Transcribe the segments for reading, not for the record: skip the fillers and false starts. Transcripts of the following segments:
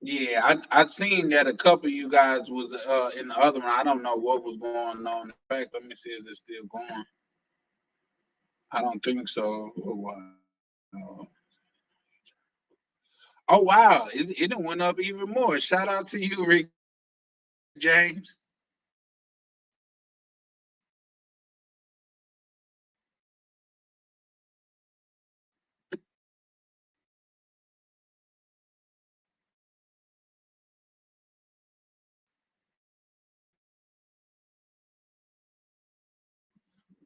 Yeah, I seen that a couple of you guys was in the other one. I don't know what was going on. In fact, let me see if it's still going. I don't think so. Oh, wow. Oh wow, it done went up even more. Shout out to you, Rick James.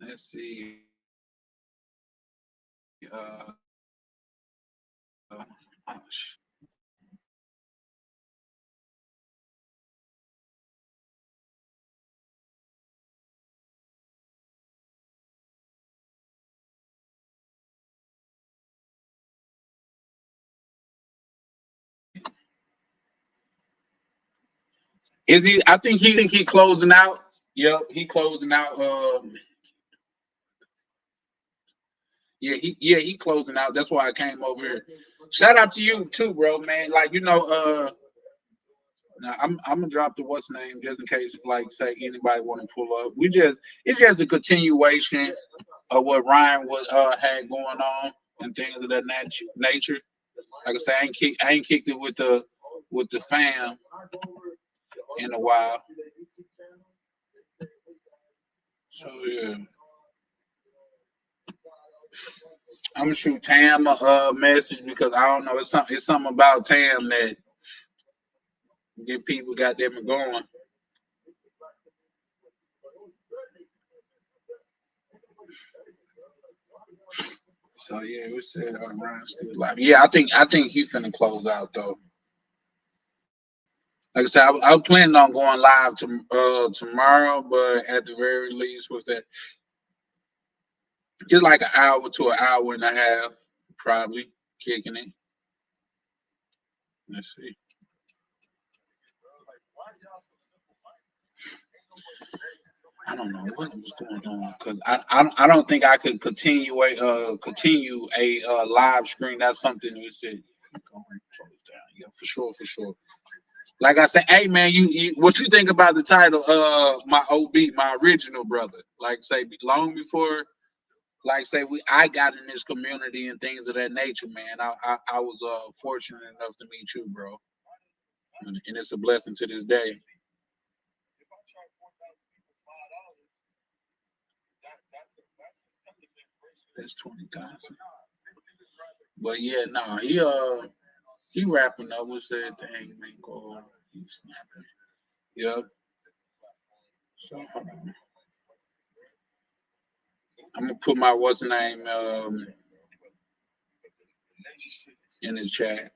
Let's see. Is he? I think he closing out. Yep, he closing out. Yeah, he closing out. That's why I came over here. Shout out to you too, bro, man. Like now I'm gonna drop the what's name just in case, like, say anybody want to pull up. It's just a continuation of what Ryan was had going on and things of that nature. Like I say, I ain't kicked it with the fam in a while. So yeah, I'm gonna shoot Tam a message because I don't know. It's something about Tam that get people got them going. So yeah, we said Ryan still alive. Yeah, I think he finna close out though. Like I said, I was planning on going live tomorrow, but at the very least, was that just like an hour to an hour and a half, probably kicking it. Let's see. I don't know what was going on because I don't think I could continue a live screen. That's something we said. Go and close down. Yeah, for sure. Like I said, hey man, you what you think about the title? My OB, my original brother. Like say long before, like say I got in this community and things of that nature, man. I was fortunate enough to meet you, bro, and it's a blessing to this day. That's 20,000. But yeah, no, he wrapping up. What's that thing, man? Go, he's snapping. Yep. So I'm gonna put my what's the name in his chat.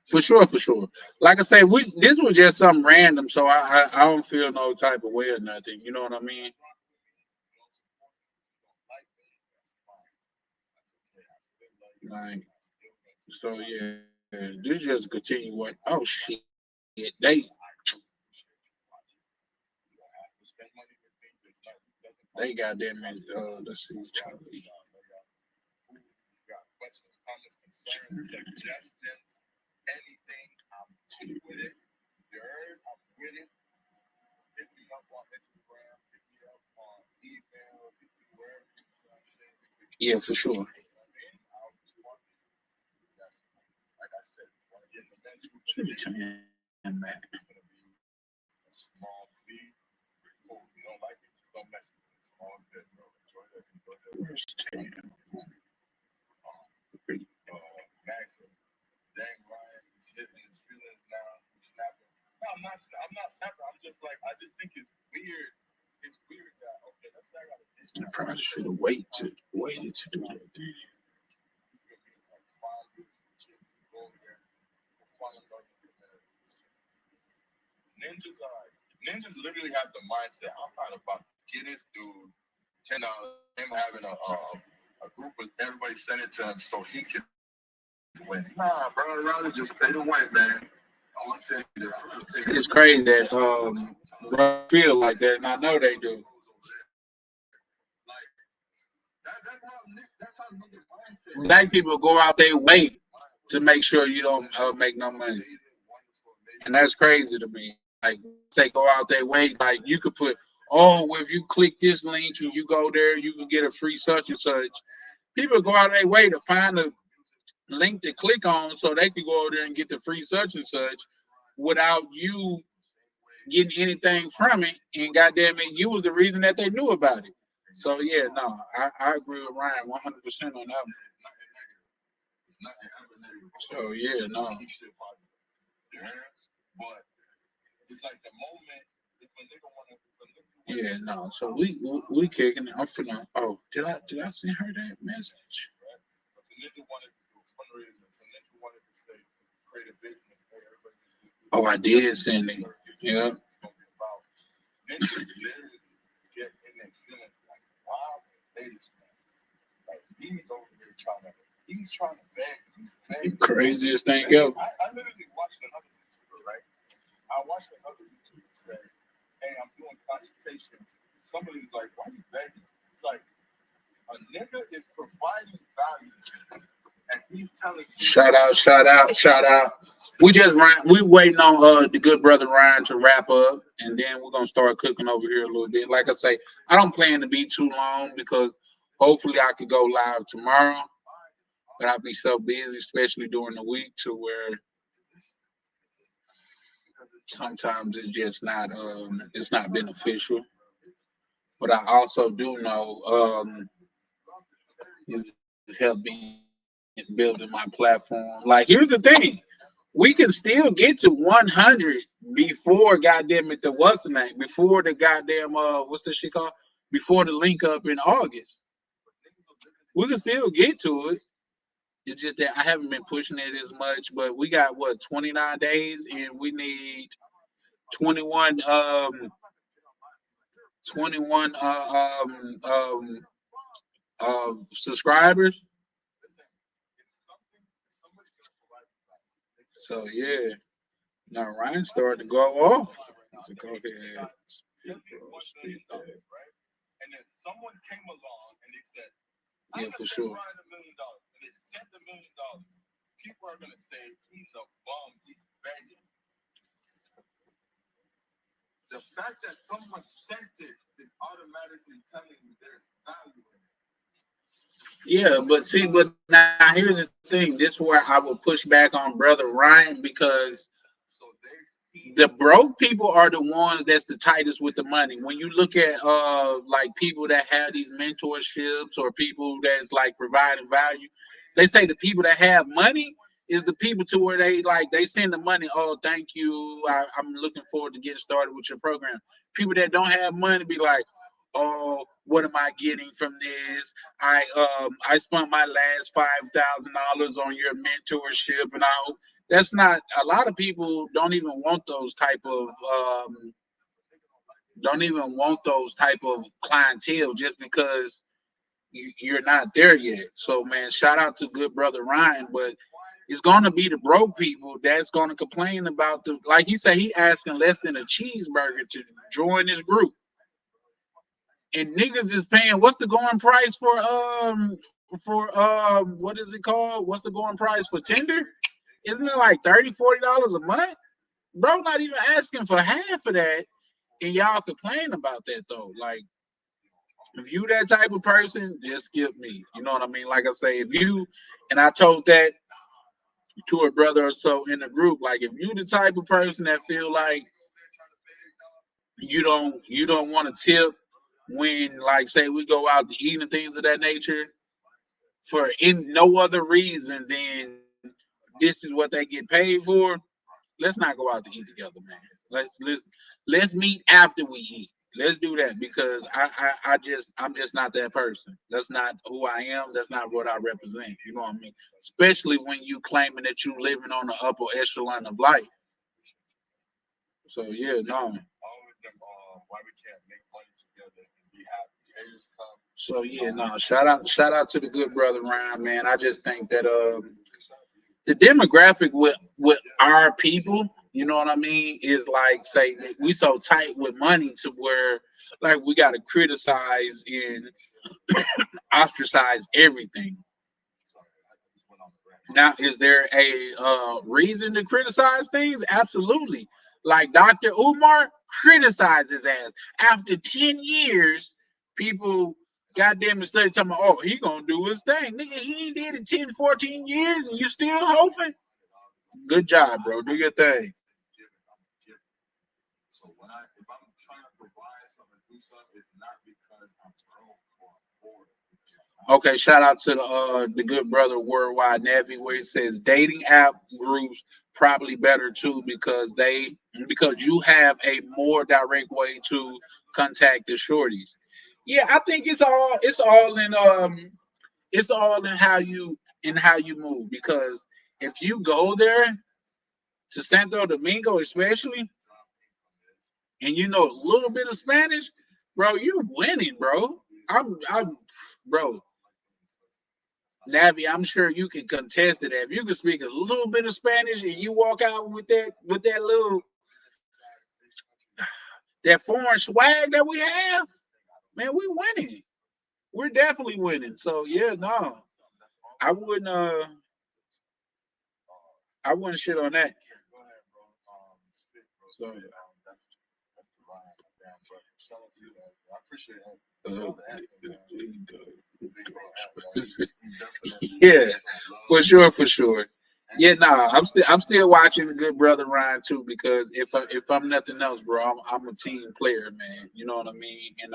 For sure. Like I say, this was just something random, so I don't feel no type of way or nothing. You know what I mean? Like so, yeah. This just continue what? Oh shit! They got them. Let's see, Charlie. Yeah, for sure. Man. Where's Tam? I probably should have waited to do that. It's crazy that bro feel like that, and I know they do. Black people go out their way to make sure you don't make no money, and that's crazy to me. Like say go out their way, like you could put, oh, well, if you click this link and you go there, you can get a free such and such. People go out their way to find a link to click on so they can go over there and get the free such and such without you getting anything from it. And goddamn it, you was the reason that they knew about it. So yeah, no, I agree with Ryan 100% on that one. So yeah, no. Yeah, no. So we kicking it. I'm finna. Oh, did I send her that message? Oh, I did send it. Yeah. Craziest thing ever. Shout out, shout out, shout out. We waiting on the good brother Ryan to wrap up, and then we're gonna start cooking over here a little bit. Like I say, I don't plan to be too long because hopefully I could go live tomorrow, but I'll be so busy, especially during the week, to where sometimes it's not beneficial. But I also do know it's helped me in building my platform. Like here's the thing. We can still get to 100 before goddamn it the what's the name before the goddamn what's the shit called before the link up in August. We can still get to it. It's just that I haven't been pushing it as much. But we got what 29 days, and we need 21 21 subscribers. So yeah, now Ryan started to go off. So go ahead. Yeah, for sure. Yeah, but see, but now here's the thing. This is where I will push back on brother Ryan because the broke people are the ones that's the tightest with the money. When you look at like people that have these mentorships or people that's like providing value, they say the people that have money is the people to where they send the money. Oh, thank you. I'm looking forward to getting started with your program. People that don't have money be like, oh, what am I getting from this? I spent my last $5,000 on your mentorship, and I that's not a lot of people don't even want those type of clientele just because you're not there yet. So man, shout out to good brother Ryan, but it's gonna be the broke people that's gonna complain about the like he said he asking less than a cheeseburger to join this group. And niggas is paying what's the going price for what is it called? What's the going price for Tinder? Isn't it like $30-$40 a month? Bro, not even asking for half of that, and y'all complain about that though. Like, if you that type of person, just skip me. You know what I mean? Like I say, if you and I told that to a brother or so in the group, like if you the type of person that feel like you don't want to tip when like say we go out to eat and things of that nature for in no other reason than this is what they get paid for. Let's not go out to eat together, man. Let's meet after we eat. Let's do that because I'm just not that person. That's not who I am. That's not what I represent. You know what I mean? Especially when you claiming that you living on the upper echelon of life. So yeah, no. So yeah, no. Shout out to the good brother Ryan, man. I just think that the demographic with our people, you know what I mean, is like say we so tight with money to where like we got to criticize and ostracize everything. Now, is there a reason to criticize things? Absolutely. Like Dr. Umar criticized his ass. After 10 years, people goddamn study talking about, oh, he gonna do his thing. Nigga, he ain't did it 10, 14 years and you still hoping? Good job, bro. Do your thing. Okay, shout out to the good brother Worldwide Navy where he says dating app groups probably better too because you have a more direct way to contact the shorties. Yeah, I think it's all in how you move because if you go there to Santo Domingo especially and you know a little bit of Spanish, bro, you're winning, bro. I'm bro. Navi, I'm sure you can contest to that. If you can speak a little bit of Spanish and you walk out with that little that foreign swag that we have, man, we winning. We're definitely winning. So yeah, no, I wouldn't I wouldn't shit on that. So uh, yeah, for sure, for sure. Yeah, nah, I'm still watching the good brother Ryan too because if I'm nothing else, bro, I'm a team player, man. You know what I mean? And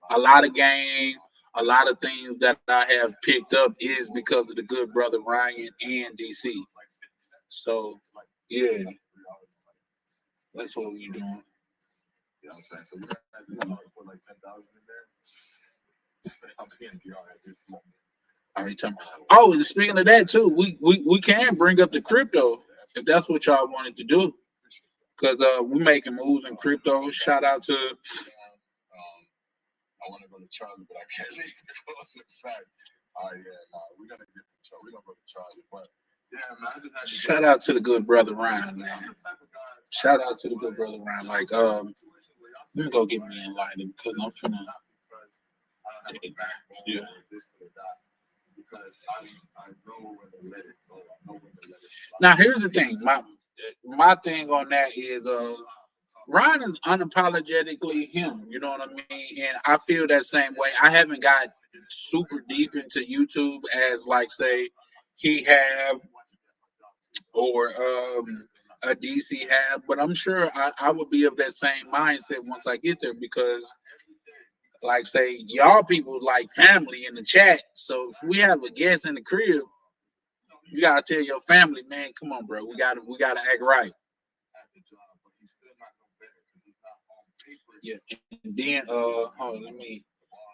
a lot of game, a lot of things that I have picked up is because of the good brother Ryan and DC. So yeah, that's what we're doing. All right, time. Oh, and speaking of that too, we can bring up the crypto if that's what y'all wanted to do. Because we're making moves in crypto. Shout out to shout out to the good brother Ryan, man. Shout out to the good brother Ryan. Like let me go get me enlightened because I'm finna yeah. Now here's the thing. My thing on that is Ryan is unapologetically him. You know what I mean? And I feel that same way. I haven't got super deep into YouTube as like say he have or a DC have, but I'm sure I would be of that same mindset once I get there because like say y'all people like family in the chat. So if we have a guest in the crib, you gotta tell your family, man, come on, bro. We gotta act right. Yes. And then hold on,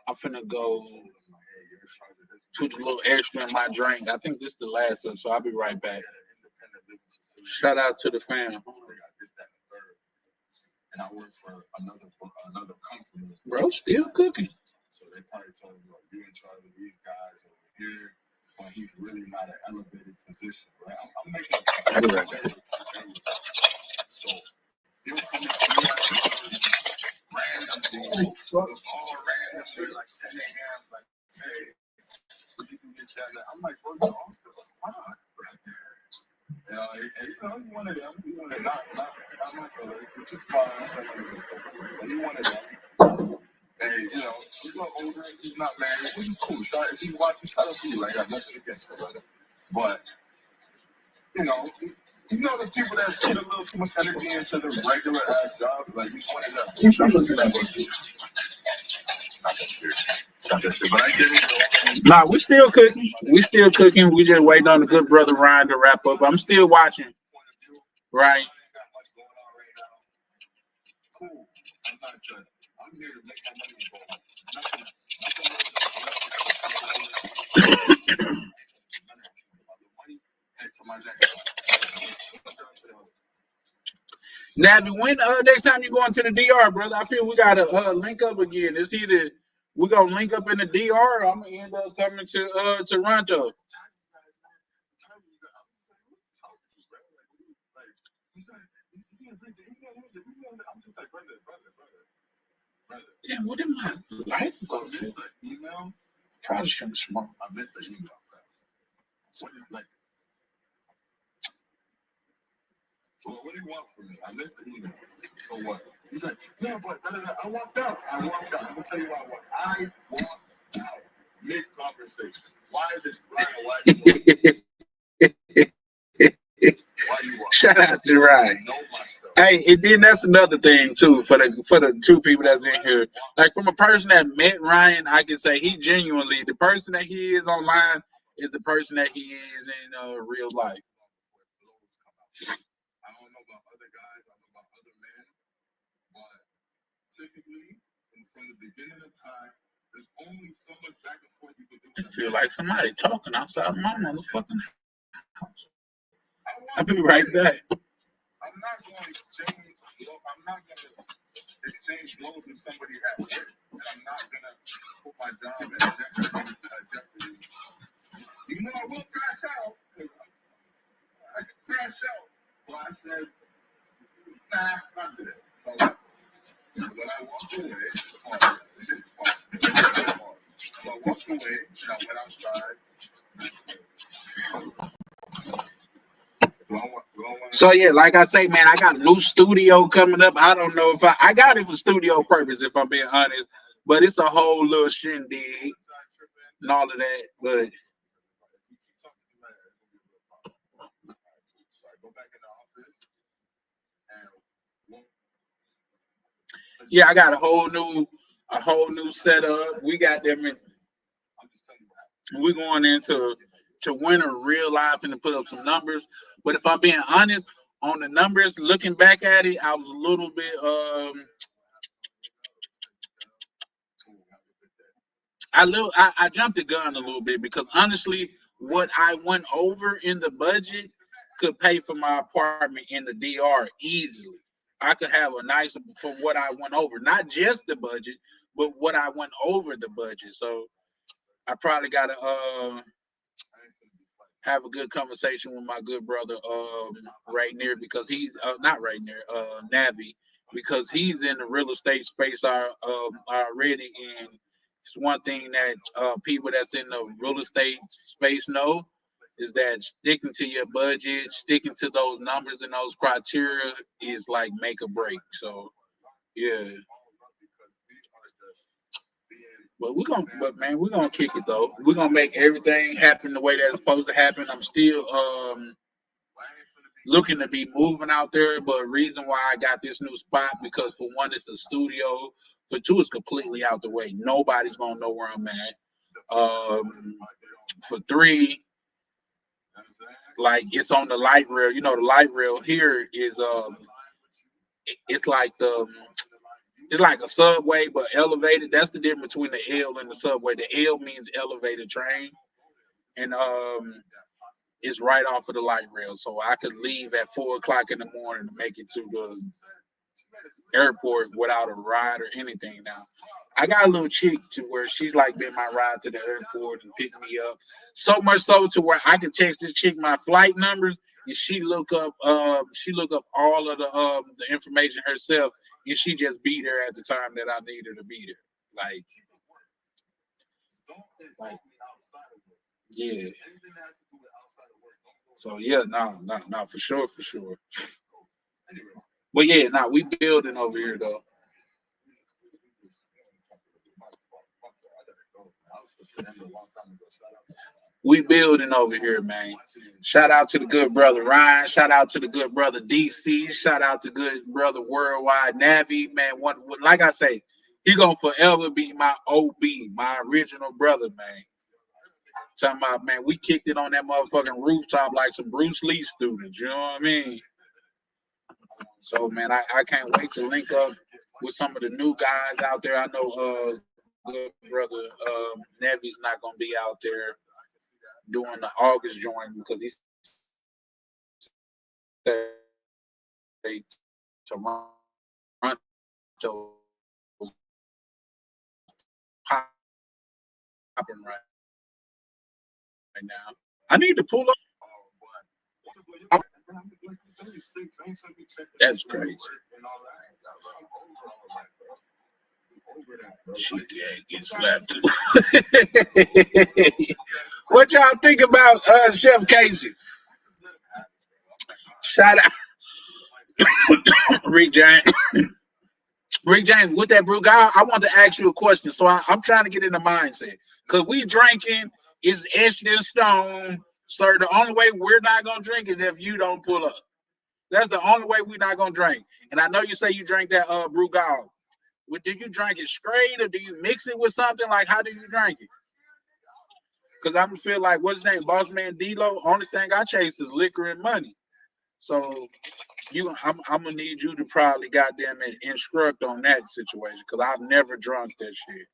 I'm finna go put a little extra in my drink. I think this is the last one, so I'll be right back. Shout out to the fam. Bro, still cooking. I'll be right back. Nah, we still cooking. We still cooking. We just waiting on the good brother Ryan to wrap up. I'm still watching. Right. Now, when next time you going to the DR, brother? I feel we gotta link up again. It's either we gonna link up in the DR, or I'm gonna end up coming to Toronto. Damn, what am I like? Probably shouldn't smoke. I missed the email. What do you like? So what do you want from me? I missed the email. So what? He's like, yeah, but I walked out. I'm gonna tell you what I want. I walked out mid-conversation. Why did Ryan? Why did why you walk? Shout out to Ryan. Hey, and then that's another thing too for the two people that's in here. Like from a person that met Ryan, I can say he genuinely the person that he is online is the person that he is in real life. I don't know about other guys, I know about other men, but typically, from the beginning of time, there's only so much back and forth you can do. I feel like somebody talking outside my motherfucking house. I'll be right back. I'm not going to exchange blows with somebody at work, and I'm not going to put my job at jeopardy. Even though I will crash out, I can crash out. Well, I said, nah, not today. So when I walked away, so I walked away and I went outside. And I said, so yeah, like I say, man, I got a new studio coming up. I don't know if I got it for studio purpose, if I'm being honest, but it's a whole little shindig and all of that. But yeah, I got a whole new setup. We got them in. We're going into winter real life and to put up some numbers. But if I'm being honest on the numbers, looking back at it, I was a little bit I jumped the gun a little bit because honestly, what I went over in the budget could pay for my apartment in the DR easily. I could have a nice for what I went over, not just the budget, but what I went over the budget. So I probably gotta have a good conversation with my good brother right near because he's not right near Navi because he's in the real estate space already, and it's one thing that people that's in the real estate space know is that sticking to your budget, sticking to those numbers and those criteria is like make or break. So yeah. But man, we're gonna kick it though. We're gonna make everything happen the way that it's supposed to happen. I'm still looking to be moving out there, but reason why I got this new spot because for one, it's a studio. For two, it's completely out the way. Nobody's gonna know where I'm at. For three, like it's on the light rail. You know, the light rail here is it's like the it's like a subway but elevated. That's the difference between the L and the subway. The L means elevated train, and it's right off of the light rail. So I could leave at 4 o'clock in the morning to make it to the airport without a ride or anything. Now, I got a little chick to where she's like been my ride to the airport and pick me up. So much so to where I can text this chick my flight numbers and she look up all of the information herself and she just be there at the time that I need her to be there. Like yeah. So yeah, no, for sure. But yeah, we building over here though. We building over here, man. Shout out to the good brother Ryan. Shout out to the good brother DC. Shout out to good brother Worldwide Navi. Man, like I say, he gonna forever be my OB, my original brother, man. Talking about, man, we kicked it on that motherfucking rooftop like some Bruce Lee students. You know what I mean? So, man, I can't wait to link up with some of the new guys out there. I know good brother Nevy's not going to be out there doing the August joint because he's Toronto's popping right now. I need to pull up. That's crazy. She can't get slapped too. What y'all think about Chef Casey? Shout out Rick James. Rick James, with that Brugal, I want to ask you a question. So I'm trying to get in the mindset. Because we drinking is etched in stone. Sir, the only way we're not going to drink is if you don't pull up. That's the only way we're not going to drink. And I know you say you drink that Brugal. Well, do you drink it straight or do you mix it with something? Like, how do you drink it? Because I feel like, what's his name? Boss Man D-Lo. Only thing I chase is liquor and money. So I'm gonna need you to probably goddamn it instruct on that situation because I've never drunk that shit.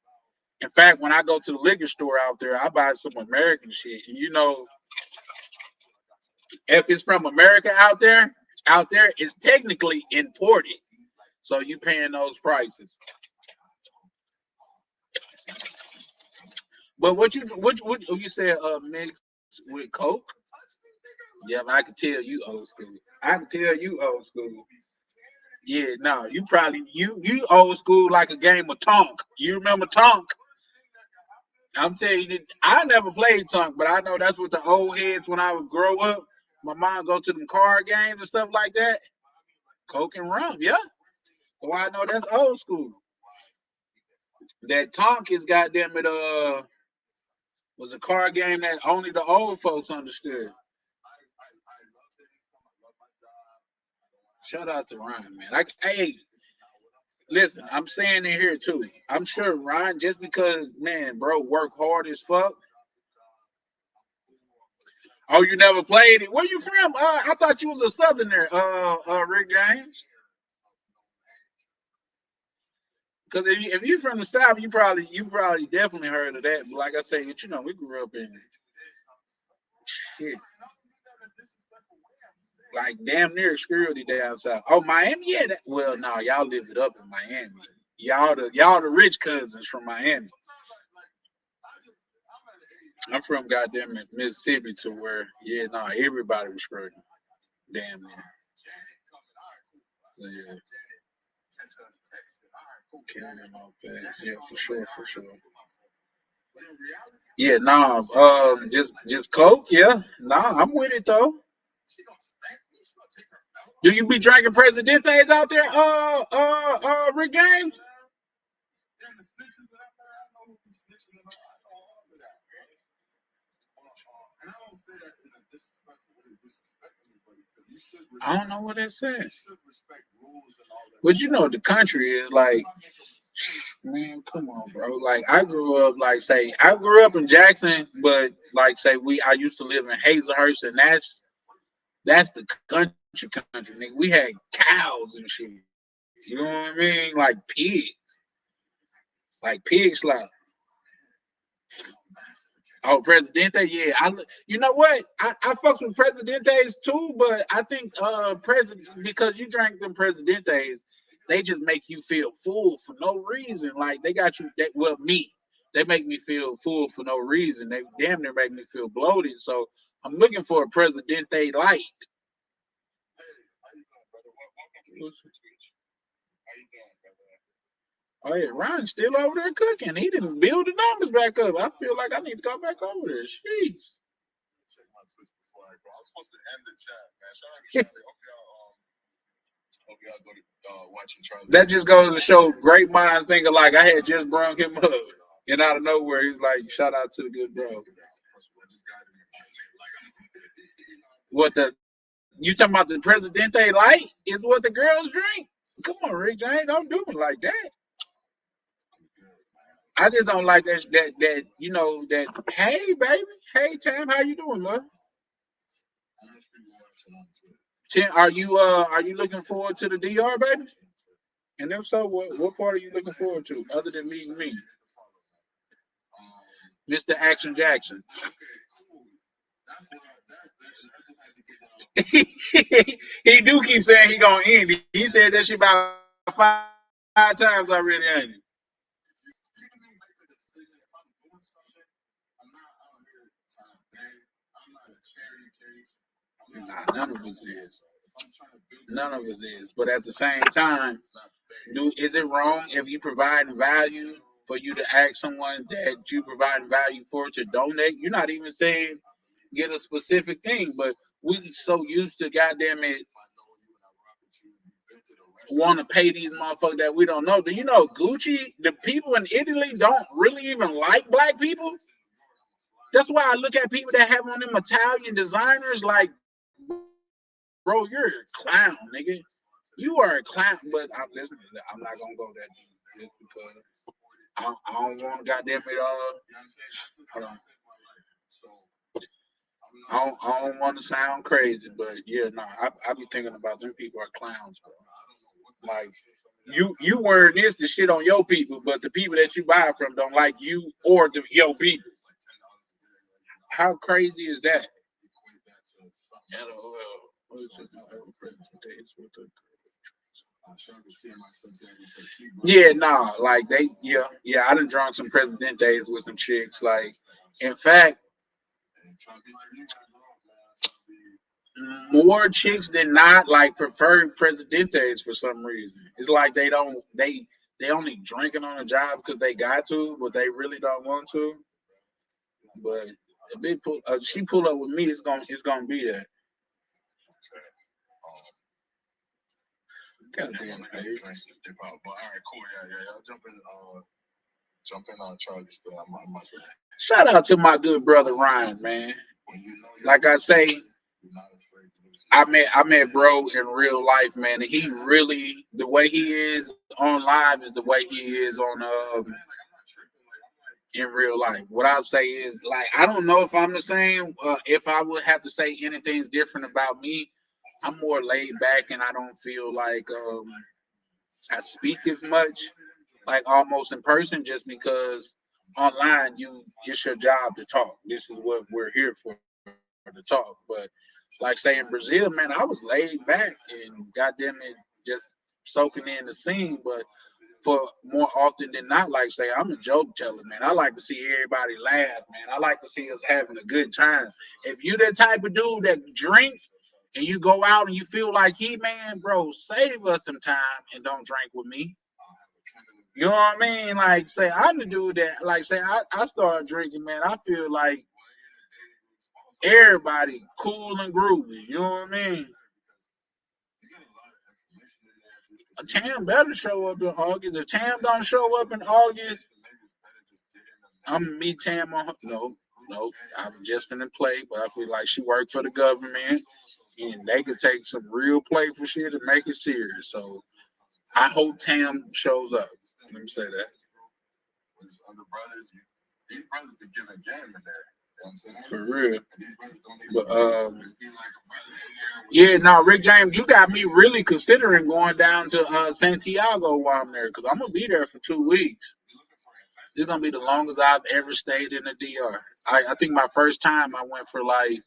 In fact, when I go to the liquor store out there, I buy some American shit. And if it's from America out there it's technically imported. So you paying those prices. But what you said mixed with Coke? Yeah, I can tell you old school. I can tell you old school. Yeah, no, you probably you old school like a game of Tonk. You remember Tonk? I'm telling you, I never played Tonk, but I know that's what the old heads when I would grow up. My mom go to them card games and stuff like that. Coke and rum, yeah. Well, I know that's old school. That Tonk is goddamn it was a card game that only the old folks understood. Shout out to Ryan, man. Hey, listen, I'm saying it here too. I'm sure Ryan, just because man, bro, work hard as fuck. Oh, you never played it? Where you from? I thought you was a Southerner, Rick James. Because if you from the South, you probably definitely heard of that. But like I say, we grew up in shit, like damn near obscurity down south. Oh, Miami, yeah. Well, no, y'all lived it up in Miami. Y'all the rich cousins from Miami. I'm from goddamn Mississippi, to where everybody was struggling. Damn near. So, yeah. Carrying on past. Yeah, for sure, for sure. Yeah, nah, just Coke, yeah. Nah, I'm with it though. Do you be drinking Presidentes out there, Rick James? I don't know what that says. But the country is like, man, come on, bro. Like I grew up, I grew up in Jackson, but I used to live in Hazelhurst, and that's the country. Nigga. We had cows and shit. You know what I mean? Like pigs, like. Oh, Presidente, yeah. You know what? I fucks with Presidentes too, but I think president because you drank them Presidentes, they just make you feel full for no reason. Like they got you me. They make me feel full for no reason. They damn near make me feel bloated. So I'm looking for a Presidente light. Oh yeah, Ryan's still over there cooking. He didn't build the numbers back up. I feel like I need to go back over there. Jeez. That just goes to show great minds think alike. I had just brought him up, and out of nowhere, he's like, "Shout out to the good bro." What you talking about? The Presidente light is what the girls drink. Come on, Rick James, don't do it like that. I just don't like that. Hey, baby, hey, Tam, how you doing, love? Tim, are you looking forward to the DR, baby? And if so, what part are you looking forward to other than meeting me, Mr. Action Jackson? He do keep saying he gonna end it. He said that shit about five times already, ain't it? Nah, none of us is. None of us is. But at the same time, Is it wrong if you provide value for you to ask someone that you provide value for to donate? You're not even saying get a specific thing, but we so used to goddamn it want to pay these motherfuckers that we don't know. Do you know Gucci? The people in Italy don't really even like black people. That's why I look at people that have on them Italian designers like, bro, you're a clown, nigga. You are a clown. But listen, I'm not gonna go that deep just because I don't want to goddamn it. Hold on. I don't want to sound crazy, but yeah, no, I be thinking about them people are clowns, bro. Like you wearing this the shit on your people, but the people that you buy from don't like you or your people. How crazy is that? Yeah, nah, like yeah. I done drunk some Presidentes with some chicks. Like, in fact, more chicks than not like prefer Presidentes for some reason. It's like they only drinking on a job because they got to, but they really don't want to. But if she pull up with me, it's gonna be that. God damn it, hey. Shout out to my good brother Ryan, man. Like I say, I met bro in real life, man, and he really the way he is on live is the way he is on in real life. What I'll say is like I don't know if I'm the same. If I would have to say anything's different about me, I'm more laid back and I don't feel like I speak as much, like almost in person, just because online it's your job to talk. This is what we're here for to talk. But like say in Brazil, man, I was laid back and goddamn it, just soaking in the scene. But for more often than not, like say I'm a joke teller, man. I like to see everybody laugh, man. I like to see us having a good time. If you that type of dude that drinks and you go out and you feel like man, bro, save us some time and don't drink with me. You know what I mean? Like say I'm the dude that like say I started drinking, man. I feel like everybody cool and groovy. You know what I mean? Tam better show up in August. If Tam don't show up in August, I'm gonna meet Tam on her. No, I'm just gonna play, but I feel like she worked for the government and they could take some real playful shit and make it serious. So I hope Tam shows up. Let me say that. For real. But yeah, now Rick James, you got me really considering going down to Santiago while I'm there because I'm gonna be there for 2 weeks. This is gonna be the longest I've ever stayed in the DR. I think my first time I went for like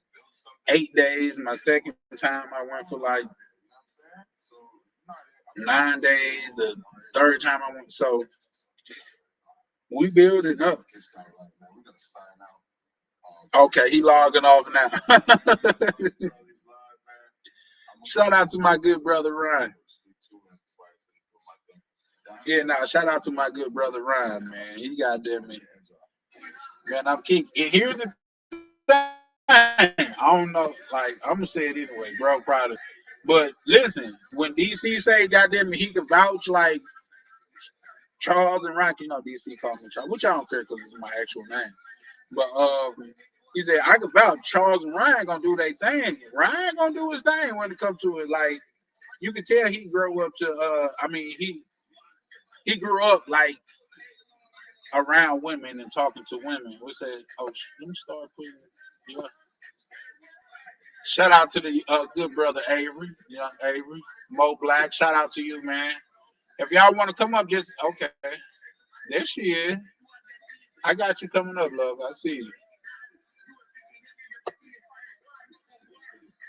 8 days. My second time I went for like 9 days. The third time I went, so we build it up. Okay, he logging off now. Shout out to my good brother Ryan. Yeah, now shout out to my good brother Ryan, man. He goddamn me. Man, I'm keep. And here's the thing. I don't know. Like I'm gonna say it anyway, bro. Probably. But listen, when DC say goddamn me, he can vouch like Charles and Rocky. You know, DC calls me Charles, which I don't care because it's my actual name. But he said I could vouch Charles and Ryan gonna do their thing. Ryan gonna do his thing when it comes to it. Like you can tell he grew up to. I mean he grew up like around women and talking to women. We said, oh, let me start putting. Yeah. Shout out to the good brother Avery, young Avery, Mo Black. Shout out to you, man. If y'all want to come up, just okay. There she is. I got you coming up, love. I see you.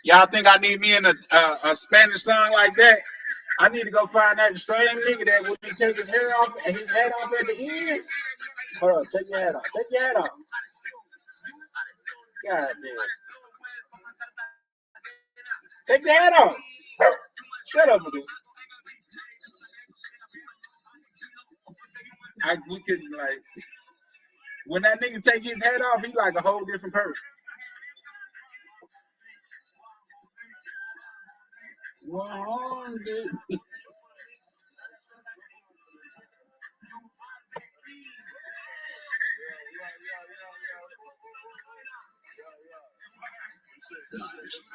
Y'all think I need me in a Spanish song like that? I need to go find that same nigga that would take his hair off and his head off at the end. Hold on, take your head off. Take your head off. God damn. Take the head off. Shut up, dude. we could like when that nigga take his head off, he like a whole different person. Well, dude.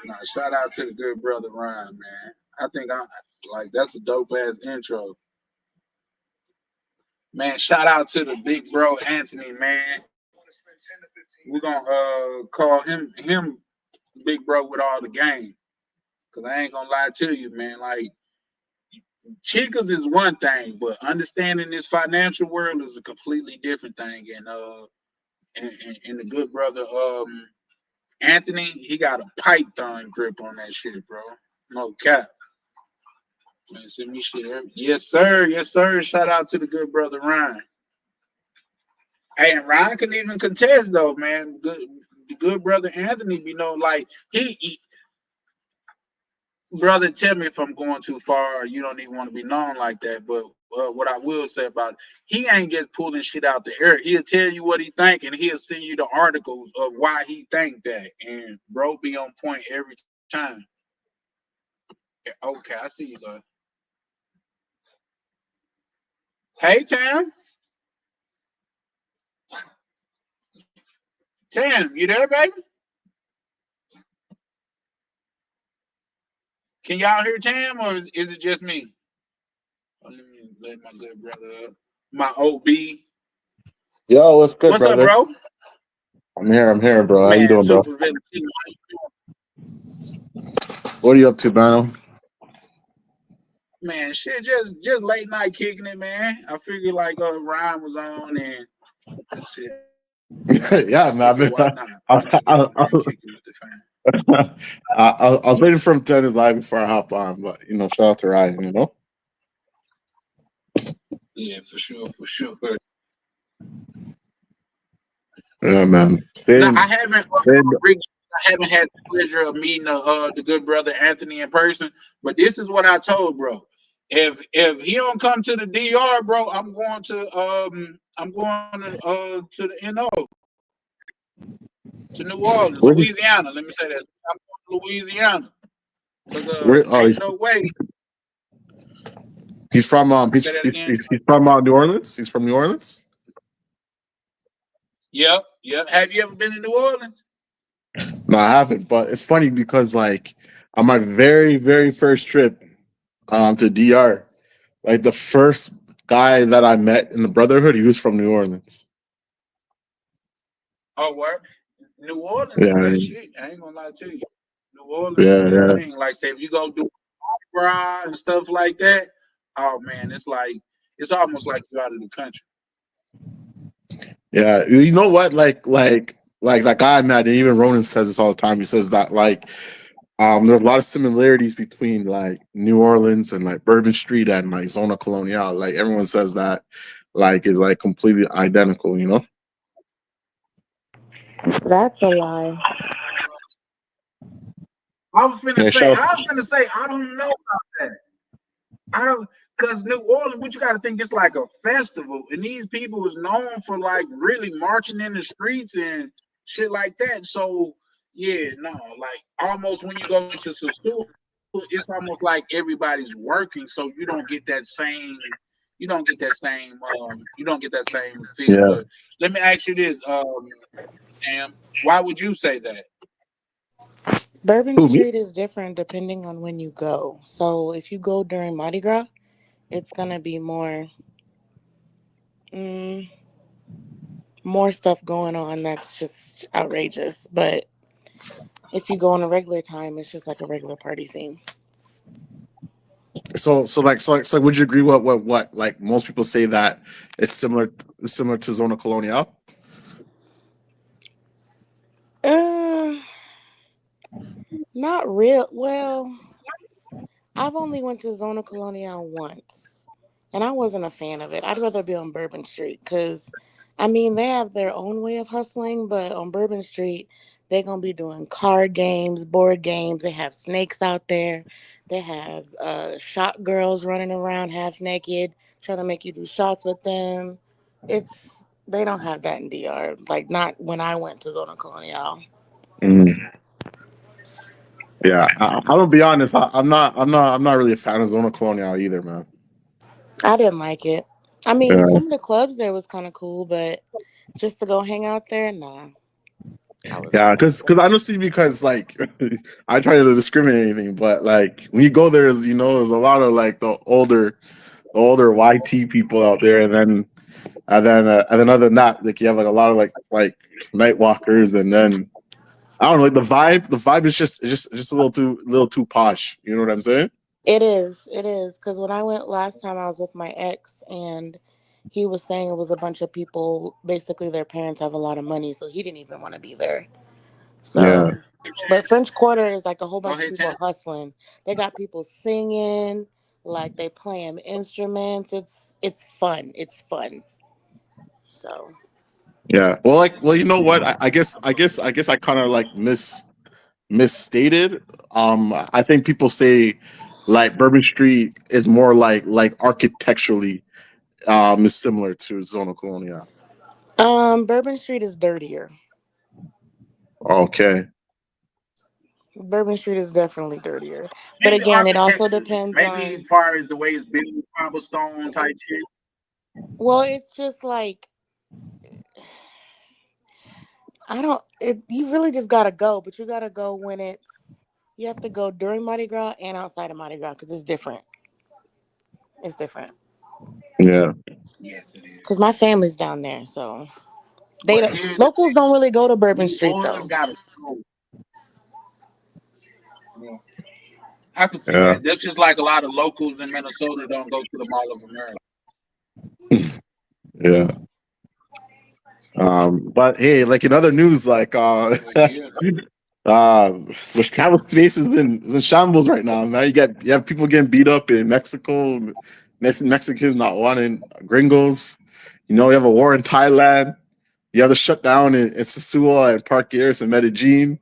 Nah, shout out to the good brother Ryan, man. I think I like that's a dope ass intro. Man, shout out to the big bro Anthony, man. We're gonna call him big bro with all the game. Cause I ain't gonna lie to you, man. Like chicas is one thing, but understanding this financial world is a completely different thing. And the good brother Anthony, he got a python grip on that shit, bro. No cap. Man, send me shit. Yes, sir. Yes, sir. Shout out to the good brother Ryan. Hey, and Ryan can even contest though, man. The good brother Anthony, like he brother, tell me if I'm going too far. Or you don't even want to be known like that. But what I will say about it, he ain't just pulling shit out the air. He'll tell you what he think, and he'll send you the articles of why he think that. And bro, be on point every time. Yeah, okay, I see you, love. Hey, Tam. Tam, you there, baby? Can y'all hear Tam, or is it just me? Oh, let me let my good brother up. My OB. Yo, what's good, What's up, brother? bro? I'm here, bro. How you Man, doing, bro? super villain. What are you up to, Bano? Man, shit, just late night kicking it, man. I figured like Ryan was on and I said, Yeah, I man. figured why not? I, Just get I, on here and kick it with the fam. I was waiting for him to end his live before I hop on, but shout out to Ryan. Yeah, for sure, for sure. Yeah, man. Now Same. I haven't had the pleasure of meeting the good brother Anthony in person, but this is what I told bro. If he don't come to the DR, bro, I'm going to the NO to New Orleans, Where, Louisiana. Let me say that. I'm going to Louisiana because oh, ain't no way. he's from Say that again. he's from New Orleans. He's from New Orleans. Yep, yep. Have you ever been to New Orleans? No, I haven't, but it's funny because like on my very very first trip to DR, like the first guy that I met in the Brotherhood, he was from New Orleans. Oh, where? New Orleans is Yeah, that shit. I ain't gonna lie to you. New Orleans is yeah, that yeah. thing. Like, say, if you go do opera and stuff like that, oh man, it's like it's almost like you're out of the country. Yeah, you know what? Like that guy Matt, and even Ronan says this all the time. He says that like there's a lot of similarities between like New Orleans and like Bourbon Street and like Zona Colonial. Like everyone says that like is like completely identical. That's a lie. Yeah, shout out I was gonna say, I don't know about that. I don't, cause New Orleans, what you got to think, it's like a festival, and these people is known for like really marching in the streets and shit like that. So yeah, no, like almost when you go into some school, it's almost like everybody's working, so you don't get that same, you don't get that same feel. yeah. But let me ask you this, Am, why would you say that? Bourbon Who me? Street is different depending on when you go. So if you go during Mardi Gras, it's gonna be mm, more stuff going on that's just outrageous. But if you go on a regular time, it's just like a regular party scene. So would you agree what like most people say that it's similar to Zona Colonial? Uh, not real. Well, I've only went to Zona Colonial once, and I wasn't a fan of it. I'd rather be on Bourbon Street because, I mean, they have their own way of hustling, but on Bourbon Street, they're gonna be doing card games, board games. They have snakes out there. They have shot girls running around half naked, trying to make you do shots with them. they don't have that in DR. Like not when I went to Zona Colonial. Mm. Yeah, I'm gonna be honest. I'm not really a fan of Zona Colonial either, man. I didn't like it. I mean, Yeah, some of the clubs there was kind of cool, but just to go hang out there, nah, I wasn't a yeah, fan because of it. honestly, because like I try to discriminate anything, but like when you go there, there's a lot of like the older YT people out there, and then other than that, like you have like a lot of like night walkers, and then I don't know, like the vibe is just a little too posh. You know what I'm saying? It is. Because when I went last time, I was with my ex, and he was saying it was a bunch of people. Basically, their parents have a lot of money, so he didn't even want to be there. So, Yeah, but French Quarter is like a whole Go bunch of ahead, people Tam. hustling. They got people singing, like they playing instruments. It's fun. It's fun. So yeah. Well, you know what? I guess I kind of like misstated. I think people say like Bourbon Street is more like architecturally is similar to Zona Colonia. Bourbon Street is dirtier. Okay. Bourbon Street is definitely dirtier. But Maybe again, it also architecturally, depends maybe as on. far as the way it's built, cobblestone type shit. Well, it's just like I don't. You really just gotta go, but you gotta go when it's. You have to go during Mardi Gras and outside of Mardi Gras because it's different. It's different. Yeah. Yes, it is. Because my family's down there, so they But don't. here's the Locals don't really go to Bourbon New Street Orleans though. got a school. Yeah, I can see Yeah. that. That's just like a lot of locals in Minnesota don't go to the Mall of America. Yeah. But hey, like in other news, like But yeah, the travel space is in shambles right now. Now you have people getting beat up in Mexico, Mexicans not wanting gringos. You know, you have a war in Thailand. You have the shutdown in Sosúa and Park Years and Medellin.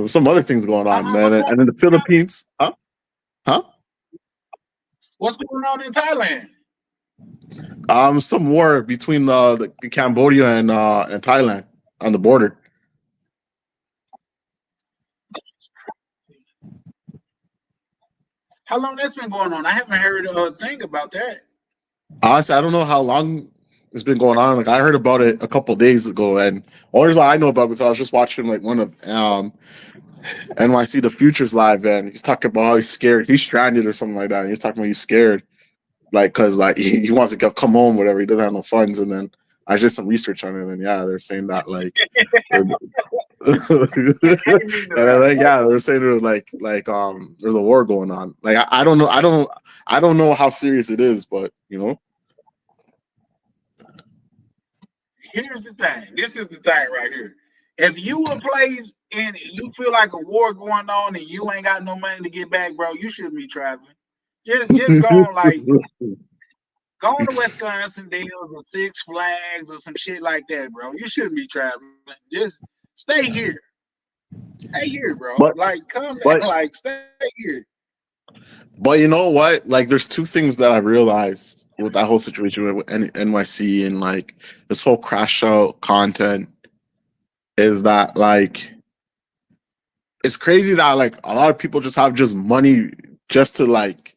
Some other things going on, man. what's And in the Philippines, huh? Huh? going on in Thailand? Some war between the Cambodia and Thailand on the border. How long that's been going on? I haven't heard a thing about that. Honestly, I don't know how long it's been going on. Like I heard about it a couple days ago, and only reason why I know about it because I was just watching like one of NYC The Futures live, and he's talking about how he's scared. He's stranded or something like that. And he's talking about he's scared, like because like he wants to come home, whatever. He doesn't have no funds, and then I did some research on it, and yeah, they're saying that like. and I didn't mean to then, laugh. like, yeah, they're saying there's there's a war going on. Like I don't know, I don't know how serious it is, but you know. Here's the thing. This is the thing right here. If you a place and you feel like a war going on and you ain't got no money to get back, bro, you shouldn't be traveling. Just go on go on to Wisconsin Dells or Six Flags or some shit like that, bro. You shouldn't be traveling. Just stay here. Stay here, bro. but Like come but down, like stay here. But you know what? Like, there's two things that I realized with that whole situation with NYC and like this whole crash out content is that like it's crazy that like a lot of people just have just money just to like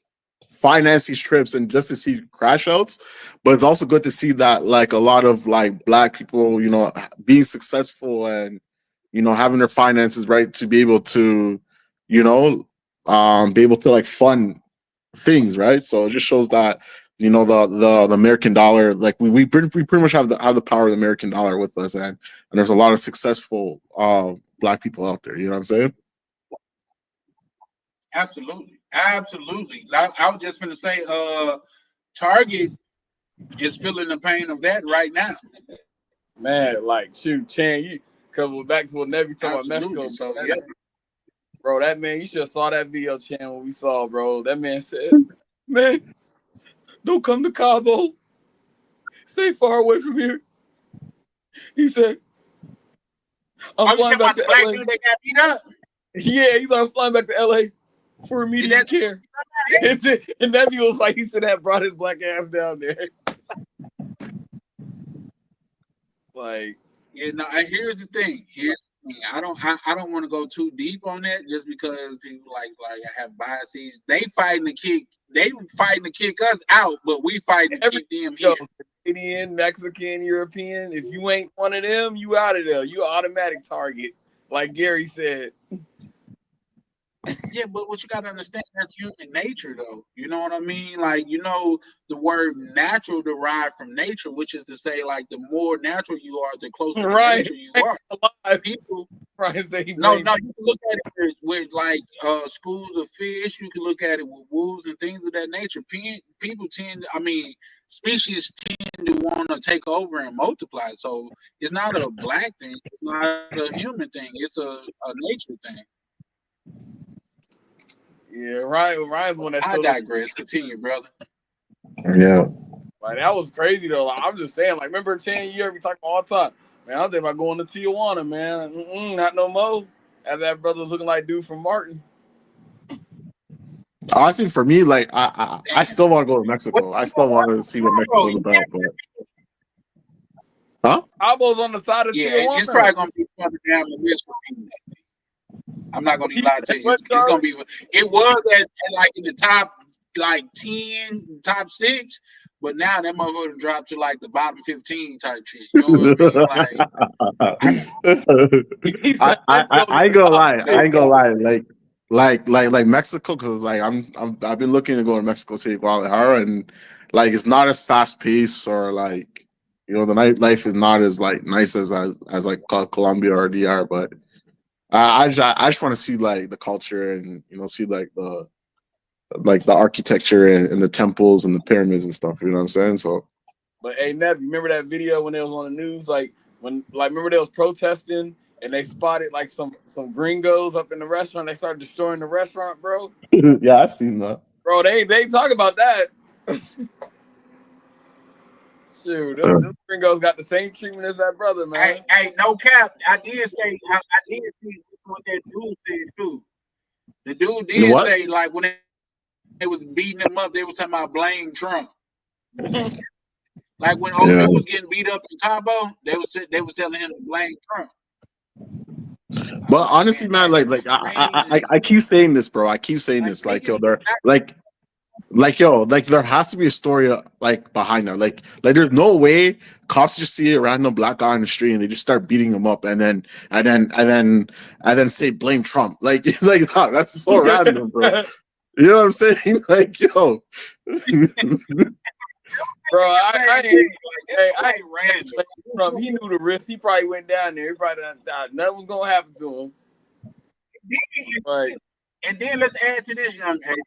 finance these trips and just to see crash outs. But it's also good to see that like a lot of like black people, being successful and having their finances right to be able to, you know, be able to like fund things, right? So it just shows that the American dollar, like we pretty much have the power of the American dollar with us, and there's a lot of successful black people out there. You know what I'm saying? Absolutely. Absolutely. I was just gonna say, Target is feeling the pain of that right now. Man, like shoot, Chan, you couple back to what Nevi talking about Mexico, Absolutely. So yeah. bro. That man, you should have saw that video, Chan, when we saw, bro. That man said, "Man, don't come to Cabo. Stay far away from here." He said, Are "I'm you flying talking back about the to black LA." dude that got beat up? Yeah, he's like, "I'm flying back to LA for Is immediate that care." And Nevi was like, he should have brought his black ass down there. Like, Yeah, no, here's the thing. Here's the thing. I don't want to go too deep on that just because people like have biases. They fighting to kick us out, but we fighting to every keep them yo, here. Canadian, Mexican, European, if you ain't one of them, you out of there. You automatic target. Like Gary said. Yeah, but what you gotta understand, that's human nature though. You know what I mean? Like, the word natural derived from nature, which is to say, like, the more natural you are, the closer to Right. nature you are. Alive. People Right. Say he No, blamed- no, you can look at it with like schools of fish. You can look at it with wolves and things of that nature. People species tend to want to take over and multiply. So it's not a black thing. It's not a human thing. It's a nature thing. Yeah, Ryan's one that I showed up. digress. Continue, brother. Yeah. Like, that was crazy though. Like, I'm just saying, like, remember Chan, you heard me talking all the time. Man, I'm thinking about going to Tijuana, man. Not no more. As that brother was looking like dude from Martin. Honestly, for me, like I still want to go to Mexico. I still want to see what Mexico is about. But Cabo's on the side of Yeah, Tijuana. it's probably gonna be further down the list for me. I'm not gonna lie to you. It's gonna be. It was at like in the top like 10, top 6, but now that motherfucker dropped to like the bottom 15 type shit. You know what I mean? Like, I ain't gonna lie. I ain't gonna lie. Like Mexico, because like I've been looking to go to Mexico City, Guadalajara, and like it's not as fast paced, or like the nightlife is not as like nice as like Colombia or DR, but I just want to see like the culture and see like the architecture and the temples and the pyramids and stuff. You know what I'm saying? So. But hey, Nev, you remember that video when it was on the news? Like remember they was protesting and they spotted like some gringos up in the restaurant. They started destroying the restaurant, bro. Yeah, I've seen that. Bro, they talk about that. Shoot, those gringos got the same treatment as that brother, man. Hey, no cap. I did see what that dude said too. The dude did say like when they was beating him up, they was talking about blame Trump. Like when OG was getting beat up in Cabo, they was telling him to blame Trump. But honestly, man, like I keep saying this, bro. I keep saying this, like yo, they're like there has to be a story like behind that. Like there's no way cops just see a random black guy on the street and they just start beating him up and then say blame Trump. Like that's so random, bro. You know what I'm saying? Like yo. Bro, I ain't random. He knew the risk. He probably went down there. He probably thought nothing was gonna happen to him. Right. And then let's add to this, young lady.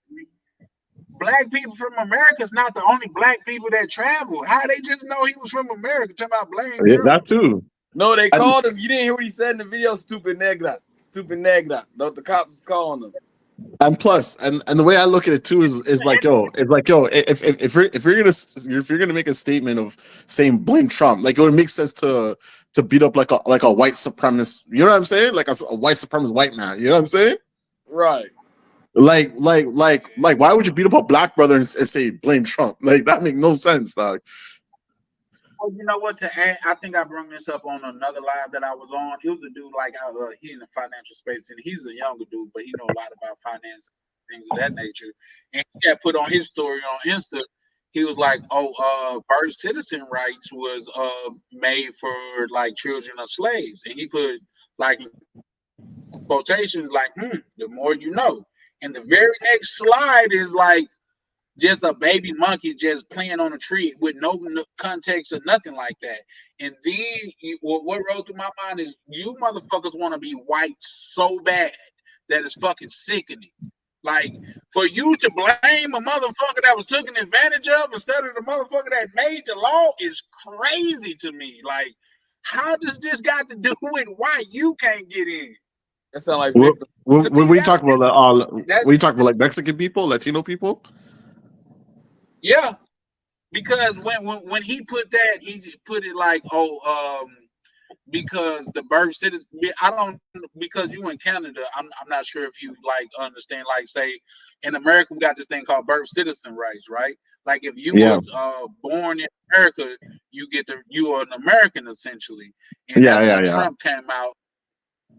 Black people from America is not the only black people that travel. How they just know he was from America? Talking about blame Trump. That too. No, they called him. You didn't hear what he said in the video. Stupid negra. Stupid negra. The cops was calling him. And plus, and the way I look at it too is like yo, if you're gonna make a statement of saying blame Trump, like it would make sense to beat up like a white supremacist. You know what I'm saying? Like a white supremacist white man. You know what I'm saying? Right. Like why would you beat up a black brother and say blame Trump? Like that make no sense, dog. Well, you know what? To add, I think I brought this up on another live that I was on. It was a dude like he in the financial space, and he's a younger dude, but he know a lot about finance, things of that nature. And he had put on his story on Insta. He was like, birth citizen rights was made for like children of slaves, and he put like quotations like, the more you know. And the very next slide is like just a baby monkey just playing on a tree with no context or nothing like that. And then what rolled through my mind is you motherfuckers want to be white so bad that it's fucking sickening. Like, for you to blame a motherfucker that was taken advantage of instead of the motherfucker that made the law is crazy to me. Like, how does this got to do with why you can't get in? That sound like when we talk about we talk about like Mexican people, Latino people. Yeah, because when he put that, he put it like, because the birth citizen. I don't because you in Canada. I'm not sure if you like understand. Like say in America, we got this thing called birth citizen rights, right? Like if you Yeah, was born in America, you are an American essentially, and yeah, that's yeah, when yeah, Trump came out.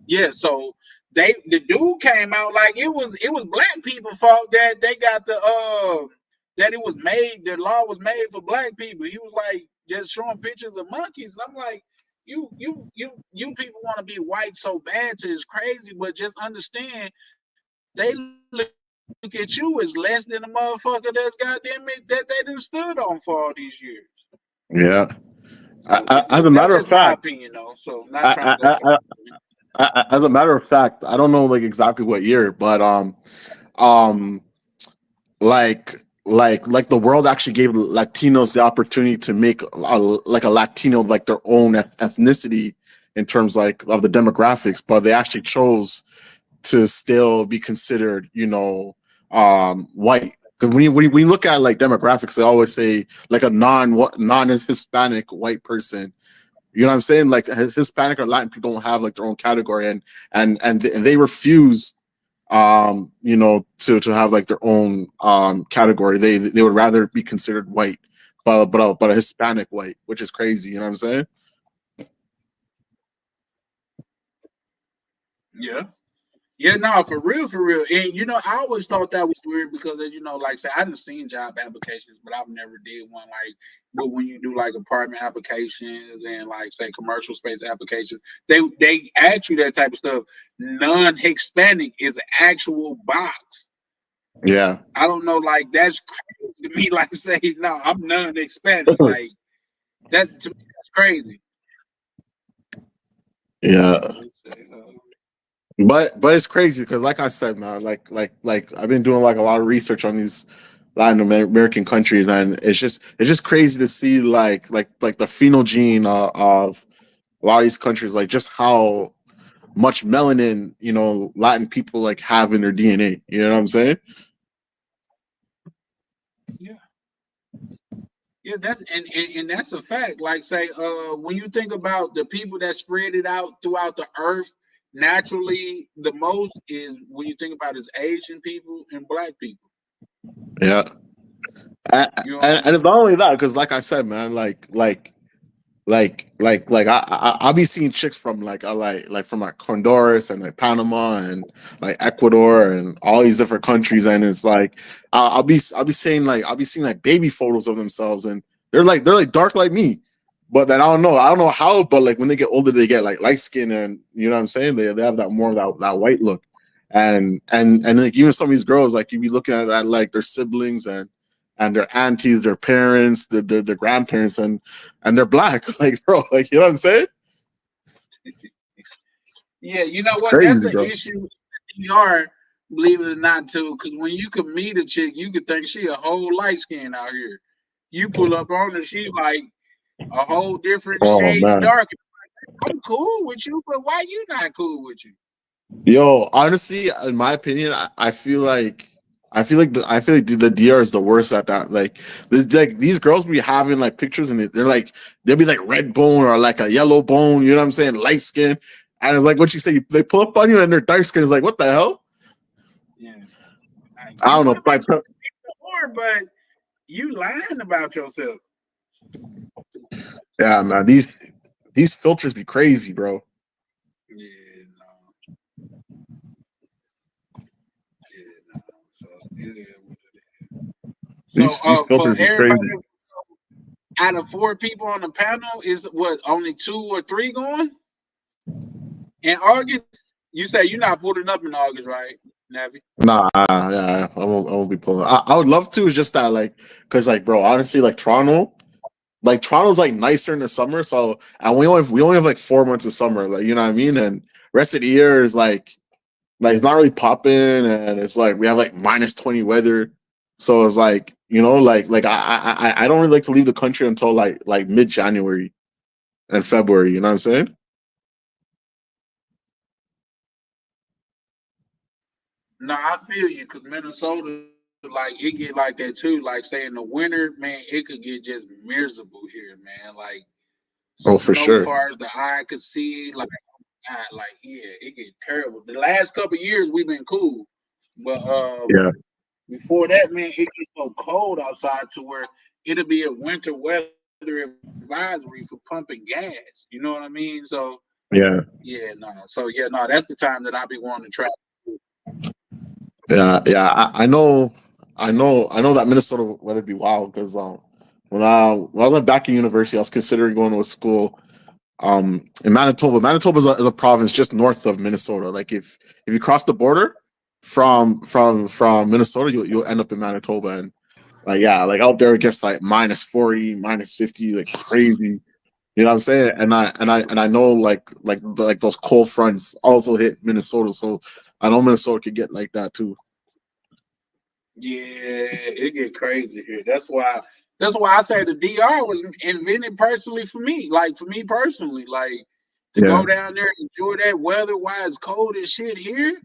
Yeah, so the dude came out like it was black people fault that they got that it was made the law was made for black people. He was like just showing pictures of monkeys, and I'm like, you people want to be white so bad to it's crazy, but just understand they look at you as less than a motherfucker that's goddamn it that they done stood on for all these years. yeah. So it's As a just that's matter of just my fact, opinion though. So not I, trying to I, go. I, as a matter of fact, I don't know like exactly what year, but um, like like the world actually gave Latinos the opportunity to make like a Latino like their own ethnicity in terms like of the demographics, but they actually chose to still be considered, white. Because when you look at like demographics, they always say like a non Hispanic white person. You know what I'm saying? Like Hispanic or Latin people don't have like their own category, and they refuse, to have like their own category. They would rather be considered white, but a Hispanic white, which is crazy. You know what I'm saying? Yeah. Yeah, no, for real, for real. And I always thought that was weird because like I said, I didn't seen job applications, but I've never did one but when you do like apartment applications and like say commercial space applications, they ask you that type of stuff. Non-Hispanic is an actual box. Yeah, I don't know, like that's crazy to me. Like say, no, I'm non-Hispanic. Like that to me, that's crazy. yeah. Let's say, But it's crazy because, like I said, man, like I've been doing like a lot of research on these Latin American countries, and it's just crazy to see like the phenogene of a lot of these countries, like just how much melanin Latin people like have in their DNA. You know what I'm saying? yeah. Yeah, and that's a fact. Like say, when you think about the people that spread it out throughout the earth, naturally the most is when you think about is Asian people and black people. Yeah, and, You know what I'm and it's not only that because, like I said, man, like I'll be seeing chicks from like from like Honduras and like Panama and like Ecuador and all these different countries, and it's like I'll be saying like I'll be seeing like baby photos of themselves, and they're like dark like me, but then I don't know how, but like when they get older they get like light skin, and you know what I'm saying, they have that more of that white look, and like even some of these girls, like you be looking at that like their siblings and their aunties, their parents, their grandparents, and they're black. Like, bro, like you know what I'm saying? Yeah, you know It's what? That's crazy, an bro. issue with DR, believe it or not, too. Because when you can meet a chick, you could think she a whole light skin out here. You pull up on her, she's like a whole different Oh shades man. darker. I'm cool with you, but why you not cool with you? Yo, honestly, in my opinion, I feel like the DR is the worst at that. Like these girls be having like pictures and they're like they'll be like red bone or like a yellow bone. You know what I'm saying? Light skin, and it's like what you say. They pull up on you and they're dark skin. It's like what the hell? Yeah, like, I you don't know. could have been cool before, but you lying about yourself. Yeah, man. These filters be crazy, bro. Yeah, no, yeah, no. So it is what it is. So These for filters be everybody, crazy. out of four people on the panel, is what only two or three going in August? You say you're not pulling up in August, right, Navi? Nah, yeah, I won't be pulling. I would love to. It's just that cause bro, honestly, Toronto's like nicer in the summer. So, and we only have like 4 months of summer. Like, you know what I mean? And rest of the year is like it's not really popping, and it's like we have like -20 weather. So it's like I don't really like to leave the country until like mid January and February. You know what I'm saying? No, I feel you because Minnesota, like it get like that too. Like say in the winter, man, it could get just miserable here, man. Like Oh, for Snow sure. far as the eye could see. God, yeah, it get terrible. The last couple of years we've been cool, but Yeah. before that, man, it gets so cold outside to where it'll be a winter weather advisory for pumping gas. You know what I mean? So Yeah. yeah, no. So yeah, no, that's the time that I be wanting to travel. Yeah. Yeah. I know that Minnesota weather be wild because when I was back in university, I was considering going to a school in Manitoba. Manitoba is a province just north of Minnesota. Like if you cross the border from Minnesota, you'll end up in Manitoba. And like yeah, like out there it gets like -40, -50, like crazy. You know what I'm saying? And I know like those cold fronts also hit Minnesota, so I know Minnesota could get like that too. Yeah, it get crazy here. That's why I say the DR was invented personally for me. Like for me personally, like to Yeah, go down there and enjoy that weather while it's cold as shit here.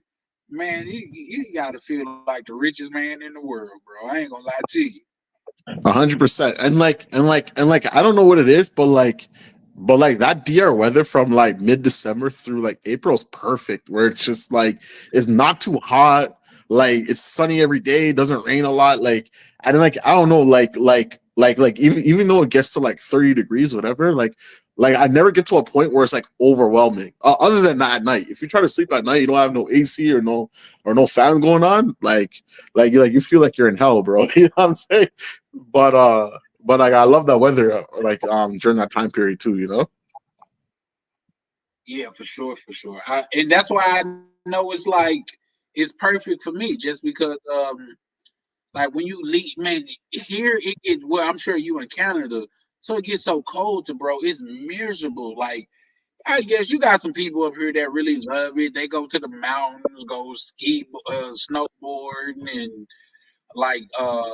Man, you gotta feel like the richest man in the world, bro. I ain't gonna lie to you. 100%. And I don't know what it is, but like that DR weather from like mid December through like April is perfect. Where it's just like it's not too hot, like it's sunny every day, it doesn't rain a lot. Like I don't know, like even though it gets to like 30 degrees, whatever, like I never get to a point where it's like overwhelming. Other than that, at night, if you try to sleep at night, you don't have no AC or no fan going on, like you feel like you're in hell, bro. You know what I'm saying? But like I love that weather, during that time period too. You know? Yeah, for sure, for sure. And that's why I know it's perfect for me, just because like when you leave, man, here it gets well. I'm sure you in Canada, so it gets so cold to bro. It's miserable. Like I guess you got some people up here that really love it. They go to the mountains, go ski, snowboarding, and like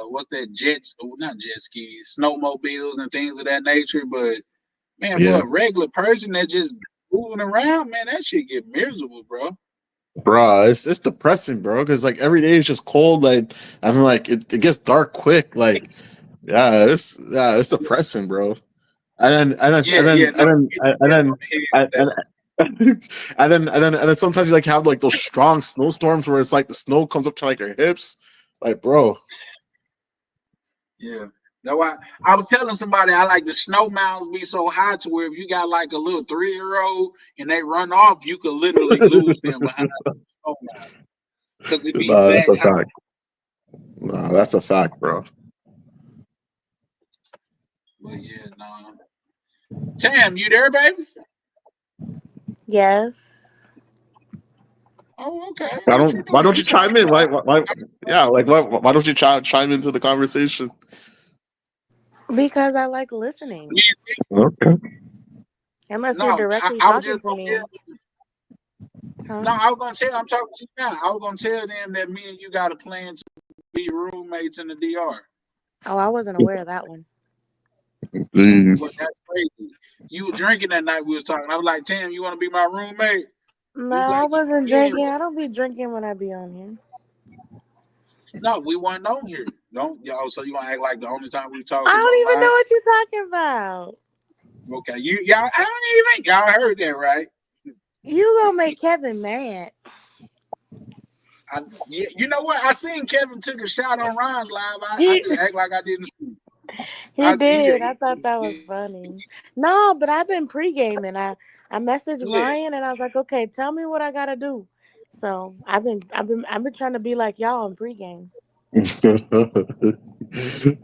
what's that jets? Oh, not jet skis, snowmobiles and things of that nature. But man, for Yeah, a regular person that just moving around, man, that shit get miserable, bro. bro, it's depressing, bro. Because like every day is just cold, like and like it gets dark quick. Like it's depressing, bro. Yeah, yeah, no, it And hit then on the head and, with and, that. and then sometimes you like have like those strong snowstorms where it's like the snow comes up to like your hips, like bro. Yeah. That's why I was telling somebody I like the snow mounds be so high to where if you got like a little 3-year-old and they run off, you could literally lose them behind the snow mound because it be Nah, that's that a high. fact. Nah, that's a fact, bro. But yeah, no. Tam, you there, baby? Yes. Oh, okay. Why What you don't why doing? don't You you sound chime in? Yeah, like why don't you chime into the conversation? Because I like listening. yeah, Okay. Unless you're no, directly I was talking just to gonna me. tell. Huh? No, I was gonna tell. I'm talking to you now. I was gonna tell them that me and you got a plan to be roommates in the DR. Oh, I wasn't aware of that one. But Please. that's crazy. You were drinking that night we was talking. I was like, Tam, you want to be my roommate? No, You was I like, wasn't yeah. drinking. I don't be drinking when I be on here. No, we weren't on here. Don't y'all. So you gonna act like the only time we talk I is don't on even know live? what you're talking about. Okay, y'all. I don't even. Y'all heard that right? You gonna make Kevin mad. Yeah, you know what? I seen Kevin took a shot on Ron's live. I He, just act like I didn't see. he He did. just, I thought that was funny. No, but I've been pre-gaming. I messaged yeah. Ryan and I was like, okay, tell me what I gotta do. So I've been trying to be like y'all in pregame.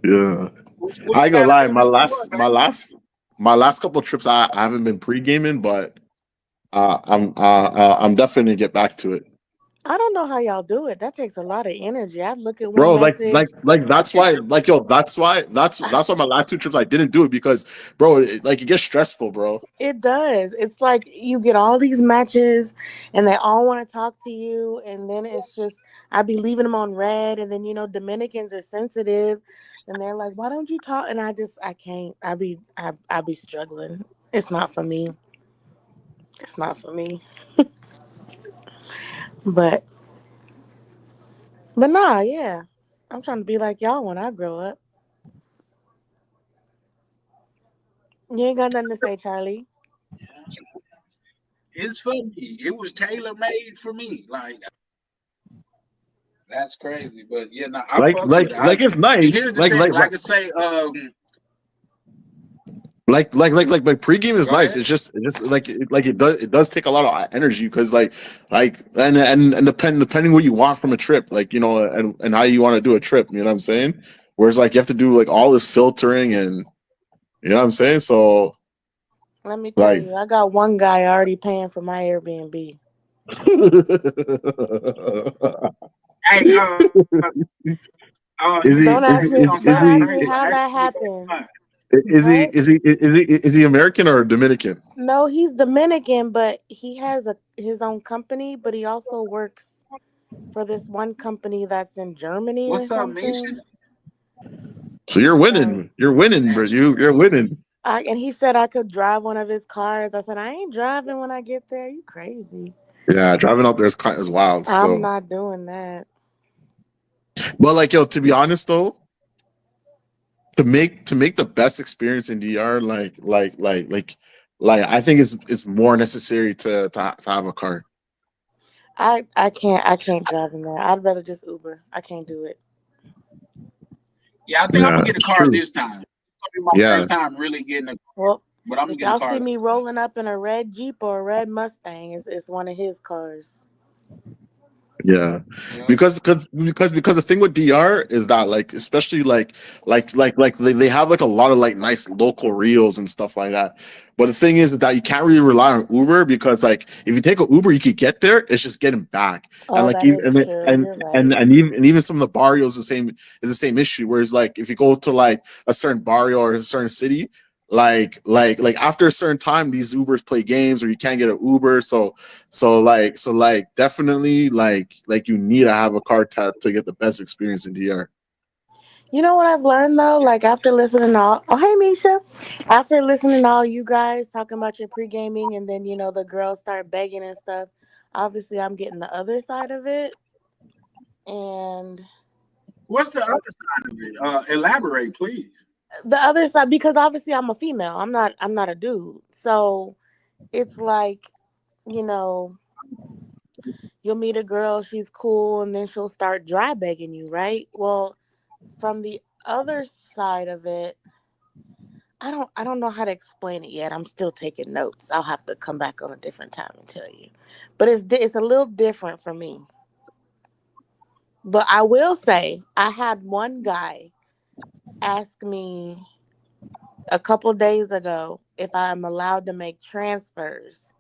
Yeah. What I you ain't gonna gotta lie, do to do what, baby? my last couple of trips I haven't been pre gaming, but I'm definitely gonna get back to it. I don't know how y'all do it. That takes a lot of energy. I look at one Bro, message. that's why, like, yo, that's why my last two trips I didn't do it because, bro, it gets stressful, bro. It does. It's like you get all these matches and they all want to talk to you. And then it's just, I be leaving them on red. And then, Dominicans are sensitive and they're like, why don't you talk? And I can't. I be struggling. It's not for me. It's not for me. But, but nah, yeah. I'm trying to be like y'all when I grow up. You ain't got nothing to say, Charlie. It's for me. It was tailor made for me. Like that's crazy. But yeah, no, I fuck with it. Like it's And nice. here's the thing, like I say, Like pregame is go nice. ahead. It's just like it does take a lot of energy because like and depending what you want from a trip, like you know, and how you want to do a trip, you know what I'm saying? Whereas like you have to do like all this filtering and you know what I'm saying? So Let me tell like you, I got one guy already paying for my Airbnb. Hey, is he Don't you is ask he me. gonna is Don't sound ask he me crazy. how I that actually gonna happened. lie. What? is he American or Dominican? No, he's Dominican, but he has his own company. But he also works for this one company that's in Germany or What's up, Misha? something. So you're So winning. You're winning, bro. That's You're crazy. winning. and he said I could drive one of his cars. I said I ain't driving when I get there. You crazy? Yeah, driving out there is wild I'm still. not doing that. But like yo, to be honest though, to make the best experience in DR, like I think it's more necessary to have a car. I can't drive in there. I'd rather just Uber. I can't do it. Yeah, I think I'm Yeah, gonna get a it's car true. this time. It's gonna be my Yeah, first time really getting a car, Well, but I'm gonna if get a y'all car see this me time. rolling up in a red Jeep or a red Mustang, it's one of his cars. yeah. Yeah. Because the thing with DR is that like especially like they have like a lot of like nice local reels and stuff like that. But the thing is that you can't really rely on Uber because like if you take an Uber, you could get there. It's just getting back, and Oh, like that even is true. You're right. and even some of the barrios the same issue. Whereas like if you go to like a certain barrio or a certain city, like after a certain time, these Ubers play games or you can't get an Uber. So definitely like you need to have a car to get the best experience in DR. You know what I've learned though? Like after listening to all, oh hey Misha, after listening to all you guys talking about your pre gaming, and then the girls start begging and stuff. Obviously, I'm getting the other side of it, and What's the other side of it? Elaborate, please. the other side because obviously I'm a female. I'm not a dude. So it's like you know you'll meet a girl, she's cool, and then she'll start dry begging you, right? Well, from the other side of it, I don't know how to explain it yet. I'm still taking notes. I'll have to come back on a different time and tell you. But it's a little different for me. But I will say I had one guy ask me a couple days ago if I'm allowed to make transfers.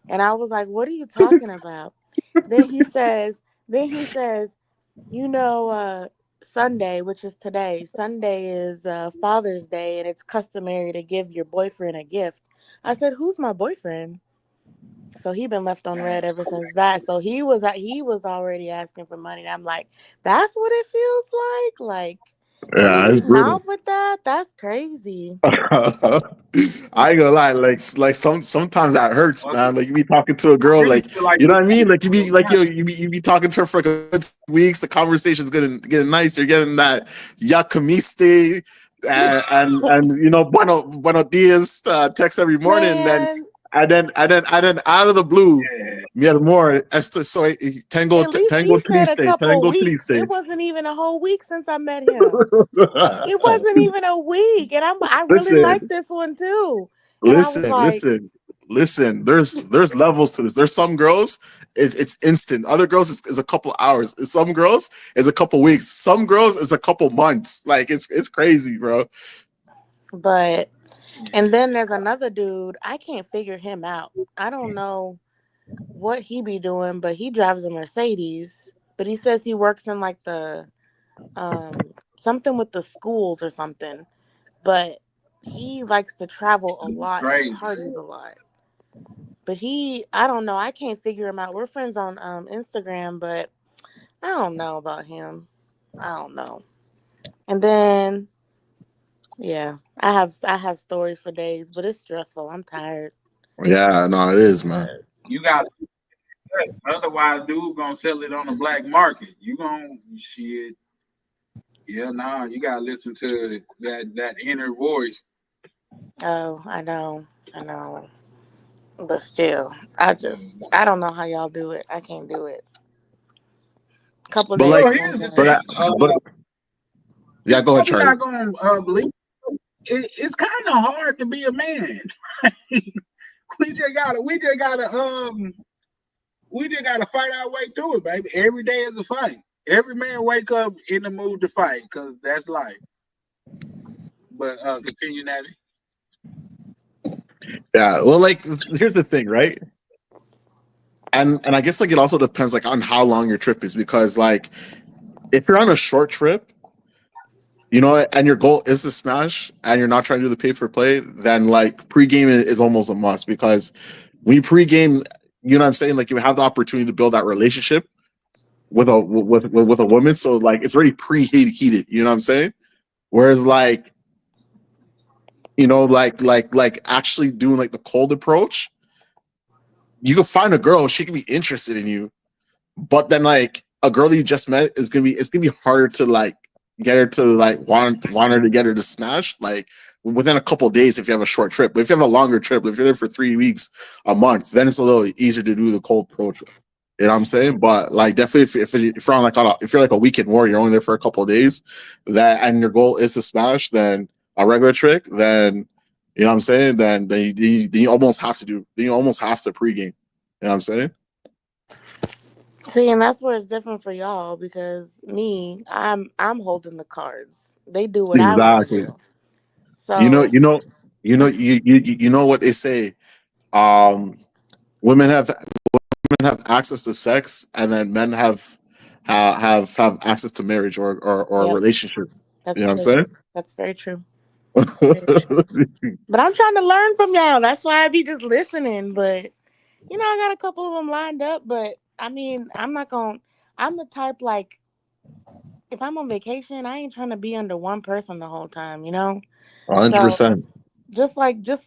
And I was like, "What are you talking about?" Then he says, then he says, you know, Sunday, which is today, Sunday is Father's Day, and it's customary to give your boyfriend a gift. I said, "Who's my boyfriend?" So he been left on red That's ever crazy. since that. So he was already asking for money. And I'm like, "That's what it feels like. Like you Yeah, it's leading brutal. off with that? That's crazy." I ain't gonna lie, like sometimes that hurts, Well, man. Like you be talking to a I girl, really like feel like you know it's what I mean? Like you be mutual. like yo, you be talking to her for like a good weeks. The conversation's getting nice. You're getting that ya comiste and buenos dias text every morning. Man, And then out of the blue, Yeah. mi amor, soy at least he tango said a triste, couple tango weeks. It triste. wasn't even a whole week since I met him. It wasn't even a week, and I really Listen, like this one too. And I was Listen, like, listen, listen. There's levels to this. There's some girls, it's instant. Other girls is a couple hours. Some girls is a couple weeks. Some girls is a couple months. Like it's crazy, bro. but and then there's another dude. I can't figure him out. I don't know what he be doing, but he drives a Mercedes. But he says he works in like the something with the schools or something. But he likes to travel a lot and Crazy. parties a lot. But I don't know. I can't figure him out. We're friends on Instagram, but I don't know about him. I don't know. And then yeah, I have stories for days, but it's stressful. I'm tired. Yeah, no, it is, man. You got otherwise, dude gonna sell it on the black market. You gonna shit. Yeah, nah. You gotta listen to that inner voice. Oh, I know. But still, I don't know how y'all do it. I can't do it. Couple But days, like So one here's the for day. that, thing. but yeah, You're go ahead, probably Charlie. not gonna believe it's kind of hard to be a man. We just gotta we just gotta fight our way through it, baby. Every day is a fight. Every man wake up in the mood to fight, cause that's life. But continue, Natty. Yeah, well, like here's the thing, right? And I guess like it also depends like on how long your trip is because like if you're on a short trip, you know, and your goal is to smash, and you're not trying to do the pay for play, then like pregame is almost a must because we pregame, you know what I'm saying? Like you have the opportunity to build that relationship with a woman, so like it's already preheated. You know what I'm saying? Whereas like like actually doing like the cold approach, you can find a girl, she can be interested in you, but then like a girl that you just met is gonna be it's gonna be harder to like get her to like want her to get her to smash like within a couple of days if you have a short trip. But if you have a longer trip, if you're there for 3 weeks, a month, then it's a little easier to do the cold approach. You know what I'm saying? But like definitely if you're on like if you're like a weekend warrior, you're only there for a couple of days, that and your goal is to smash, then a regular trick, then you know what I'm saying? Then you almost have to pregame. You know what I'm saying? See, and that's where it's different for y'all because me, I'm holding the cards. They do what I want to Exactly. do. You know, So you know, you know what they say. Um, women have access to sex, and then men have access to marriage or yep, relationships. You that's know what true. I'm That's very true. Very true. saying? But I'm trying to learn from y'all. That's why I be just listening. But I got a couple of them lined up. But I mean, I'm not gonna. I'm the type like if I'm on vacation, I ain't trying to be under one person the whole time. 100. So just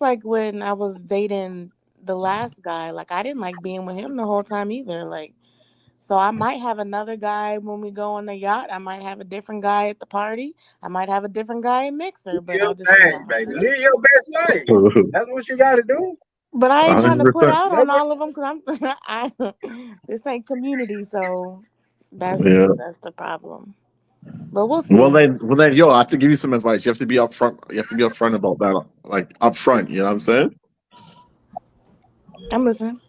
like when I was dating the last guy, like I didn't like being with him the whole time either. Like so I might have another guy when we go on the yacht. I might have a different guy at the party. I might have a different guy in Mixer, but Your I'll just thing, baby. Live your best life. That's what you gotta do. but I ain't trying to put 100%. out That's on what all of them because I this ain't community, so that's Yeah. that's the problem. But we'll Well see. then, yo, I have to give you some advice. You have to be upfront. You have to be upfront about that, like upfront. You know what I'm saying? I'm listening.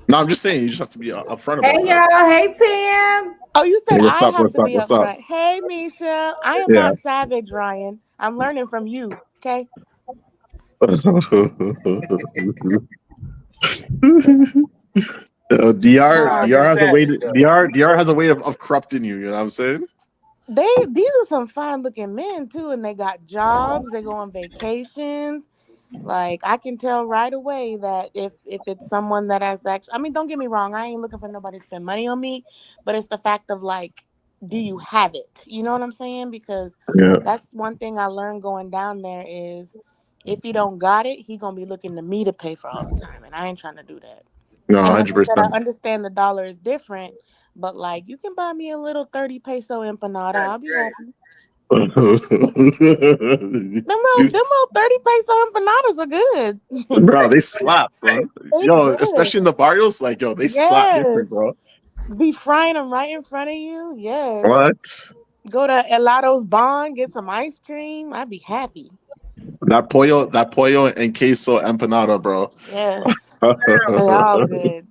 No, I'm just saying you just have to be upfront Hey about that. y'all, hey Tim. Oh, you Hey, said what's I up? have What's to up? be What's up? upfront. Hey, Misha, I am Yeah. not savage, Ryan. I'm learning from you. Okay. Dr. nah, No, you Dr but has a way. savage To, though. Dr has a way of corrupting you. You know what I'm saying? these are some fine looking men too, and they got jobs. They go on vacations. Like I can tell right away that if it's someone that has actually, I mean, don't get me wrong, I ain't looking for nobody to spend money on me, but it's the fact of like, do you have it? You know what I'm saying? Because Yeah. that's one thing I learned going down there is if you don't got it, he gonna be looking to me to pay for all the time, and I ain't trying to do that. No, And like hundred I said, I percent. understand the dollar is different, but like you can buy me a little 30 peso empanada, That's I'll be great. happy. Them little 30 peso empanadas are good. Bro, they slap, bro. They Yo, good. especially in the barrios, like yo, they slap different, Yes. bro. Be frying them right in front of you. Yes. What? Go to Helados Bond, get some ice cream. I'd be happy. That pollo and queso empanada, bro. Yes. They all good.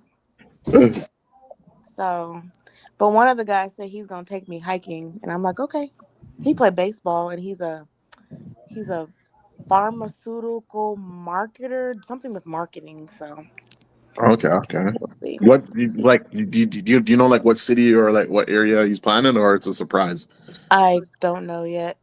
So, but one of the guys said he's gonna take me hiking, and I'm like, okay. He played baseball, and he's a pharmaceutical marketer, something with marketing. So Okay, okay. we'll see. What We'll see. like do you know like what city or like what area he's planning, or it's a surprise? I don't know yet.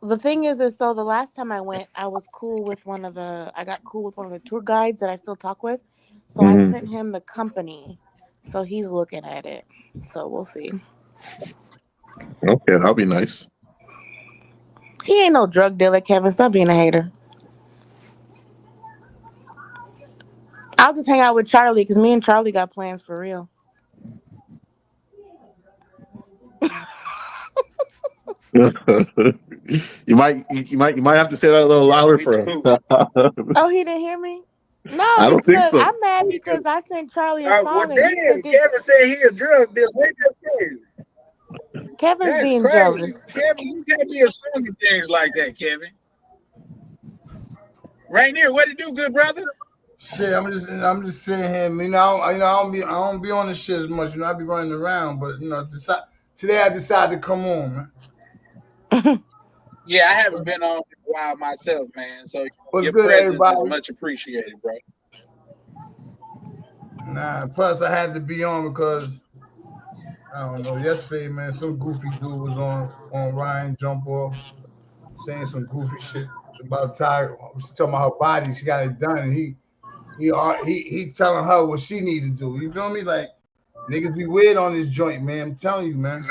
The thing is so the last time I went, I got cool with one of the tour guides that I still talk with. So I Mhm. sent him the company. So he's looking at it. So we'll see. Okay, that'll be nice. He ain't no drug dealer, Kevin. Stop being a hater. I'll just hang out with Charlie because me and Charlie got plans for real. you might have to say that a little louder for him. Oh, he didn't hear me? No, I don't it's think because so. I'm mad because I sent Charlie a Well, song and damn, he sent it. Kevin said he a drug dealer. What that's crazy? Kevin's That's being crazy. jealous. Kevin, you can't be assuming things like that, Kevin. Rainier, what it do, good brother? Shit, I'm just sitting here. You know, I don't be on the shit as much. You know, I be running around, but you know, today I decided to come on, man. Yeah, I haven't been on in a while myself, man. So What's your good, presence everybody? is much appreciated, bro. Nah, plus I had to be on because I don't know. Yesterday, man, some goofy dude was on Ryan Jump Off saying some goofy shit about Tiger. She talking about her body. She got it done, and he telling her what she need to do. You feel me? Like niggas be weird on this joint, man. I'm telling you, man.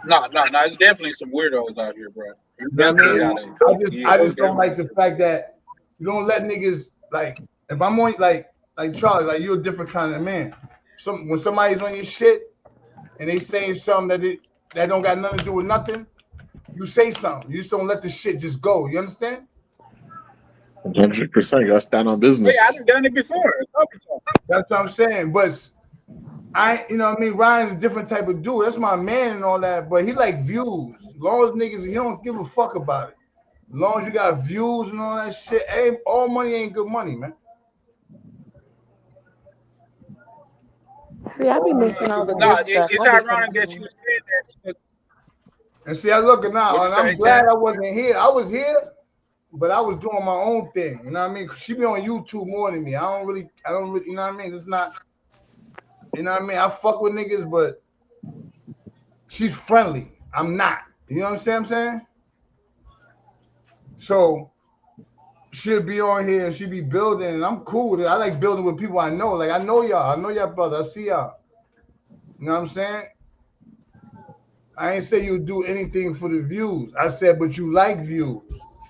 No. It's definitely some weirdos out here, bro. You You know what I definitely mean? gotta. I just don't like the fact that you don't let niggas like. If I'm on like Charlie, like you're a different kind of man. When somebody's on your shit and they saying something that don't got nothing to do with nothing, you say something. You just don't let the shit just go. You understand? 100%. You gotta stand on business. Yeah, I've done it before. That's what I'm saying. But you know what I mean? Ryan's a different type of dude. That's my man and all that. But he like views. As long as niggas, he don't give a fuck about it. As long as you got views and all that shit, all money ain't good money, man. See, I be missing all the No, good stuff. it's I be ironic that coming you in. said that. And see, I look at now, What and you I'm say, glad Ted? I wasn't here. I was here, but I was doing my own thing. You know what I mean? She be on YouTube more than me. I don't really, you know what I mean? It's not, you know what I mean? I fuck with niggas, but she's friendly. I'm not. You know what I'm saying? So she'll be on here and she'll be building, and I'm cool with it. I like building with people I know. Like I know y'all brother. I see y'all. You know what I'm saying? I ain't say you do anything for the views. I said, but you like views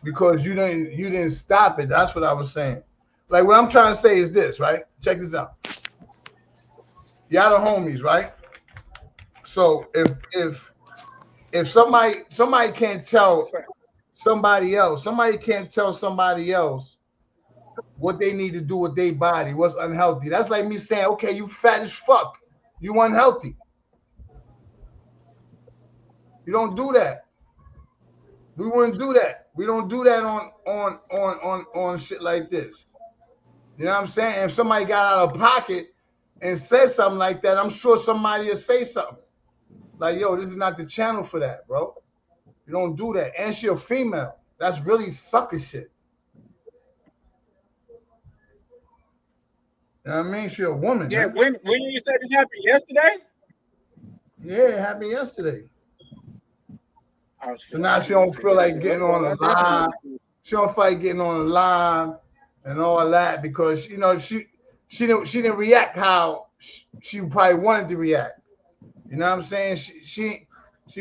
because you didn't stop it. That's what I was saying. Like what I'm trying to say is this, right? Check this out. Y'all the homies, right? So if somebody can't tell somebody else what they need to do with their body, what's unhealthy. That's like me saying, okay, you fat as fuck. You unhealthy. You don't do that. We wouldn't do that. We don't do that on shit like this. You know what I'm saying? If somebody got out of pocket and said something like that, I'm sure somebody will say something. Like, yo, this is not the channel for that, bro. You don't do that. And she a female. That's really sucker shit. You know what I mean? She a woman. Yeah, man. when you said this happened yesterday? Yeah, it happened yesterday. Oh, so now she don't feel like getting on a live. She don't feel like getting on a live and all that because you know she didn't react how she probably wanted to react. You know what I'm saying? She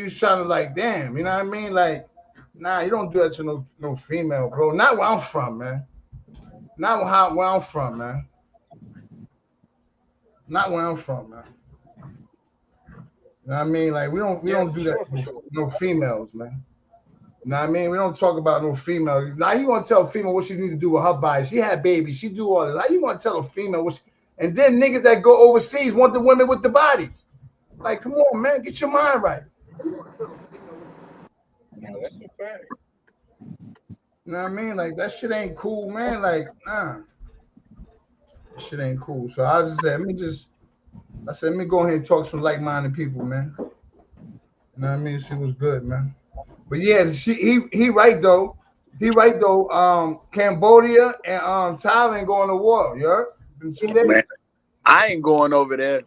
was trying to like, damn, you know what I mean? Like, nah, you don't do that to no female, bro. Not where I'm from, man. Not where I'm from, man. Not where I'm from, man. You know what I mean? Like we don't do that to no females, man. You know what I mean? We don't talk about no female. Now you want to tell a female what she need to do with her body. She had babies. She do all that. Now you want to tell a female and then niggas that go overseas want the women with the bodies. Like, come on, man, get your mind right. No, that's a fact. You know what I mean? Like that shit ain't cool, man. Like, nah. That shit ain't cool. So I just said, let me go ahead and talk to some like-minded people, man. You know what I mean? She was good, man. But yeah, he right though. He right though. Cambodia and Thailand going to war. You heard? In 2 days. Man, I ain't going over there.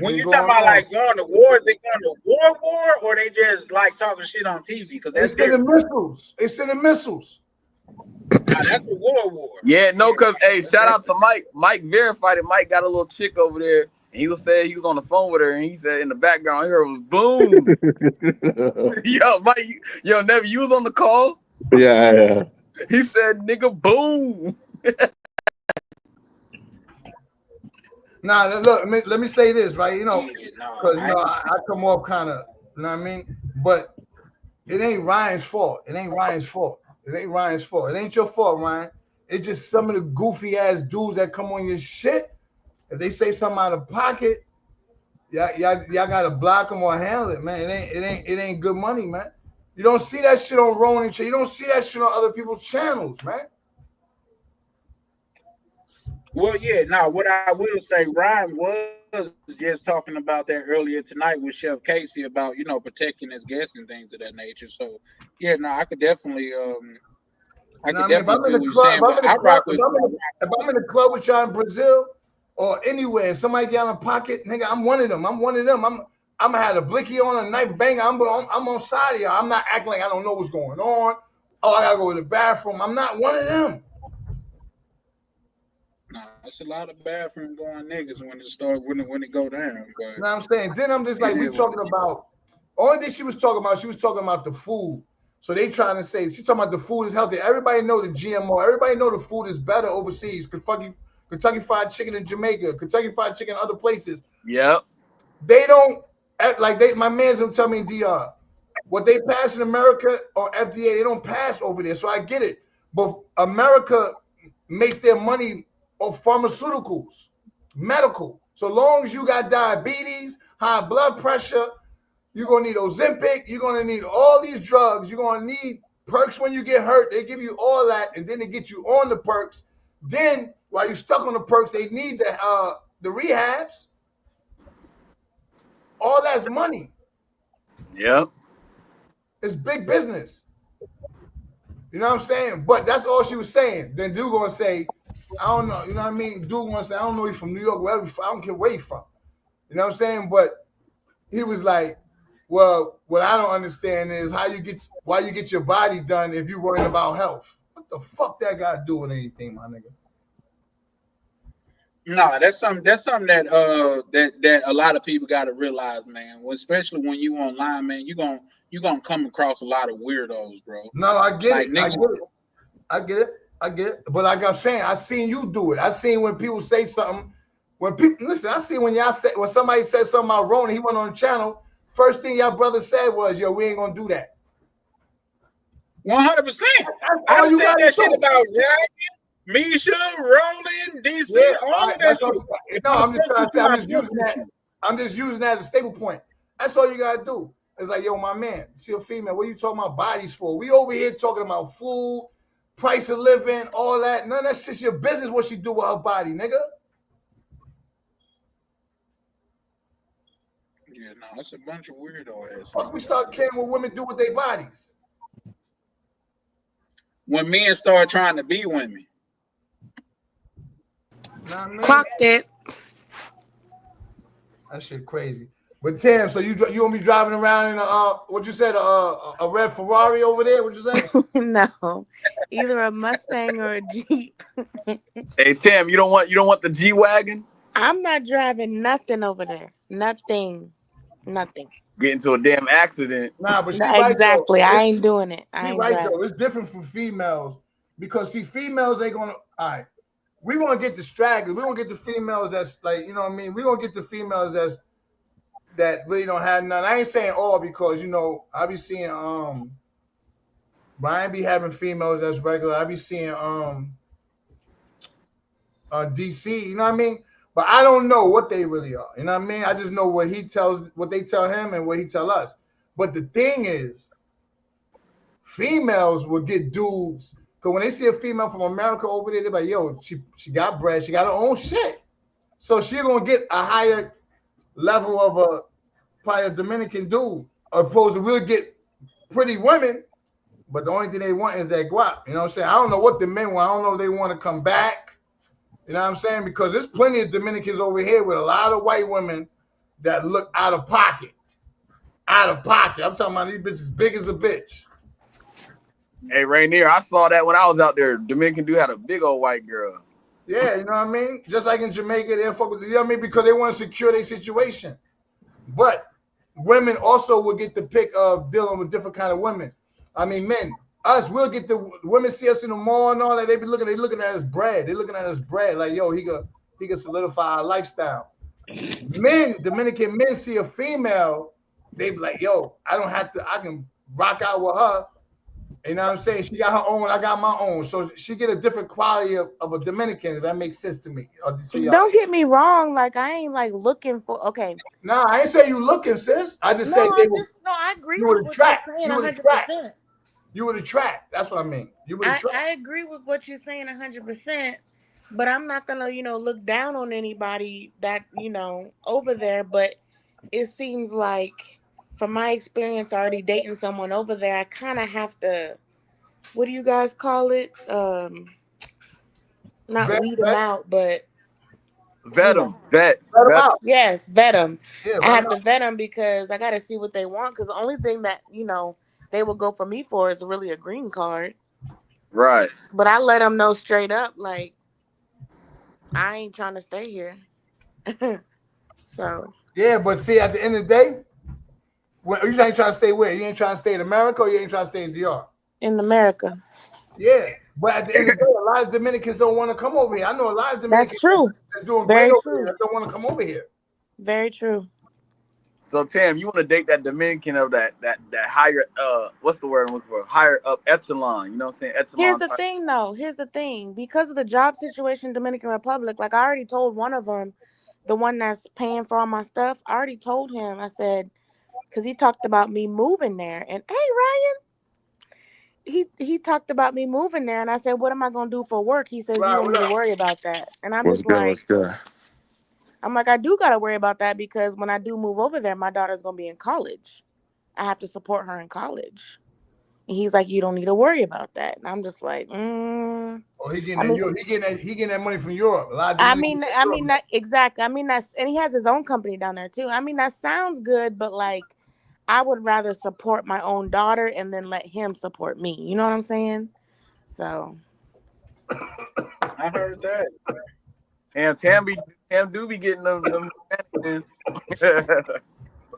When you talking about like going to war, they going to war, or they just like talking shit on TV? Because they sending missiles. They sending missiles. Nah, that's a war. Yeah, no, cause hey, shout out to Mike. Mike verified it. Mike got a little chick over there, and he was saying he was on the phone with her, and he said in the background, I heard it was boom. Yo, Mike, Never, you was on the call. Yeah. He said, "Nigga, boom." Nah, look, let me say this, right? You know, Yeah, no, because you know I come off kind of, you know what I mean? But it ain't Ryan's fault. It ain't Ryan's fault. It ain't Ryan's fault. It ain't your fault, Ryan. It's just some of the goofy ass dudes that come on your shit. If they say something out of pocket, y'all gotta block them or handle it, man. It ain't good money, man. You don't see that shit on Ronin. You don't see that shit on other people's channels, man. Well, yeah, no, what I will say, Ryan was just talking about that earlier tonight with Chef Casey about, protecting his guests and things of that nature. So, yeah, no, I could definitely, I You know could what I mean? If I'm definitely in feel the what you're club, saying, but I rock with. if I'm in the club with y'all in Brazil or anywhere, and somebody get out of pocket, nigga, I'm one of them. I'm gonna have a blicky on, a knife banger. I'm on side of y'all. I'm not acting like I don't know what's going on. Oh, I gotta go to the bathroom. I'm not one of them. Nah, that's a lot of bathroom going niggas when it go down. But You know what I'm saying? Then I'm just like, we talking about, only thing she was talking about the food. So they trying to say, she's talking about the food is healthy. Everybody know the GMO. Everybody know the food is better overseas. Kentucky Fried Chicken in Jamaica, Kentucky Fried Chicken in other places. Yep. They don't act like my man's gonna tell me in DR. What they pass in America or FDA, they don't pass over there. So I get it. But America makes their money off pharmaceuticals, medical. So long as you got diabetes, high blood pressure, you're going to need Ozempic. You're going to need all these drugs. You're going to need perks when you get hurt. They give you all that, and then they get you on the perks. Then, while you're stuck on the perks, they need the rehabs. All that's money. Yep. It's big business. You know what I'm saying? But that's all she was saying. Then dude going to say, I don't know. You know what I mean? Dude going to say, I don't know, he's from New York, wherever. I don't care where he's from. You know what I'm saying? But he was like, well, what I don't understand is why you get your body done if you're worrying about health. What the fuck that got to do with anything, my nigga? no, that's something that a lot of people got to realize, man. Especially when you online, man, you're gonna come across a lot of weirdos, bro. No, I get Like, it. I get it. But like I'm saying, I seen you do it. I seen when people say something. When people listen, I see when somebody said something about Ronan, he went on the channel. First thing y'all brother said was, "Yo, we ain't gonna do that." 100%. I said that shit about Ryan, Misha, Roland, DC, all of that shit. No, I'm just trying to say, I'm just using that as a staple point. That's all you gotta do. It's like, yo, my man, see a female, what are you talking about bodies for? We over here talking about food, price of living, all that. None of that shit's your business what she do with her body, nigga. Yeah, no, it's a bunch of weirdo ass. We start caring what women do with their bodies. When men start trying to be women. Clocked it. That shit crazy. But Tim, so you gonna be driving around in what you said, a red Ferrari over there? What you say? No, either a Mustang or a Jeep. Hey Tim, you don't want the G-Wagon? I'm not driving nothing over there. Nothing. Get into a damn accident. Nah, but Exactly. Right, I ain't doing it. I ain't right driving. though. It's different from females because see, females ain't gonna. All right, we gonna get the stragglers. We gonna get the females that's like, you know what I mean. We gonna get the females that really don't have none. I ain't saying all because I be seeing Brian be having females that's regular. I be seeing DC. You know what I mean. But I don't know what they really are. You know what I mean? I just know what they tell him and what he tell us. But the thing is, females will get dudes. Because when they see a female from America over there, they're like, yo, she got bread. She got her own shit. So she's going to get a higher level of probably a Dominican dude. Opposed to we'll get pretty women, but the only thing they want is that guap. You know what I'm saying? I don't know what the men want. I don't know if they want to come back. You know what I'm saying? Because there's plenty of Dominicans over here with a lot of white women that look out of pocket. Out of pocket. I'm talking about these bitches big as a bitch. Hey, Rainier, I saw that when I was out there. Dominican dude had a big old white girl. Yeah, you know what I mean? Just like in Jamaica, they'll fuck with, you know what I mean? Because they want to secure their situation. But women also will get the pick of dealing with different kind of women. I mean, men. Us, we'll get the women see us in the mall and all that. They looking at us bread. They looking at us bread like, yo, he he can solidify our lifestyle. Men, Dominican men see a female, they be like, yo, I don't have to, I can rock out with her. You know what I'm saying? She got her own, I got my own. So she get a different quality of a Dominican, if that makes sense to me. Don't get me wrong, like I ain't like looking for okay. Nah, I ain't say you looking, sis. I just said I agree you with would what attract. you're saying You would 100%. attract. You would attract. That's what I mean. You would attract. I agree with what you're saying 100%, but I'm not gonna, look down on anybody that, over there. But it seems like, from my experience already dating someone over there, I kind of have to, what do you guys call it? Not weed them out, but vet them. Yes, vet them. Yeah, I have to vet them because I got to see what they want. Because the only thing that they will go for me for is really a green card. Right. But I let them know straight up, like, I ain't trying to stay here. So. Yeah, but see, at the end of the day, you ain't trying to stay where? You ain't trying to stay in America, or you ain't trying to stay in DR? In America. Yeah, but at the end of the day, a lot of Dominicans don't want to come over here. I know a lot of Dominicans That's true. That's doing Very great true. over here that don't want to come over here. Very true. So Tam, you want to date that Dominican of that higher what's the word I'm looking for? Higher up echelon. You know what I'm saying? Echelon. Here's the thing though. Here's the thing. Because of the job situation in Dominican Republic, like I already told one of them, the one that's paying for all my stuff, I already told him, I said, because he talked about me moving there. And hey, Ryan, he talked about me moving there. And I said, what am I going to do for work? He says, you don't need to worry about that. And I'm just like, What's good? I'm like, I do got to worry about that because when I do move over there, my daughter's going to be in college. I have to support her in college. And he's like, you don't need to worry about that. And I'm just like, Oh, he getting that money from Europe. A lot of exactly. I mean, and he has his own company down there too. I mean, that sounds good, but like, I would rather support my own daughter and then let him support me. You know what I'm saying? So. I heard that. And Tam do be getting them Hispanic men.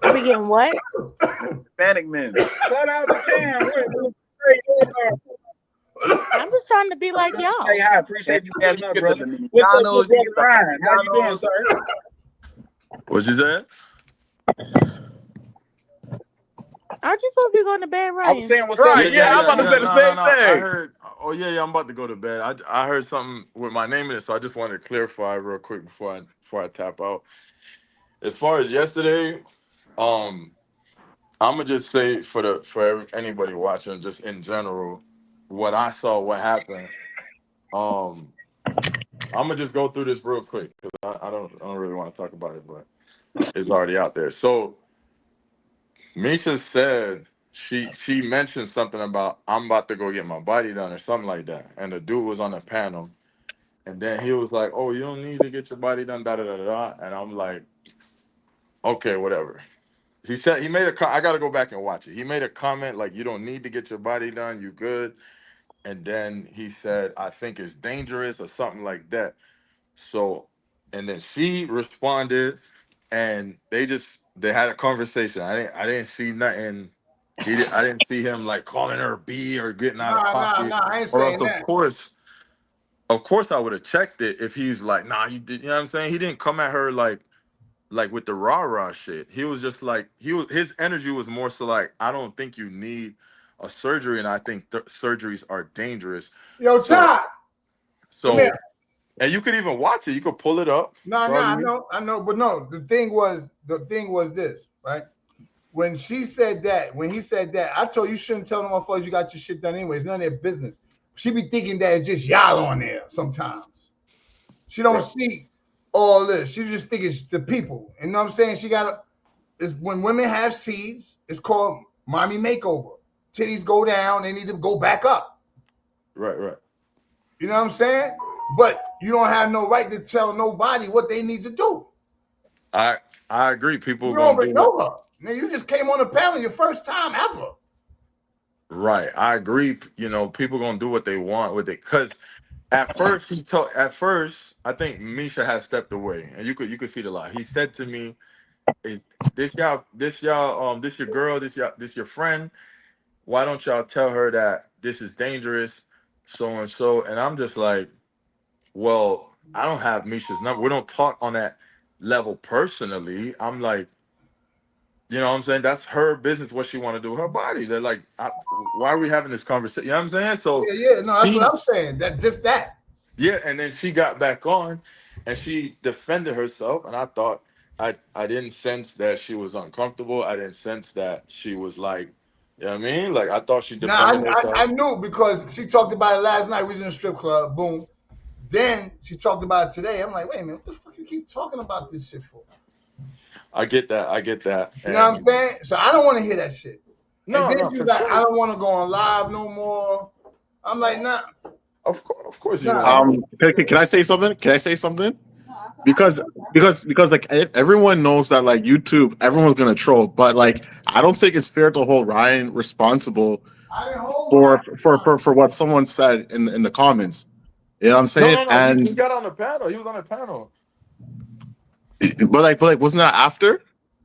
I be getting what? Hispanic men. Shout out to Tam. I'm just trying to be like y'all. Hey, I appreciate you putting up, brother. What's up, brother Ryan? How you doing, sir? What you said? Aren't you supposed to be going to bed, Ryan? I was saying what's right. up. Yeah, I'm about to say the same thing. I heard. Oh yeah, I'm about to go to bed. I heard something with my name in it, so I just wanted to clarify real quick before I tap out. As far as yesterday, I'm gonna just say for anybody watching, just in general, what I saw, what happened. I'm gonna just go through this real quick because I don't really want to talk about it, but it's already out there. So Misha said she mentioned something about I'm about to go get my body done or something like that, and the dude was on the panel, and then he was like, "Oh, you don't need to get your body done, da da da da," and I'm like, "Okay, whatever." He said he made I gotta go back and watch it. He made a comment like, "You don't need to get your body done, you good," and then he said, "I think it's dangerous" or something like that. So, and then she responded, and they had a conversation. I didn't see nothing. I didn't see him like calling her a B or getting out of pocket. Nah, I ain't Or saying else, that. of course, I would have checked it if he's like, nah, you did. You know what I'm saying? He didn't come at her like with the rah shit. He was just like his energy was more so like, I don't think you need a surgery, and I think surgeries are dangerous. Yo, Todd. So. And you could even watch it. You could pull it up. I know, but no. The thing was this, right? When she said that, when he said that, I told you shouldn't tell them motherfuckers you got your shit done anyway. It's none of their business. She be thinking that it's just y'all on there sometimes. She don't see all this. She just think it's the people. You know what I'm saying? It's when women have seeds, it's called mommy makeover. Titties go down, they need to go back up. Right. You know what I'm saying? But you don't have no right to tell nobody what they need to do. I agree. People you don't even know her. Now you just came on the panel your first time ever. Right. I agree. You know, people gonna do what they want with it. Cause at first I think Misha had stepped away, and you could see the lie. He said to me, this your girl, this your friend. Why don't y'all tell her that this is dangerous, so and so?" And I'm just like, well, I don't have Misha's number. We don't talk on that level personally. I'm like, you know what I'm saying? That's her business, what she want to do with her body. They're like, why are we having this conversation? You know what I'm saying? So Yeah. No, that's what I'm she's, saying. That. yeah, and then she got back on and she defended herself. And I thought, I didn't sense that she was uncomfortable. I didn't sense that she was like, you know what I mean? Like, I thought she Now defended herself. I knew because she talked about it last night. We was in a strip club. Boom. Then she talked about it today. I'm like, wait a minute, what the fuck you keep talking about this shit for? I get that. You know what I'm saying? So I don't want to hear that shit. No, and then no, she's for like, sure. I don't want to go on live no more. I'm like, nah. Of course you Nah. don't. Can I say something? Can I say something? Because like everyone knows that like YouTube, everyone's gonna troll, but like I don't think it's fair to hold Ryan responsible I didn't hold for what someone said in the comments. You know what I'm saying? No. And He got on the panel. He was on the panel. but like wasn't that after?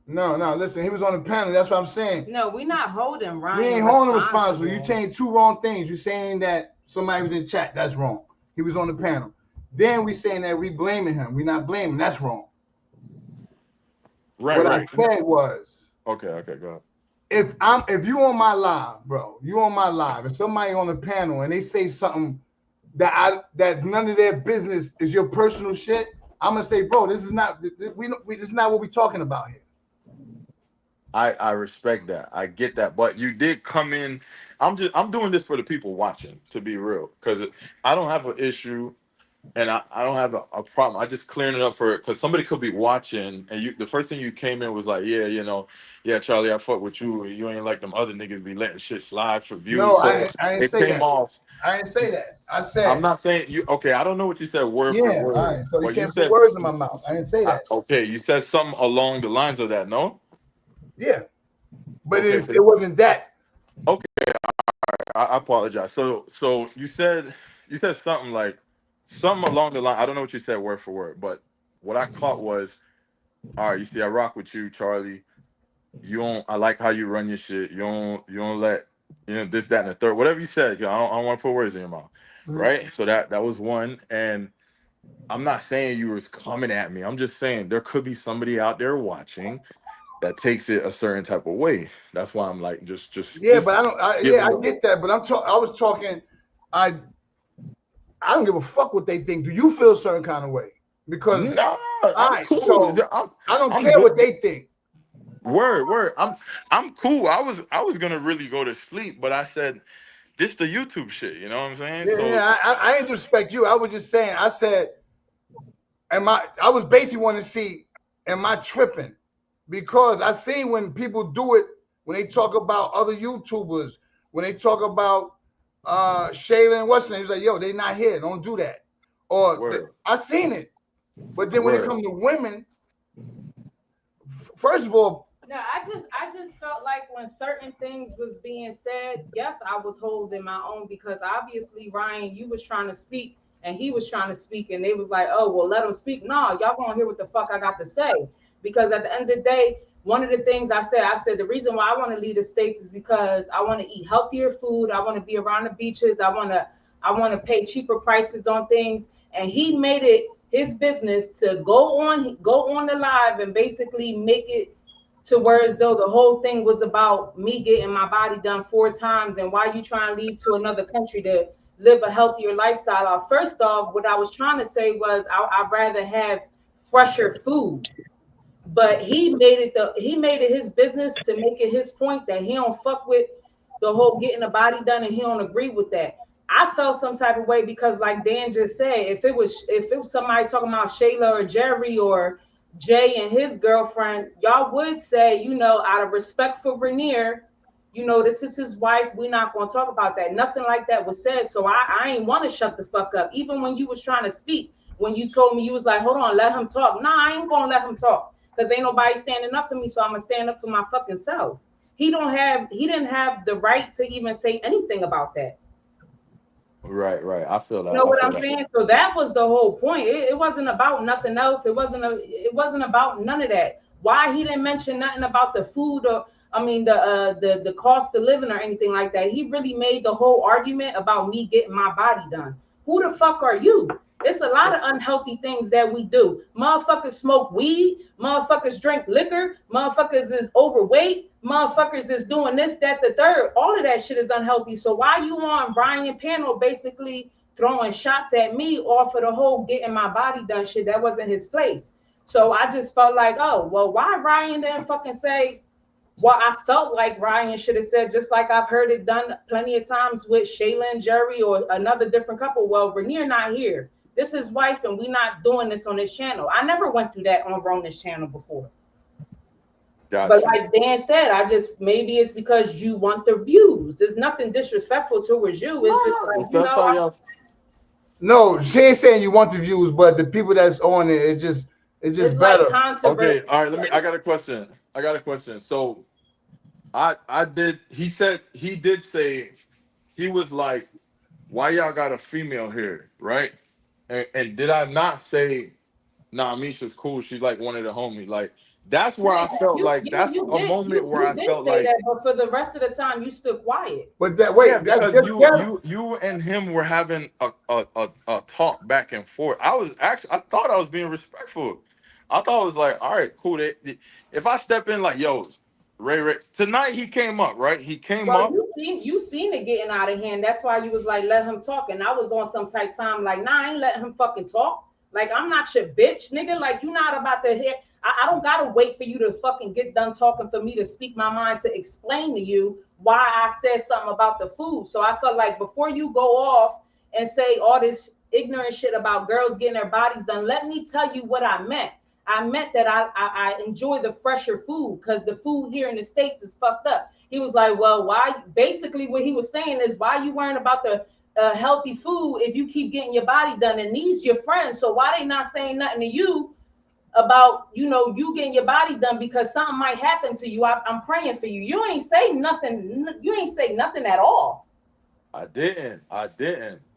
No, listen, he was on the panel. That's what I'm saying. No, we're not holding Ryan. We ain't holding him responsible. You're saying two wrong things. You're saying that somebody was in chat. That's wrong. He was on the panel. Then we saying that we blaming him. We're not blaming. That's wrong. Right. What I said was, okay, go ahead. If you on my live, bro, you on my live, and somebody on the panel and they say something that none of their business is your personal shit, I'm gonna say, bro, this is not this is not what we're talking about here. I respect that. I get that. But you did come in. I'm doing this for the people watching, to be real, because I don't have an issue and I don't have a problem. I just clearing it up for it because somebody could be watching and the first thing you came in was like, yeah, Charlie, I fuck with you. You ain't like them other niggas be letting shit slide for views. No, so I didn't it say came that. off. I didn't say that. I said I'm not saying you. Okay, I don't know what you said word for word. all right. So you But can't said put words in my mouth. I didn't say that. Okay, you said something along the lines of that, no? Yeah, but Okay, it wasn't that. Okay, I apologize. So you said something like something along the line. I don't know what you said word for word, but what I caught was, all right, you see, I rock with you, Charlie. I like how you run your shit. You don't let this, that, and the third. Whatever you said, I don't want to put words in your mouth. Mhm. Right? So that was one. And I'm not saying you was coming at me. I'm just saying there could be somebody out there watching that takes it a certain type of way. That's why I'm like, just Yeah, but I get that. But I was talking. I don't give a fuck what they think. Do you feel a certain kind of way? Because I'm cool. So I don't care what they think. Word. I'm cool. I was gonna really go to sleep, but I said this the YouTube shit. You know what I'm saying? Yeah, I ain't disrespect you. I was just saying. I said, I was basically wanting to see, am I tripping? Because I see when people do it, when they talk about other YouTubers, when they talk about Shayla and what's her name, he's like, yo, they not here. Don't do that. Or I seen it. But then when it comes to women, first of all, no, I just felt like when certain things was being said, yes, I was holding my own because obviously, Ryan, you was trying to speak and he was trying to speak, and they was like, oh, well, let him speak. No, y'all gonna hear what the fuck I got to say. Because at the end of the day, one of the things I said the reason why I want to leave the States is because I want to eat healthier food. I want to be around the beaches. I want to pay cheaper prices on things. And he made it his business to go on the live and basically make it to where as though the whole thing was about me getting my body done 4 times and why you trying to leave to another country to live a healthier lifestyle. First off, what I was trying to say was I'd rather have fresher food. But he made it his business to make it his point that he don't fuck with the whole getting a body done and he don't agree with that. I felt some type of way because like Dan just said, if it was somebody talking about Shayla or Jerry or Jay and his girlfriend, y'all would say, out of respect for Rainier, this is his wife. We're not going to talk about that. Nothing like that was said. So I ain't want to shut the fuck up. Even when you was trying to speak, when you told me, you was like, hold on, let him talk. Nah, I ain't going to let him talk because ain't nobody standing up for me. So I'm going to stand up for my fucking self. He didn't have the right to even say anything about that. Right. I feel that. You know what I'm saying? So that was the whole point. It wasn't about nothing else. It wasn't about none of that. Why he didn't mention nothing about the food or the cost of living or anything like that. He really made the whole argument about me getting my body done. Who the fuck are you? It's a lot of unhealthy things that we do. Motherfuckers smoke weed. Motherfuckers drink liquor. Motherfuckers is overweight. Motherfuckers is doing this, that, the third. All of that shit is unhealthy. So why you on Brian panel basically throwing shots at me off of the whole getting my body done shit? That wasn't his place. So I just felt like, oh, well, why Ryan didn't fucking say what I felt like Ryan should have said, just like I've heard it done plenty of times with Shayla and Jerry or another different couple. Well, Rhaenyra not here. This is his wife, and we not doing this on this channel. I never went through that on Rona's channel before. Gotcha. But like Dan said, I just maybe it's because you want the views. There's nothing disrespectful towards you. It's just like, you That's how know, y'all. No, she ain't saying you want the views, but the people that's on it, it's just it's better. like controversy. Okay, all right. I got a question. So, I did. He did say he was like, "Why y'all got a female here, right?" And did I not say, "Nah, Misha's cool. She's like one of the homies." Like that's where I felt like that's a moment where I felt like. That, but for the rest of the time, you stood quiet. But that wait, Yeah, that's because just you and him were having a talk back and forth. I thought I was being respectful. I thought it was like, all right, cool. If I step in like, yo, Ray, tonight he came up, right? He came Well, up. you seen it getting out of hand. That's why you was like, let him talk. And I was on some type time like, nah, I ain't letting him fucking talk. Like, I'm not your bitch, nigga. Like, you not about to hear. I don't gotta wait for you to fucking get done talking for me to speak my mind to explain to you why I said something about the food. So I felt like before you go off and say all this ignorant shit about girls getting their bodies done, let me tell you what I meant. I meant that I enjoy the fresher food because the food here in the States is fucked up. He was like, well, why? Basically, what he was saying is, why you worrying about the healthy food if you keep getting your body done? And these your friends, so why they not saying nothing to you about, you know, you getting your body done because something might happen to you? I'm praying for you. You ain't say nothing. You ain't say nothing at all. I didn't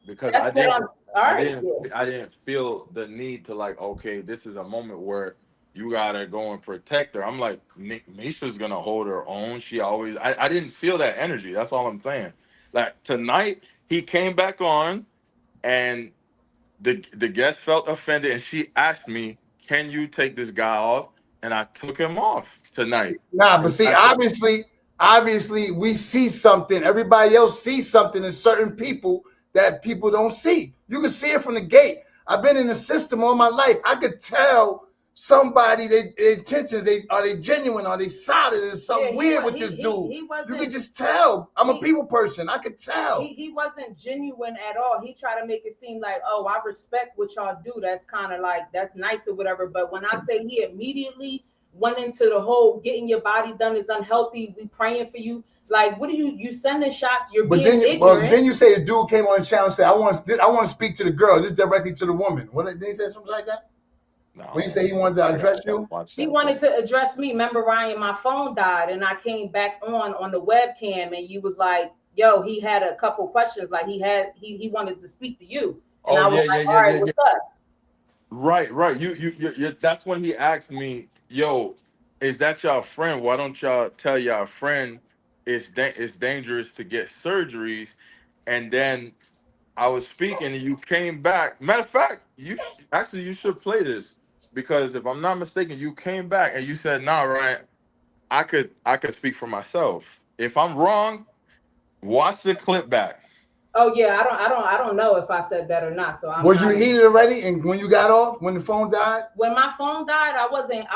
because That's what I'm. All I right. didn't I didn't feel the need to like, okay, this is a moment where you gotta go and protect her. I'm like, Misha's gonna hold her own. She always I didn't feel that energy. That's all I'm saying. Like tonight he came back on and the guest felt offended and she asked me, can you take this guy off? And I took him off tonight. nah. But And see, I said, obviously, we see something. Everybody else sees something in certain people that people don't see. You can see it from the gate. I've been in the system all my life. I could tell somebody their intentions. Are they genuine? Are they solid? There's something weird with this dude. You could just tell. I'm a people person. I could tell. He wasn't genuine at all. He tried to make it seem like, oh, I respect what y'all do. That's kind of like, that's nice or whatever. But when I say he immediately went into the whole getting your body done is unhealthy, we praying for you. Like, what are you sending shots? You're But being ignorant. then you say the dude came on the channel and said, I want to speak to the girl, just directly to the woman. What did he say, something like that? no, When you say he wanted to address you? He wanted to address me. Remember, Ryan, my phone died and I came back on the webcam and you was like, yo, he had a couple questions. Like he wanted to speak to you. And I was like, all right, what's up? Right. You that's when he asked me, yo, is that y'all friend? Why don't y'all tell y'all friend it's dangerous to get surgeries? And then I was speaking and you came back. Matter of fact, you should play this because if I'm not mistaken, you came back and you said, nah, Ryan, I could speak for myself. If I'm wrong, watch the clip back. Oh yeah, I don't know if I said that or not. So Was you heated already? And when you got off, when the phone died? When my phone died, I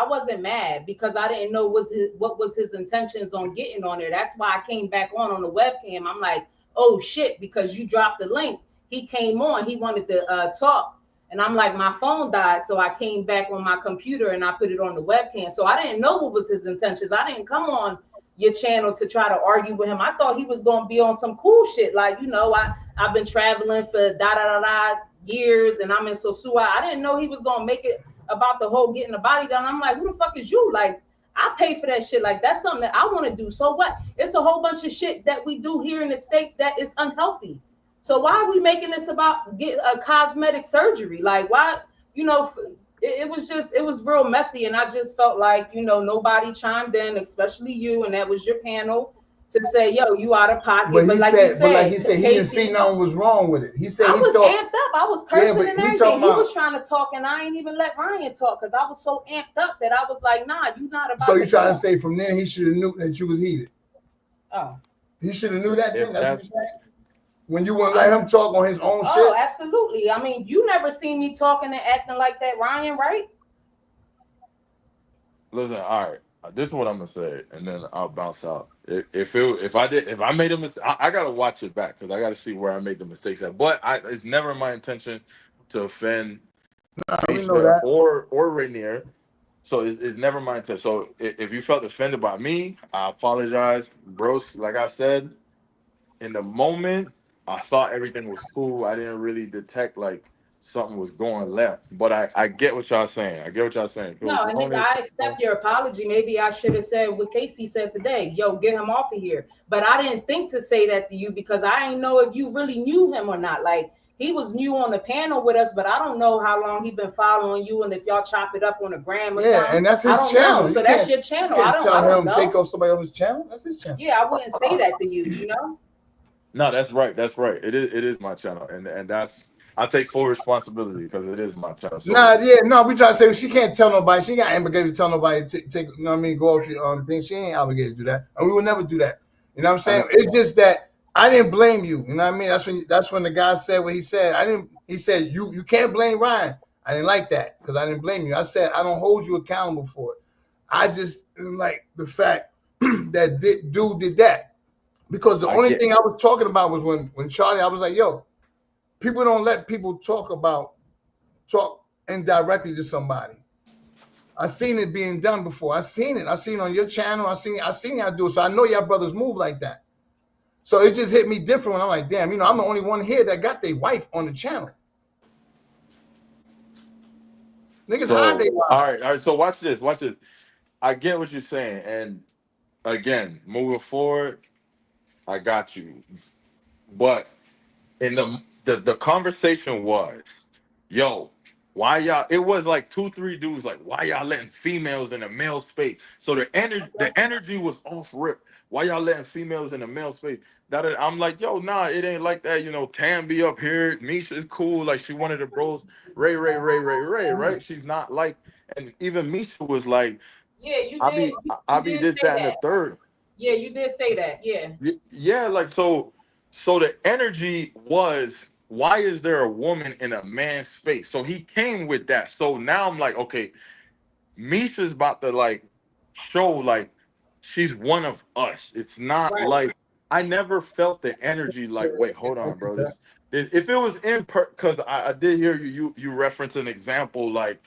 wasn't mad because I didn't know what was his intentions on getting on there. That's why I came back on the webcam. I'm like, oh shit, because you dropped the link. He came on. He wanted to talk, and I'm like, my phone died, so I came back on my computer and I put it on the webcam. So I didn't know what was his intentions. I didn't come on your channel to try to argue with him. I thought he was gonna be on some cool shit, like, you know, I've been traveling for years and I'm in Sosua. I didn't know he was gonna make it about the whole getting the body done. I'm like, who the fuck is you? Like, I pay for that shit. Like, that's something that I want to do. So what? It's a whole bunch of shit that we do here in the States that is unhealthy. So why are we making this about get a cosmetic surgery? Like, why? You know, it was real messy, and I just felt like, you know, nobody chimed in, especially you, and that was your panel. to say, yo, you out of pocket. But But he like said, you said, he didn't see nothing was wrong with it. He said I he was thought amped up. I was Yeah, cursing but and he everything. talking He about- was trying to talk, and I ain't even let Ryan talk because I was so amped up that I was like, nah, you not about So to you trying to talk. say from then he should have knew that you was heated. Oh. He should have knew that If then. That's what that's- you're saying. When you wouldn't let him talk on his own Oh, shit. absolutely. I mean, you never seen me talking and acting like that, Ryan, right? Listen, all right. This is what I'm gonna say, and then I'll bounce out. If I made a mistake, I gotta watch it back because I gotta see where I made the mistakes at. But it's never my intention to offend We know Misha that. or Rainier. So it's never my intent. So if you felt offended by me, I apologize, bros. Like I said, in the moment, I thought everything was cool. I didn't really detect like something was going left. But I get what y'all saying. I get what y'all saying. No, and nigga, I accept your apology. Maybe I should have said what Casey said today. Yo, get him off of here. But I didn't think to say that to you because I didn't know if you really knew him or not. Like, he was new on the panel with us, but I don't know how long he been following you and if y'all chop it up on a gram or Yeah, something. and that's his I don't channel. know. You So that's can't- your channel. You I can't don't tell him know. take off somebody else's channel. That's his channel. Yeah, I wouldn't say that to you, you know? No, that's right. That's right. It is my channel, and that's I take full responsibility because it is my channel. So We try to say she can't tell nobody. She got obligated to tell nobody to take. You know what I mean? Go off your thing. She ain't obligated to do that, and we will never do that. You know what I'm saying? It's just that I didn't blame you. You know what I mean? That's when the guy said what he said. I didn't. He said you can't blame Ryan. I didn't like that because I didn't blame you. I said I don't hold you accountable for it. I just didn't like the fact that dude did that because the only thing I was talking about was when Charlie. I was like, yo, people don't let people talk indirectly to somebody. I seen it being done before. I seen it on your channel. I seen y'all do it. So I know y'all brothers move like that. So it just hit me different when I'm like, damn, I'm the only one here that got their wife on the channel. Niggas hide their wives. all right. So watch this. I get what you're saying, and again, moving forward, I got you. But in the conversation was, yo, why y'all? It was like 2-3 dudes like, why y'all letting females in a male space? So the energy was off rip. Why y'all letting females in a male space? I'm like, yo, nah, it ain't like that. Tam be up here. Misha is cool. Like she one of the bros. Ray, right? She's not like, and even Misha was like, Yeah, you I'll did. be did this, say that, and the third. Yeah, you did say that. Yeah. Yeah, like so the energy was, why is there a woman in a man's space? So he came with that. So now I'm like, okay, Misha's about to like show like she's one of us. It's not Right. like I never felt the energy like, wait, hold on, bro. This if it was because I did hear you reference an example like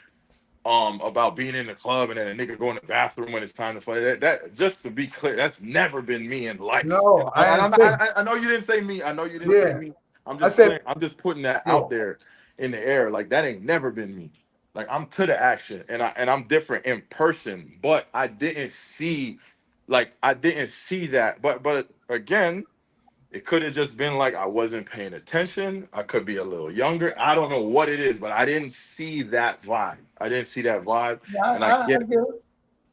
about being in the club and then a nigga go in the bathroom when it's time to play. That just to be clear, that's never been me in life. No, I know you didn't say me. I know you didn't say me. I'm just putting that out there in the air. Like that ain't never been me. Like I'm to the action and I'm different in person, but I didn't see that. But again, it could have just been like I wasn't paying attention. I could be a little younger. I don't know what it is, but I didn't see that vibe. And I get get it.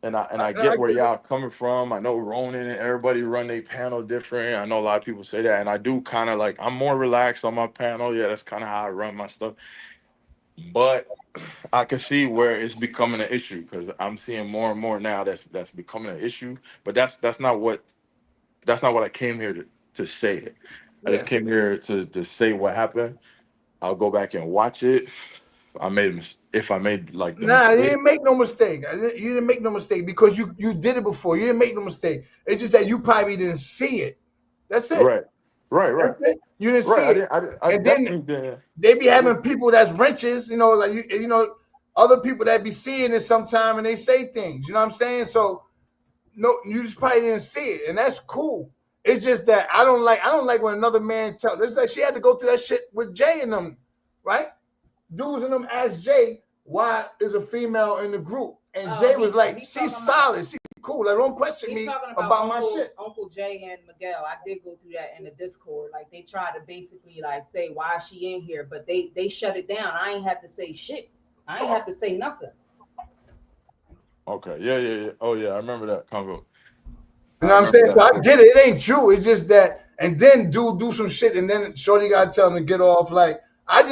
and I get where y'all coming from. I know Ronan and everybody run their panel different. I know a lot of people say that, and I do kind of like I'm more relaxed on my panel. Yeah, that's kind of how I run my stuff. But I can see where it's becoming an issue because I'm seeing more and more now that's becoming an issue. But that's not what I came here to say it. I just came here to say what happened. I'll go back and watch it. If I made like the Nah, you mistake. didn't make no mistake. You didn't make no mistake because you did it before. You didn't make no mistake. It's just that you probably didn't see it. That's it. Right. That's it. You didn't see it. I And definitely then didn't. they be having people that's wrenches, like other people that be seeing it sometime and they say things. You know what I'm saying? So no, you just probably didn't see it, and that's cool. It's just that I don't like when another man tells. It's like she had to go through that shit with Jay and them, right? Dudes and them asked Jay why is a female in the group, and Jay was like, she's solid, she's cool. Like, don't question me about my shit. Uncle Jay and Miguel, I did go through that in the Discord. Like they tried to basically like say why is she in here, but they shut it down. I ain't have to say shit. I ain't have to say nothing. Okay. Yeah. Oh yeah, I remember that convo. You know what I'm saying? So I get it. It ain't true. It's just that, and then do some shit, and then Shorty gotta tell him to get off. Like I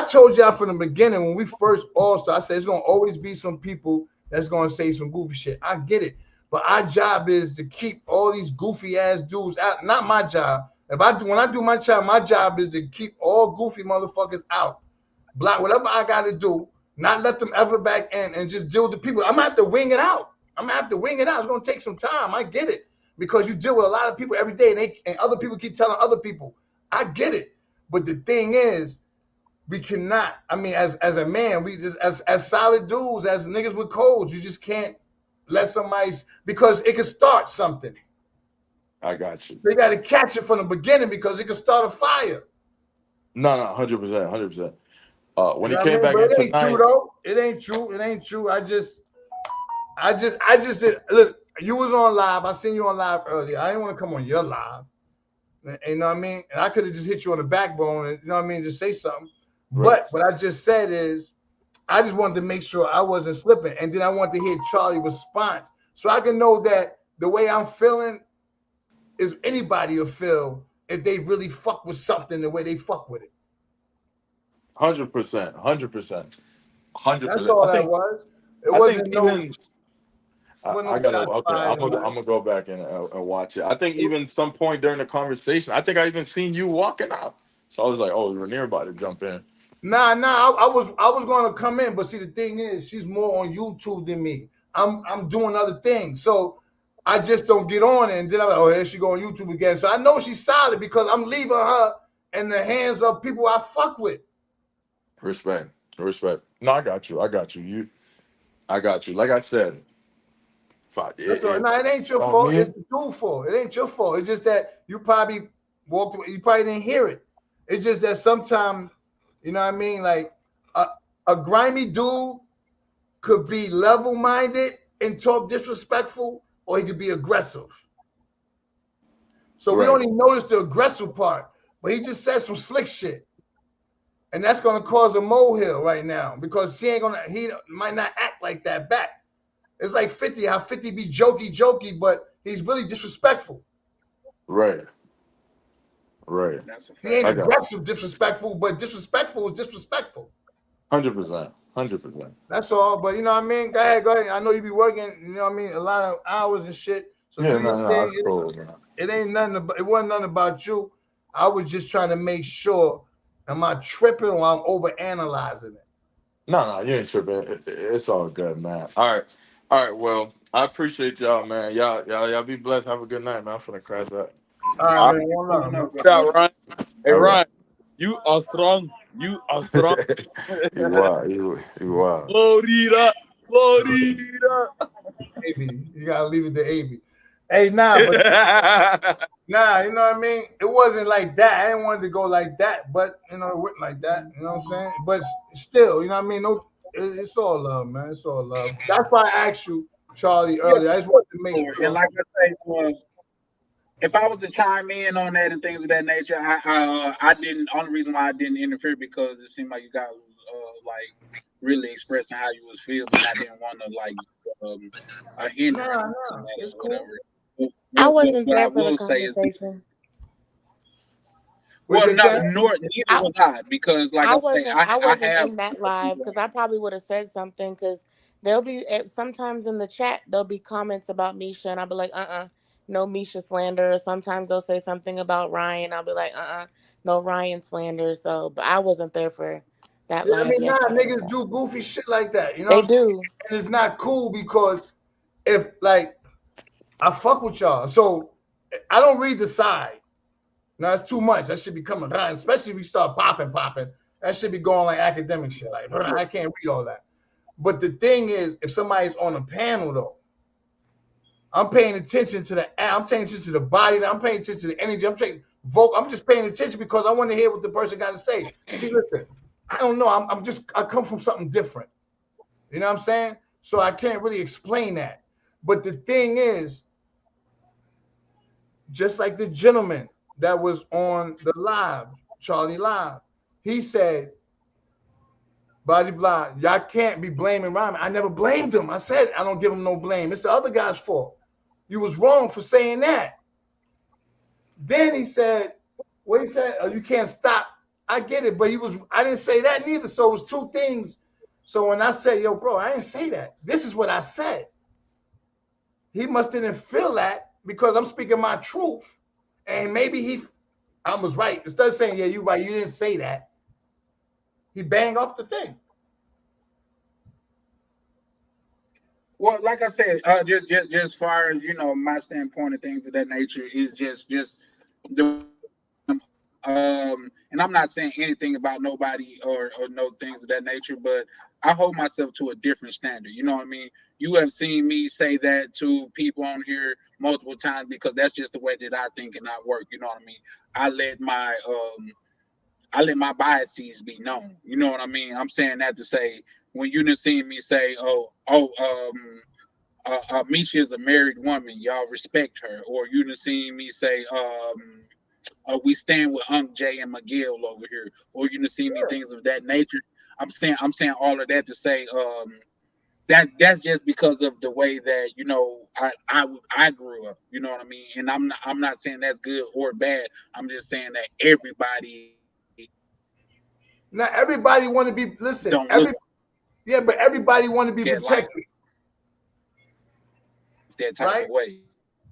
told y'all from the beginning when we first all started, I said it's gonna always be some people that's gonna say some goofy shit. I get it, but our job is to keep all these goofy ass dudes out. Not my job. When I do my job is to keep all goofy motherfuckers out. Block whatever I gotta do, not let them ever back in, and just deal with the people. I'm gonna have to wing it out. It's gonna take some time. I get it, because you deal with a lot of people every day, and other people keep telling other people. I get it, but the thing is, we cannot. I mean, as a man, we just as solid dudes, as niggas with codes, you just can't let somebody, because it can start something. I got you. They got to catch it from the beginning because it can start a fire. No, 100%. When You he know came what I back mean? in But it ain't tonight, true though. It ain't true. I just did. Look, you was on live. I seen you on live earlier. I didn't want to come on your live. You know what I mean? And I could have just hit you on the backbone and, you know what I mean, just say something. Right. But what I just said is, I just wanted to make sure I wasn't slipping. And then I wanted to hear Charlie's response, so I can know that the way I'm feeling is anybody will feel if they really fuck with something the way they fuck with it. 100%. That's 100%. all that was. It wasn't no. I gotta. Okay, I'm gonna go back and watch it. I think even some point during the conversation, I think I even seen you walking out. So I was like, "Oh, Rhaenyra about to jump in." Nah. I was going to come in, but see, the thing is, she's more on YouTube than me. I'm doing other things, so I just don't get on. And then I'm like, oh, here she go on YouTube again. So I know she's solid because I'm leaving her in the hands of people I fuck with. Respect. No, I got you. I got you. Like I said, It ain't your fault. It's the dude's fault. It ain't your fault. It's just that you probably walked away. You probably didn't hear it. It's just that sometimes, you know what I mean? Like a grimy dude could be level-minded and talk disrespectful, or he could be aggressive. So we only noticed the aggressive part, but he just said some slick shit. And that's gonna cause a molehill right now because he might not act like that back. It's like 50, how 50 be jokey, but he's really disrespectful. Right. He ain't aggressive, disrespectful, but disrespectful is disrespectful. 100%. That's all. But you know what I mean? Go ahead. I know you be working, you know what I mean, a lot of hours and shit. So yeah, that's cool, man. It wasn't nothing about you. I was just trying to make sure, am I tripping or I'm over analyzing it? No, you ain't tripping. It's all good, man. All right. Well, I appreciate y'all, man. Y'all be blessed. Have a good night, man. I'm finna crash that. All right, man. One love. Yeah, Ryan. Hey, Ryan, you are strong. You are strong. You are. Florida. AB, you gotta leave it to AB. Hey, but you know what I mean? It wasn't like that. I didn't want it to go like that, but it went like that. You know what I'm saying? But still, you know what I mean? No, it's all love, man. It's all love. That's why I asked you, Charlie, earlier. I just wanted to make sure. And like I say, if I was to chime in on that and things of that nature, I didn't. Only reason why I didn't interfere because it seemed like you guys was like really expressing how you was feeling. I didn't want to like hinder It's or whatever. Cool. I wasn't there for the conversation. Well, neither was I, because like I wasn't in that live because I probably would have said something because there'll be sometimes in the chat there'll be comments about Misha and I'll be like no Misha slander. Or sometimes they'll say something about Ryan. I'll be like no Ryan slander. So, but I wasn't there for that live. I mean, niggas do goofy shit like that. You know, they do, and it's not cool because if like I fuck with y'all, so I don't read the side. No, it's too much. That should be coming down, especially if we start popping. That should be going like academic shit. Like, I can't read all that. But the thing is, if somebody's on a panel, though, I'm paying attention to I'm paying attention to the body. I'm paying attention to the energy. I'm just paying attention because I want to hear what the person got to say. See, listen, I don't know. I come from something different. You know what I'm saying? So I can't really explain that. But the thing is, just like the gentleman that was on the live, Charlie Live, he said, blah, blah, y'all can't be blaming Ryan. I never blamed him. I said I don't give him no blame. It's the other guy's fault. You was wrong for saying that. Then he said, what he said, oh, you can't stop. I get it, but I didn't say that neither. So it was two things. So when I say, yo, bro, I didn't say that. This is what I said. He must didn't feel that because I'm speaking my truth. And maybe I was right. Instead of saying, yeah, you're right, you didn't say that. He banged off the thing. Well, like I said, just as far as my standpoint of things of that nature is just the and I'm not saying anything about nobody or no things of that nature, but I hold myself to a different standard. You know what I mean? You have seen me say that to people on here multiple times because that's just the way that I think and I work. You know what I mean? I let my biases be known. You know what I mean? I'm saying that to say when you done seen me say, Misha is a married woman, y'all respect her, or you done seen me say, we stand with Unc Jay and McGill over here, or you done seen me things of that nature. I'm saying all of that to say, that's just because of the way that I grew up. You know what I mean? And I'm not saying that's good or bad. I'm just saying that everybody. Now everybody want to be listen. But everybody want to be protected. That type of way.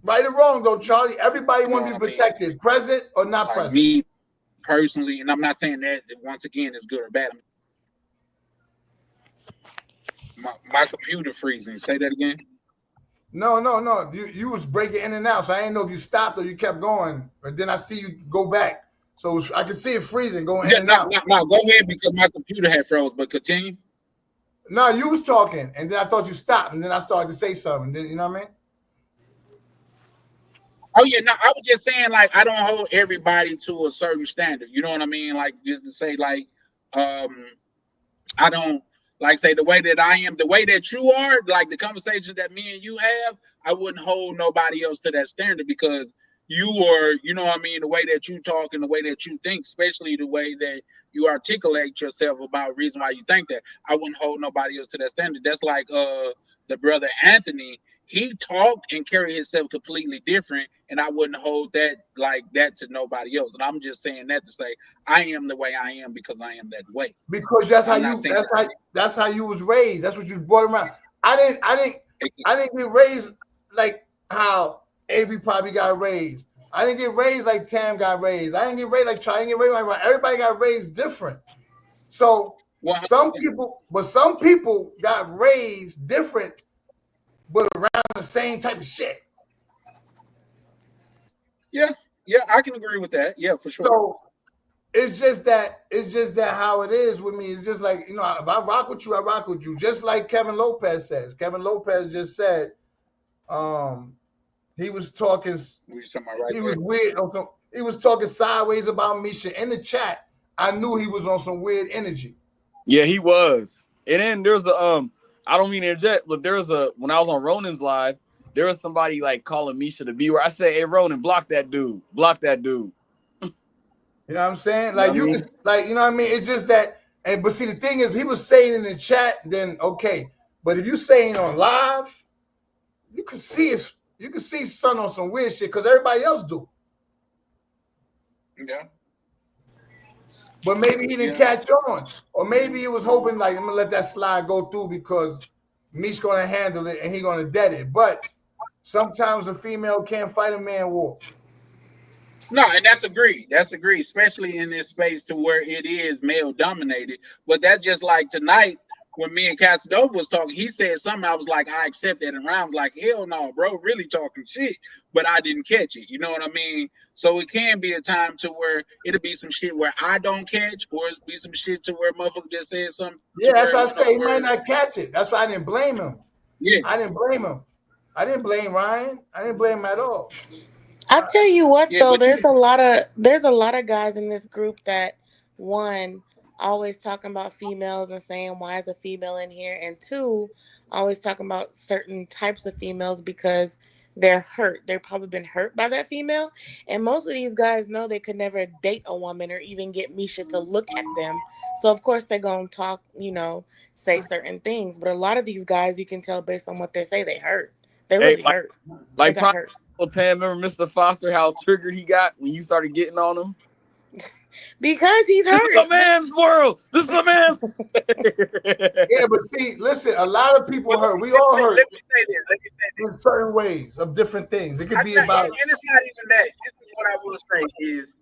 Right or wrong though, Charlie. Everybody want to be protected, present or not present. Me personally, and I'm not saying that once again is good or bad. My computer freezing. Say that again. No. You was breaking in and out, so I didn't know if you stopped or you kept going. But then I see you go back, so I can see it freezing going in and out. No, go ahead because my computer had froze. But continue. No, you was talking, and then I thought you stopped, and then I started to say something. Then you know what I mean? Oh yeah, no, I was just saying like I don't hold everybody to a certain standard. You know what I mean? Like just to say like, I don't like say the way that I am, the way that you are, like the conversation that me and you have, I wouldn't hold nobody else to that standard because you are, you know what I mean, the way that you talk and the way that you think, especially the way that you articulate yourself about the reason why you think that, I wouldn't hold nobody else to that standard. That's like the brother Anthony. He talked and carried himself completely different, and I wouldn't hold that like that to nobody else. And I'm just saying that to say I am the way I am because I am that way. Because that's how you was raised. That's what you was brought around. I didn't get raised like how Avery probably got raised. I didn't get raised like Tam got raised. I didn't get raised like Charlie. I didn't get raised like everybody got raised different. So some people got raised different, but around the same type of shit. Yeah, I can agree with that. Yeah, for sure. So it's just that how it is with me. It's just like, if I rock with you, I rock with you. Just like Kevin Lopez says. Kevin Lopez just said, he was talking. He was weird. He was talking sideways about Misha in the chat. I knew he was on some weird energy. Yeah, he was. And then there's the I don't mean to interject, but when I was on Ronan's live, there was somebody like calling Misha the B-word. I said, "Hey Ronan, block that dude. Block that dude." You know what I'm saying? Like you know what I mean? It's just that. But see, the thing is, people saying in the chat, then okay. But if you saying on live, you can see it. You can see son on some weird shit because everybody else do. Yeah. But maybe he didn't catch on. Or maybe he was hoping like, I'm gonna let that slide go through because Mish gonna handle it and he gonna dead it. But sometimes a female can't fight a man war. No, and that's agreed. Especially in this space to where it is male dominated. But that's just like tonight when me and Casanova was talking, he said something. I was like, I accept that, and I was like, hell no, bro, really talking shit. But I didn't catch it. You know what I mean? So it can be a time to where it'll be some shit where I don't catch, or it'll be some shit to where motherfucker just said something. Yeah, that's why I say he might not catch it. That's why I didn't blame him. Yeah, I didn't blame him. I didn't blame Ryan. I didn't blame him at all. I'll tell you what, though, there's a lot of guys in this group that, one, always talking about females and saying, why is a female in here? And two, always talking about certain types of females because they're hurt. They've probably been hurt by that female. And most of these guys know they could never date a woman or even get Misha to look at them. So, of course, they're going to talk, say certain things. But a lot of these guys, you can tell based on what they say, they hurt. They Hey, really hurt. They like got hurt. Tam, remember Mr. Foster, how triggered he got when you started getting on him? Because he's This is hurt. a man's world. This is a man's. Yeah, but see, listen, a lot of people hurt. We all hurt Let me say this. Let me say this. in certain ways of different things. It could be about. And it's not even that. This is what I will say is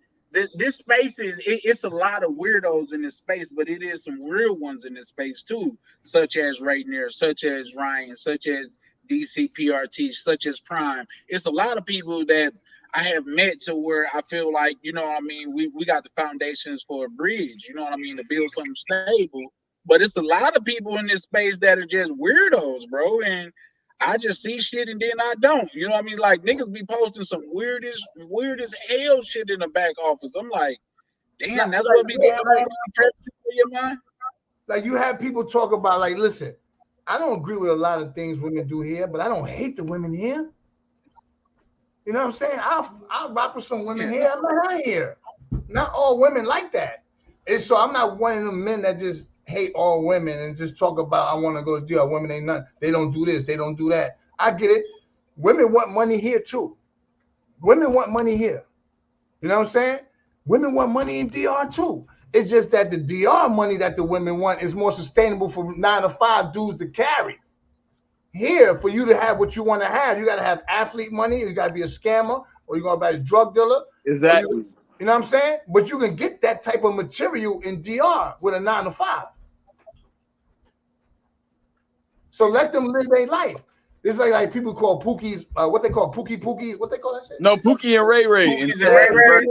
this space it's a lot of weirdos in this space, but it is some real ones in this space too, such as Rainier, such as Ryan, such as DCPRT, such as Prime. It's a lot of people that I have met to where I feel like, you know what I mean, we got the foundations for a bridge, you know what I mean, to build something stable. But it's a lot of people in this space that are just weirdos, bro. And I just see shit and then I don't. You know what I mean? Like niggas be posting some weird as hell shit in the back office. I'm like, damn, that's what be going on in your mind. Like you have people talk about, like, listen, I don't agree with a lot of things women do here, but I don't hate the women here. You know what I'm saying? I'll rock with some women here. I'm not here. Not all women like that. And so I'm not one of them men that just hate all women and just talk about I want to go to DR. Women ain't nothing. They don't do this. They don't do that. I get it. Women want money here too. Women want money here. You know what I'm saying? Women want money in DR too. It's just that the DR money that the women want is more sustainable for 9 to 5 dudes to carry. Here, for you to have what you want to have, you got to have athlete money. You got to be a scammer, or you're going to be a drug dealer. Exactly. You know what I'm saying? But you can get that type of material in DR with a 9 to 5. So let them live their life. It's like people call Pookies, what they call Pookies. What they call that shit? No, Pookie and Ray Ray. Pookies and Ray Ray.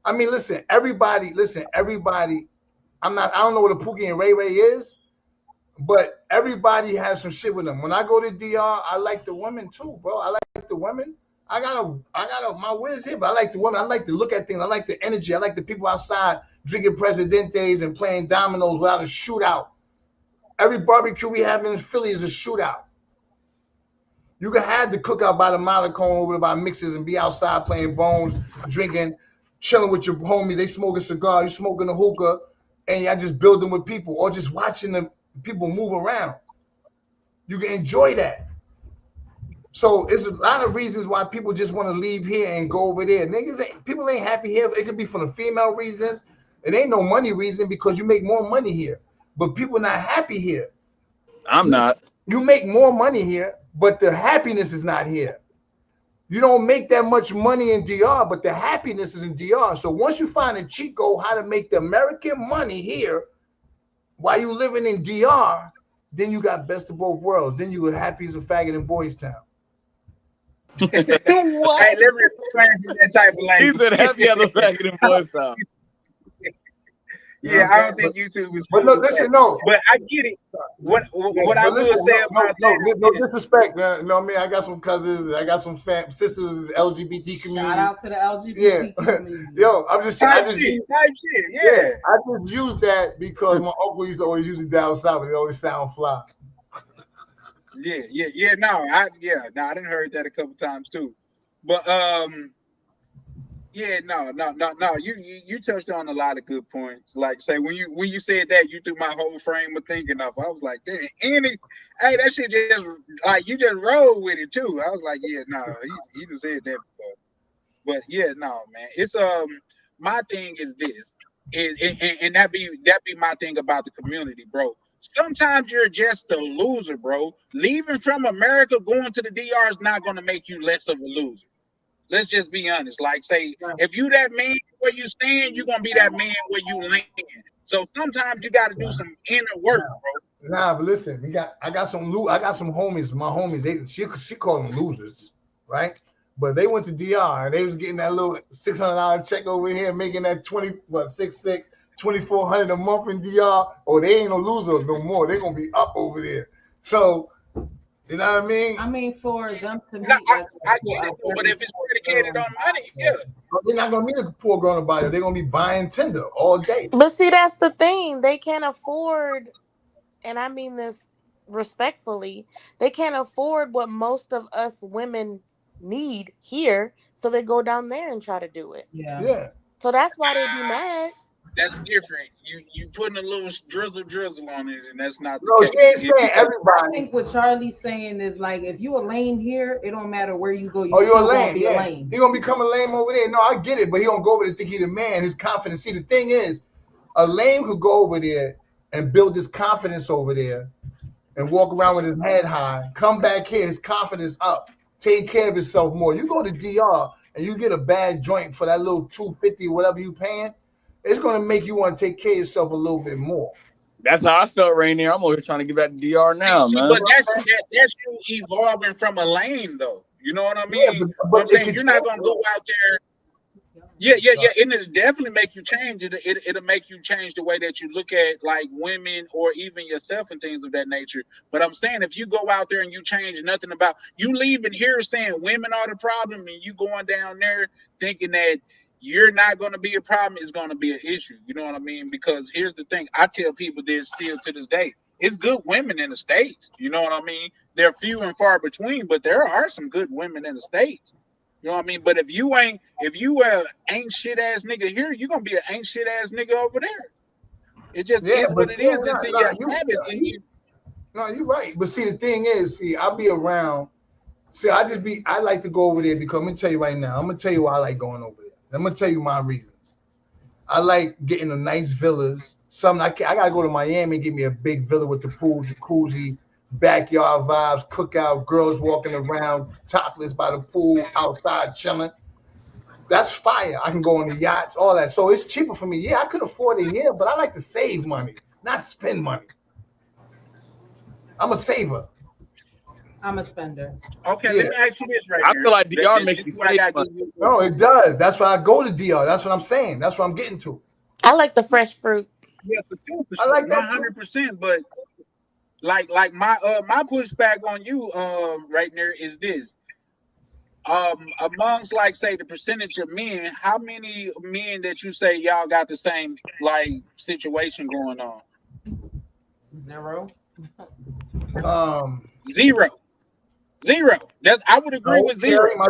I mean, listen, everybody. I don't know what a Pookie and Ray Ray is, but everybody has some shit with them. When I go to DR, I like the women too, bro. I like the women. I got my whiz here, but I like the women. I like to look at things. I like the energy. I like the people outside drinking Presidentes and playing dominoes without a shootout. Every barbecue we have in Philly is a shootout. You can have the cookout by the Mollicone over by Mixes and be outside playing bones, drinking, chilling with your homies. They smoke a cigar, you smoking a hookah, and y'all just building with people or just watching the people move around. You can enjoy that. So it's a lot of reasons why people just want to leave here and go over there. People ain't happy here. It could be for the female reasons. It ain't no money reason because you make more money here. But people not happy here. I'm not. You make more money here, but the happiness is not here. You don't make that much money in DR, but the happiness is in DR. So once you find a Chico how to make the American money here while you living in DR, then you got best of both worlds. Then you were happy as a faggot in Boys Town. What? Hey, let me explain that type of He language. said happy as a faggot in Boys Town. Yeah, I don't think YouTube is. But no, listen, no. But I get it. What I will say about that? No disrespect, man. You know what I mean? I got some cousins, I got some sisters, LGBT community. Shout out to the LGBT community. Yo, I just Type shit. Yeah. I just use that because my uncle used to always use it down south, and it always sound fly. Yeah. No, I didn't heard that a couple times too. But yeah, no. You touched on a lot of good points. Like say when you said that, you threw my whole frame of thinking up. I was like, damn, hey, that shit just like you just rolled with it too. I was like, yeah, no, he just said that before. But yeah, no, man. It's my thing is this. And that be my thing about the community, bro. Sometimes you're just a loser, bro. Leaving from America, going to the DR is not going to make you less of a loser. Let's just be honest. Like, say, if you that man where you stand, you're gonna be that man where you land. So sometimes you got to do some inner work, bro. Nah, but listen, I got some homies. My homies, she called them losers, right? But they went to DR and they was getting that little $600 check over here, making that 2,400 a month in DR. Oh, they ain't no loser no more. They're gonna be up over there. So. You know what I mean? I mean, for them to meet. No, I get it, but if it's predicated on money, yeah. They're not going to meet a poor girl to buy it. They're going to be buying Tinder all day. But see, that's the thing. They can't afford, and I mean this respectfully, they can't afford what most of us women need here. So they go down there and try to do it. Yeah. So that's why they be mad. That's different. You putting a little drizzle on it, and that's not the No, case. she ain't saying I everybody. think what Charlie's saying is like, if you a lame here, it don't matter where you go. You Oh, you're a still gonna lame. be a Yeah, lame. he gonna become a lame over there. No, I get it, but he don't go over there think he the man. His confidence. See, the thing is, a lame could go over there and build his confidence over there, and walk around with his head high. Come back here, his confidence up. Take care of himself more. You go to DR and you get a bad joint for that little $250, whatever you paying. It's gonna make you want to take care of yourself a little bit more. That's how I felt right there. I'm over here trying to get back to DR now, See, man. but that's you evolving from a lane, though. You know what I mean? Yeah, But I'm it saying could you're not change. gonna go out there. Yeah, and it'll definitely make you change. It'll make you change the way that you look at like women or even yourself and things of that nature. But I'm saying if you go out there and you change nothing about you leaving here saying women are the problem and you going down there thinking that you're not going to be a problem, is going to be an issue. You know what I mean? Because here's the thing. I tell people this still to this day. It's good women in the States. You know what I mean? They're few and far between, but there are some good women in the States. You know what I mean? But if you ain't shit ass nigga here, you're gonna be an ain't shit ass nigga over there. It just is what it is. It's in your habits and you. No, you're right. But see, the thing is, I'll be around. See, I like to go over there because I'm gonna tell you right now. I'm gonna tell you why I like going over there. I'm gonna tell you my reasons. I like getting the nice villas. I gotta go to Miami and get me a big villa with the pool, jacuzzi, backyard vibes, cookout, girls walking around topless by the pool, outside chilling. That's fire. I can go on the yachts, all that. So it's cheaper for me. Yeah, I could afford it here, but I like to save money, not spend money. I'm a saver. I'm a spender. Okay, let me ask you this right I here. feel like DR makes you save money. No, it does. That's why I go to DR. That's what I'm saying. That's what I'm getting to. I like the fresh fruit. Yeah, for sure. I like that too. 100%. But like my pushback on you right there is this. Amongst like say the percentage of men, how many men that you say y'all got the same like situation going on? 0. Zero. That I would agree with 0. My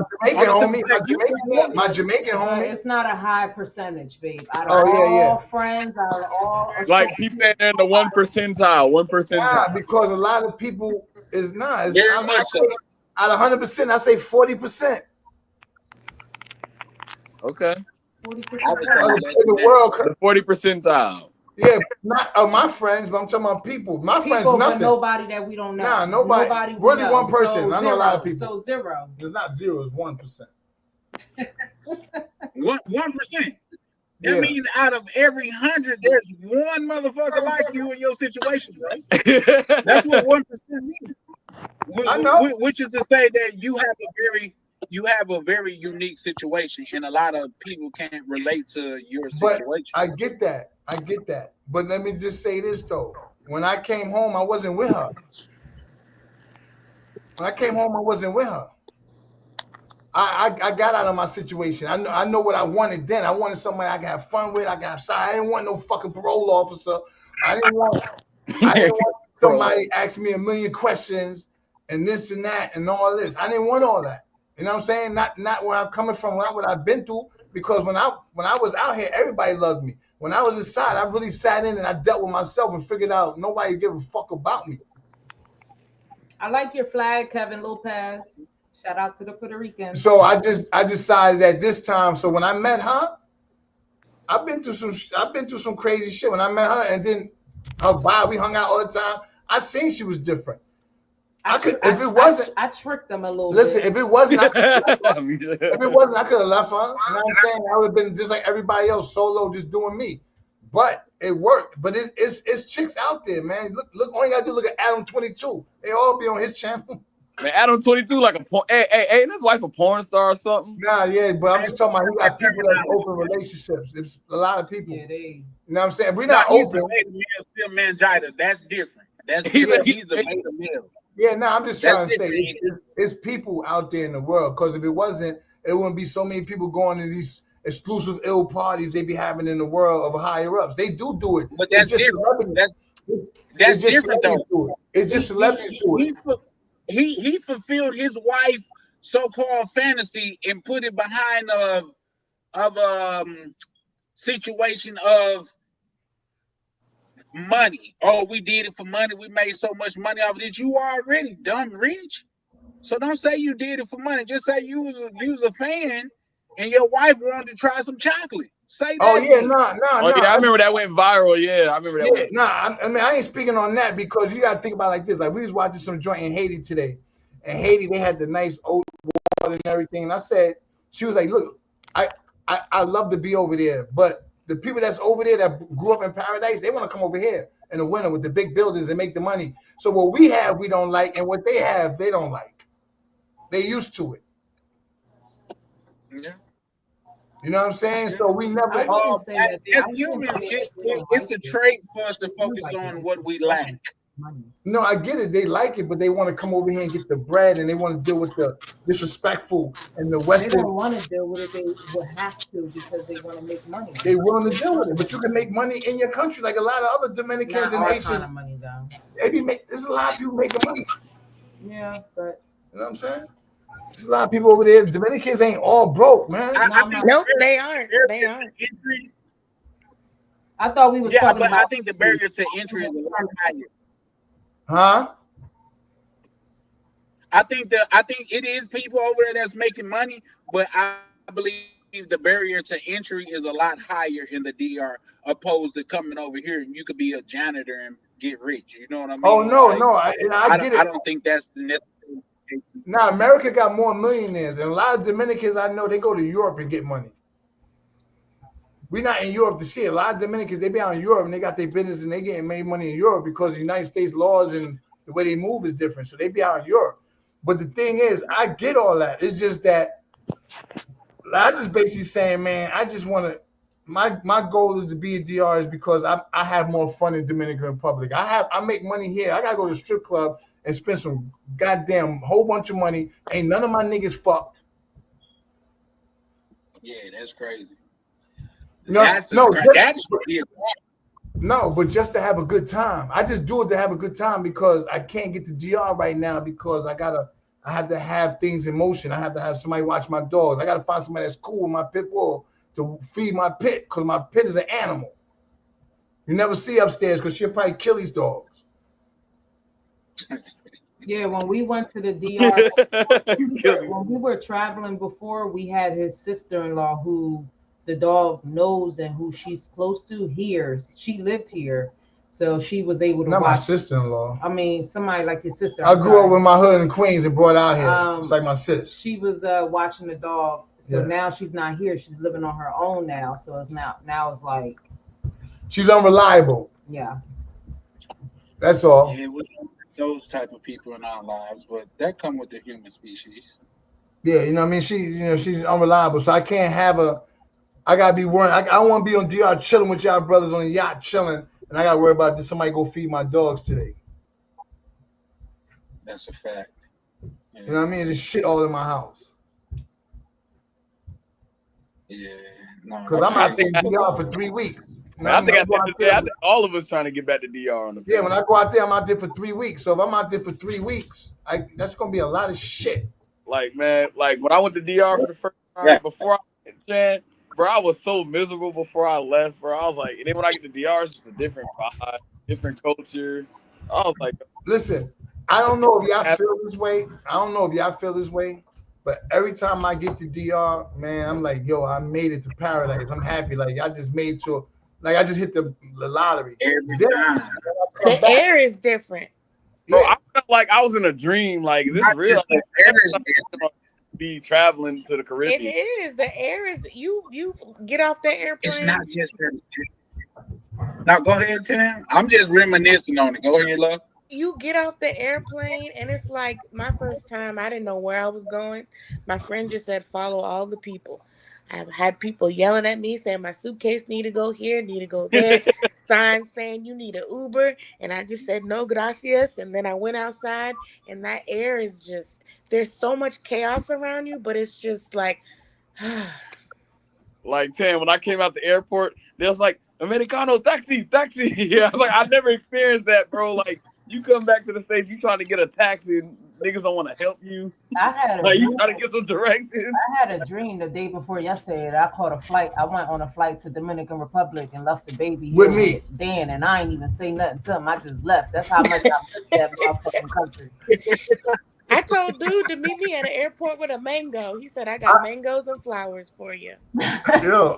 Jamaican homie. It's not a high percentage, babe. Out of all friends, out of all. Like he's saying in the 1 percentile, 1 percentile. Yeah, because a lot of people is not. Very much so. Out of 100%, I say 40%. Okay. 40%. In the world, the 40 percentile. Yeah, not my friends, but I'm talking about people. My friends, nothing. But nobody that we don't know. Nah, nobody. Really, one person. So I know a lot of people. So 0. It's not 0. It's 1%. 1%. That means out of every 100, there's one motherfucker like you in your situation, right? That's what 1% means. I know. Which is to say that you have a very unique situation, and a lot of people can't relate to your situation. But I get that. But let me just say this though: when I came home, I wasn't with her. I got out of my situation. I know what I wanted then. I wanted somebody I could have fun with. I didn't want no fucking parole officer. I didn't want somebody ask me a million questions and this and that and all this. I didn't want all that. You know what I'm saying? Not where I'm coming from, not what I've been through. Because when I was out here, everybody loved me. When I was inside, I really sat in and I dealt with myself and figured out nobody give a fuck about me. I like your flag, Kevin Lopez. Shout out to the Puerto Ricans. So I decided that this time. So when I met her, I've been through some crazy shit. When I met her, and then her vibe, we hung out all the time. I seen she was different. I tricked them a little bit. Listen, if it wasn't, I could have left her. You know what I'm saying? I would have been just like everybody else, solo, just doing me. But it worked. But it's chicks out there, man. Look, all you gotta do look at Adam 22. They all be on his channel. Man, Adam 22 like a porn. Hey, his wife a porn star or something? Nah, yeah, but I'm just talking about he got people that have open relationships. It's a lot of people. Yeah, you know what I'm saying? We're not open. Still mangina. That's different. He's a beta male. Yeah, no, I'm just trying to say it's people out there in the world. Because if it wasn't, it wouldn't be so many people going to these exclusive ill parties they be having in the world of higher ups. They do it. But that's different. That's different though. It's just celebrities do it. He fulfilled his wife's so-called fantasy and put it behind of situation of money. Oh, we did it for money. We made so much money off of it. You already done rich. So don't say you did it for money. Just say you was a fan and your wife wanted to try some chocolate. Say that. Oh yeah, then. nah. Yeah, I remember that went viral. Yeah, I remember that. Yeah, nah. I mean, I ain't speaking on that because you gotta think about it like this. Like we was watching some joint in Haiti today, and Haiti they had the nice old water and everything. And I said, she was like, look, I love to be over there, but the people that's over there that grew up in paradise, they want to come over here in the winter with the big buildings and make the money. So what we have, we don't like, and what they have, they don't like. They used to it. Yeah. You know what I'm saying? So we never. I wouldn't say that they- I As wouldn't humans, say that they don't it's a like it. trait for us to focus on what we lack. No, I get it. They like it, but they want to come over here and get the bread, and they want to deal with the disrespectful and the They Western. don't want to deal with it. They will have to because they want to make money. They willing to deal with it, but you can make money in your country like a lot of other Dominicans Not and our Haitians. kind of money though. There's a lot of people making money. Yeah, but You know what I'm saying? There's a lot of people over there. Dominicans ain't all broke, man. Nope, they aren't. They aren't. I thought we was Yeah, talking but about. I think the barrier to entry is a lot higher. Huh? I think it is people over there that's making money, but I believe the barrier to entry is a lot higher in the DR opposed to coming over here and you could be a janitor and get rich. You know what I mean? Oh no, Like, no, I get it. I don't think that's the necessary. Now America got more millionaires, and a lot of Dominicans I know they go to Europe and get money. We're not in Europe to see it. A lot of Dominicans they be out in Europe and they got their business and they getting made money in Europe because the United States laws and the way they move is different. So they be out in Europe. But the thing is, I get all that. It's just that I just basically saying, man, I just want to. My goal is to be a DR is because I have more fun in Dominican Republic. I make money here. I gotta go to the strip club and spend some goddamn whole bunch of money. Ain't none of my niggas fucked. Yeah, that's crazy. No, but just to have a good time. I just do it to have a good time because I can't get to DR right now because I have to have things in motion. I have to have somebody watch my dogs. I got to find somebody that's cool with my pit bull to feed my pit because my pit is an animal. You never see upstairs because she'll probably kill these dogs. Yeah, when we went to the DR, when we were traveling before, we had his sister-in-law who the dog knows and who she's close to hears. She lived here, so she was able to Not watch. my sister-in-law. I mean, somebody like his sister. I grew up with my hood in Queens and brought out here. It's like my sis. She was watching the dog, so now she's not here. She's living on her own now. So it's now it's like she's unreliable. Yeah, that's all. Yeah, we don't have those type of people in our lives, but that come with the human species. Yeah, you know what I mean. She's unreliable, so I can't have a. I gotta be worried. I want to be on DR chilling with y'all brothers on a yacht chilling, and I gotta worry about did somebody go feed my dogs today. That's a fact. Yeah. You know what I mean? There's shit all in my house. Yeah, no. Because I'm out there in DR for 3 weeks. I think all of us trying to get back to DR on the. Yeah, when I go out there, I'm out there for 3 weeks. So if I'm out there for 3 weeks, that's gonna be a lot of shit. Like man, like when I went to DR for the first time before I went, bro, I was so miserable before I left, bro. I was like, and then when I get to DR, it's just a different vibe, different culture. I was like, listen, I don't know if y'all feel this way. But every time I get to DR, man, I'm like, yo, I made it to paradise. I'm happy. Like I just made to, like I just hit the lottery. Every time. The air is different. Bro, I felt like I was in a dream. Like, is this real? The air is different. Be traveling to the Caribbean. It is. The air is you get off the airplane. It's not just that. Now go ahead, Tim. I'm just reminiscing on it. Go ahead, love. You get off the airplane and it's like my first time. I didn't know where I was going. My friend just said follow all the people. I've had people yelling at me saying my suitcase need to go here, need to go there. Signs saying you need an Uber, and I just said no gracias. And then I went outside, and that air is just. There's so much chaos around you, but it's just like, like Tam, when I came out the airport, they was like, Americano, taxi. Yeah, I was like, I never experienced that, bro. Like, you come back to the States, you trying to get a taxi, and niggas don't want to help you. I had a Like you dream. trying to get some directions. I had a dream the day before yesterday that I caught a flight. I went on a flight to Dominican Republic and left the baby With here me. Dan, and I ain't even say nothing to him. I just left. That's how much I miss that motherfucking country. I told dude to meet me at an airport with a mango. He said, I got mangoes and flowers for you. Yo,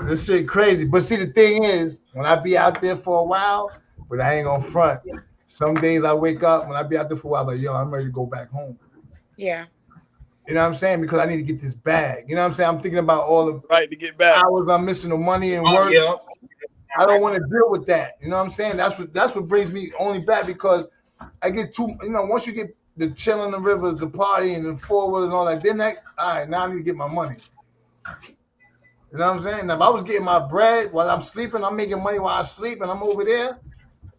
this shit crazy. But see, the thing is, when I be out there for a while, but I ain't gonna front. Some days I wake up when I be out there for a while, like, yo, I'm ready to go back home. Yeah. You know what I'm saying? Because I need to get this bag. You know what I'm saying? I'm thinking about all the Right to get back. hours I'm missing, the money and work. Yeah. I don't want to deal with that. You know what I'm saying? That's what brings me only back, because I get too, once you get the chill in the rivers, the party and the forward and all that, then all right, now I need to get my money. You know what I'm saying? Now, if I was getting my bread while I'm sleeping, I'm making money while I sleep and I'm over there,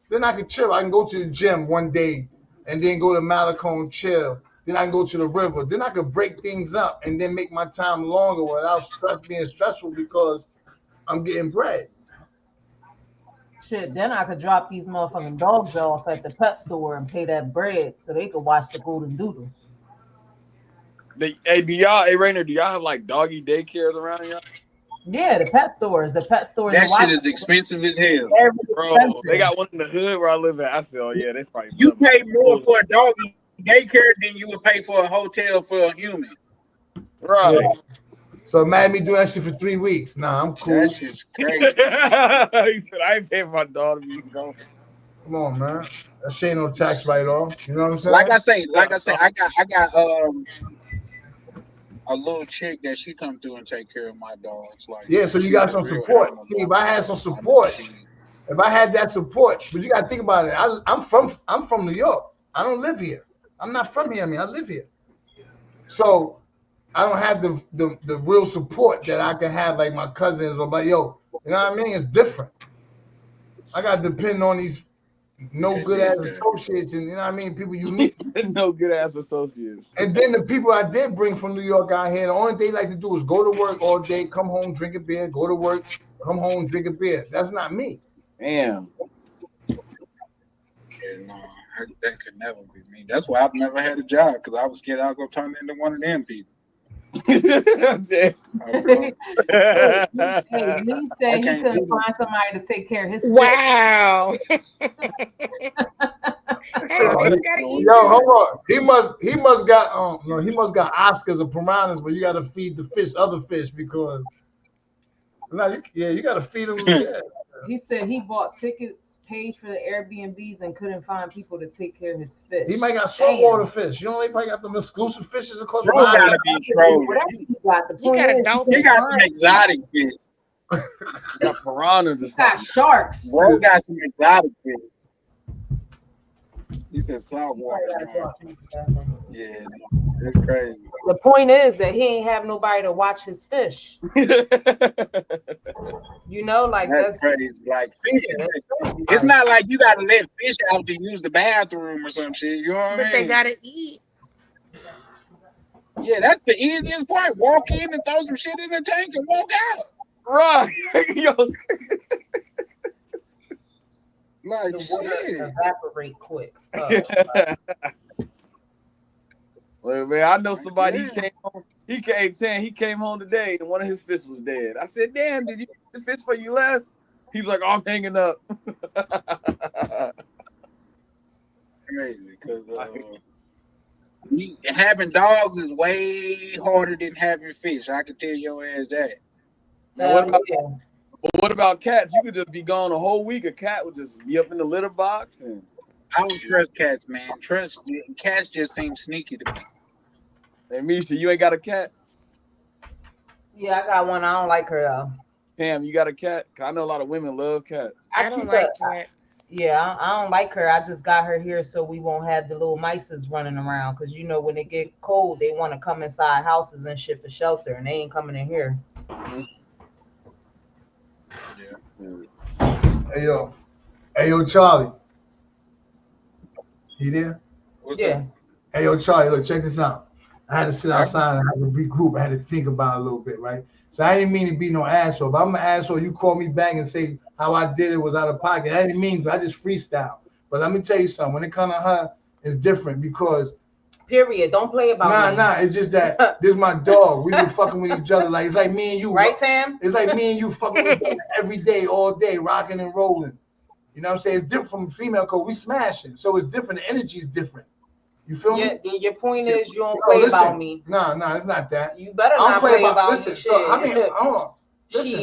then I can chill. I can go to the gym one day and then go to Malecone, chill. Then I can go to the river. Then I could break things up and then make my time longer without being stressful, because I'm getting bread. Shit, then I could drop these motherfucking dogs off at the pet store and pay that bread so they could watch the Golden Doodles. Hey, Rainer, do y'all have like doggy daycares around y'all? Yeah, the pet stores. That shit is expensive as hell. Bro, they got one in the hood where I live at. I said, oh yeah, they probably. You pay more for a doggy daycare than you would pay for a hotel for a human. Right. Yeah. So imagine me doing that shit for 3 weeks. Nah, I'm cool. That shit's crazy. He said, I ain't paying for my dog to be gone. Come on, man. That shit ain't no tax write-off. You know what I'm saying? Like I say, I got a little chick that she come through and take care of my dogs. Like, yeah, so you got some support. See, if I had some support, if I had that support, but you got to think about it. I'm from New York. I don't live here. I'm not from here. I live here. So I don't have the real support that I can have, like my cousins or like, yo, you know what I mean? It's different. I got to depend on these no good ass associates, and you know what I mean, people you meet. No good ass associates. And then the people I did bring from New York out here, the only thing they like to do is go to work all day, come home, drink a beer, go to work, come home, drink a beer. That's not me. Damn. Yeah, no, that could never be me. That's why I've never had a job, because I was scared I'll go turn into one of them people. Lee said he couldn't find somebody to take care of his wow. Yo, hold on. He must got he must got Oscars or piranhas, but you got to feed the fish other fish, because you got to feed them. Yeah. He said he bought tickets, paid for the Airbnbs, and couldn't find people to take care of his fish. He might got saltwater fish. You know, they probably got them exclusive fishes. Of course, Bro gotta be trolling. He got some exotic fish. Got piranhas. He got sharks. Bro got some exotic fish. He said saltwater. Yeah, that's crazy. The point is that he ain't have nobody to watch his fish. You know, like that's crazy. Like fishing, it's not like you gotta let fish out to use the bathroom or some shit. You know what I mean? But they gotta eat. Yeah, that's the easiest part. Walk in and throw some shit in the tank and walk out. Right. Yo. Like the water evaporate quick. Well, man, I know somebody. He came home today, and one of his fish was dead. I said, "Damn, did you get the fish before you left?" He's like, "I'm hanging up." Crazy, because having dogs is way harder than having fish. I can tell your ass that. Now, what about cats? You could just be gone a whole week. A cat would just be up in the litter box. And I don't trust cats, man. Cats just seem sneaky to me. Hey, Misha, you ain't got a cat? Yeah, I got one. I don't like her though. Tam, you got a cat? I know a lot of women love cats. I don't like cats. Yeah, I don't like her. I just got her here so we won't have the little mices running around. Because, you know, when it get cold, they want to come inside houses and shit for shelter. And they ain't coming in here. Mm-hmm. Hey yo, Charlie. You there? What's up? Hey yo, Charlie, look, check this out. I had to sit outside and have a regroup. I had to think about it a little bit, right? So I didn't mean to be no asshole. But I'm an asshole. You call me back and say how I did it was out of pocket. I didn't mean to. I just freestyle. But let me tell you something. When it comes to her, it's different, because Period. Don't play about me. Nah. It's just that this is my dog. We been fucking with each other. Like it's like me and you. Right, Sam? It's like me and you fucking with each other every day, all day, rocking and rolling. You know what I'm saying? It's different from female because we smashing. So it's different. The energy is different. You feel me? Your point is you don't play about me. Nah, it's not that. You better I don't not play about listen, me. so how many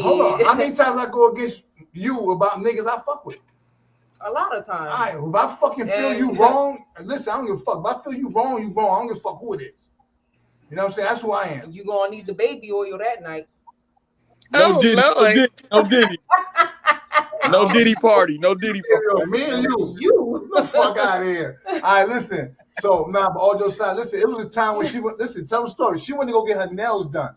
hold on. How many times I go against you about niggas I fuck with? A lot of times. All right, if I fucking feel you wrong, listen, I don't give a fuck. If I feel you wrong, you wrong. I don't give a fuck who it is. You know what I'm saying? That's who I am. You gonna need the baby oil that night. No Diddy, Lord. no Diddy. No Diddy party. No Diddy party. Me and you. You. Get the fuck out of here. All right, listen. So, but all jokes aside, listen, it was a time when she went, listen, tell the story. She went to go get her nails done.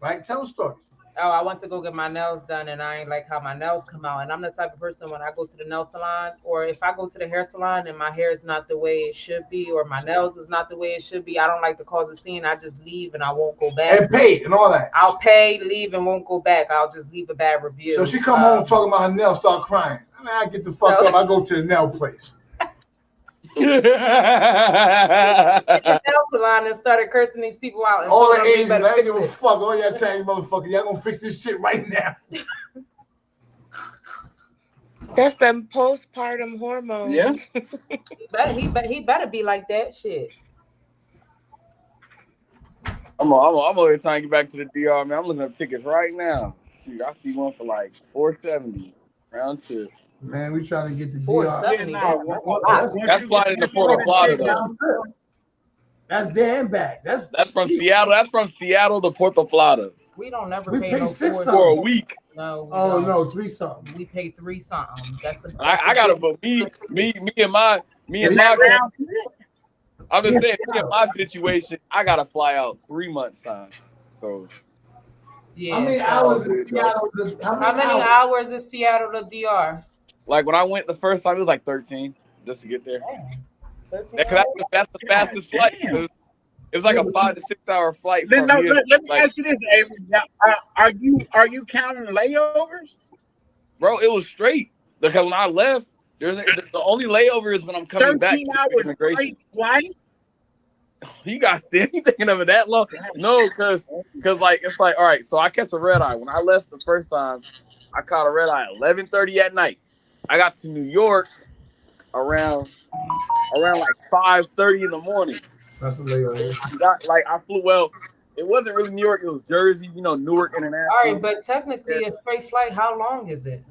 Right? Tell the story. Oh, I went to go get my nails done and I ain't like how my nails come out. And I'm the type of person when I go to the nail salon or if I go to the hair salon and my hair is not the way it should be or my nails is not the way it should be, I don't like to cause a scene. I just leave and I won't go back. And pay and all that. I'll pay, leave, and won't go back. I'll just leave a bad review. So she come home talking about her nails, start crying. I mean, I get the fuck up. I go to the nail place. nail salon and started cursing these people out. And All the told them they Asians, better I ain't fix give a it. fuck. All y'all Chinese motherfuckers, y'all gonna fix this shit right now. That's the postpartum hormones. Yeah. He better be like that shit. I'm over here trying to get back to the DR, man. I'm looking up tickets right now. Shoot, I see one for like $470 round trip. Man, we trying to get the DR. 470. That's flying into Puerto Plata though. That's there and back. That's from Seattle. That's from Seattle to Puerto Plata We don't never We pay pay no $6 for a week. No. we Oh don't. no, 3 something. We pay 3 something. I gotta, but me and my. round trip? I'm just saying, me and my situation, I gotta fly out 3 months time. So Yeah. How many so- hours is Seattle? How many hours is Seattle to DR? like when I went the first time, it was like 13 just to get there. 13 That's the fastest flight. It's like a 5 to 6 hour flight. Let From me here. Like, ask you this, Avery. Now, are you counting layovers? bro, it was straight because when I left, the only layover is when I'm coming back. 13 to hours immigration. straight flight? He got there. He thinking of it that long? No, because like it's like all right. So I catch a red eye. When I left the first time, I caught a red eye at 11:30 at night. I got to New York around like 5:30 in the morning. That's a layover. I flew. Well, it wasn't really New York. It was Jersey. You know, Newark International. All right, but technically, a straight flight, how long is it?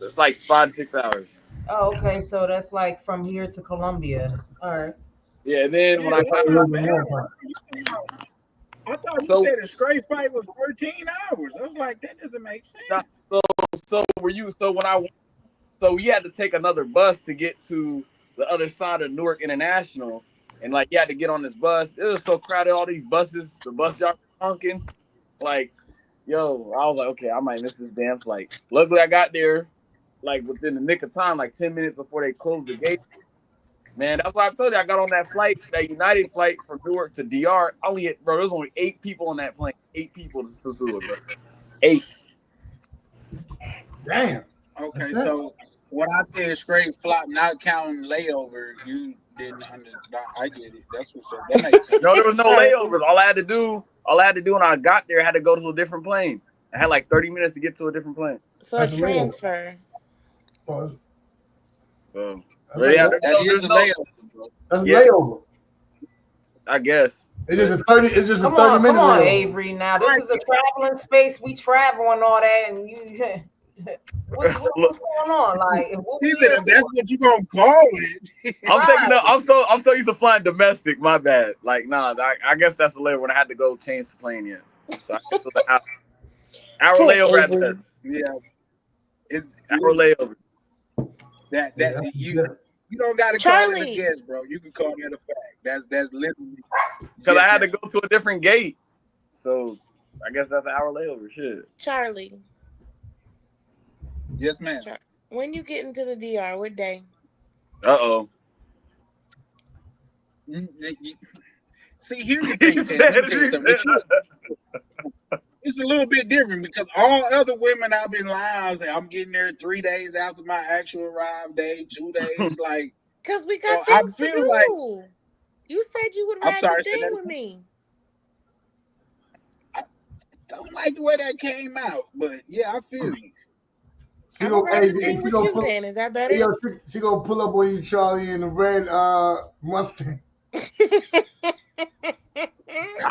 It's like 5 to 6 hours. Oh, okay. So that's like from here to Colombia. All right. Yeah. And then when I got I thought you So- said a straight flight was 13 hours. I was like, that doesn't make sense. so we had to take another bus to get to the other side of Newark International, and like you had to get on this bus. It was so crowded, all these buses, the bus y'all honking. Like, yo, I was like, okay, I might miss this damn flight. Luckily, I got there like within the nick of time, like 10 minutes before they closed the gate. Man, that's why I told you I got on that flight, that United flight from Newark to DR. I only hit, bro, there was only 8 people on that plane. 8 people to Sosúa, bro. 8. Damn. Okay, That's it. so when I said straight flop, not counting layover, you didn't understand. I get it. That's what's up. That makes sense. No, there was no layovers. All I had to do when I got there, I had to go to a different plane. I had like 30 minutes to get to a different plane. So a That's a layover. transfer. Pause. So, That's yeah, a- That is a layover, bro. That's a Yeah. layover. I guess. It's just a 30. It's just a Come 30 on, minute come on, layover. Avery. Now this is a traveling space. We travel and all that, and you. What's going on? Like, what we Even here if that's for? what you gonna call it. I'm thinking. I'm so used to flying domestic. My bad. Like, nah. I guess that's the layover when I had to go change the plane yet. So I guess it was an hour layover at best. Yeah. It's Hour layover. that Yeah, you don't gotta call it Charlie. a guess, bro. You can call that a fact. That's literally Because I had to go to a different gate. So I guess that's an hour layover. Shit. Charlie, yes, ma'am. when you get into the DR, what day? Uh-oh. See, here's the thing, Ted. Let me tell you something. With you, it's a little bit different because all other women I've been lying, say I'm getting there 3 days after my actual arrive day, 2 days. Like, Because we got Well, I things to feel do. like- You said you would I'm ride sorry, the say thing that with again? me. Don't like the way that came out, but yeah, I feel you. She I'm gonna go, ride the hey, thing she with gonna you pull, then. Is that hey, better? yo, she gonna pull up on you, Charlie, in the red Mustang. I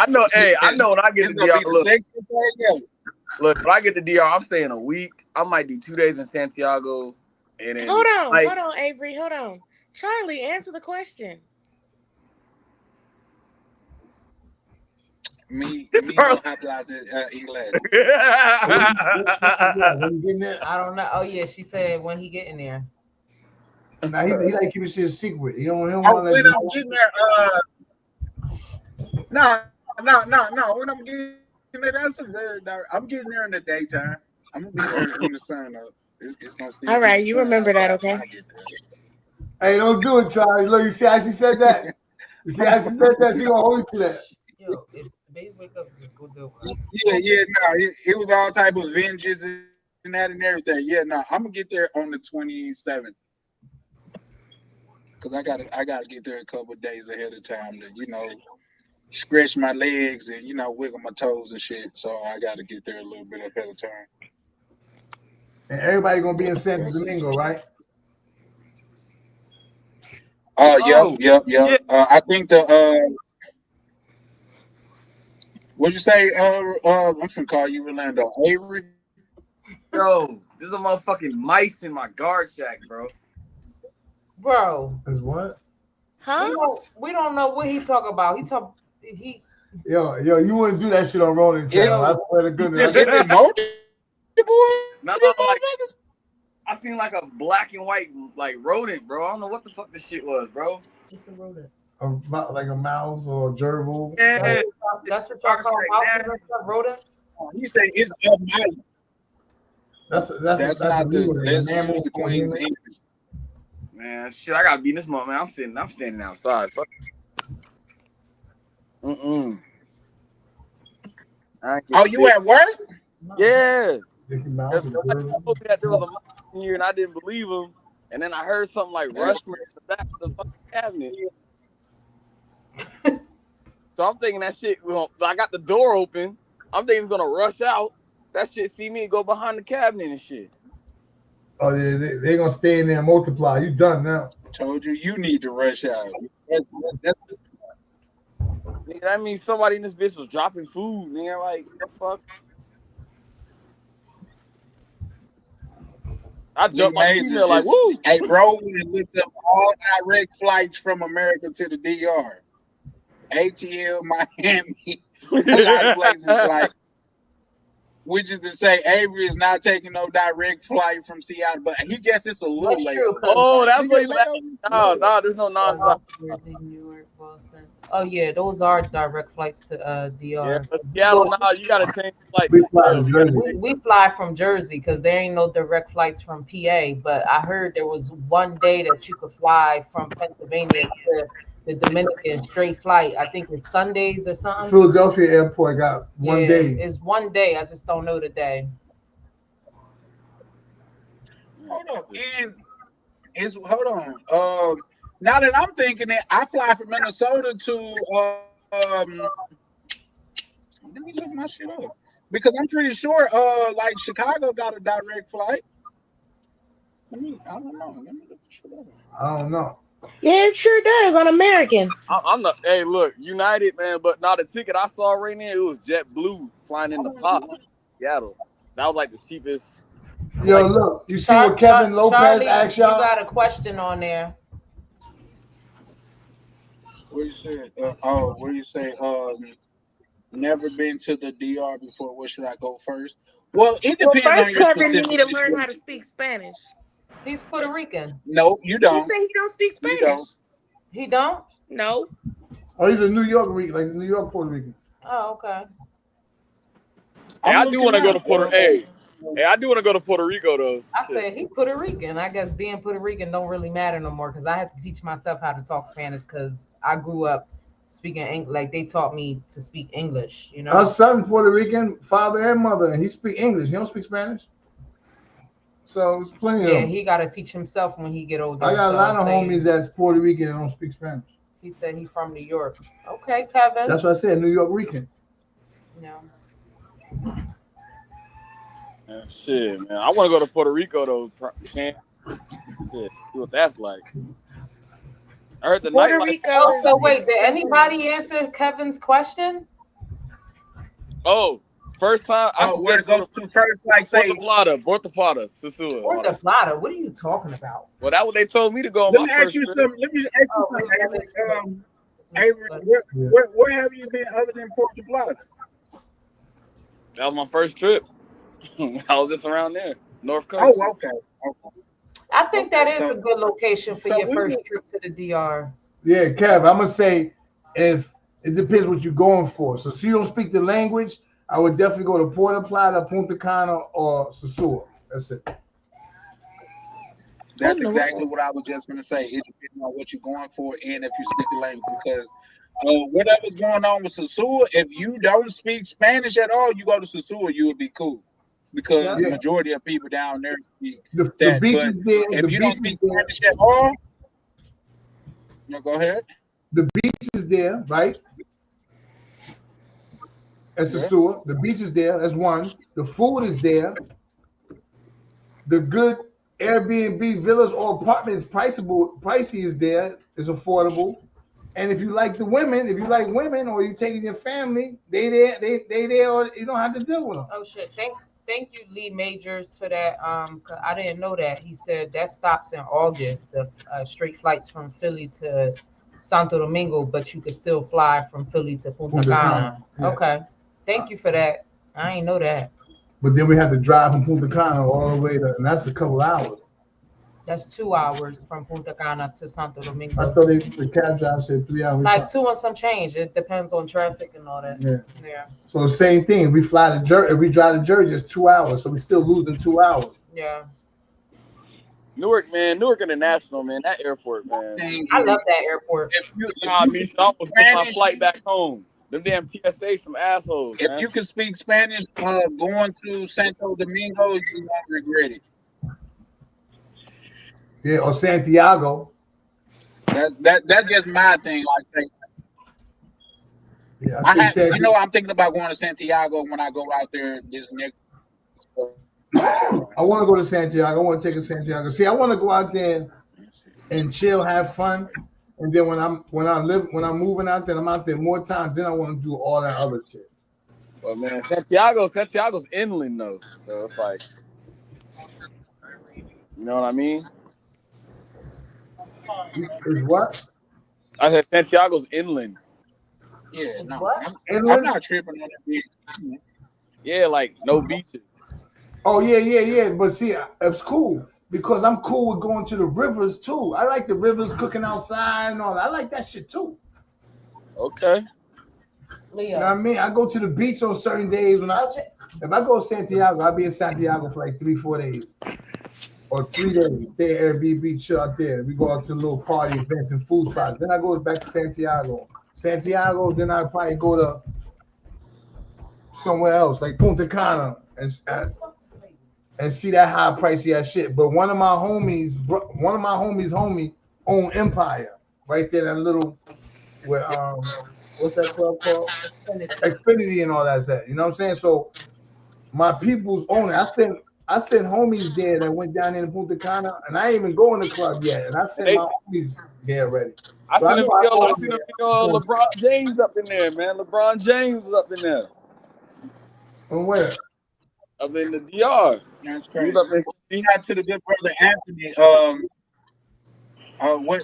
know. Hey, I know when I get It's to gonna DR. be the Look, sexiest thing ever. look. When I get to DR, I'm staying a week. I might do 2 days in Santiago, and then Hold like on, Avery, hold on. Charlie, answer the question. Me no hablas inglés. When you getting there, I don't know. Oh yeah, she said when he getting there. now he like keep shit secret. He don't Oh, want to when let I'm you. getting there, no. When I'm getting there, that's a very direct. I'm getting there in the daytime. I'm gonna be there when the sun up. It's gonna still All be right, the you sun remember that, outside when okay? I get there. Hey, don't do it, Charlie. Look, you see how she said that? You see how she said that? She gonna hold you to that. Yo, if the baby wake up, just go do it. Yeah, no, it was all type of vengeance and that and everything. Yeah, no, I'm gonna get there on the 27th because I gotta get there a couple of days ahead of time to stretch my legs and wiggle my toes and shit. So I gotta get there a little bit ahead of time. And everybody gonna be in Santo Domingo, right? Yep. yeah. I think what'd you say? I'm gonna call you Rolando. Avery. Yo, there's a motherfucking mice in my guard shack, bro. Bro, Is what? Huh? we don't know what he talk about. He Yo, you wouldn't do that shit on Rolling Channel. I swear to goodness. Is it multiple? No, like I seen like a black and white like rodent, bro. I don't know what the fuck this shit was, bro. what's a rodent? Like a mouse or a gerbil. Yeah, That's what y'all call Guard shack, mouses and stuff, rodents. You say it's a mouse. That's a not new the word. let's Mammal use the or Queen's human. English. man. Shit, I gotta be in this moment, man. I'm standing outside. Fuck. Oh, you at work? Yeah. Mickey Mouse Yes, and somebody gerbil. told me that there was a mouse in here, and I didn't believe him. And then I heard something like rustling in the back of the fucking cabinet. So I'm thinking that shit. I got the door open. I'm thinking it's gonna rush out. That shit see me go behind the cabinet and shit. Oh yeah, they gonna stay in there and multiply. You done now. Told you need to rush out. Nigga, that means somebody in this bitch was dropping food. Nigga, like what the fuck? I jumped my female like woo. Hey, bro, we looked up all direct flights from America to the DR. ATL, Miami, a lot of places like, which is to say, Avery is not taking no direct flight from Seattle, but he guess it's a little That's late. true. Oh, that's what Nigga, you nah, there's no nonstop. Jersey, New York, Boston. Oh yeah, those are direct flights to Yeah, DR. but Seattle now you gotta change like We fly to Jersey. We fly from Jersey because there ain't no direct flights from PA. But I heard there was one day that you could fly from Pennsylvania to the Dominican straight flight. I think it's Sundays or something. Philadelphia Airport got one day. It's one day. I just don't know the day. Hold on, hold on. Now that I'm thinking it, I fly from Minnesota to let me look my shit up because I'm pretty sure like Chicago got a direct flight. I don't know. Let me look this shit up. I don't know. Yeah, it sure does on American. I'm not. Hey, look, United, man, but not the ticket I saw right now. It was JetBlue flying in the pop, Seattle. That was like the cheapest. Yo, look, you see what Kevin Lopez Charlie, asked you y'all? got a question on there. What you said? What you say? Never been to the DR before. Where should I go first? Well, it depends on First, your Kevin, you specific need to learn situation. how to speak Spanish. He's Puerto Rican. No, you He don't. said he don't speak You Spanish. don't. He don't? No. Oh, he's a New York like New York Puerto Rican. Oh, okay. Hey, I do want to go to Puerto. Hey, I do want to go to Puerto Rico though. I said he Puerto Rican. I guess being Puerto Rican don't really matter no more because I have to teach myself how to talk Spanish because I grew up speaking English. Like they taught me to speak English. You know. Our son Puerto Rican, father and mother, and he speak English. He don't speak Spanish. So there's plenty of Yeah, them. he got to teach himself when he get older. I got a lot of so homies that's Puerto Rican and don't speak Spanish. He said he from New York. Okay, Kevin. That's what I said, New York Rican. Yeah. Man, shit, man. I want to go to Puerto Rico though. Shit, see what that's like. I heard the Puerto nightlife. Rico is So wait, did expensive. anybody answer Kevin's question? Oh, first time I Oh, where to suggest go to first? Like say, Puerto Plata, Sosua. Puerto Plata. What are you talking about? Well, that's what they told me to go on let my me ask first you trip. something. Let me ask you Oh, something, wait, Avery. Where have you been other than Puerto Plata? That was my first trip. I was just around there, North Coast. Oh, okay. I think that is So- a good location for so your we first will- trip to the DR. Yeah, Kev, I'm gonna say if it depends what you're going for. So if you don't speak the language, I would definitely go to Puerto Plata, Punta Cana, or Sosúa. That's it. That's exactly what I was just going to say. It depends on what you're going for and if you speak the language. Because whatever's going on with Sosúa, if you don't speak Spanish at all, you go to Sosúa, you would be cool. Because Yeah. the majority of people down there speak The that. beach But is there. if The you don't beach speak is there. Spanish at all, no, go ahead. The beach is there, right? That's Yeah. Sosúa. The beach is there. That's one. The food is there. The good Airbnb villas or apartments, pricey is there. It's affordable. And if you like the women, or you taking your family, they there, or you don't have to deal with them. Oh shit! Thank you, Lee Majors, for that. 'Cause I didn't know that. He said that stops in August. The straight flights from Philly to Santo Domingo, but you could still fly from Philly to Punta Punta Cana. Cana, yeah. Okay, thank you for that. I ain't know that. But then we have to drive from Punta Cana all the way to, and that's a couple hours. That's 2 hours from Punta Cana to Santo I Domingo. thought the cab driver said 3 hours. Like 2 and some change. It depends on traffic and all that. Yeah. Yeah. So same thing. If we drive to Jersey, it's 2 hours. So we still losing 2 hours. Yeah. Newark, man, Newark International, man, that airport, man. I love that airport. If you Nah, can me, speak I almost missed my Spanish, flight back home. Them damn TSA, some assholes, if man. you can speak Spanish, going to Santo Domingo, you won't regret it. Yeah, or Santiago. That's just my thing. Like say, Yeah, I think have, Santiago- I'm thinking about going to Santiago when I go out there this next. I want to go to Santiago. I want to take a Santiago. See, I want to go out there and chill, have fun, and then when I'm moving out there, I'm out there more times. Then I want to do all that other shit. But man, Santiago's inland though, so it's like, you know what I mean? Is what? I said Santiago's inland. Yeah, no, What? I'm not tripping on that. Yeah, like no beaches. Oh yeah. But see, it's cool because I'm cool with going to the rivers too. I like the rivers, cooking outside and all that. I like that shit too. Okay. You know what I mean? I go to the beach on certain days. If I go to Santiago, I'll be in Santiago for like 3-4 days. Or 3 days. Stay at Airbnb, chill out there. We go out to little party events and food spots. Then I go back to Santiago. Then I probably go to somewhere else, like Punta Cana, and see that high pricey ass shit. But one of my homies' homie own Empire right there. That little where what's that club called? Xfinity and all that set. You know what I'm saying? So my people's own it. I sent homies there that went down in Punta Cana, and I ain't even go in the club yet. And I sent my homies there already. I So seen a I know video of LeBron James up in there, man. LeBron James was up in there. From where? Up in the DR. That's He crazy. was up in Shout out to the good brother Anthony.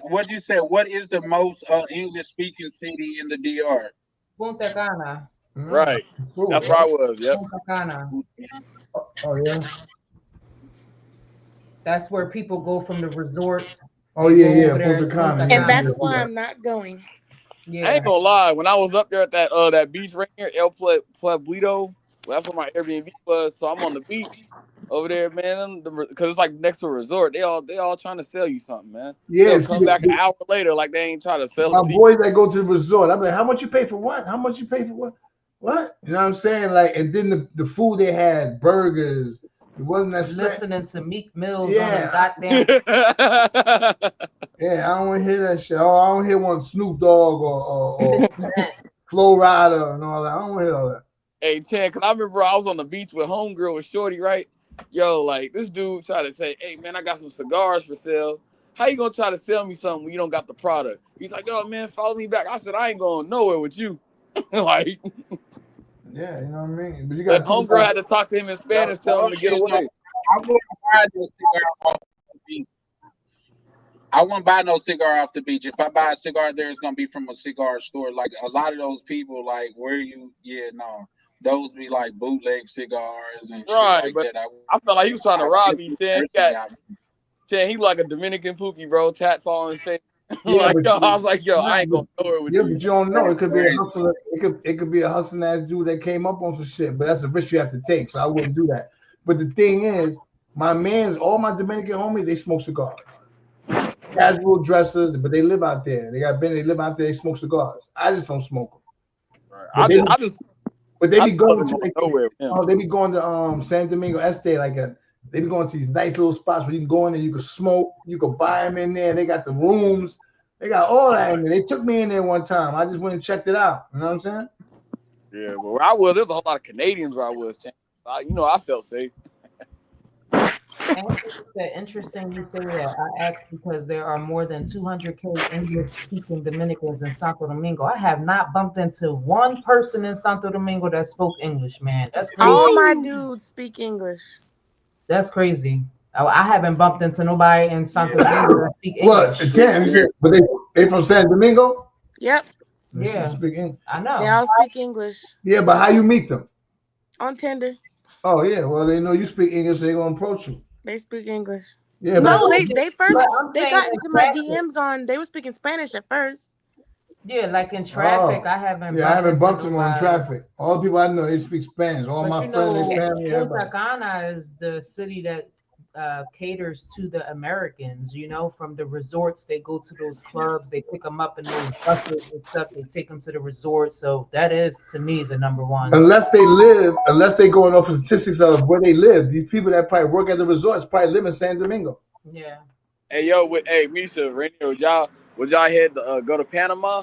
What you say? What is the most English speaking city in the DR? Punta Cana. Right. Cool, That's where I was. Yep. Punta Cana. Oh yeah. That's where people go from the resorts. Oh They yeah, go yeah. over there, Punta it's Cana. Punta And Cana. that's Yeah, why yeah. I'm not going. Yeah. I ain't gonna lie. When I was up there at that beach right here, El Pueblito, well, that's where my Airbnb was. So I'm on the beach over there, man. Because it's like next to a resort. They all trying to sell you something, man. Yeah, They'll come back an hour later like they ain't trying to sell my it to you. boys that go to the resort, I'm like, how much you pay for what? How much you pay for what? What? You know what I'm saying? Like, and then the food they had, burgers. It wasn't that Listening to Meek Mills Yeah. on a goddamn. Yeah, I don't want to hear that shit. Oh, I don't hear one Snoop Dogg or Flo Rida and all that. I don't want to hear all that. Hey, Chan, cause I remember I was on the beach with homegirl with Shorty, right? Yo, like this dude tried to say, "Hey man, I got some cigars for sale. How you gonna try to sell me something when you don't got the product?" He's like, "Yo, man, follow me back." I said, "I ain't going nowhere with you." Like, Yeah, you know what I mean. But you that got homegirl had to talk to him in Spanish, tell him to get away. I wouldn't buy no cigar off the beach. I wouldn't buy no cigar off the beach. If I buy a cigar there, it's gonna be from a cigar store. Like a lot of those people, like those be like bootleg cigars and Right, shit like but that. I felt like he was trying to rob me, Chan. He like a Dominican Pookie, bro. Tats all on his face. Yeah, but I was like, yo, I ain't going nowhere with yeah, you. but you don't know. It could be a hustler. It could be a hustling ass dude that came up on some shit. But that's a risk you have to take. So I wouldn't do that. But the thing is, all my Dominican homies, they smoke cigars. Casual dressers, but they live out there. They live out there. They smoke cigars. I just don't smoke them. Right. But they be going to nowhere. They be going to San Domingo Este they be going to these nice little spots where you can go in there, you can smoke, you can buy them in there. They got the rooms, they got all that in there. They took me in there one time. I just went and checked it out. You know what I'm saying? Yeah, but where I was, there's a whole lot of Canadians where I was. I felt safe. Interesting you say that. I asked because there are more than 200K English-speaking Dominicans in Santo Domingo. I have not bumped into one person in Santo Domingo that spoke English, man. That's crazy. All my dudes speak English. That's crazy. I haven't bumped into nobody in Santo Domingo that speak English. What? But they from San Domingo? Yep. Yeah. I know. They all speak English. Yeah, but how you meet them? On Tinder. Oh yeah, well they know you speak English, so they're gonna approach you. They speak English. Yeah, no, they got into my DMs they were speaking Spanish at first. Yeah, like in traffic, I haven't. Yeah, I haven't bumped them on traffic. All the people I know, they speak Spanish. All my friends, their family, everybody. Punta Cana is the city that caters to the Americans. You know, from the resorts, they go to those clubs, they pick them up in those buses and stuff. They take them to the resort. So that is, to me, the number one. Unless they going off of statistics of where they live. These people that probably work at the resorts probably live in San Domingo. Yeah. Hey, yo, Misha, Rainier, would y'all head to go to Panama?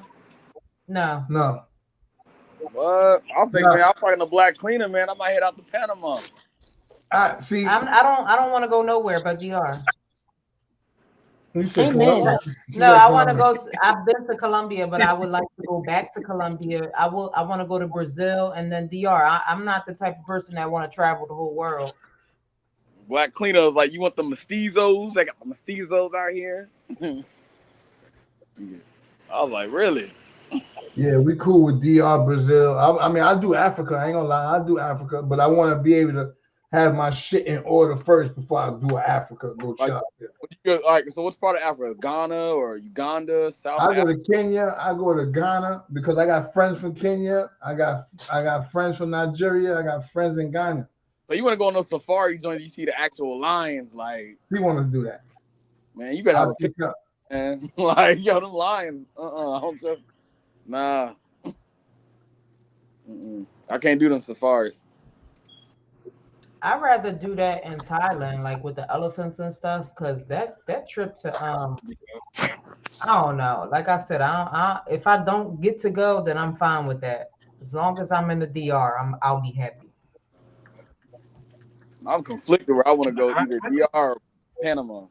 No. What? I'm thinking, man, I'm talking to Black Cleaner, man. I might head out to Panama. See, I don't want to go nowhere but DR. Amen. No, I want to go. I've been to Colombia, but I would like to go back to Colombia. I want to go to Brazil and then DR. I'm not the type of person that want to travel the whole world. Black Cleaner was like, you want the mestizos? They got the mestizos out here. I was like, really? Yeah, we cool with DR, Brazil. I mean, I do Africa. I ain't gonna lie, I do Africa, but I want to be able to have my shit in order first before I do Africa. Go shop. So what's part of Africa? Ghana or Uganda? South I go Africa? to Kenya. I go to Ghana because I got friends from Kenya. I got friends from Nigeria. I got friends in Ghana. So you want to go on those safari joints? You see the actual lions, like. We want to do that. Man, you better have a picture, man. Like, yo, them lions. I don't trust. Nah. I can't do them safaris. I'd rather do that in Thailand, like with the elephants and stuff, because that trip to I don't know. Like I said, if I don't get to go, then I'm fine with that. As long as I'm in the DR, I'll be happy. I'm conflicted where I want to go either DR or Panama.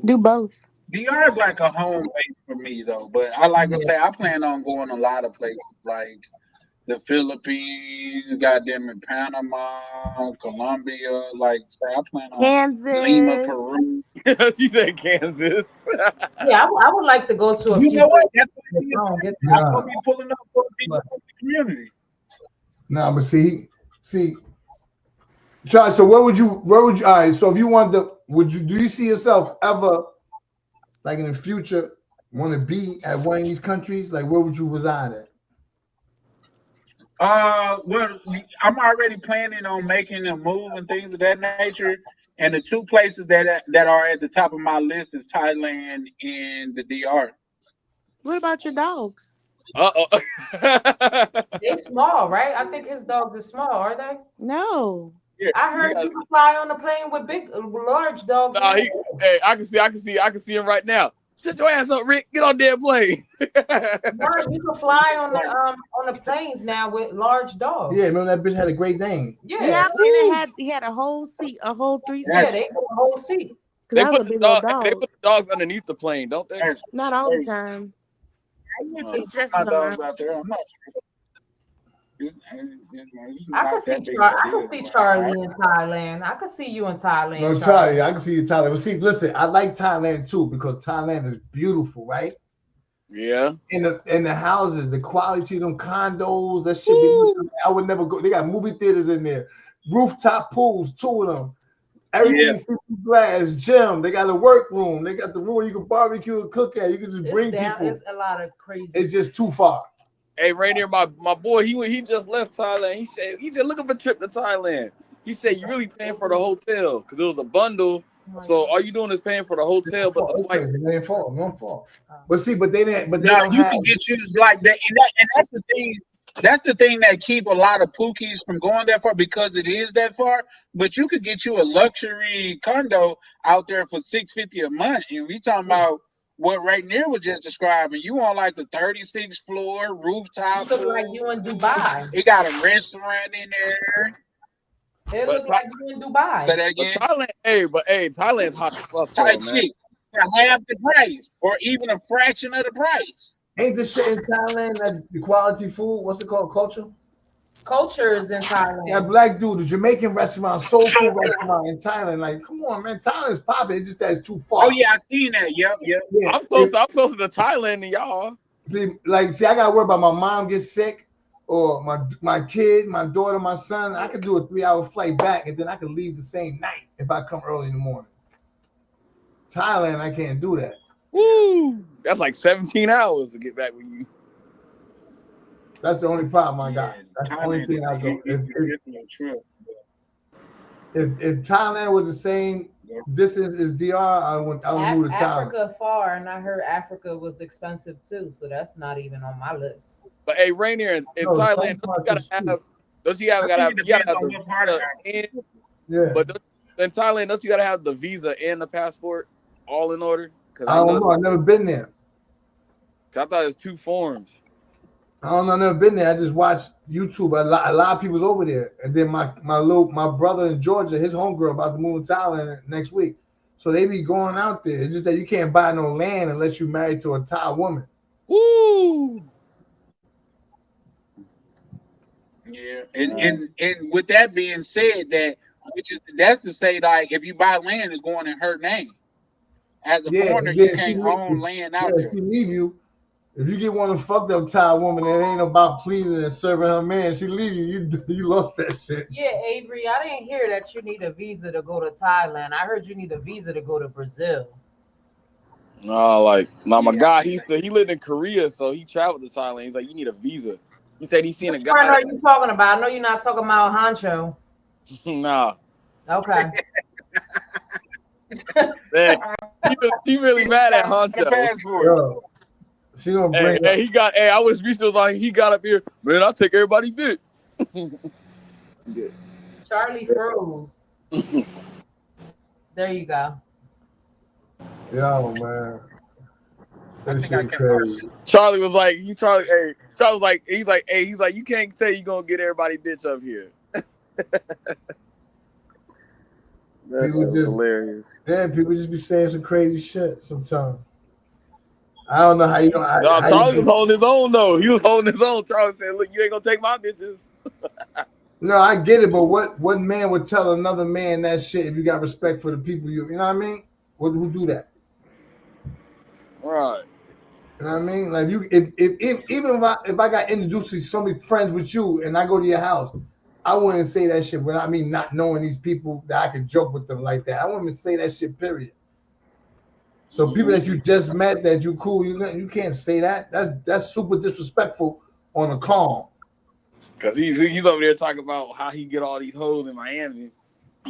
Do both. DR is like a home base for me though, but I like to say I plan on going a lot of places like the Philippines, goddamn in Panama, Colombia, like say I plan on Kansas, Lima, Peru. She said Kansas. Yeah, I would like to go to a You few know what? That's places. what I'm gonna be pulling up for the people in the community. No, but see, Charlie. So where would you? All right. So if you want do you see yourself ever, like in the future, want to be at one of these countries? Like where would you reside at? Well, I'm already planning on making a move and things of that nature. And the two places that are at the top of my list is Thailand and the DR. What about your dogs? They small, right? I think his dogs are small, are they? No. I heard you can fly on the plane with large dogs. Nah, hey, I can see him right now. Shut your ass up, Rick. Get on that plane. No, you can fly on the planes now with large dogs. Yeah, remember that bitch had a Great Dane. Yeah, and he had a whole seat, a whole 3 Yeah, seats. they put a whole seat. They That was a put, the big old dog, they dog. put the dogs underneath the plane, don't they? Not all the time. It's just my the dogs out there. I'm not sure. It's I not could that see big Charlie. of a I deal, could see but Charlie in Thailand. I could see you in Thailand. No, Charlie, I can see you Thailand. But see, listen, I like Thailand too because Thailand is beautiful, right? Yeah. In the houses, the quality of them condos, that shit. Be, I would never go. They got movie theaters in there, rooftop pools, 2 of them. Everything 60 glass, gym. They got a workroom. They got the room you can barbecue and cook at. You can just bring people. It's a lot of crazy. It's just too far. Hey, Rainier, my boy, he just left Thailand. He said, look up a trip to Thailand. He said, you really paying for the hotel because it was a bundle. So all you doing is paying for the hotel, but the flight. They ain't fault. No fault. But see, but they didn't. But they no, don't you have. can get used like that, and that's the thing. That's the thing that keep a lot of Pookies from going that far because it is that far. But you could get you a luxury condo out there for $650 a month, and we talking about what Rainier was just describing. You on like the 36th floor rooftop. It look like you in Dubai. It got a restaurant in there. It looks like you in Dubai. Say that again. But Thailand's hot as fuck, Type though, man. shit for half the price, or even a fraction of the price. Ain't this shit in Thailand that the quality food? What's it called? Culture? Culture is in Thailand. That black dude, the Jamaican restaurant, soul food restaurant in Thailand. Like, come on, man, Thailand's popping. It's just that it's too far. Oh yeah, I seen that. Yep. Yeah. I'm closer to Thailand than y'all. See, I gotta worry about my mom gets sick, or my kid, my daughter, my son. I could do a 3-hour flight back, and then I could leave the same night if I come early in the morning. Thailand, I can't do that. Woo! That's like 17 hours to get back with you. That's the only problem I got. Yeah, That's the Thailand only thing is I a go. different trip. If Thailand was the same distance as DR, I would move to Thailand. Africa far, and I heard Africa was expensive too, so that's not even on my list. But hey, Rainier, in Thailand, you gotta have the visa and, yeah. But in Thailand, don't you gotta have the visa and the passport all in order? I don't know. I've never been there. I thought it was 2 forms. I don't know. I've never been there. I just watched YouTube. A lot of people's over there, and then my brother in Georgia, his homegirl about to move to Thailand next week, so they be going out there. It's just that you can't buy no land unless you're married to a Thai woman. Woo! Yeah, and with that being said, that's to say, like, if you buy land, it's going in her name. As a foreigner, you can't own land out there. If she leave you, if you get one of them fucked up Thai woman that ain't about pleasing and serving her man, she leave you, you lost that shit. Yeah, Avery, I didn't hear that you need a visa to go to Thailand. I heard you need a visa to go to Brazil. No, my guy, he said he lived in Korea, so he traveled to Thailand. He's like, you need a visa. He said he's seen a guy. What are you talking about? I know you're not talking about Honcho. Nah. Okay. Man, she really mad at Honcho. Yo, she gonna bring. Hey, I was researching like he got up here. Man, I'll take everybody bit. Charlie froze. There you go. Yo, man. That shit crazy. Charlie was like, he's like, you can't say you gonna get everybody bitch up here. That's hilarious. Yeah, people just be saying some crazy shit sometimes. I don't know how you know. Charlie was holding his own though. He was holding his own. Charlie said, "Look, you ain't gonna take my bitches." No, I get it, but what man would tell another man that shit if you got respect for the people you know what I mean? Who do that? Right. You know what I mean? Like if I got introduced to somebody friends with you and I go to your house, I wouldn't say that shit without me not knowing these people that I could joke with them like that. I wouldn't even say that shit, period. So people that you just met that you cool, you can't say that. That's super disrespectful on a calm. Cause he's over there talking about how he get all these hoes in Miami.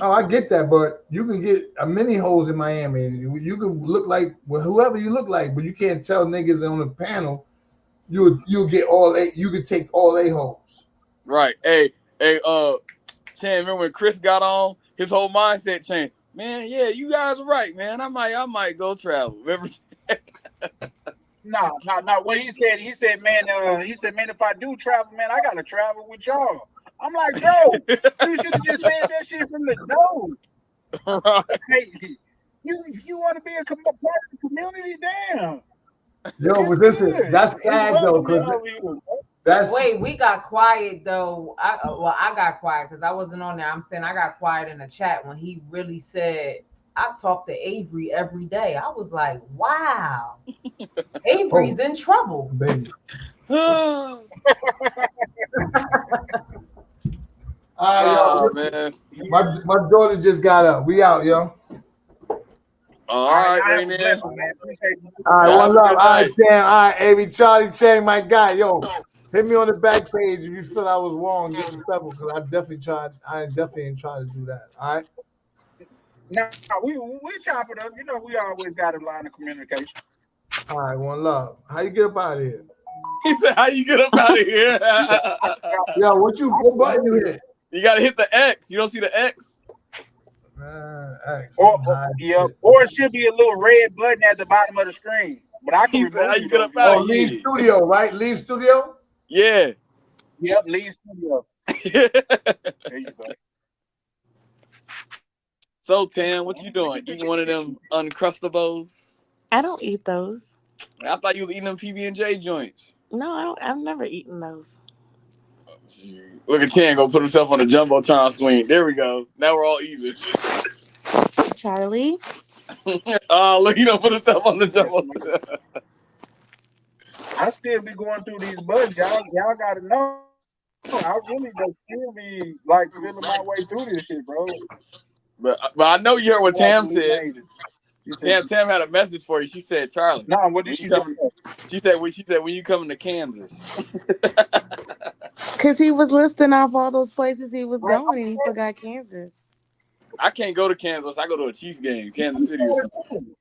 Oh, I get that, but you can get a many hoes in Miami. You can look like whoever you look like, but you can't tell niggas on the panel you'll get all eight. You could take all eight hoes. Right. Hey, Chan, remember when Chris got on, his whole mindset changed. Man, yeah, you guys are right, man. I might go travel. Remember? No. What he said, man, if I do travel, man, I gotta travel with y'all. I'm like, bro, you should have just said that shit from the door. Right. Hey, you want to be a part of the community? Damn. Yo, but listen, that's sad though, because that's Wait, we got quiet though. I got quiet because I wasn't on there. I'm saying I got quiet in the chat when he really said, I talk to Avery every day. I was like, wow, Avery's in trouble. baby. Oh, All right, man. my daughter just got up. We out, yo. All right, I have a man. blessing, man. Appreciate you. All right, Have one a love. good All right, night. Chan. All right, Avery, Charlie, Chang, my guy. Yo, hit me on the back page if you feel I was wrong, disrespectful, because I definitely ain't trying to do that. All right. No, we chop it up. You know, we always got a line of communication. All right, one love. How you get up out of here? He said, how you get up out of here? Yo, what button you hit? You got to hit the X. You don't see the X? X. Or it should be a little red button at the bottom of the screen. But I can He said, remove how you get up out Oh, of leave here? studio, right? Leave studio? Yeah. Yep, leave studio. There you go. So, Tam, what you doing? Eating one of them Uncrustables? I don't eat those. I thought you was eating them PB&J joints. No, I don't. I've never eaten those. Look at Chan go put himself on the jumbotron swing. There we go. Now we're all even. Charlie, Oh, look, he don't put himself on the jumbotron. I still be going through these buttons. Y'all gotta know. I really just still be like feeling my way through this shit, bro. But I know you heard what Tam said. You said Tam had a message for you. She said, Charlie. no, what did she do? She said when you coming to Kansas. because he was listing off all those places he was going and he forgot Kansas. I can't go to Kansas. I go to a Chiefs game, Kansas City or something.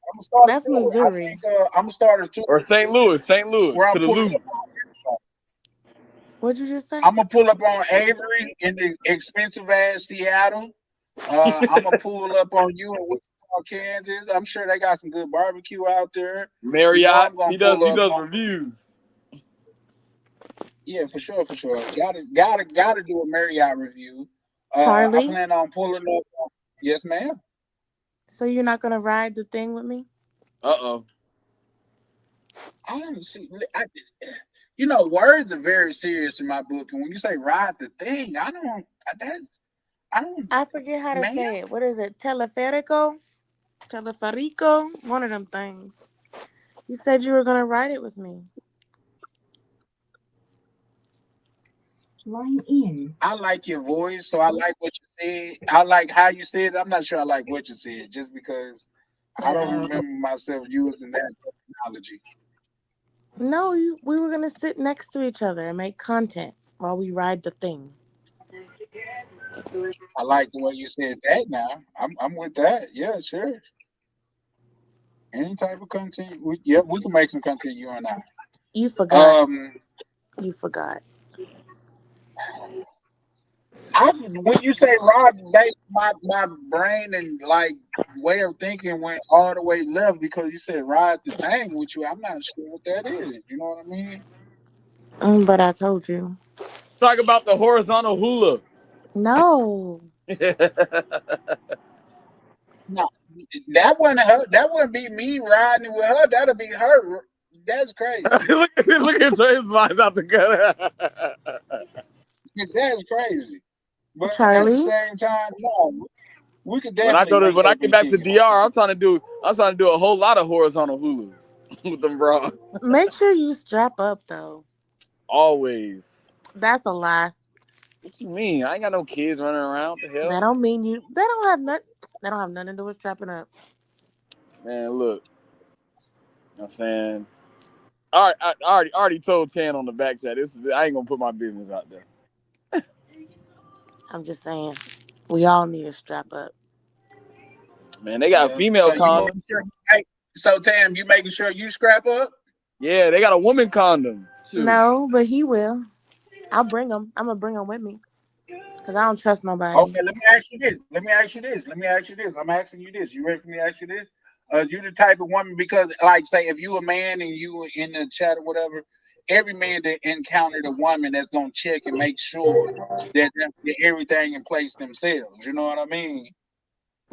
That's Missouri. I'm a starter too. Or St. Louis, to the Lou. What'd you just say? I'm gonna pull up on Avery in the expensive ass Seattle. I'm gonna pull up on you in Wichita, Kansas. I'm sure they got some good barbecue out there. Marriott. He does reviews. Yeah, for sure. Gotta do a Marriott review. Charlie? I plan on pulling up. Yes, ma'am. So you're not gonna ride the thing with me? Uh-oh. I don't see. Words are very serious in my book, and when you say ride the thing, I don't. I forget how to say it. What is it? Teleferico? One of them things. You said you were gonna ride it with me. Line in. I like your voice, so I like what you said. I like how you said it. I'm not sure I like what you said, just because I don't remember myself using that terminology. No, we were gonna sit next to each other and make content while we ride the thing. I like the way you said that. Now I'm with that. Yeah, sure. Any type of content. We can make some content. You and I. You forgot. You forgot. When you say ride the day, my brain and like way of thinking went all the way left because you said ride the thing with you. I'm not sure what that is. You know what I mean? But I told you. Talk about the horizontal hula. No. No, that wouldn't her. That wouldn't be me riding with her. That'll be her. That's crazy. look at Trey's eyes out the gun. That's crazy. But Charlie? at the same time, no, we could definitely. When I get back to DR, I'm trying to do a whole lot of horizontal hulas with them bras. Make sure you strap up though. Always. That's a lie. What you mean? I ain't got no kids running around. What the hell? That don't mean you. That don't have nothing to do with strapping up. Man, look. You know what I'm saying? All right, I already told Chan on the back chat. I ain't gonna put my business out there. I'm just saying, we all need to strap up. Man, they got female condoms. So Tam, you making sure you scrap up? Yeah, they got a woman condom. Shoot. No, but he will. I'll bring him. I'm gonna bring him with me. Cause I don't trust nobody. Okay, let me ask you this. I'm asking you this. You ready for me to ask you this? You the type of woman, because like say if you a man and you in the chat or whatever, every man that encountered a woman that's gonna check and make sure that they get everything in place themselves. You know what I mean?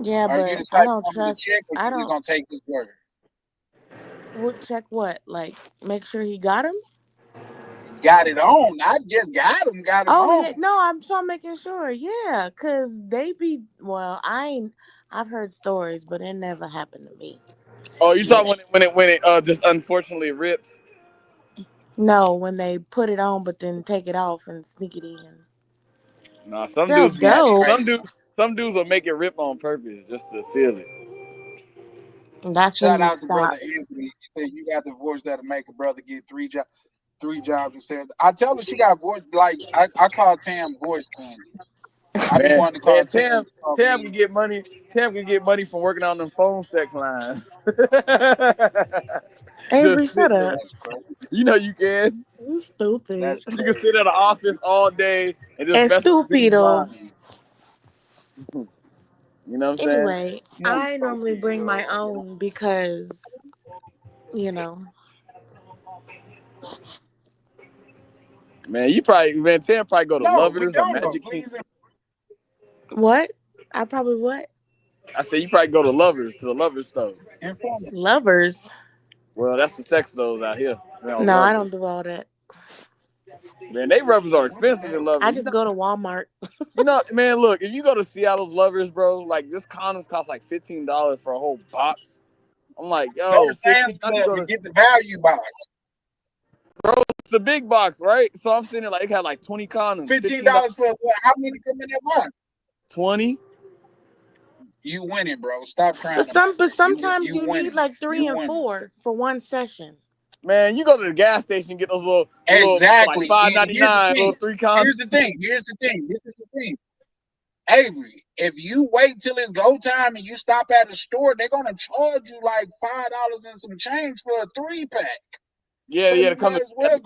Yeah, Are you but the I type don't of woman to trust. check, or I you just don't. gonna take his word? What check? What? Like make sure he got him? Got it on. Not just got him Oh yeah. on. No, I'm trying making sure. Yeah, cause they be. Well, I ain't. I've heard stories, but it never happened to me. Oh, you But talking when it just unfortunately rips? no, when they put it on, but then take it off and sneak it in. Nah, some Still dudes be That's dope. crazy. some dudes will make it rip on purpose just to feel it. That's when Shout you out to brother stop. Anthony. He said you got the voice that'll make a brother get three jobs instead. I tell her she got voice like I call Tam voice candy. I be Man, wanting to call Tam Tam to talk to Tam can me. get money. Tam can get money from working on them phone sex lines. Avery, Just shut sitting up. there. That's crazy. You know you can. You stupid. That's You can sit crazy. at the office all day and just And mess with dudes' stupido. lines. You know what I'm saying? Anyway, Tam I so normally pretty bring my though. own because, you know, Man, Tam probably go to No, we Lovers or don't though. Magic Kingdom. Please, what? I probably what? I said you probably go to Lovers, to the Lovers store. inform us. Lovers. Well, that's the sex stores out here. On No, I Lovers. don't do all that. Man, they rubbers are What the expensive in hell? I Lovers. just go to Walmart. Man, look, if you go to Seattle's Lovers, bro, like just condoms cost like $15 for a whole box. I'm like, Go to yo, 15. Sam's I can Club go and to get the value box. it's the big box, right? So I'm sitting there like it had like 20 condoms, $15, $15 for what? How many come in that box? 20. You winning, bro. Stop trying to. But sometimes You you need winning. like You 3 and winning. 4 for one session. Man, you go to the gas station get those little for like Exactly. And here's the $5.99, little thing. 3 condoms. Here's the thing. This is the thing. Avery, if you wait till it's go time and you stop at a store, they're gonna charge you like $5 and some change for a 3-pack. Yeah, So yeah, you to come might to as well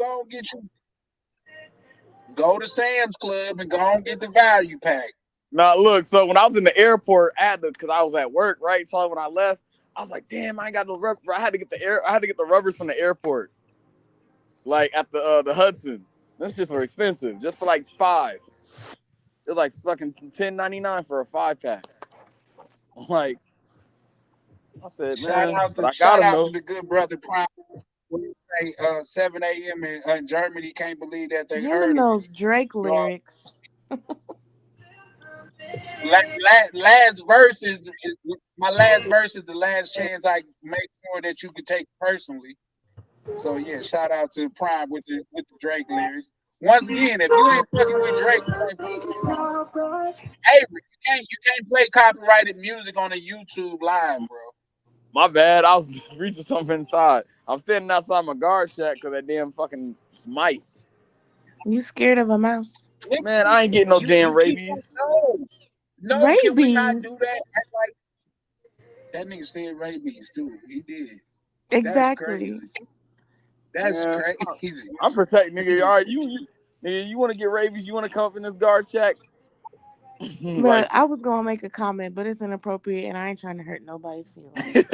go to Sam's Club and go and get the value pack. Now look, so when I was in the airport because I was at work, right? So when I left, I was like, damn, I ain't got no rubber. I had to get the rubbers from the airport. Like at the Hudson. Those shits were expensive, just for like 5. It was like fucking $10.99 for a 5-pack. Like I said, man, but I got Shout them out to though. the good brother Prime. When you say 7 a.m. in Germany, can't believe that they Him and heard of me. those Drake lyrics. Last verse is my last verse is the last chance I make sure that you can take personally. So yeah, shout out to Prime with the Drake lyrics. Once again, if you ain't fucking with Drake, you ain't fucking with Prime. Avery, you can't play copyrighted music on a YouTube live, bro. My bad. I was reaching something inside. I'm standing outside my guard shack because that damn fucking mice. You scared of a mouse? Man, I ain't getting no damn You keep on rabies. no. Can we not Rabies. do that? Act like that nigga said rabies too. He did. That's Exactly. crazy. That's Man, crazy. I'm protecting nigga. All right, nigga, you want to get rabies? You want to come up in this guard shack? Look, Like, I was gonna make a comment, but it's inappropriate, and I ain't trying to hurt nobody's feelings.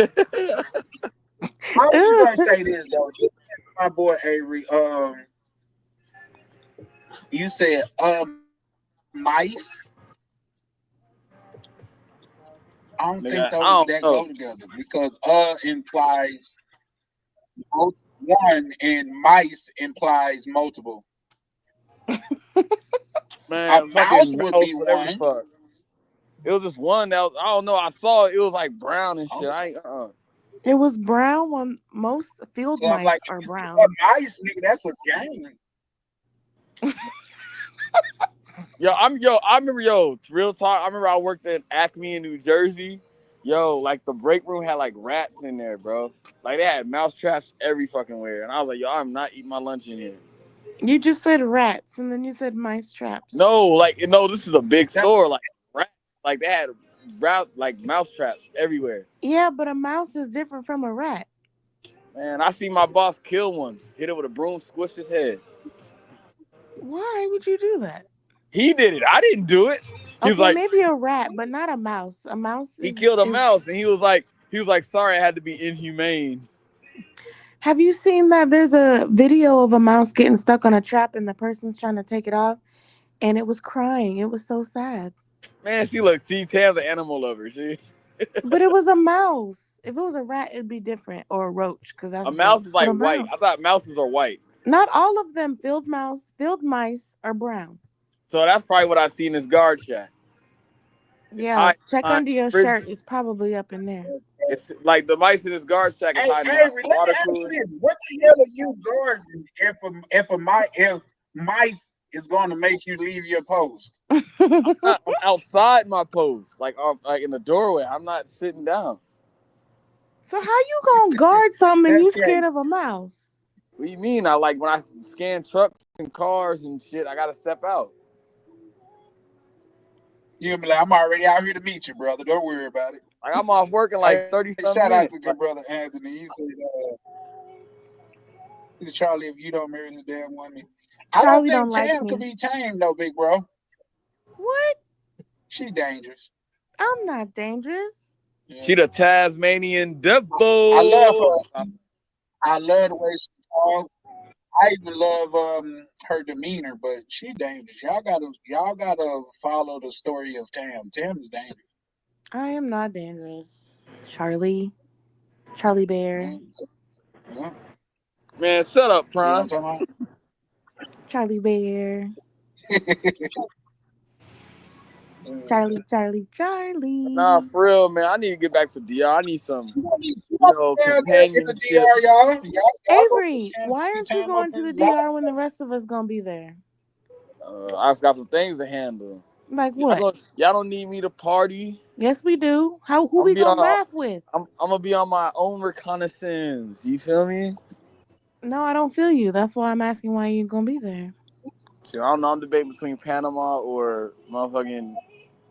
I was just gonna say this though. Just my boy Avery. You said mice. I don't think nigga, I those don't that know. go together because implies one and mice implies multiple. A Man, mouse fucking would mouse, be whatever the one. fuck. It was just one that was, I don't know. I saw it. It was like brown and shit. Okay. I ain't. It was brown when most field So I'm like, mice if are it's about brown. mice, nigga, that's a game. I remember, real talk. I remember I worked at Acme in New Jersey. Like the break room had like rats in there, bro. Like they had mouse traps every fucking where, and I was like, yo, I'm not eating my lunch in here. You just said rats, and then you said mice traps. No, this is a big That, store. Like rats, like they had like mouse traps everywhere. Yeah, but a mouse is different from a rat. Man, I see my boss kill one, hit it with a broom, squish his head. Why would you do that? He did it. I didn't do it. He was Okay, like, maybe a rat, but not a mouse. A mouse he is, killed a is mouse, and he was like, sorry, I had to be inhumane. Have you seen that there's a video of a mouse getting stuck on a trap and the person's trying to take it off and it was crying. It was so sad. Man, see, Tam's an animal lover. See, But it was a mouse. If it was a rat, it'd be different, or a roach, because that's a big. mouse is But like a white. mouse. I thought mouses are white. Not all of them field mice are brown. So that's probably what I see in this guard shack. It's Yeah, hiding check behind under your fridge. shirt. It's probably up in there. It's like the mice in this guard shack is Hey, hiding behind Avery, the let me water ask cooler. you this: what the hell are you guarding if mice is going to make you leave your post? I'm outside my post, like in the doorway. I'm not sitting down. So how you gonna guard something and That's you crazy. scared of a mouse? What do you mean? I like when I scan trucks and cars and shit, I gotta step out. You'll be like, I'm already out here to meet you, brother. Don't worry about it. Like I'm off work in like Hey, 30 shout some out minutes. to good brother Anthony. He said, Charlie, if you don't marry this damn woman. I don't Charlie think don't like Tam could me. be tamed though, big bro. What? She dangerous. I'm not dangerous. Yeah. She the Tasmanian devil. I love her. I love the way she talks. I even love her demeanor, but she dangerous. Y'all gotta follow the story of Tam. Tam is dangerous. I am not dangerous. Charlie Bear. Yeah. Man, shut up, See what I'm Prime. talking Charlie Bear. about? Charlie. Nah, for real, man. I need to get back to DR. I need some, Down there in companionship. the DR, y'all. Avery, go why see aren't you Tam going up to the in Dallas. DR when the rest of us gonna be there? I've got some things to handle. Like what? Y'all don't need me to party. Yes, we do. Who I'm we be gonna on- laugh with? I'm gonna be on my own reconnaissance. You feel me? No, I don't feel you. That's why I'm asking why you gonna be there. Shit, I don't know. I'm debating between Panama or motherfucking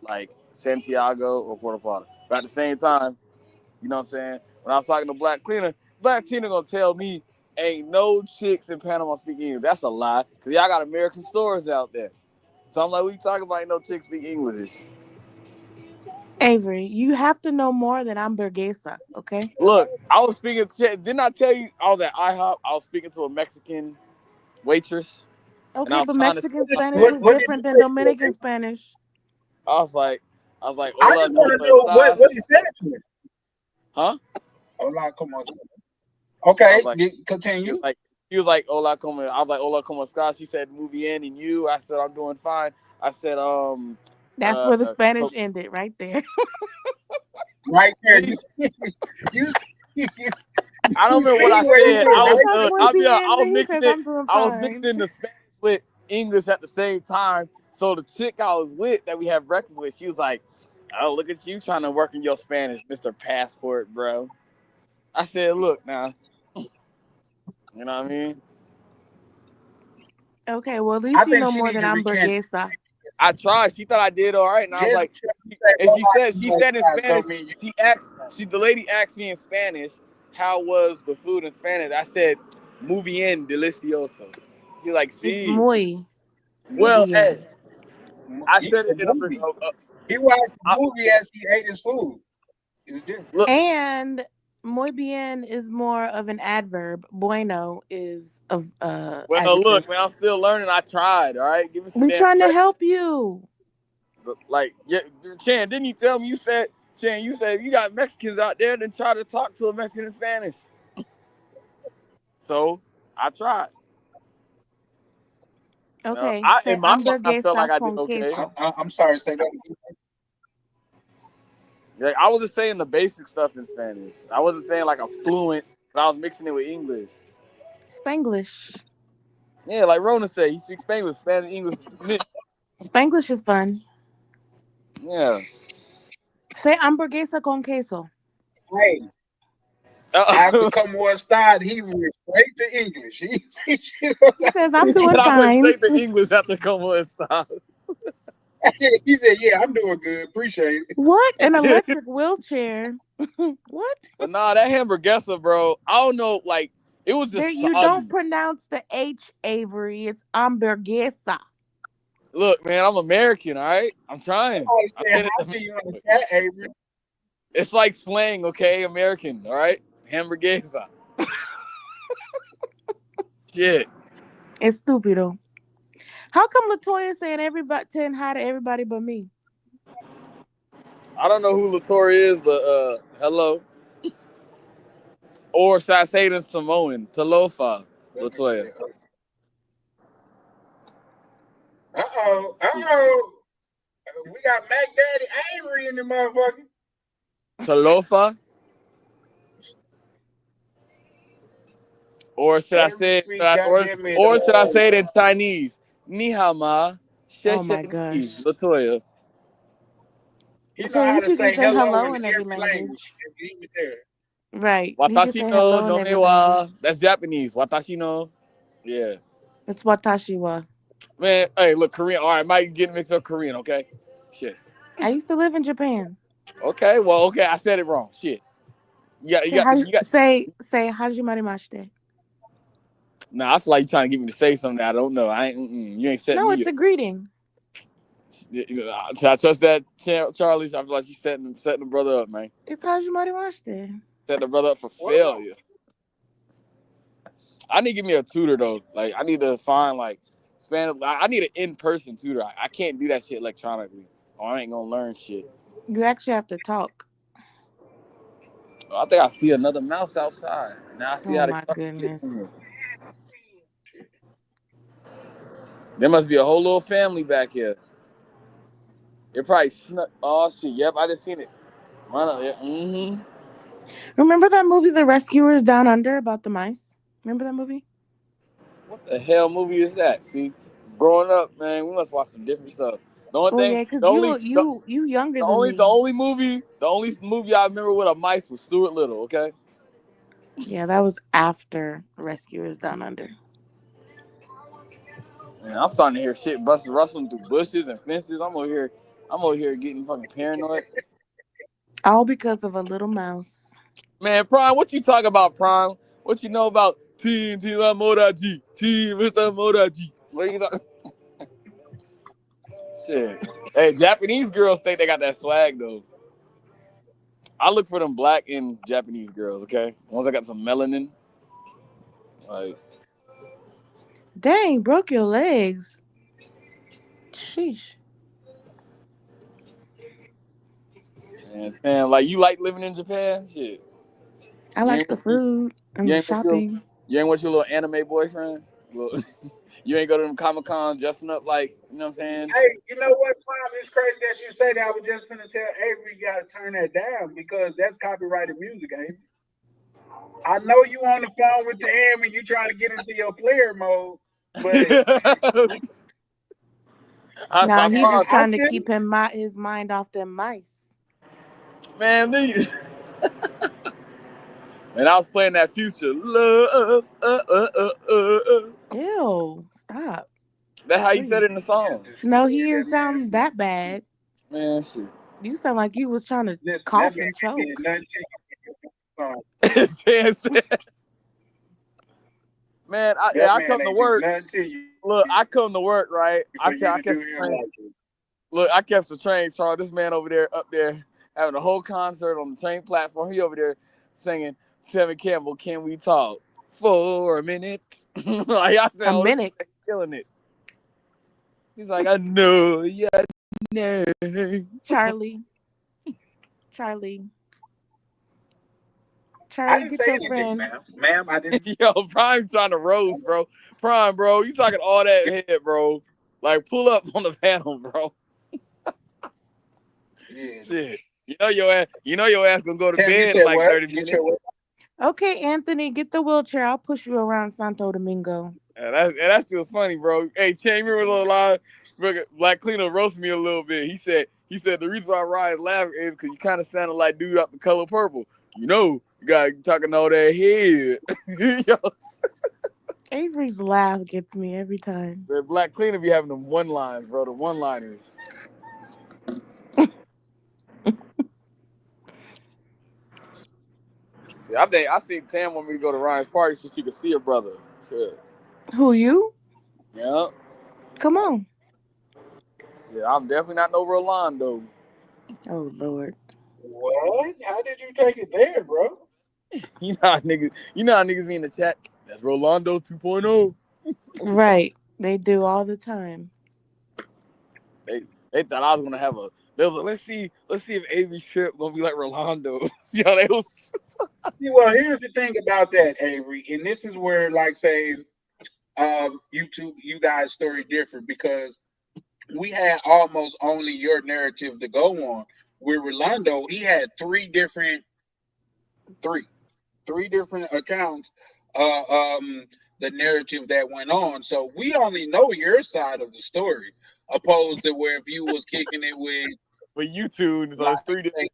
like Santiago or Puerto Plata. But at the same time, you know what I'm saying? When I was talking to Black Cleaner gonna tell me ain't no chicks in Panama speak English. That's a lie, because y'all got American stores out there. So I'm like, what you talking about? Ain't no chicks speak English. Avery, you have to know more than I'm Burguesa, okay? Look, I was speaking, didn't I tell you I was at IHOP? I was speaking to a Mexican waitress. Okay, but Mexican Spanish What is did different you than say? Dominican Spanish. I was like, I hola, just want to ¿cómo know what estás? he said to me. Huh? Hola, como estás? Okay, I was like, continue. He was like, hola, como. I was like, hola, como estás? She said, muy bien, and you? I said, I'm doing fine. I said, That's where the Spanish ended, right there. Right there, you see. I don't remember what I see said. where I was mixing the Spanish with English at the same time. So the chick I was with that we had breakfast with, she was like, oh, look at you trying to work in your Spanish, Mr. Passport, bro. I said, look now. You know what I mean? Okay, well, at least you know more than I'm recant. Burguesa. I tried. She thought I did all right, and I was like, and she said in Spanish. The lady asked me in Spanish, how was the food in Spanish? I said, muy bien, delicioso. She's like, It's sí. muy. Well, bien. hey, I said it in a he watched the movie as he ate his food. It's different. Look, and muy bien is more of an adverb. Bueno is of well, adjective. look, man, I'm still learning. I tried. All right, give me some. We trying to help you. Like, yeah, Chan, didn't you tell me? You said you got Mexicans out there, then try to talk to a Mexican in Spanish. So I tried. Okay. In my mind, I felt like I did okay. I'm sorry, say that. Like, I was just saying the basic stuff in Spanish. I wasn't saying like a fluent, but I was mixing it with English. Spanglish. Yeah, like Rona said, he speaks Spanglish, Spanish, English. Spanglish is fun. Yeah. Say hamburguesa con queso. Hey. After como estás, he went straight to English. He says, I'm doing fine. I went straight to English after como estás. He said, yeah, I'm doing good. Appreciate it. What? An electric wheelchair? What? But nah, that hamburguesa, bro, I don't know, like, it was just you don't pronounce the H, Avery. It's hamburguesa. Look, man, I'm American, all right? I'm trying. Somebody I said said hi it. to you in the chat, Avery. It's like slang, okay? American, all right? Hamburguesa. Shit. It's stupido. How come Latoya saying hi to everybody but me? I don't know who Latoya is, but hello. Or should I say it in Samoan? Talofa, Latoya. Uh-oh. We got Mac Daddy Avery in the motherfucker. Talofa? Or should I say or should I say it in Chinese? Ni hao ma. Oh my gosh. Latoya. He know So how these to people say say hello hello in in every every language. language. He was there. Right. He can say Watashi hello no in every me wa. language. That's Japanese. Watashi no. Yeah. It's watashi wa. Man, hey, look, Korean. All right, Mike getting mixed up Korean, okay? Shit. I used to live in Japan. Okay, well, okay, I said it wrong. Shit. You got. Say hajimarimashite. Nah, I feel like you trying to get me to say something that I don't know. I ain't. You ain't setting No, me it's up. a greeting. Should I trust that, Charlie? I feel like she's setting the brother up, man. It's hajimarimashite. Setting the brother up for failure. I need to give me a tutor though. Like I need to find like Spanish. I need an in-person tutor. I can't do that shit electronically, or I ain't gonna learn shit. You actually have to talk. I think I see another mouse outside. Now I see how Oh to my goodness. There must be a whole little family back here. It probably snuck. Oh shit! Yep, I just seen it. Mm-hmm. Remember that movie, The Rescuers Down Under, about the mice? Remember that movie? What the hell movie is that? See, growing up, man, we must watch some different stuff. The only thing, Yeah, because the only, you younger than me. the only movie I remember with a mice was Stuart Little. Okay. Yeah, that was after Rescuers Down Under. Man, I'm starting to hear shit rustling through bushes and fences. I'm over here getting fucking paranoid. All because of a little mouse. Man, Prime, what you talking about, Prime? What you know about Team La Modaji? Team Mr. Modaji? What you talking? Shit. Hey, Japanese girls think they got that swag though. I look for them black and Japanese girls, okay? Ones that got some melanin. Like, Dang, broke your legs. Sheesh. man, damn, like you like living in Japan? Shit. I like the food and the shopping. You ain't with your little anime boyfriend? You ain't go to them Comic-Con dressing up like, you know what I'm saying? Hey, you know what, Prime? It's crazy that you say that. I was just gonna tell Avery you gotta turn that down because that's copyrighted music, Avery. I know you on the phone with the M and you trying to get into your player mode, but Nah, he just trying to keep his mind off them mice. Man, and I was playing that Future love. Ew, stop. That's how you said it in the song. No, he didn't sound that bad. Man, shit. You sound like you was trying to cough and choke. Man, I come to work. Look, I come to work, right? I catch the train, Charles. This man up there, having a whole concert on the train platform. He over there singing Kevin Campbell, Can We Talk for a Minute? Like I said, a minute. Killing it. He's like, I know your name. Charlie, I didn't get say your anything, friend. ma'am. I didn't. Yo, Prime trying to roast, bro. Prime, bro, you talking all that head, bro. Like, pull up on the panel, bro. Yeah. Shit. You know your ass gonna go to bed in like 30 minutes. Okay, Anthony, get the wheelchair. I'll push you around Santo Domingo. And that shit was funny, bro. Hey, Chain, remember a little line? Black Cleaner roasted me a little bit. He said the reason why Ryan's laughing is because you kind of sounded like dude out The Color Purple. You know, you got talking all that head. Yo. Avery's laugh gets me every time. The Black Cleaner be having them one-liners, bro. The one-liners. See, I see Tam want me to go to Ryan's party so she could see her brother. Shit. Who, you? Yeah. Come on. Shit, I'm definitely not no Rolando. Oh Lord. What? How did you take it there, bro? You know how niggas be in the chat. That's Rolando 2.0. Right. They do all the time. They thought I was gonna have a. They was like, let's see if Avery's trip gonna be like Rolando. Yo, they was. See, well, here's the thing about that, Avery, and this is where, like, say, you guys' story different because we had almost only your narrative to go on. With Rolando, he had three different accounts. The narrative that went on, so we only know your side of the story, opposed to where if you was kicking it with YouTube, so it's three different.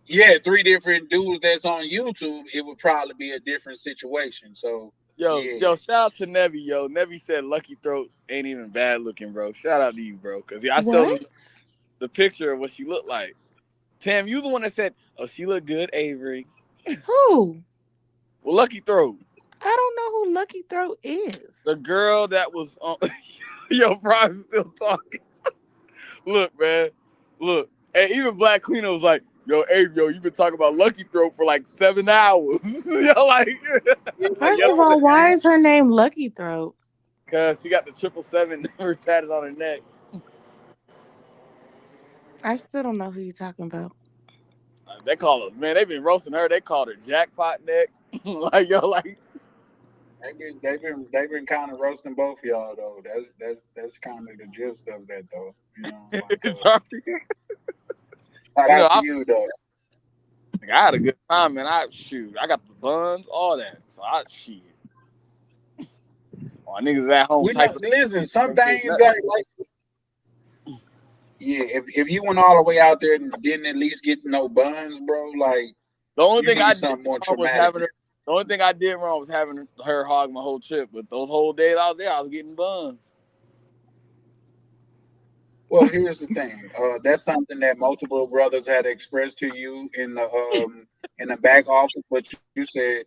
Yeah, three different dudes that's on YouTube, it would probably be a different situation. So Yo, shout out to Nevi, yo. Nevi said Lucky Throat ain't even bad looking, bro. Shout out to you, bro. Cause I showed him the picture of what she looked like. Tam, you the one that said, oh, she look good, Avery. Who? Well, Lucky Throat. I don't know who Lucky Throat is. The girl that was on yo, Brian's still talking. Look, man. Look. And even Black Cleaner was like, yo, Avery, yo, you been talking about Lucky Throat for like 7 hours. Yo, like First of all, why is her name Lucky Throat? Cause she got the 777 number tatted on her neck. I still don't know who you're talking about. They call her, man, they've been roasting her. They called her Jackpot Neck. Like, yo, like they've been kind of roasting both of y'all though. That's kind of the gist of that though. You know, shout out to you though. I had a good time, man. I got the buns, all that. So I shit. Oh, niggas at home. Listen, some things like yeah. If you went all the way out there and didn't at least get no buns, bro, like the only thing I did the only thing I did wrong was having her hog my whole trip. But those whole days I was there, I was getting buns. Well, here's the thing. That's something that multiple brothers had expressed to you in the back office, but you said,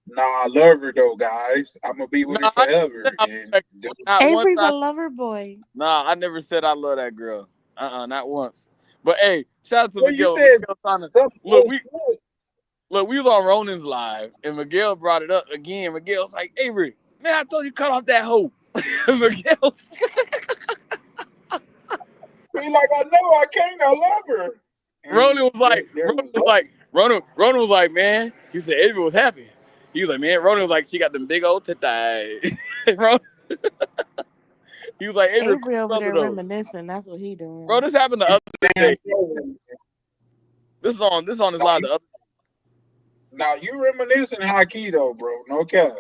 "Nah, I love her though, guys. I'm gonna be with her forever." Avery's a lover boy. Nah, I never said I love that girl. Not once. But hey, shout out to well, Miguel. You said Look, we was on Ronan's live, and Miguel brought it up again. Miguel's like, Avery, man, I told you cut off that hoe. Miguel. He like, I know I can't, I love her. Ronan was like, man, he said Avery was happy. He was like, man, Ronan was like, she got them big old titties. He was like, Avery over there reminiscing. That's what he doing. Bro, this happened the other day. This is on his live the other day. Now you reminiscing high key though, bro. No cap.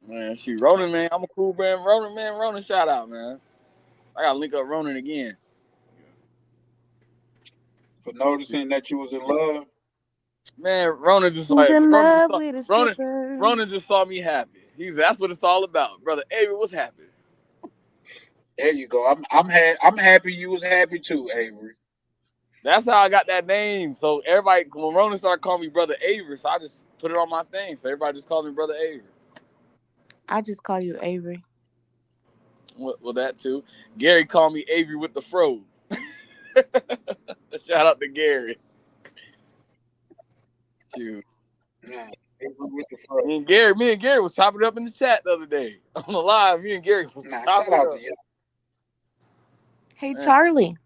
Man, shoot, Ronan, man, I'm a cool man. Ronan, shout out, man. I gotta link up Ronan again. For noticing that you was in love. Man, Ronan just like Ronan just saw me happy. That's what it's all about, brother. Avery was happy. There you go. I'm happy you was happy too, Avery. That's how I got that name. So everybody, when Ronan started calling me Brother Avery, so I just put it on my thing. So everybody just called me Brother Avery. I just call you Avery. Well, that too. Gary called me Avery with the fro. Shout out to Gary. Shoot. Yeah, Avery with the fro. Me and Gary was chopping it up in the chat the other day on the live. Me and Gary was shout out to you. Hey, Charlie.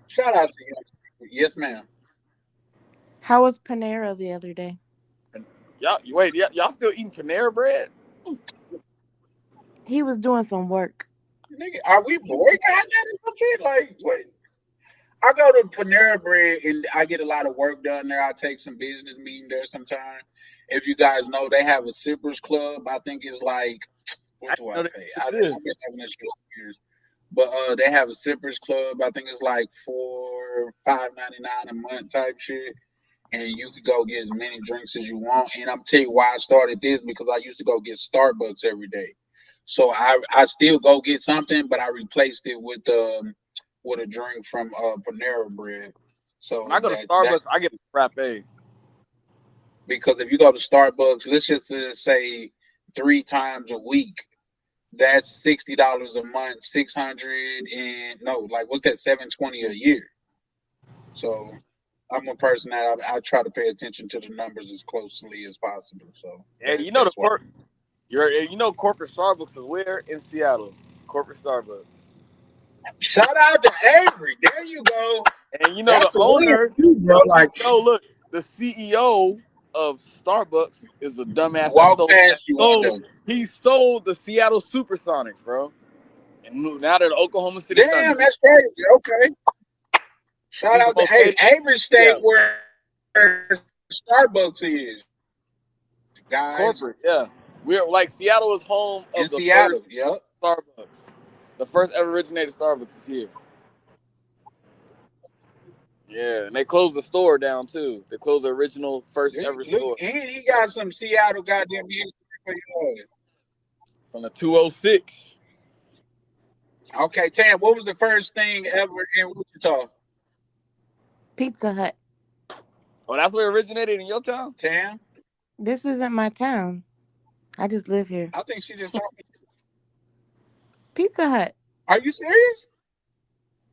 Shout out to you. Yes, ma'am. How was Panera the other day? Y'all still eating Panera bread? He was doing some work. Nigga, are we boycotting that or some shit? Like, what? I go to Panera Bread and I get a lot of work done there. I take some business meeting there sometime. If you guys know, they have a Sippers Club. I think it's like, what do I pay? I've been having this for years. But they have a Sippers Club. I think it's like $5.99 a month type shit. And you could go get as many drinks as you want. And I'm telling you why I started this, because I used to go get Starbucks every day. So I still go get something, but I replaced it with a drink from Panera Bread. So when I go to Starbucks, I get a frappe. Because if you go to Starbucks, let's just say 3 times a week, that's $60 a month, 600 and no, like what's that, $720 a year. So I'm a person that I try to pay attention to the numbers as closely as possible. So Hey, you know that's why. you know corporate Starbucks is where in Seattle. Corporate Starbucks. Shout out to Avery. There you go. And you know That's the a win owner. for you, bro. Like Look, the CEO of Starbucks is a dumbass walk past you one day. he sold the Seattle Supersonics, bro. And now they're the Oklahoma City Damn, Thunder. that's crazy. Okay. Shout He's the out to most hated- Avery State Yeah. where Starbucks is. Guys. Corporate, yeah. We're like Seattle is home of In the Seattle, first yep. Starbucks. The first ever originated Starbucks is here. Yeah, and they closed the store down too. They closed the original first ever store Look, and he got some Seattle goddamn history for you. from the 206. Okay, Tam, what was the first thing ever in Wichita? Pizza Hut. Oh, that's where it originated in your town? Tam? This isn't my town. I just live here. I think she just talking. Pizza Hut. Are you serious?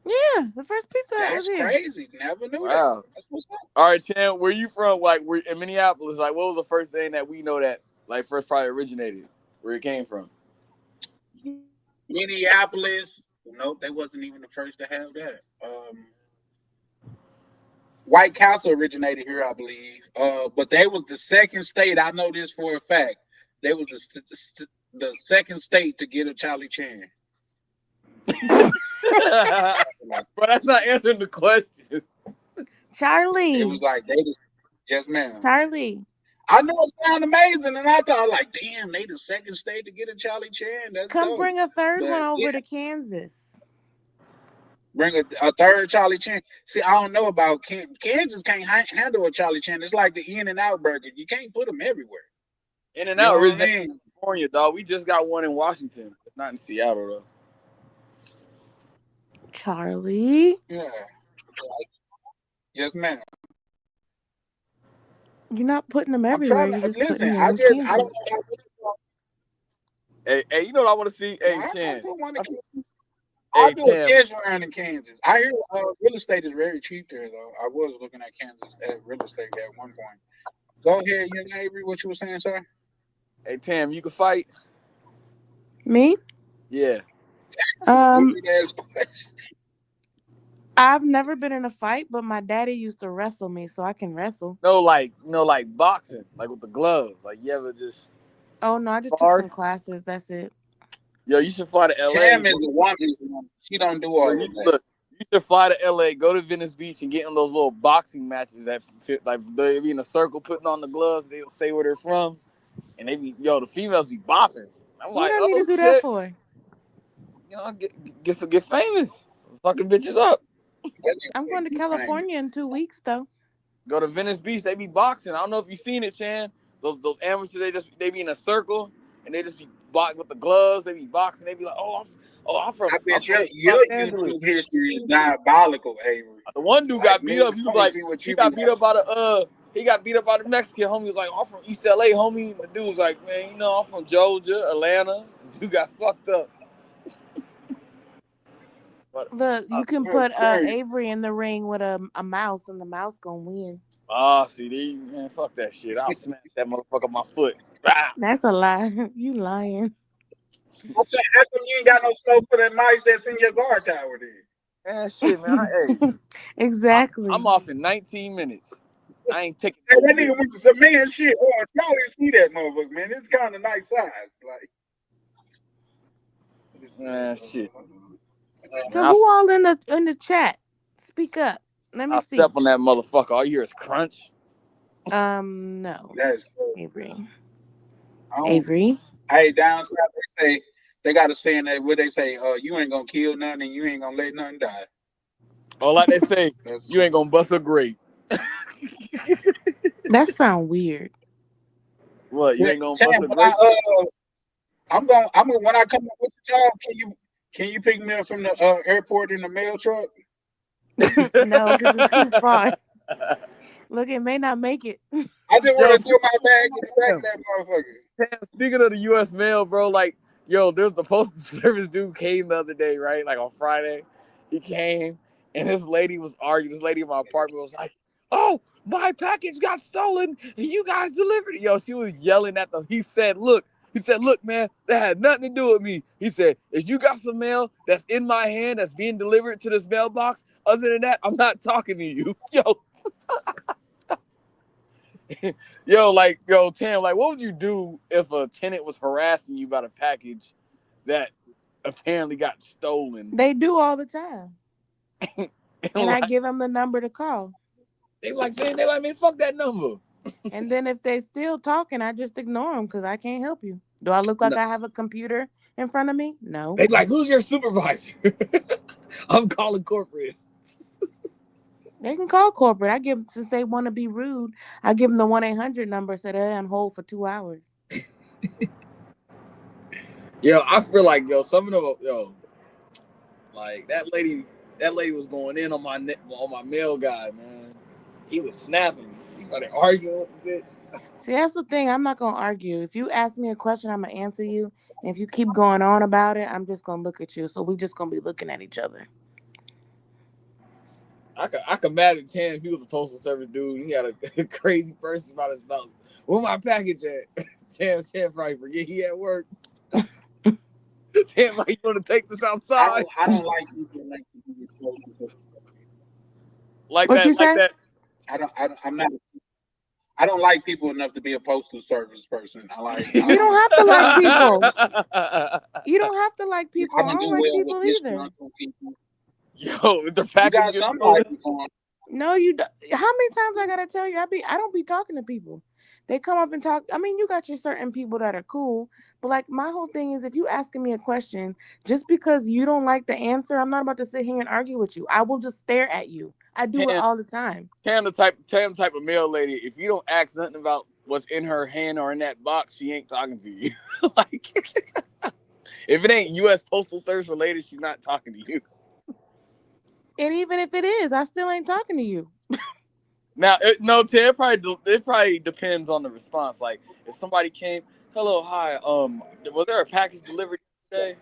Yeah, the first Pizza Hut That's was here. crazy. Never knew Wow. that. That's what's up. All right, Chan, where you from? Like, we're in Minneapolis. Like, what was the first thing that we know that, like, first probably originated? Where it came from? Minneapolis. Nope, they wasn't even the first to have that. White Castle originated here, I believe. But they was the second state. I know this for a fact. They was the second state to get a Charlie Chan. But that's not answering the question. Charlie. It was like they just, yes, ma'am. Charlie. I know it sounded amazing, and I thought, like, damn, they the second state to get a Charlie Chan. That's Come dope. bring a third But, one over yeah. to Kansas. Bring a third Charlie Chan. See, I don't know about Kansas. Can't handle a Charlie Chan. It's like the In-N-Out burger. You can't put them everywhere. In-N-Out You know what I originated mean? in California, dog. We just got one in Washington. It's not in Seattle, though. Charlie. Yeah. Yes, ma'am. You're not putting them I'm everywhere. trying You're to just listen. putting them I in don't Kansas. know. Hey, you know what I want to see? Hey, I Chan. put one in Kansas. I'll Hey, do a Tam. test round in Kansas. I hear real estate is very cheap there, though. I was looking at Kansas at real estate at one point. Go ahead, young Avery. What you were saying, sir? Hey, Tam, you can fight? Me? Yeah. Weird ass question. I've never been in a fight, but my daddy used to wrestle me, so I can wrestle. No, like boxing, like with the gloves. Like, you ever just... Oh, no, I just took Hard? some classes. That's it. Yo, you should fly to LA. Tam is a woman. She don't do all of that. Look, you should fly to LA, go to Venice Beach, and get in those little boxing matches that fit, like they be in a circle, putting on the gloves. They'll say where they're from, and they be the females be bopping. I'm What like, I need to do that for? You know, get famous, fucking bitches up. I'm going to California in 2 weeks, though. Go to Venice Beach. They be boxing. I don't know if you've seen it, Chan. Those amateurs, they be in a circle and they just be boxing with the gloves. They be boxing. They be like, I'm from. I bet I'm your from Los Angeles. YouTube history is diabolical, Avery. The one dude Like, got beat up. He was like, he got beat up by the Mexican homie. Was like, I'm from East LA, homie. The dude was like, man, you know, I'm from Georgia, Atlanta. The dude got fucked up. Look, you can put Avery in the ring with a mouse, and the mouse gonna win. See, man, fuck that shit. I'll smash that motherfucker on my foot. That's a lie. You lying. I said, how come you ain't got no snow for that mice that's in your guard tower then? Man, shit, man. Exactly. I'm off in 19 minutes. I ain't taking. Hey, that nigga went to some man shit. Oh, y'all didn't see that motherfucker, man. It's kind of nice size. Like, man, shit. So who all in the chat? Speak up. Let me see. Step on that motherfucker. All you hear is crunch. No. That's Avery. Avery. Hey, down south they say they got a saying that where they say, you ain't gonna kill nothing and you ain't gonna let nothing die. Or like they say, you ain't gonna bust a grape. That sound weird. What? You ain't gonna bust a grape? When I come up with the job, can you pick me up from the airport in the mail truck? No, because it's too far. Look, it may not make it. I just want to throw my bag in the back of that motherfucker. Speaking of the U.S. mail, bro, like Yo, there's the postal service dude came the other day, right? Like on Friday, he came and this lady was arguing. This lady in my apartment was like, "Oh, my package got stolen and you guys delivered it." Yo, she was yelling at them. He said, "Look, man, that had nothing to do with me." He said, "If you got some mail that's in my hand that's being delivered to this mailbox, other than that, I'm not talking to you." Yo, Tam, like, what would you do if a tenant was harassing you about a package that apparently got stolen? They do all the time. And I like, give them the number to call. they like, man, fuck that number. And then if they still talking, I just ignore them because I can't help you. Do I look like No. I have a computer in front of me? No. They like, who's your supervisor? I'm calling corporate. They can call corporate. I give, since they want to be rude, I give them the 1-800 number so they're on hold for 2 hours. Yo, I feel like, some of them, like that lady was going in on my mail guy, man. He was snapping. He started arguing with the bitch. See, that's the thing. I'm not going to argue. If you ask me a question, I'm going to answer you. And if you keep going on about it, I'm just going to look at you. So we just going to be looking at each other. I could imagine Tam if he was a postal service dude. He had a crazy person about his mouth. Where my package at? Tam probably forget he at work. Tam, like, you want to take this outside? I don't like people like to be postal. Like What that, you say? like that. I don't like people enough to be a postal service person. You don't have to like people. You don't have to like people. I don't like people either. People. Yo, the You package got somebody on. No, you don't. How many times I gotta tell you? I don't be talking to people. They come up and talk. I mean, you got your certain people that are cool, but like my whole thing is, if you asking me a question, just because you don't like the answer, I'm not about to sit here and argue with you. I will just stare at you. I do it all the time. Tam the type of mail lady. If you don't ask nothing about what's in her hand or in that box, she ain't talking to you. Like, if it ain't U.S. Postal Service related, she's not talking to you. And even if it is, I still ain't talking to you. Now, Tim, it probably depends on the response. Like, if somebody came, hello, hi, was there a package delivered today?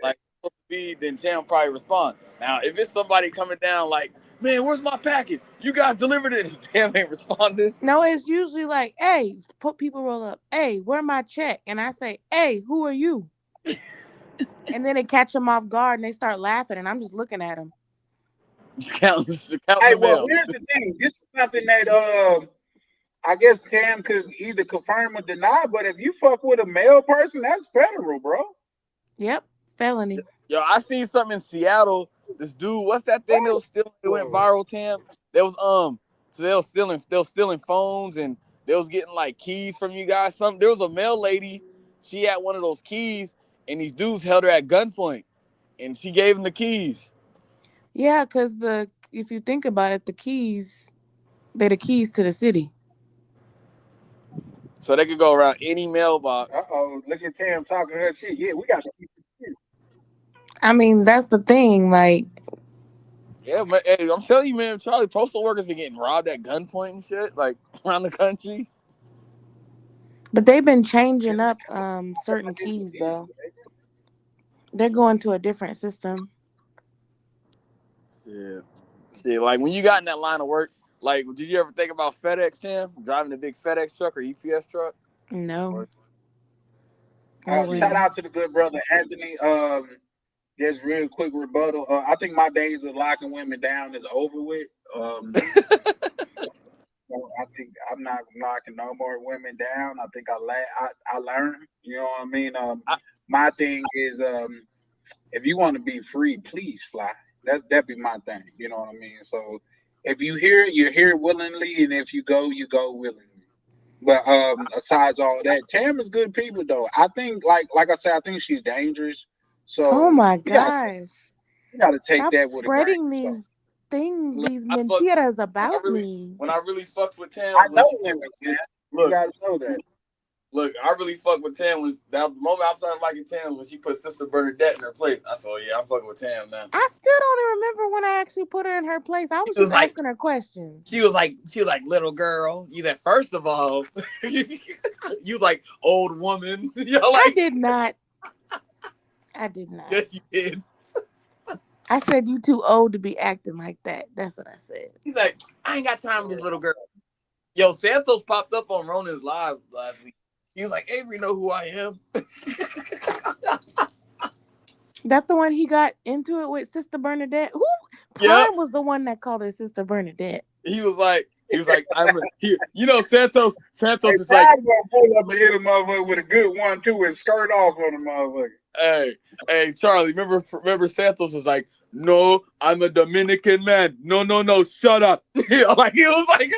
Like, supposed to be, then Tim probably respond. Now, if it's somebody coming down like, man, where's my package? You guys delivered it. Tam ain't responding. No, it's usually like, hey, people roll up. Hey, where my check? And I say, hey, who are you? And then it catch them off guard and they start laughing and I'm just looking at them. Count Hey, well, here's the thing. This is something that I guess Tam could either confirm or deny. But if you fuck with a male person, that's federal, bro. Yep, felony. Yo, I seen something in Seattle. This dude, what's that thing that was still went viral, Tam? There was so they was stealing phones and they was getting like keys from you guys. There was a male lady. She had one of those keys, and these dudes held her at gunpoint, and she gave them the keys. Yeah, because if you think about it, the keys, they're the keys to the city. So they could go around any mailbox. Look at Tam talking her shit. Yeah, we got to keep it. I mean, that's the thing. Like, yeah, but hey, I'm telling you, man, Charlie, postal workers been getting robbed at gunpoint and shit, like around the country. But they've been changing up certain keys though. They're going to a different system. Shit, like when you got in that line of work, like, did you ever think about FedEx, Tim? Driving a big FedEx truck or UPS truck? No. Shout out to the good brother Anthony. Just real quick rebuttal. I think my days of locking women down is over with. So I think I'm not knocking no more women down. I think I learned. You know what I mean? My thing is, if you want to be free, please fly. That'd be my thing. You know what I mean? So if you hear it, you're here willingly, and if you go willingly. But besides all that, Tam is good people though. I think like I said, I think she's dangerous. So oh my gosh. You gotta take Stop that with spreading a these things, these I mentiras about me. When I really fucked with Tam, I know women, Tam. You gotta know that. Look, I really fucked with Tam was that the moment I started liking Tam was she put Sister Bernadette in her place. I said, yeah, I'm fucking with Tam now. I still don't even remember when I actually put her in her place. I was just asking her questions. She was like, little girl. You that first of all, you like old woman. I did not. I did not. Yes, you did. I said you too old to be acting like that. That's what I said. He's like, I ain't got time for this little girl. Yo, Santos popped up on Ronan's live last week. He was like, Avery know who I am. That's the one he got into it with Sister Bernadette. Who? Prime Yep. was the one that called her Sister Bernadette. He was like, Santos Hey, is like, Prime gonna pull up and hit a motherfucker with a good 1-2 and skirt off on the motherfucker. hey, Charlie, remember Santos was like, no, I'm a Dominican man. No, shut up. Like he was like,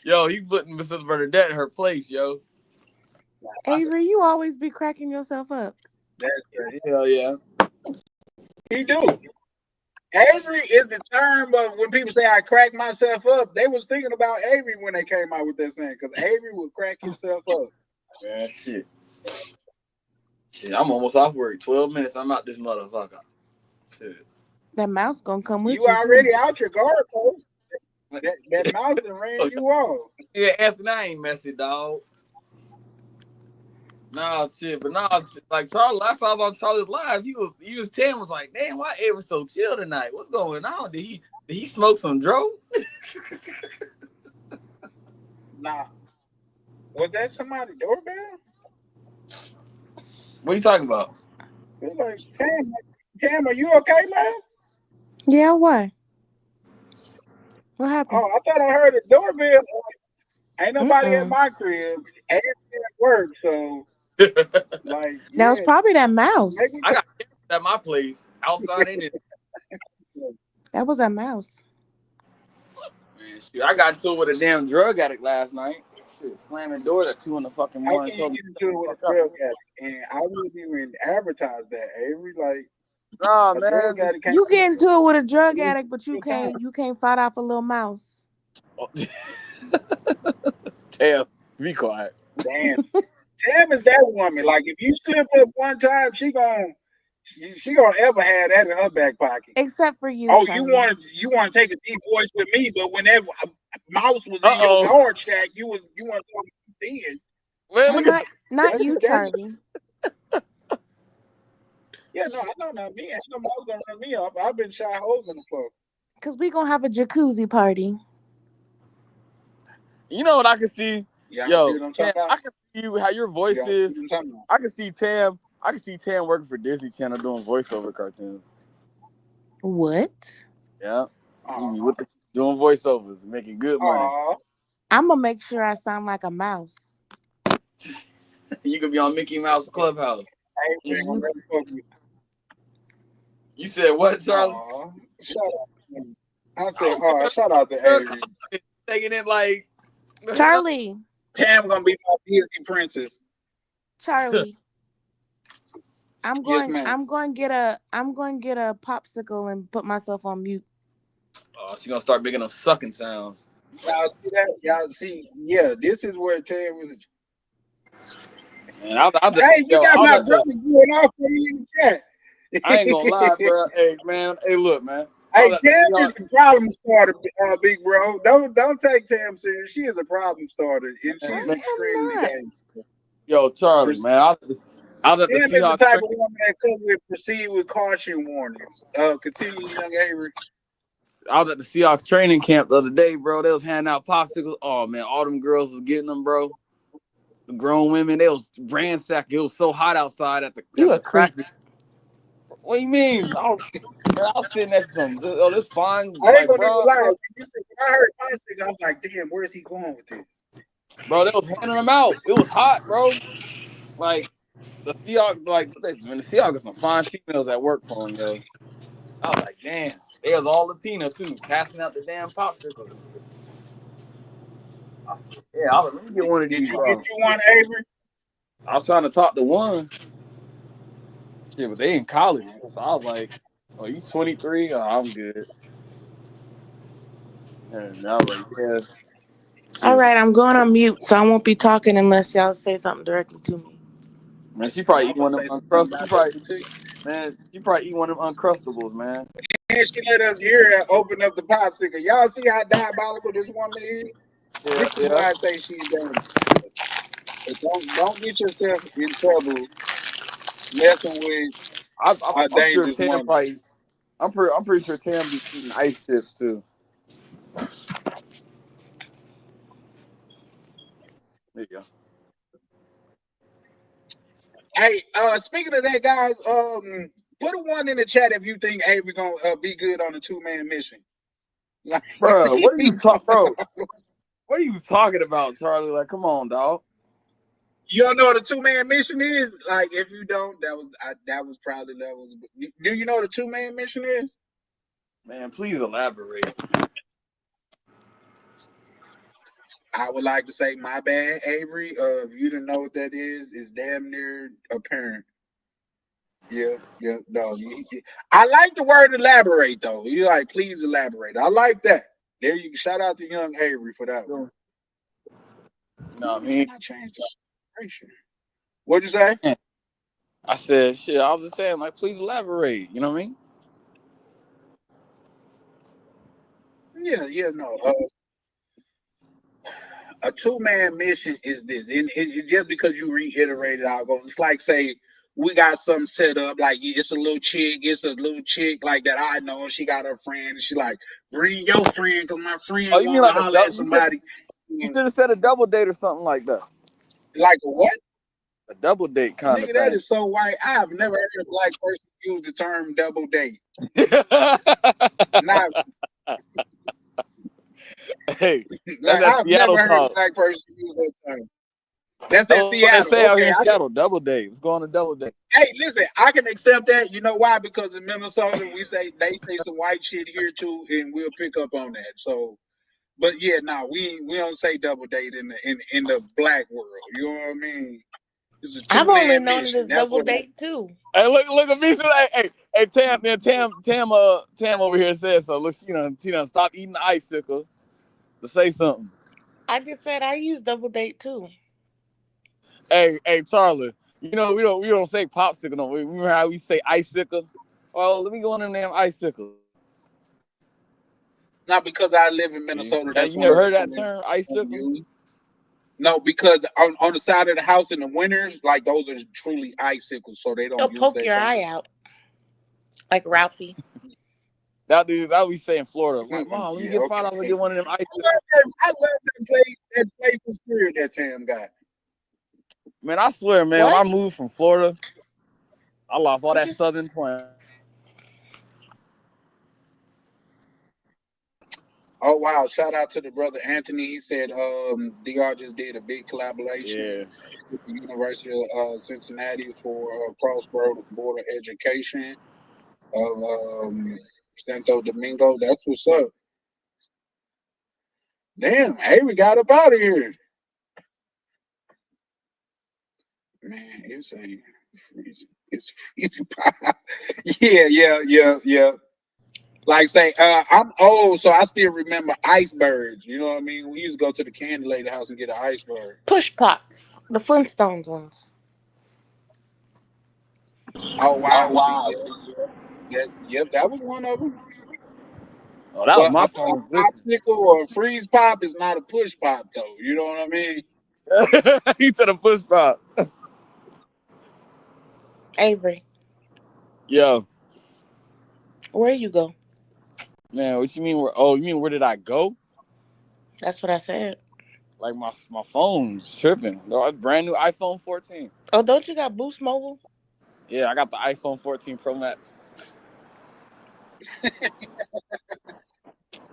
yo, he's putting Mrs. Bernadette in her place, yo. Avery, you always be cracking yourself up. That's right. Hell yeah. He do. Avery is the term of when people say I crack myself up. They was thinking about Avery when they came out with that saying, because Avery would crack himself up. Man, shit, I'm almost off work. 12 minutes, I'm out this motherfucker. Shit. That mouse gonna come with you. You already out your guard post. That mouse done ran you off. Yeah, Anthony, I ain't messy, dog. Nah, shit, but nah, shit. Like Charlie, last time I was on Charlie's live, he was 10, was like, damn, why Avery so chill tonight? What's going on? Did he smoke some dro? Nah. Was that somebody's doorbell? What are you talking about? It was like, Tam, are you okay, man? Yeah, what? What happened? Oh, I thought I heard a doorbell. Ain't nobody at my crib. Ain't at work, so like That was probably that mouse. I got at my place outside in it. That was that mouse. Man, shoot, I got into it with a damn drug addict last night. Shit, slamming doors at 2 in the fucking How morning. can you get into it with a drug addict? And I wouldn't even advertise that, Avery. Like, nah, a man, drug addict can't You get into it with a drug addict, but you can't fight off a little mouse. Damn, be quiet. Damn. Tam is that woman. Like, if you slip up one time, she gonna ever have that in her back pocket. Except for you. Oh, Charlie. you want to take a deep voice with me, but whenever a mouse was in your guard shack, you want to talk then. Man, not you, Charlie. Yeah, no, I know not me. Ain't no mouse gonna run me up. I've been shy holes in the floor. Cause we gonna have a jacuzzi party. you know what I can see? Yeah, Yo, see what I'm talking about? I can see how your voice is. I can see Tam working for Disney Channel doing voiceover cartoons. What? Yeah. Doing voiceovers, making good money. I'm gonna make sure I sound like a mouse. You could be on Mickey Mouse Clubhouse. You said what, Charlie? Shut up. I said, shout out to Avery. Taking it like Charlie. Tam gonna be my Disney princess. Charlie. I'm going ma'am. get a popsicle and put myself on mute. Oh, she's gonna start making them sucking sounds. Y'all see that? Y'all see? Yeah, this is where Tam was. Man, I'll got my brother going off for me in the chat. I ain't gonna lie, bro. Hey, man. Hey, look, man. Hey, Tam is a problem starter, big bro. Don't take Tam serious. She is a problem starter, and she's extremely dangerous. Yo, Charlie, man. I was at the Tam is Seahawks. the type of woman that comes with proceed with caution warnings. Continue, young Avery. I was at the Seahawks training camp the other day, bro. They was handing out popsicles. Oh man, all them girls was getting them, bro. The grown women, they was ransacking. It was so hot outside at the practice. What do you mean? I was sitting next to some. Oh, this fine. I ain't gonna even lie. When I heard popsicle, I was like, damn, where's he going with this? Bro, they was handing them out. It was hot, bro. Like the Seahawks, when the Seahawks got some fine females that work for them, yo. I was like, damn. They was all Latina too, passing out the damn popsicles. I said, yeah, let me get one of these. Did you get you one, Avery? I was trying to talk to one. Shit, but they in college. So I was like, oh, you 23? Oh, I'm good. And I was like, yeah. All right, I'm going on mute, so I won't be talking unless y'all say something directly to me. Man, she probably eat one of them Uncrustables. Man, she probably eat one of them Uncrustables, man. And she let us hear her open up the popsicle. Y'all see how diabolical this woman is? This is why I say she's dangerous. Don't get yourself in trouble messing with a I'm sure dangerous Tam woman. probably. I'm pretty sure Tam be eating ice chips too. There you go. Hey, speaking of that, guys, put a one in the chat if you think Avery gonna be good on a 2-man mission. Like, Bro, what are you talking, bro? What are you talking about, Charlie? Like, come on, dog. you don't know what a 2-man mission is? Like, if you don't, that was probably levels. Do you know what a 2-man mission is? Man, please elaborate. I would like to say my bad, Avery. If you didn't know what that is, it's damn near apparent. Yeah, no. I like the word elaborate though. You like, please elaborate. I like that. There you shout out to young Avery for that one. No, I mean, I changed the operation. What'd you say? I said shit. I was just saying, like, please elaborate. You know what I mean? Yeah, no. A 2-man mission is this, and just because you reiterated, I'll go. It's like, say we got something set up, like it's a little chick like that I know, and she got her friend, and she like, bring your friend, cause my friend Oh, you mean want to like a holler at double? somebody. You should have said a double date or something like that. Like a what? A double date kind Nigga, of that thing. is so white. I have never heard a black person use the term double date. Not Hey, that's like that I've never Seattle heard a talk. black person use that term. That's That's that what they say Seattle. out here Okay, in I can. Seattle. Double date. Let's go on a double date. Hey, listen, I can accept that. You know why? Because in Minnesota, they say some white shit here too, and we'll pick up on that. So, but yeah, no, we don't say double date in the black world. You know what I mean? It's a I've only 2-man known it mission. as That's double what. date too. Hey, look at me. Hey, Tam, man, Tam over here says so. Look, she done stop eating the icicle to say something. I just said I use double date too. Hey, Charlie, we don't say popsicle no. We remember how we say icicle? Oh, let me go on the damn icicle. Not because I live in See, Minnesota. yeah, That's you one never of the heard that terms term, we icicle? use. No, because on the side of the house in the winters, like those are truly icicles, so they They'll don't use poke that your eye term. out, like Ralphie. That we say in Florida. Like, Mom, let me Yeah, get okay. $5 and get one of them icicles. I love that playful spirit that Tam got. Man, I swear, man, What? when I moved from Florida, I lost all What that you- southern twang. Oh wow! Shout out to the brother Anthony. He said DR just did a big collaboration Yeah. with the University of Cincinnati for cross-border education of Santo Domingo. That's what's up. Damn, hey, we got up out of here. Man, it's a freezing. It's freezing. Yeah. Like say, I'm old, so I still remember icebergs. You know what I mean? We used to go to the candy lady house and get an iceberg. Push pops, the Flintstones ones. Oh wow! See, that was one of them. Oh, that was But my a phone glitching. popsicle or a freeze pop is not a push pop, though. You know what I mean? He said a push pop. Avery, Yo, where you go? man, what you mean? You mean where did I go? That's what I said. Like my phone's tripping. No, it's brand new iPhone 14. Oh, don't you got Boost Mobile? Yeah, I got the iPhone 14 Pro Max.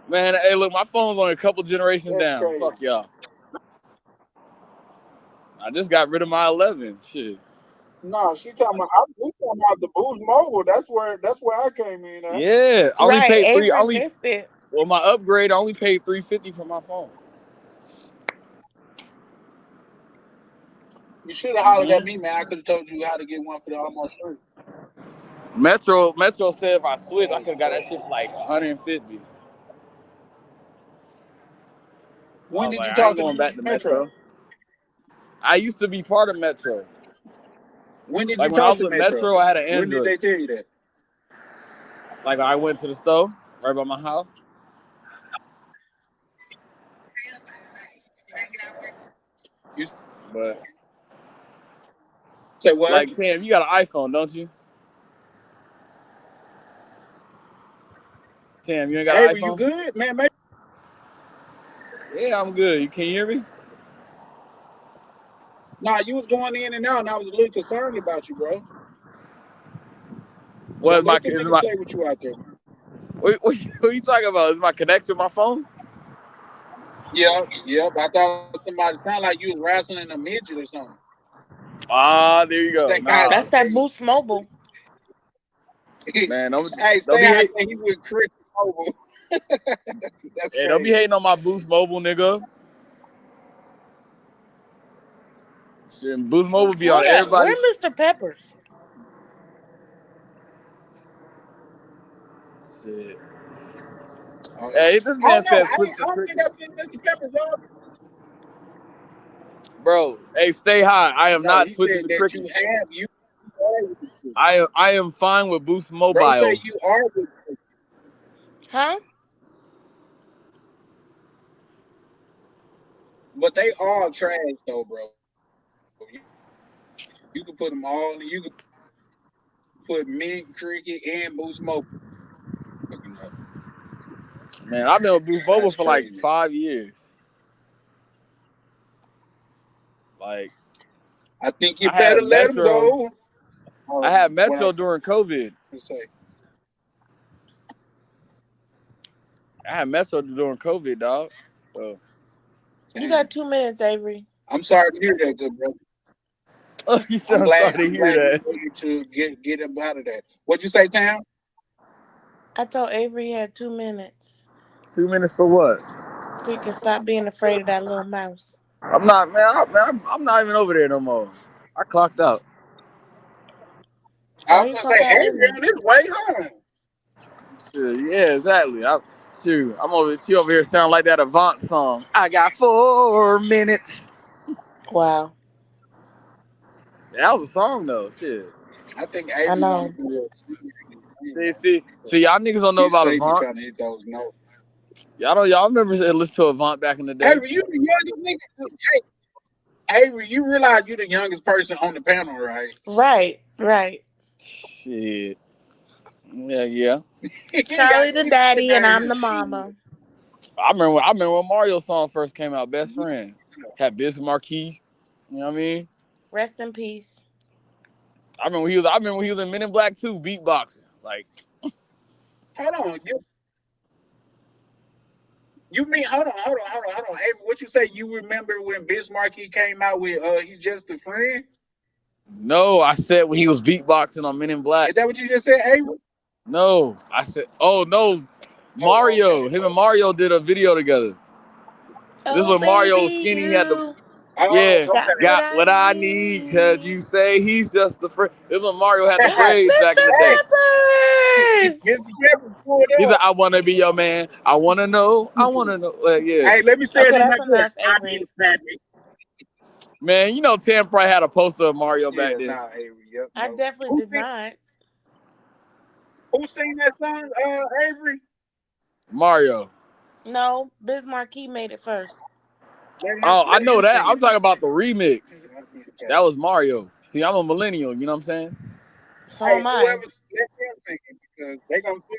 Man, hey, look, my phone's only a couple generations That's down. crazy. Fuck y'all. I just got rid of my 11. Shit. No, we talking about the Boost Mobile. That's where I came in at. Yeah, I only Right, paid Avery missed it. Well, my upgrade, I only paid $350 for my phone. You should have hollered at me, man. I could have told you how to get one for the almost free. Metro said if I switch, I could have got that shit for like $150. When I was did like, you I ain't talk to going back to Metro? Metro. I used to be part of Metro. When did Like you when I talk was to with Metro? Metro, I had an When did Android. they tell you that? Like I went to the store right by my house. But Say what? Like, Tam, you got an iPhone, don't you? Tam, you ain't got an Avery, you iPhone? good, man? Maybe. Yeah, I'm good. Can you hear me? Nah, you was going in and out, and I was a little concerned about you, bro. What Don't let the is nigga my play with you out there. what you talking about? Is my connection with my phone? Yep. I thought somebody sounded like you was wrestling a midget or something. Ah, there you go. Stay high. Nah, That's that Boost Mobile. man, don't Stay be high. hate, He with Chris Mobile. That's hey, don't be crazy. hating on my Boost Mobile, nigga. Shit, Boost Mobile be on Hold up. Where everybody. Mr. Peppers? Shit. Oh, Hey, this I man don't know. said switch I to don't think cricket. I've seen Mr. Pepper's on. Bro, hey, stay high. I am No, not he switching said to that cricket. you have you. Are with the I am fine with Boost Bro, say Mobile. you are with the Huh? but they all trash though, bro. You can put them all. You can put Mint, Cricket, and Boost Mobile. Man, I've been with Boost Mobile That's for like crazy. 5 years. Like, I think you I had better let him Metro. go. I had What Metro I during COVID. say? I had Metro during COVID, dog. So You got 2 minutes, Avery. I'm sorry to hear that, good brother. you I'm sound glad. sorry to I'm hear glad that. you're able to get up out of that. What'd you say, Tam? I told Avery he had 2 minutes. 2 minutes for what? So you can stop being afraid of that little mouse. I'm not, man. I'm not even over there no more. I clocked out. I Oh, was he gonna clocked say out Avery early. on his way home. Sure, yeah, exactly. She over here sound like that Avant song. I got 4 minutes. Wow. That was a song though. Shit. I think I Avery know. gonna See, y'all niggas don't know He about stay be Avant. trying to hit those notes. Y'all remember listen to Avant back in the day? Avery, you the youngest nigga. Hey, Avery, you realize you the youngest person on the panel, right? Right. Shit. Yeah. Charlie the daddy and I'm the mama. I remember when Mario song first came out, Best Friend. Had Biz Marquis. You know what I mean? Rest in peace. I remember when he was in Men in Black 2 beatboxing. Like, Hold on, you mean hold on. Avery, what you say? You remember when Bismarcky came out with He's Just a Friend? no, I said when he was beatboxing on Men in Black. Is that what you just said, Avery? No, I said, oh no, Mario. Okay. Him and Mario did a video together. This is when Mario was skinny. He had the got what I need. Cause you say he's just a friend. This is when Mario had the braids back in the day. Peppers! He's like, I wanna be your man. I wanna know. Yeah. Hey, let me say Okay, it in that's that voice. enough, I need Avery. a family. Man, you know Tam probably had a poster of Mario back then. Nah, Avery. Yep, I definitely did not. Who sang that song, Avery? Mario. No, Biz Marquis made it first. Oh, I know that. I'm talking about the remix. That was Mario. See, I'm a millennial, you know what I'm saying? So am I. Whoever let them sing it, because they gonna see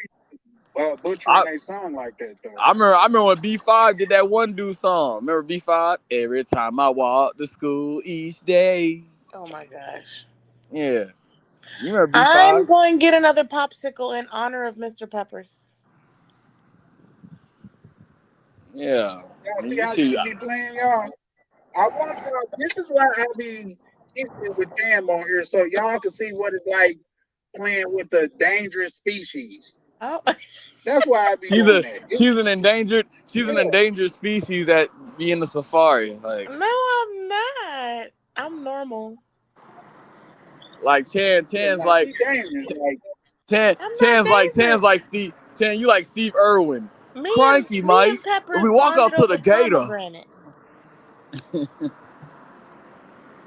butchering their song like that though. I remember when B5 did that one dude song. Remember B5? Every time I walk to school each day. Oh my gosh. Yeah. You remember B5? I'm going to get another popsicle in honor of Mr. Peppers. Y'all Yeah. see how she be playing, y'all? I want y'all. This is why I be hitting with Tam on here, so y'all can see what it's like playing with the dangerous species. Oh. That's why I be doing that. She's an endangered species that be in the safari. Like, No, I'm not. I'm normal. like Chan's like Chan's like Steve. Chan, you like Steve Irwin. Cranky, Mike. When we walk out to the gator.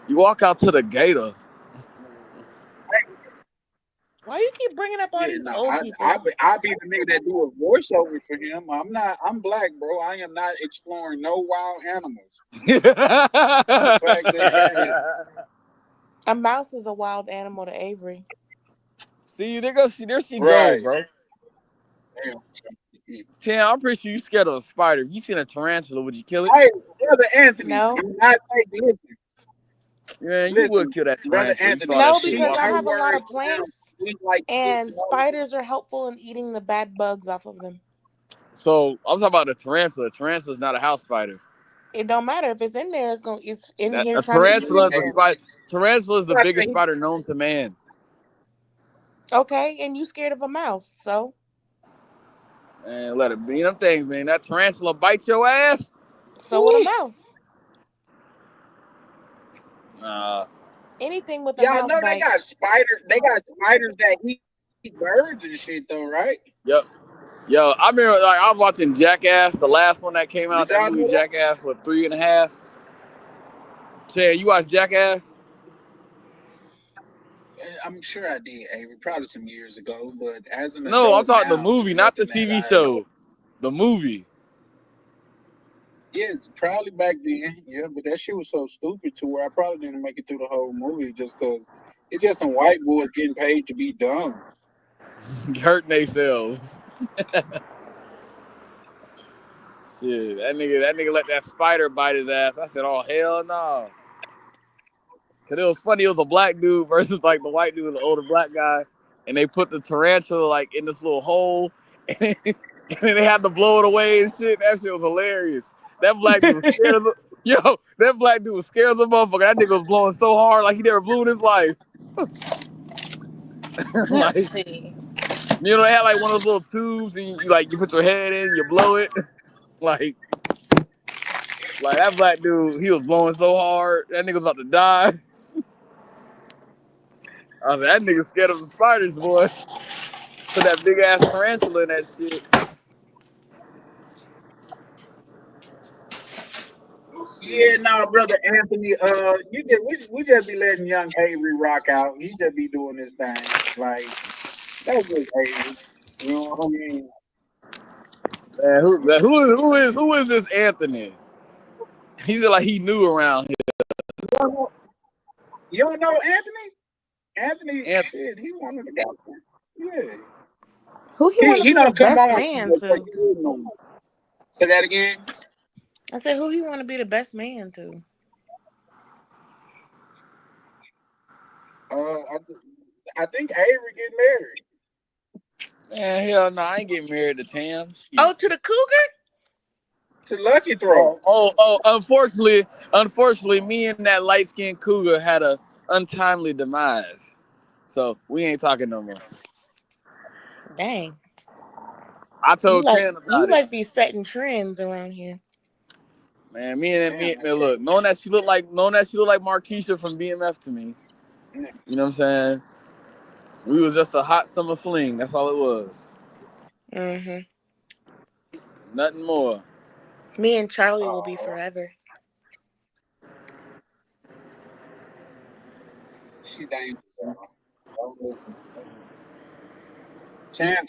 You walk out to the gator. Why you keep bringing up all these old people? I be the nigga that do a voiceover for him. I'm black, bro. I am not exploring no wild animals. The fact that A mouse is a wild animal to Avery. See, there she Right. goes, bro. Damn. Tim, I'm pretty sure you scared of a spider. If you seen a tarantula, would you kill it? Hey, brother Anthony, No. do not take listen. Yeah, you Listen, would kill that brother tarantula. You Anthony. saw that No, shit because I walking. have a lot of Around, plants, we like and spiders are helpful in eating the bad bugs off of them. So I'm talking about the tarantula. Tarantula's not a house spider. It don't matter if it's in there. It's in here A trying to eat tarantula, people. tarantula is the biggest spider known to man. Okay, and you scared of a mouse, so And let it be them things, man. That tarantula bite your ass. so would a mouse. Anything Anything with a y'all mouse know bite. they got spiders that eat birds and shit though, right? Yep. Yo, I remember I was watching Jackass, the last one that came out. Did y'all That movie know that? Jackass was 3.5. Chad, you watch Jackass? I'm sure I did, Avery, probably some years ago, but as an No, I'm adult talking the now, movie, it's not the nothing TV that show. The movie. yes, probably back then, yeah, but that shit was so stupid to where I probably didn't make it through the whole movie just because it's just some white boys getting paid to be dumb. Hurting themselves. Shit, that nigga let that spider bite his ass. I said, oh hell no. Cause it was funny, it was a black dude versus like the white dude, the older black guy, and they put the tarantula like in this little hole, and then they had to blow it away and shit. That shit was hilarious. That black dude was scared of that black dude was scared of a motherfucker. That nigga was blowing so hard like he never blew in his life. Like, Let's see. you know, they had like one of those little tubes and you put your head in, you blow it. Like that black dude, he was blowing so hard, that nigga was about to die. I was like, that nigga scared of the spiders, boy. Put that big ass tarantula in that shit. Yeah, no, brother Anthony, we just be letting young Avery rock out. He just be doing his thing. Like that's just Avery. You know what I mean? Man, who is this Anthony? He's like he knew around here. You don't know Anthony? Shit, he one of the guys. Yeah. Who he want to He be the don't come best on. man to? Say that again. I said, who he want to be the best man to? I think Avery get married. Man, hell no, I ain't getting married to Tam. Oh, to the cougar? To Lucky Throw. Unfortunately, me and that light skinned cougar had a untimely demise. So we ain't talking no more. Dang. I told Tam about you it. like be setting trends around here. Man, man, look, knowing that she look like Markeisha from BMF to me. You know what I'm saying? We was just a hot summer fling. That's all it was. Mm-hmm. Nothing more. Me and Charlie will be forever. She ain't.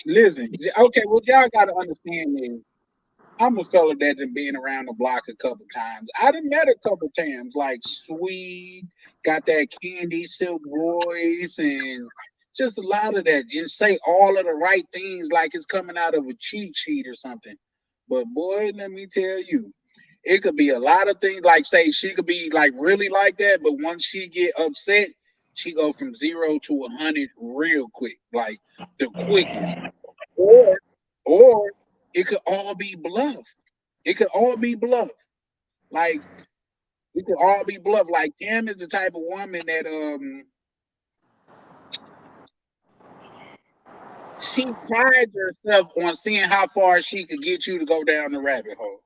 Listen. Okay, what y'all gotta understand is I'm a fella that's been around the block a couple times. I done met a couple times, like Sweet, got that Candy Silk voice, and just a lot of that, and say all of the right things like it's coming out of a cheat sheet or something. But boy, let me tell you, it could be a lot of things. Like say she could be like really like that, but once she get upset, she go from 0 to 100 real quick, like the quickest. Or it could all be bluff. It could all be bluff. Like it could all be bluff. Like Tam is the type of woman that she prides herself on seeing how far she could get you to go down the rabbit hole.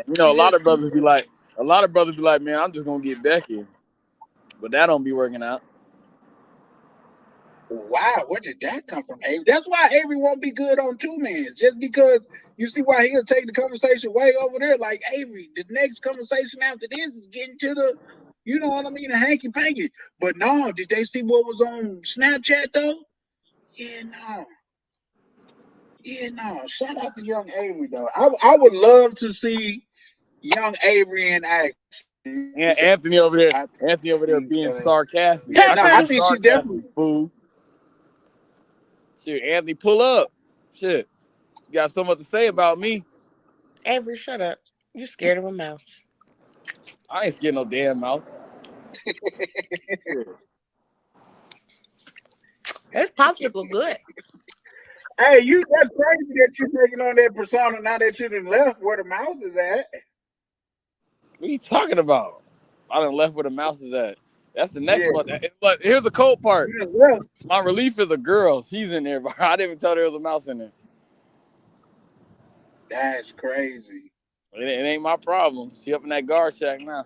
You know, a lot of brothers be like, man, I'm just gonna get Becky, but that don't be working out. Wow, where did that come from, Avery? That's why Avery won't be good on two men. Just because you see why he'll take the conversation way over there. Like Avery, the next conversation after this is getting to the, you know what I mean, the hanky panky. But no, did they see what was on Snapchat though? Yeah, no. Shout out to young Avery though. I would love to see young Avery in action. you And said, Anthony over there, I think, being sarcastic. yeah, I no, can I be think she sarcastic, definitely. fool. Shit, Anthony, pull up. Shit, you got so much to say about me. Avery, shut up. You scared of a mouse. I ain't scared no damn mouth. Shit. That popsicle good. Hey, that's crazy that you taking on that persona now that you done left where the mouse is at. What are you talking about? I done left where the mouse is at. That's the next Yeah, one. But here's the cold part. you done left. My relief is a girl. She's in there, but I didn't even tell her there was a mouse in there. That's crazy. It ain't my problem. She up in that guard shack now.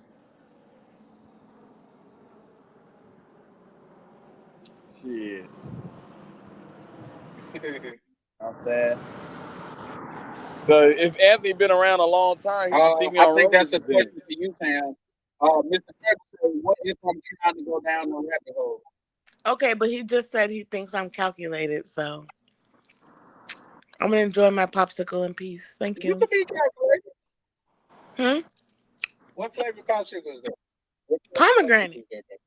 Shit. I'm sad. So if Anthony been around a long time, he should see me I on think that's a roses then. question for you, Pam. Mr. Ferguson, what if I'm trying to go down the rabbit hole? Okay, but he just said he thinks I'm calculated, so I'm gonna enjoy my popsicle in peace. Thank You you. could be calculated. Hmm? What flavor popsicle is that? What flavor Pomegranate. popsicle is that?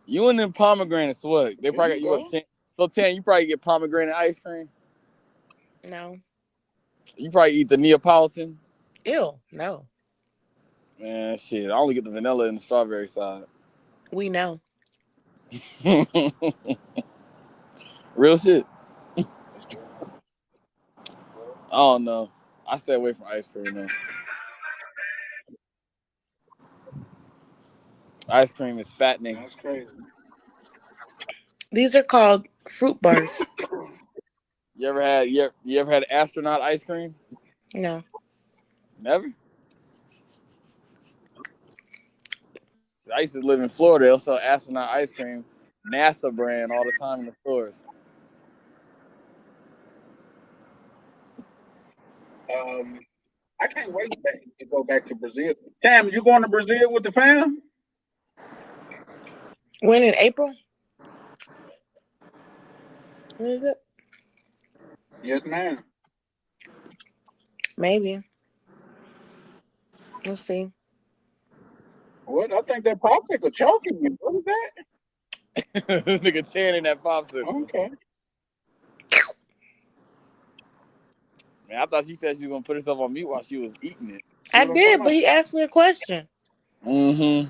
You and them pomegranates, what? They There probably you got you go. up. So Tan, you probably get pomegranate ice cream. No. You probably eat the Neapolitan. Ew. No. Man, shit. I only get the vanilla and the strawberry side. We know. Real shit. That's true. I don't know. I stay away from ice cream though. Ice cream is fattening. That's crazy. These are called fruit bars. You ever had astronaut ice cream? No. Never. I used to live in Florida. They'll sell astronaut ice cream, NASA brand, all the time in the stores. I can't wait to go back to Brazil. Tam, you going to Brazil with the fam? When in April? When is it? Yes, ma'am. Maybe. We'll see. What? I think that popsicle choking you. What is that? This nigga chanting that popsicle. Okay. Man, I thought she said she was gonna put herself on mute while she was eating it. I did, but he asked me a question. Mm-hmm.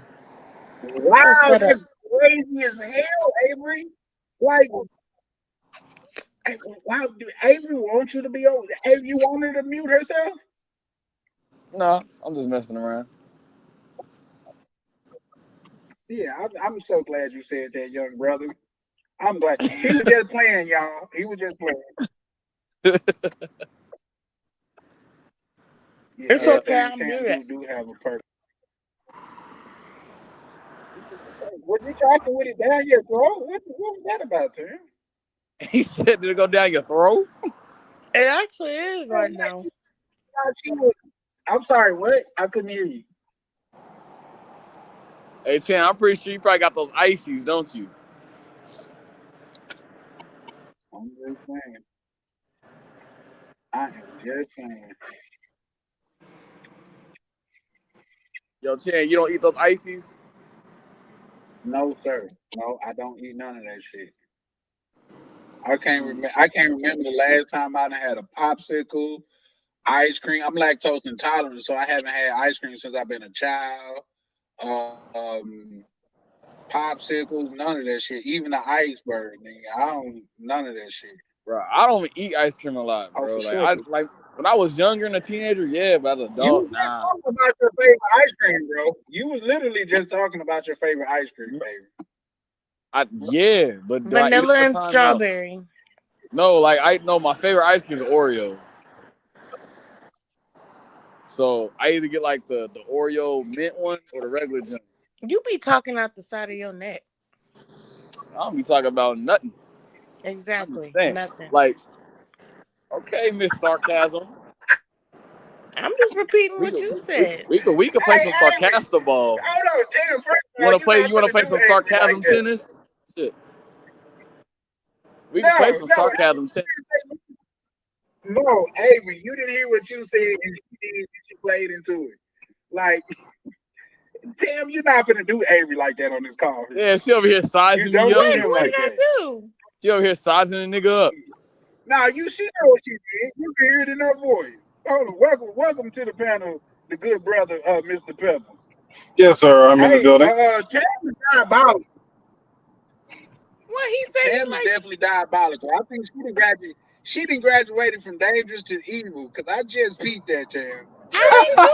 Wow, shut up. that's crazy as hell, Avery. Like, wow, Avery wants you to be over. Avery, you want her to mute herself? No, I'm just messing around. Yeah, I'm so glad you said that, young brother. I'm glad. He was just playing, y'all. He was just playing. Yeah, It's okay, I'm Tam good. do have a purpose. Was you talking with it down your throat? What was that about, Tim? He said, "Did it go down your throat?" It actually is right now. I'm sorry, what? I couldn't hear you. Hey, Tim, I'm pretty sure you probably got those ices, don't you? I'm just saying. I am just saying. Yo, Chan, you don't eat those ices? No, sir. No, I don't eat none of that shit. I can't remember the last time I done had a popsicle, ice cream. I'm lactose intolerant, so I haven't had ice cream since I've been a child. Popsicles, none of that shit. Even the iceberg, nigga. I don't none of that shit. Bro, I don't eat ice cream a lot, bro. Oh, for sure. Like when I was younger and a teenager, yeah, but as an You adult, was just nah. talking about your favorite ice cream, bro. You was literally just talking about your favorite ice cream, baby. Yeah, but do I eat it all Vanilla the and time? strawberry. No, like my favorite ice cream is Oreo. So I either get like the Oreo mint one or the regular junk. You be talking out the side of your neck. I don't be talking about nothing. Exactly. Saying, Nothing. like, okay, Miss Sarcasm. I'm just repeating what you said. We could play some sarcastic ball. Hold on, Tim. You wanna play some sarcasm tennis? Shit. We can play some sarcasm tennis. No, Avery, you didn't hear what you said, and she did. She played into it. Like, Damn, you're not gonna do Avery like that on this call. Yeah, she over here You sizing me don't up. do What? him What like did I that. do? She over here sizing a nigga up. Nah, she know what she did. You can hear it in her voice. Hold on, welcome to the panel, the good brother, Mr. Pepper. Yes, sir. I'm in the Hey, building. Tam is diabolical. What he said? Tam He is like definitely diabolical. I think she done graduated from dangerous to evil. Cause I just peeped that, Tam. I didn't do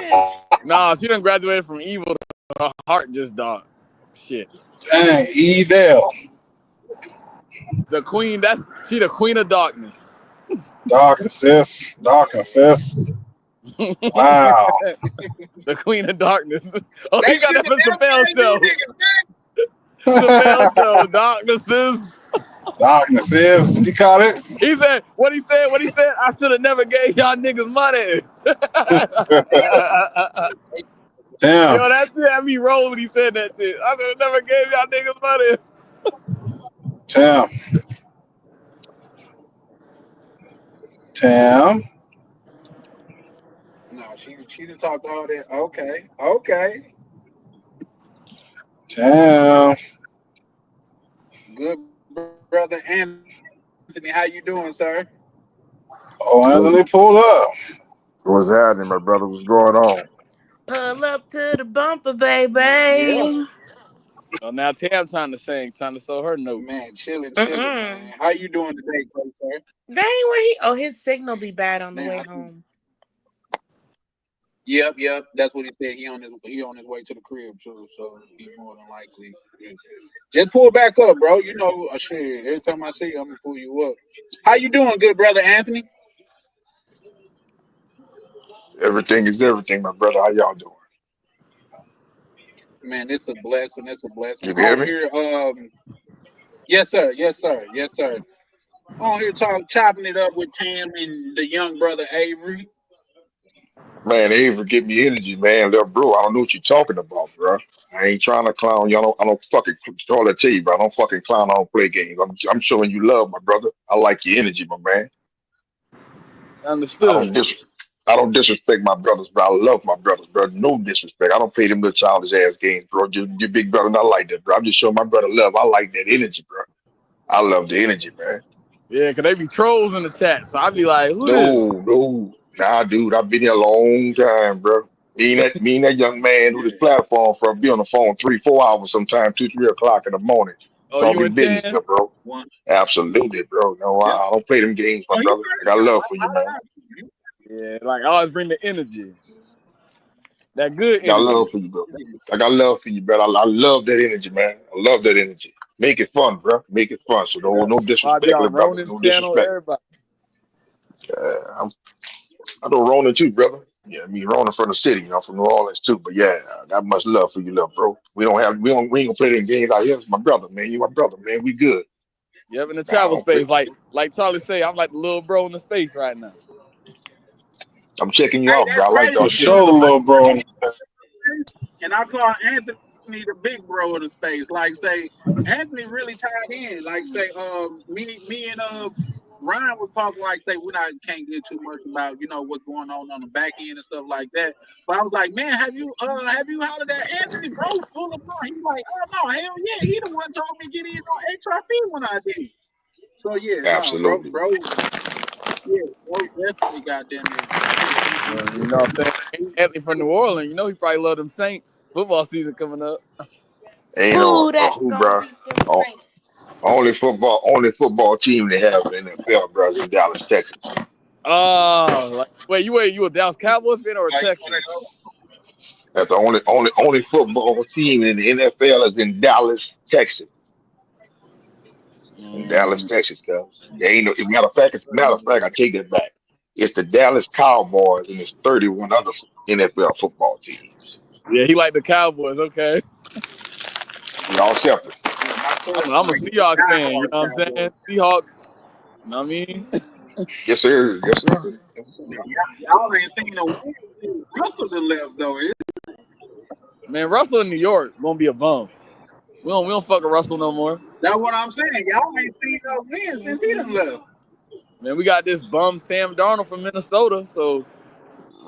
nothing. Nah, she done graduated from evil. Her heart just died. Shit. Dang, Evil. The queen, she the queen of darkness. Darkness, sis. Darkness, sis. Wow. The queen of darkness. Oh, They he got should that have from never Chappelle made show. you niggas, Chappelle show. Darknesses. Darkness, sis. You caught it? He said, what he said, I should have never gave y'all niggas money. Damn. Yo, that shit had me roll when he said that shit. I should have never gave y'all niggas money. Damn. Damn. No, she done talked all that. Okay. Damn. Good brother Anthony, how you doing, sir? Oh, Anthony pulled up. What's happening, my brother? What's going on? Pull up to the bumper, baby. Yeah. Oh, now Tam trying to sew her notes. Man, chilling, man. How you doing today, sir? Dang, where he? Oh, his signal be bad on the Man, way home. Yep. That's what he said. He on his way to the crib too, so he more than likely. Just pull back up, bro. You know, shit. Every time I see you, I'm gonna pull you up. How you doing, good brother Anthony? Everything is everything, my brother. How y'all doing? Man, it's a blessing. You can hear On me? here, yes, sir. On here chopping it up with Tam and the young brother Avery. Man, Avery give me energy, man. Little bro, I don't know what you're talking about, bro. I ain't trying to clown you. I don't fucking all I tell you, bro. I don't fucking clown. I don't play games. I'm showing you love, my brother. I like your energy, my man. Understood. I don't disrespect my brothers, bro. I love my brothers, bro. No disrespect. I don't play them little childish ass games, bro. Your big brother, not like that, bro. I'm just showing my brother love. I like that energy, bro. I love the energy, man. Yeah, because they be trolls in the chat. So I be like, who this? No. Nah, dude, I've been here a long time, bro. Me and that young man who this platform for be on the phone 3-4 hours sometimes, 2-3 o'clock in the morning. Oh, So you be and business Chan? here, bro. Absolutely, bro. No, I don't play them games, my brother. I got love for you, man. Yeah, like I always bring the energy. That good I got energy. love for you, bro. I got love for you, bro. I love that energy, man. I love that energy. Make it fun, bro. Make it fun. So no I disrespect, be on little brother. Ronan's No channel, disrespect. everybody. I know Ronan too, brother. Yeah, I mean Ronan from the city, from New Orleans too. But yeah, I got much love for you, little bro. We ain't gonna play them games out here. It's my brother, man. You my brother, man. We good. Yep, in the travel space, like Charlie say, I'm like the little bro in the space right now. I'm checking you out, bro. I like For y'all. sure, little bro. And I call Anthony the big bro of the space. Like say, Anthony really tied in. Like say, me and Ryan was talking. Like say, can't get too much about what's going on the back end and stuff like that. But I was like, man, have you hollered at Anthony, bro? Full of bro. He's like, oh no, hell yeah, he the one told me get in on XRP when I did. So yeah, Absolutely. bro, definitely goddamn it. You know what I'm saying? Anthony from New Orleans, he probably love them Saints. Football season coming up. Ain't Ooh, no that's who, gonna bro. be some Saints. Only football team they have in the NFL, bro, is in Dallas, Texas. Oh, wait, you a Dallas Cowboys fan or a Texan? That's the only football team in the NFL is in Dallas, Texas. In Dallas, Texas, cuz. There ain't no matter of fact, I take it back. It's the Dallas Cowboys and it's 31 other NFL football teams. Yeah, he like the Cowboys. Okay. We all separate. I'm a Seahawks fan. You know what I'm saying? Seahawks. You know what I mean? Yes, sir. Yes, sir. Y'all ain't seen no wins. Russell the left though. Man, Russell in New York gonna be a bum. We don't fuck with Russell no more. That's what I'm saying. Y'all ain't seen no wins since he done left. Man, we got this bum Sam Darnold from Minnesota. So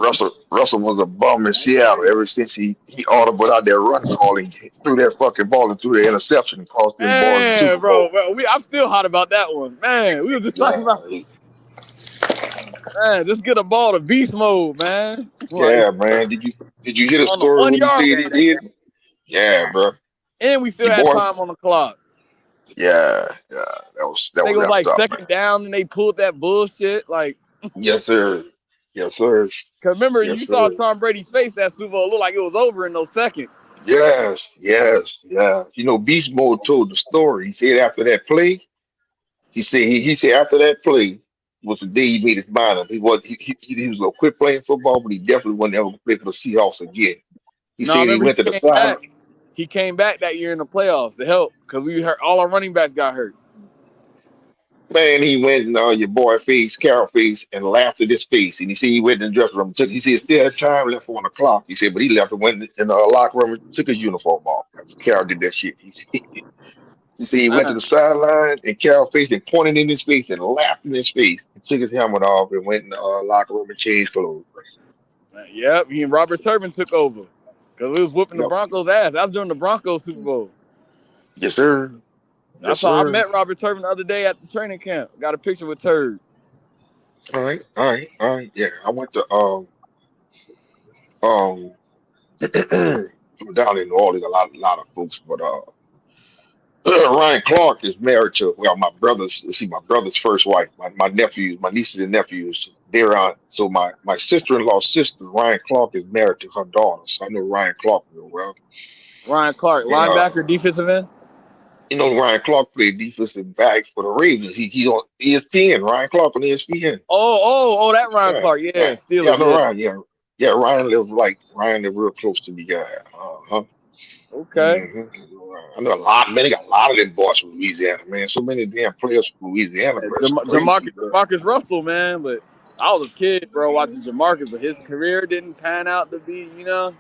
Russell was a bum in Seattle ever since he audibled out that run calling, threw that fucking ball and threw the interception and cost them boys the Man, Super Bowl. bro, I'm still hot about that one. Man, we were just talking about, man, just get a ball to beast mode, man. Like Yeah, man. Did you hear the on the story 1 when he yard said he line. did? Yeah, bro. And we still Your had boys. time on the clock. Yeah. That was I think it was like effed up, man. second down and they pulled that bullshit. Like, Yes, sir. Yes, sir. cause remember Yes, you saw sir. Tom Brady's face that Super Bowl. It looked like it was over in those seconds. Yes. You know, Beast Mode told the story. He said after that play, he said after that play was the day he made his mind up. He was gonna quit playing football, but he definitely wasn't ever gonna play for the Seahawks again. He No, I said he remember went to the came side. back. He came back that year in the playoffs to help because we hurt all our running backs got hurt. Man, he went and your boy face, Carroll face, and laughed at his face. And he said he went in the dressing room. He said still had time left for 1 o'clock. He said, but he left and went in the locker room and took his uniform off after Carroll did that shit. He said he went to Man, the sideline and Carroll faced and pointed in his face and laughed in his face and took his helmet off and went in the locker room and changed clothes. yep, he and Robert Turbin took over because we was whooping the Yep. Broncos' ass. That was during the Broncos Super Bowl. Yes, sir. Yes, I sir. met Robert Turbin the other day at the training camp. Got a picture with Turd. All right. Yeah, I went to um down in New Orleans. A lot of folks, but Ryan Clark is married to my brother's first wife, my nephews, my nieces and nephews. They're on. So my sister-in-law's sister, Ryan Clark, is married to her daughter. So I know Ryan Clark real well. Ryan Clark, And linebacker, defensive end. you know Ryan Clark played defensive back for the Ravens. He's on ESPN. Ryan Clark on ESPN. Oh, that Ryan Yeah, Clark. Yeah, yeah, Steelers. I know Yeah. Ryan. Yeah. Ryan lived real close to me. Yeah. Okay. I know a lot, man. They got a lot of them boys from Louisiana, man. So many damn players from Louisiana, bro. It's crazy, bro. Jamarcus Russell, man. But I was a kid, bro, watching Jamarcus, but his career didn't pan out to be, You know,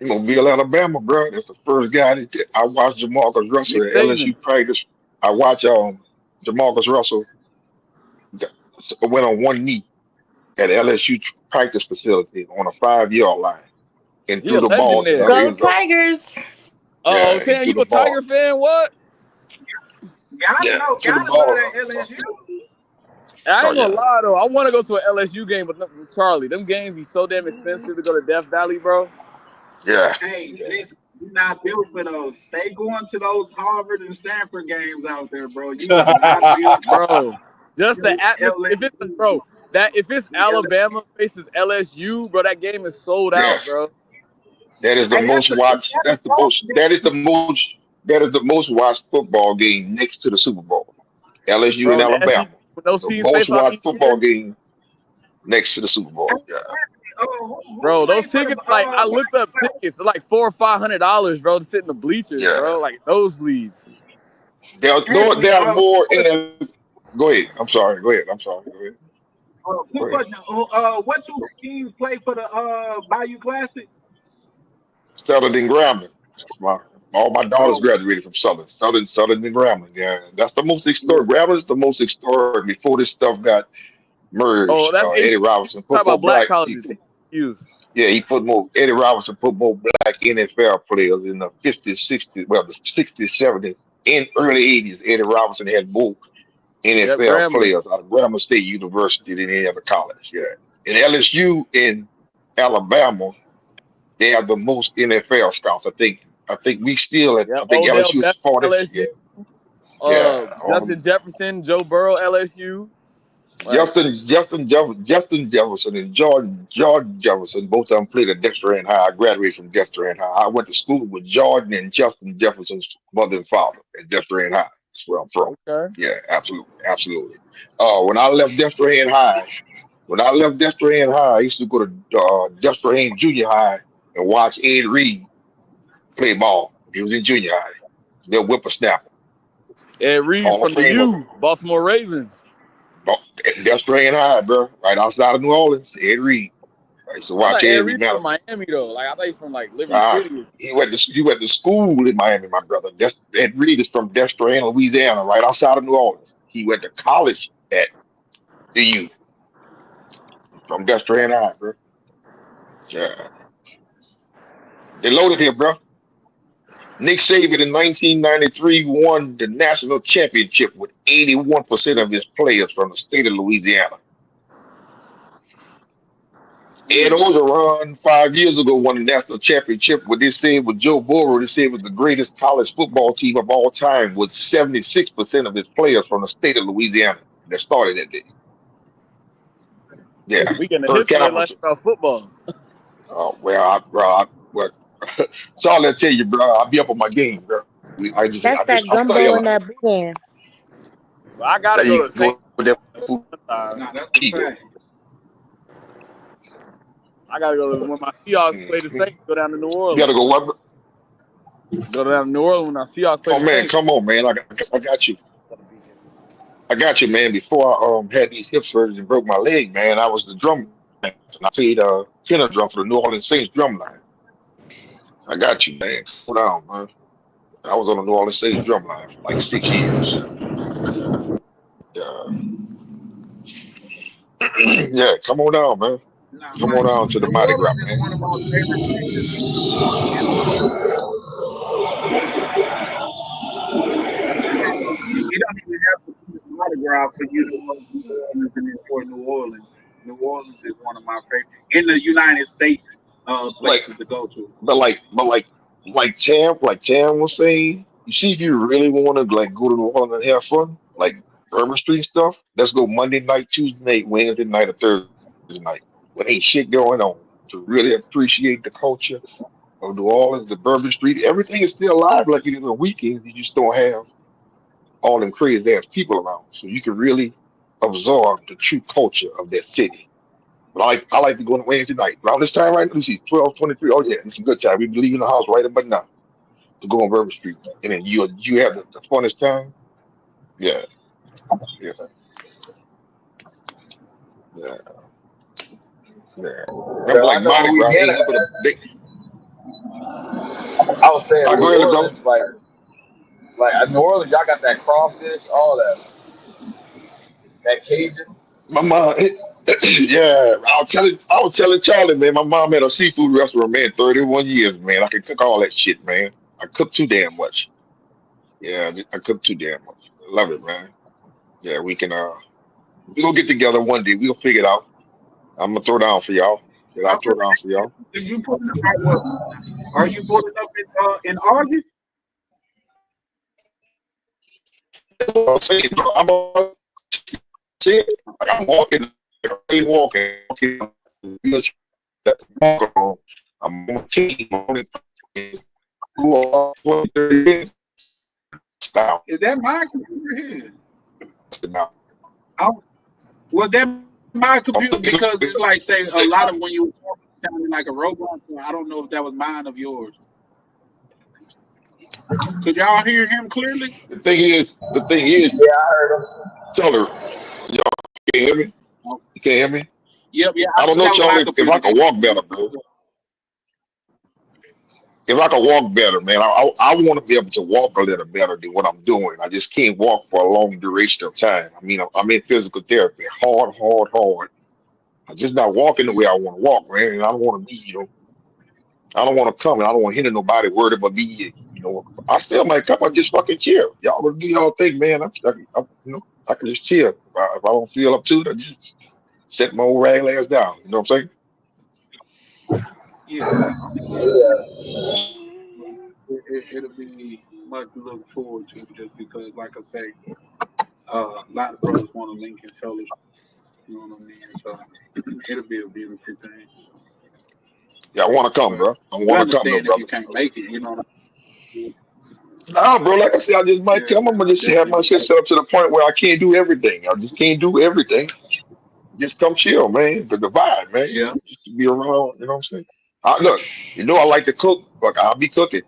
Mobile, Alabama, bro. That's the first guy that I watched Jamarcus Russell Nick at Saban. LSU practice. I watched Jamarcus Russell went on one knee at LSU practice facility on a 5-yard line and He threw a the ball legend to the there. Go end zone. Tigers! Oh, Yeah, he Tam, threw you the a ball. Tiger fan? What? Yeah, threw the Gotta ball. love that LSU. I Oh ain't gonna yeah. lie though. I want to go to an LSU game, but Charlie, them games be so damn expensive to go to Death Valley, bro. Yeah. Hey, listen, you're not built for those. Stay going to those Harvard and Stanford games out there, bro. You are not built Bro, just the for atmosphere. LSU. If it's Alabama faces LSU, bro, that game is sold out, Yes. bro. That is the Hey, most watched. That is the most watched football game next to the Super Bowl. LSU and Bro, the Alabama. SEC, when those The teams most face off watched each football year, game next to the Super Bowl. Yeah. Who bro, those played for the tickets, like I looked up tickets, they're like $400 or $500, bro, to sit in the bleachers, Yeah. bro, like nosebleed. There Anthony, are more in. Go ahead. I'm sorry. Go ahead. quick question. What two teams play for the Bayou Classic? Southern and Grambling. All my daughters Oh, graduated from Southern and Grambling. Yeah, that's the most historic. Grambling is the most historic before this stuff got Oh, merged. that's Eddie HBCU. Robinson Talk put more about black black. colleges, HBCUs. He put more. Eddie Robinson put more black NFL players in the 50s, 60s, well, the 60s, 70s, and early 80s. Eddie Robinson had more Yep, NFL Grambling. players out of Grambling State University than any other college. Yeah, and LSU in Alabama, they have the most NFL scouts. I think we still at. Yep, I think Odell LSU is Beckham, 40. LSU. Yeah. Justin Jefferson, Joe Burrow, LSU. Like, Justin Jefferson and Jordan Jefferson, both of them played at Dexter and High. I graduated from Dexter and High. I went to school with Jordan and Justin Jefferson's mother and father at Dexter and High. That's where I'm from. okay. Yeah, absolutely. When I left Dexter and High, I used to go to Dexter and Junior High and watch Ed Reed play ball. He was in junior high. They'll whippersnapper. Ed Reed Hall of from the Famer. U, Baltimore Ravens. Dexter and High, bro. Right outside of New Orleans. Ed Reed. I used to I watch thought Ed every Reed from match. Miami though. Like I thought he's from like Liberty City. He went to school in Miami, my brother. Ed Reed is from Dexter, Louisiana, right outside of New Orleans. He went to college at the U from Dexter and High, bro. Yeah. They loaded here, bro. Nick Saban in 1993 won the national championship with 81% of his players from the state of Louisiana. Ed Orgeron 5 years ago won the national championship. What they said with Joe Burrow, they said was the greatest college football team of all time with 76% of his players from the state of Louisiana that started that day. Yeah. We getting a Kirk history lesson Hamilton. about football. Oh, well, Charlie, I tell you, bro, I'll be up on my game, bro. That's that I'll tell gumbo you, and that boudin. Well, I gotta there go you to go St. with that one time. Nah, that's a fact. I gotta go to when my Seahawks play the Mhm. Saints. Go down to New You Orleans. gotta go what? Go down to New Orleans when our Seahawks play Oh the man, Saints. come on, man. I got you. I got you, man. Before I had these hip surgeries and broke my leg, man, I was the drum man. And I played tenor drum for the New Orleans Saints drum line. I got you, man. Hold on, man. I was on the New Orleans Saints drum line for like 6 years. Yeah. Yeah, come on down, man. Nah, Come on down to the New Mardi Gras, Orleans is man. one of my favorite cities in America. You don't even have to be a Mardi Gras for you to know New Orleans and enjoy New Orleans. New Orleans is one of my favorite in the United States Like, places to go to. but like Tam was saying, you see, if you really want to like go to New Orleans and have fun, like Bourbon Street stuff, let's go Monday night, Tuesday night, Wednesday night, or Thursday night. When ain't shit going on to really appreciate the culture of New Orleans, the Bourbon Street, everything is still alive like it is on weekends. You just don't have all them crazy ass people around, so you can really absorb the true culture of that city. But I like to go on Wednesday night. Around this time right now, this is 12:23. Oh yeah, it's a good time. We be leaving the house right about now to go on Bourbon Street. And then you have the funnest time. Yeah, yeah, yeah, yeah. Yeah, Remember like I know Mardi Gras, Louisiana. ain't nothing but a big I was saying go New ahead, let go. Orleans, like New Orleans, y'all got that crawfish, all that Cajun. My mom yeah, I was telling Charlie, man, my mom had a seafood restaurant, man, 31 years, man. I can cook all that shit, man. I cook too damn much. Yeah, I cook too damn much. I love it, man. Yeah, we gonna get together one day. We'll figure it out. I'm gonna throw down for y'all. Yeah, I'll throw down for y'all. If you put it out, what are you putting up in August? I'm saying, bro, saying, like, I'm walking, I'm walking. I'm on a team. I'm on a 30 minutes. Now, Is that my computer here? now, Well, that my computer because it's like say a lot of when you were talking it sounded like a robot. So I don't know if that was mine of yours. Could y'all hear him clearly? the thing is, Yeah, I heard them. Charlie, y'all can't hear me? You can't hear me? Yep, yeah. I I don't think know, that was my Charlie, if computer. I could walk better, bro. If I could walk better, man, I want to be able to walk a little better than what I'm doing. I just can't walk for a long duration of time. I mean, I'm in physical therapy, hard, hard, hard. I'm just not walking the way I want to walk, man. And I don't want to be, I don't want to come and I don't want to hinder nobody worried about me. I still might come and just fucking chill. Y'all gonna do y'all thing, man. I can just chill. If I don't feel up to it, I just set my old rag ass down. You know what I'm saying? Yeah, it'll be much to look forward to just because, like I say, a lot of brothers want to link in fellowship. You know what I mean? So it'll be a beautiful thing. Yeah, I want to come, But bro. I we want to come, though, understand if you brother. can't make it. You know what I mean? Nah, bro. Like I said, I just might Yeah, come. I'm gonna just have my definitely. shit set up to the point where I can't do everything. I just can't do everything. Just come chill, man. The vibe, man. Yeah. Just to be around. You know what I'm saying? Look, I like to cook, but I'll be cooking.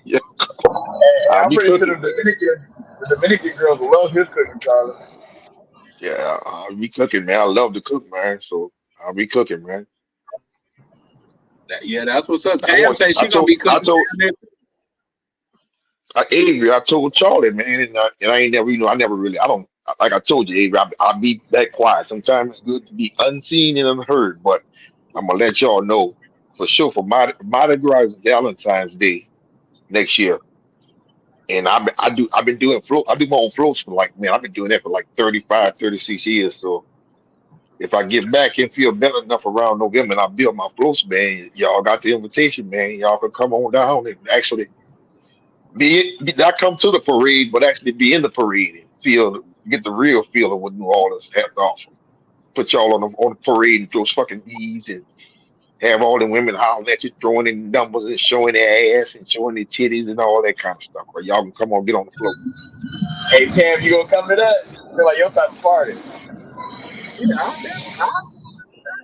Yeah, Hey, I'll I'm be pretty sure cooking. the Dominican girls love his cooking, Charlie. Yeah, I'll be cooking, man. I love to cook, man. So I'll be cooking, man. Yeah, that's what's up. I Tam want. said I she gonna told. be I cooking told. down there. Avery, I told Charlie, man, and I ain't never, I never really, I don't, like I told you, Avery, I be that quiet. Sometimes it's good to be unseen and unheard, but I'm gonna let y'all know for sure for Mardi Gras Valentine's Day next year. And I've been doing float. I do my own floats for like, man, I've been doing that for like 35, 36 years. So if I get back and feel better enough around November and I build my floats, man, y'all got the invitation, man. Y'all can come on down and actually not come to the parade, but actually be in the parade and get the real feeling what New Orleans has to offer. Put y'all on the parade and those fucking bees and have all the women hollering at you, throwing in numbers and showing their ass and showing their titties and all that kind of stuff. But y'all can come on, get on the floor. Hey Tam, you gonna come to that? Feel like your type of party. Yeah,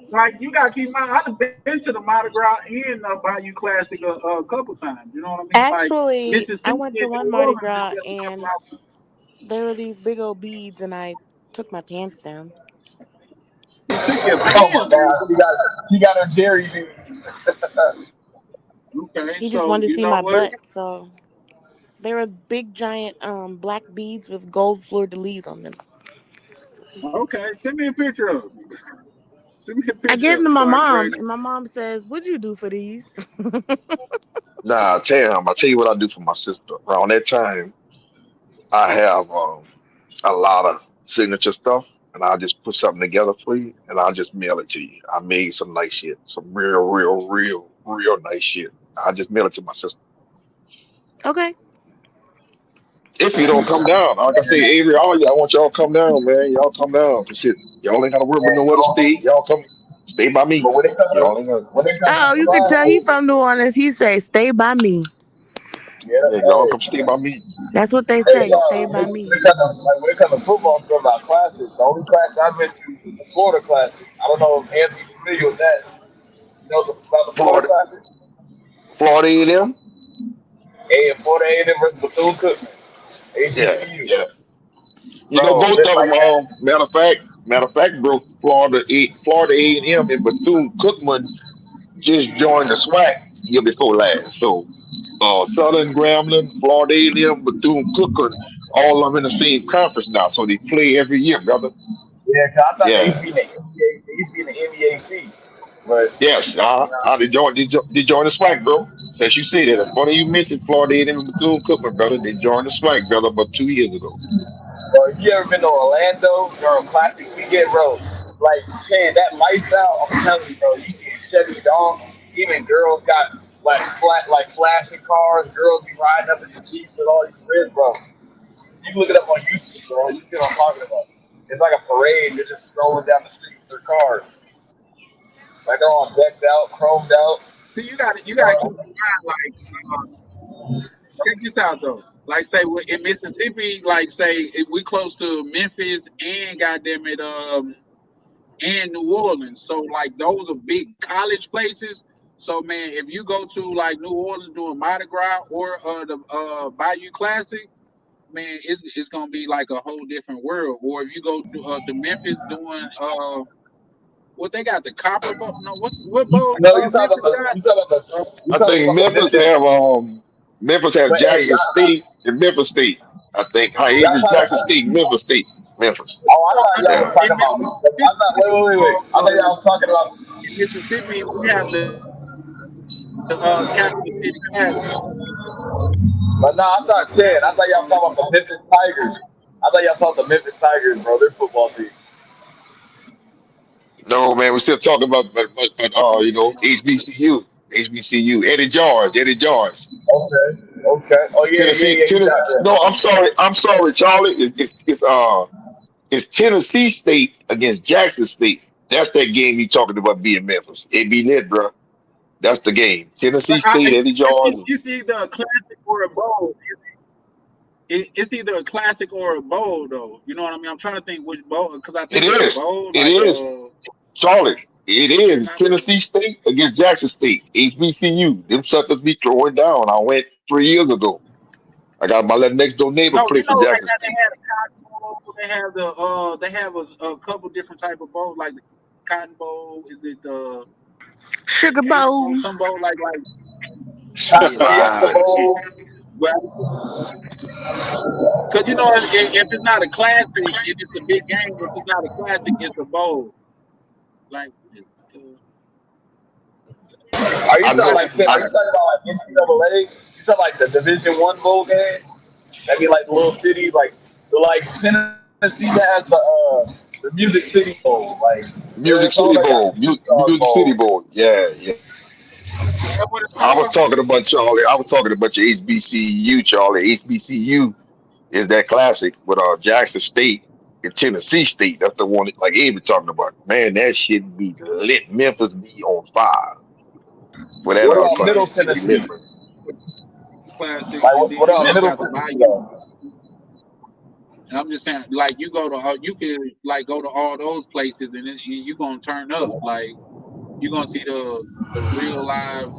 like you gotta keep in mind, I've been to the Mardi Gras and Bayou Classic a couple times. You know what I mean? Like Actually, I Mississippi went to and one New Mardi Orleans Gras is just a couple and hours. there were these big old beads, and I took my pants down. You took your Oh my pants God, down. she got her Jerry dudes. Okay, He just so wanted to you see know my what? butt, so there were big giant black beads with gold fleur de lis on them. Okay, send me a picture of it. Send me a I picture gave of them to it my so I can mom, bring it. and my mom says, "What'd you do for these?" Nah, Tam, I'll tell you what I do for my sister. Around that time, I have a lot of signature stuff, and I'll just put something together for you, and I'll just mail it to you. I made some nice shit, some real nice shit. I'll just mail it to my sister. Okay. If you don't come down, like I say, Avery, all y'all, I want y'all to come down, man. Y'all come down. 'Cause shit, y'all ain't got to worry about nowhere to stay. Y'all come stay by me. But when it comes Y'all ain't got, Oh, to you could tell he flying, from New Orleans. He say, "Stay by me." yeah, yeah, y'all come stay by me. That's what they hey, say. Stay by when me. it comes to football stuff about classics, the only class I've been to is the Florida Classic. I don't know if Anthony's familiar with that. You know about the Florida Florida, Classic? Florida A&M. Florida A&M versus Bethune-Cookman, Yeah, HBCU. yeah. You know, Bro, both just of like them. that. Matter of fact, bro. Florida A&M and Bethune Cookman just joined the SWAC year before last. So, Southern Grambling, Florida A&M, Bethune Cookman, all of them in the same conference now. So they play every year, brother. Yeah, 'cause I thought they used Yeah. to be in the NBA, they used to be in the NBAC. But, Yes. They joined the SWAC, bro. Since you said that, it's funny you mentioned Florida A&M and Bethune Cookman, brother. They joined the SWAC, brother, about 2 years ago. bro, if you ever been to Orlando during Classic Weekend, bro, like, man, that lifestyle, I'm telling you, bro, you see Chevy Donks, even girls got, like flashing cars, girls be riding up in the Jeeps with all these rims, bro. You can look it up on YouTube, bro. You see what I'm talking about. It's like a parade. They're just strolling down the street with their cars. Like they're all decked out, chromed out. See, you gotta keep in Bro, mind, like, check this out though. Like, say in Mississippi, like, say if we close to Memphis and goddamn it, and New Orleans. So like those are big college places. So man, if you go to like New Orleans doing Mardi Gras or the Bayou Classic, man, it's gonna be like a whole different world. Or if you go to Memphis doing what they got, the Copper Bowl. No, what bowl no, you talking Memphis about got? you I talking think about the Memphis. Memphis have But hey, Jackson State and Memphis State. I think y'all Avery Jackson talking. State, Memphis State, Memphis. Oh, I No, thought y'all were talking in about. Mississippi, I thought. Wait. I thought y'all was talking about. in Mississippi, we have the Capital City Classic. But no, I'm The not saying. I Capital thought y'all talking about the Memphis Tigers. I thought y'all talking the Memphis Tigers, bro. Their football team. No, man, we're still talking about, HBCU, Eddie George, Okay. Oh Tennessee, yeah. He's Tennessee. out there. No, I'm sorry, Charlie. It's Tennessee State against Jackson State. That's that game you talking about being Memphis. It be lit, bro. That's the game. Tennessee But State, Eddie George. it's either a classic or a bowl. It's either a classic or a bowl, though. You know what I mean? I'm trying to think which bowl, because I It think it's a is. bowl, It like is. Charlotte. It it's is not really. Tennessee State against Jackson State. HBCU. Them suckers be throwing down. I went 3 years ago. I got my little next door neighbor No, play for they Jackson got they State. had a cotton bowl. They have a couple different type of bowls, like the cotton bowl. Is it the Sugar gator bowl. bowl? Some bowl like Cotton yeah, Fiesta shit. Bowl. Well, because if it's not a classic, it's a big game. If it's not a classic, it's a bowl. Like what is it? Are you I talking know. like are you talking about like NCAA? You talking like the Division I bowl games? That'd be like the little cities, like Tennessee has the Music City Bowl, like Music City Arizona got Bowl. the Superstar Music City Bowl. Bowl. Yeah, yeah. That's what it's I was called. talking about Charlie. I was talking about your HBCU, Charlie. HBCU is that classic with Jackson State and Tennessee State. That's the one that, like Abe was talking about. Man, that shit be lit. Memphis be on fire for that What about Middle classic. It be lit, Tennessee? bro. Classic, Like and then what you about still Middle got the Tennessee Bayou. though? And I'm just saying, like you go to, you can like go to all those places, and you gonna turn up. Like you're gonna see the real live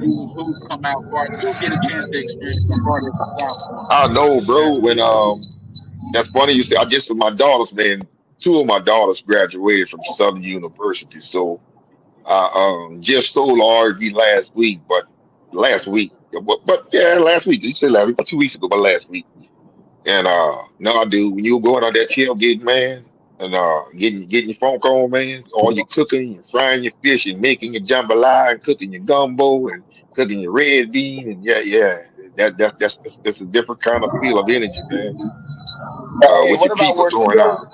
who's come out part. You'll get a chance to experience the part of the South going I on. know, That bro. When that's funny you say. I just my daughters, man. Two of my daughters graduated from Southern University, so I just sold RV last week. But yeah, last week. You said last week, about 2 weeks ago, but last week. And no, dude, when you were going on that tailgate, man, and getting your phone call, man, all your cooking, and frying your fish, and making your jambalaya, and cooking your gumbo, and cooking your red bean, and yeah, that's a different kind of feel of energy, man. Hey, With your people throwing out.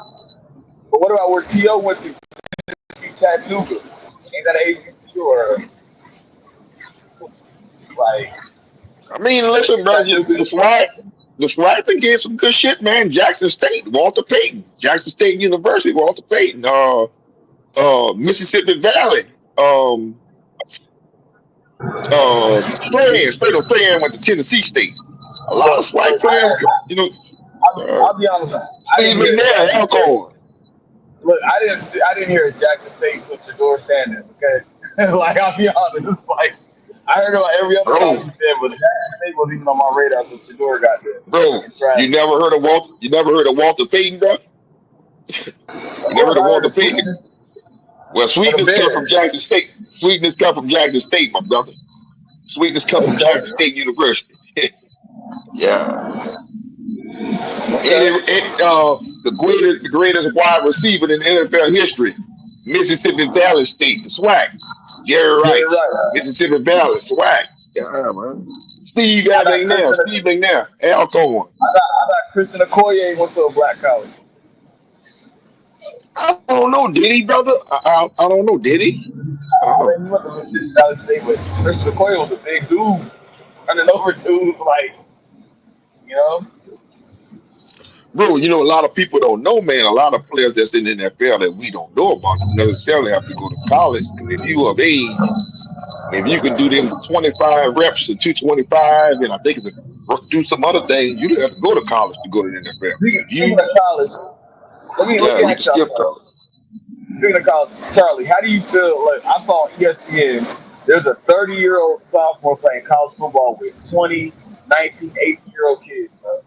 What about where T.O. went to Chattanooga? Ain't that an HBCU or like I mean, listen, bro, Chattanooga? the SWAT thing gave some good shit, man. Jackson State, Walter Payton, Jackson State University, Walter Payton, Mississippi Valley, Fran went to Tennessee State. A lot of SWAT players, you know, I'll be honest. I Steve didn't hear McNair, Jackson State. Alcorn. Look, I didn't hear Jackson State until Shador Sanders. Okay, like I'll be honest. Like I heard about every other college you said, but Jackson State wasn't even on my radar until Shador got there. Bro, you never heard of Walter? You never heard of Walter Payton, bro? You never heard of Walter Payton? Well, sweetness come from Jackson State. Sweetness come from Jackson State, my brother. Sweetness come from Jackson State University. Yeah. The greatest wide receiver in NFL history, Mississippi Valley State, the SWAC. Jerry Rice, Mississippi Valley, SWAC. Yeah, man. Steve McNair, Alcorn. I thought Christian Okoye went to a black college. I don't know, did he, brother? I don't know, did he? He went to Mississippi Valley State, but Christian Okoye was a big dude, running over dudes like, you know. Bro, you know, a lot of people don't know, man. A lot of players that's in the NFL that we don't know about don't necessarily have to go to college. And if you of age, if you can do them 25 reps or 225, and I think if do some other things, you don't have to go to college to go to the NFL. Speaking of college, let me ask y'all something. Speaking of college, Charlie, how do you feel? Like I saw on ESPN, there's a 30-year-old sophomore playing college football with 20, 19, 18-year-old kids, bro.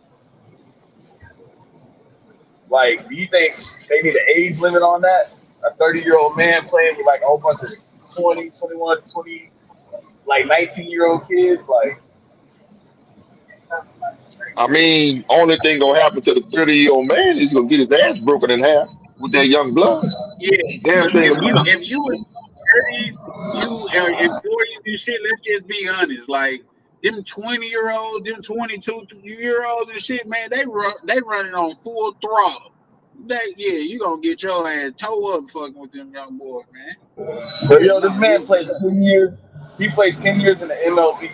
Like, do you think they need an age limit on that? A 30-year-old man playing with like a whole bunch of 20, 21, 20, like 19-year-old kids? Like, I mean, only thing gonna happen to the 30-year-old man is gonna get his ass broken in half with that young blood. Yeah, damn thing. If you was 30s, you and 40s and shit, let's just be honest. Like them 20-year-olds, them 22-year-olds and shit, man, they running on full throttle. You gonna get your ass toe up fucking with them young boys, man. But yo, this man played 10 years. He played 10 years in the MLB.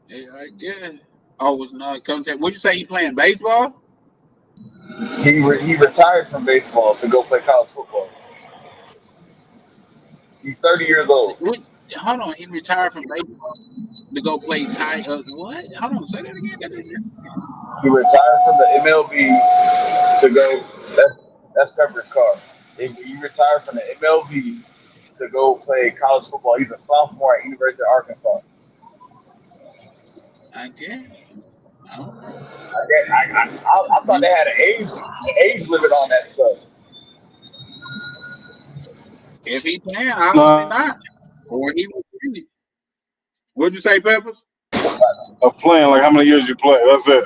Yeah, I guess. Oh, it's not contact. What'd you say? He playing baseball? He retired from baseball to go play college football. He's 30 years old. Hold on, he retired from baseball to go play tight. What? Hold on, say that again. He retired from the MLB to go. That's Pepper's car. He retired from the MLB to go play college football. He's a sophomore at University of Arkansas. I guess. I thought they had an age limit on that stuff. If he playing, obviously not. Or he was in it. What'd you say, Peppers? Of playing, like how many years you play? That's it.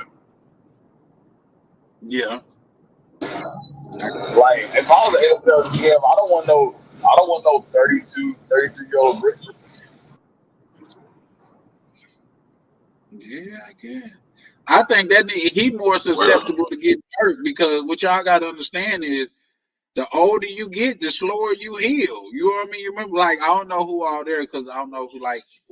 Yeah. Like if I was an NFL GM, I don't want I don't want no 32, 33-year-old Brit. Yeah, I guess. I think that he more Well, susceptible to getting hurt because what y'all got to understand is the older you get, the slower you heal. You know what I mean? You remember, like, I don't know who all there because I don't know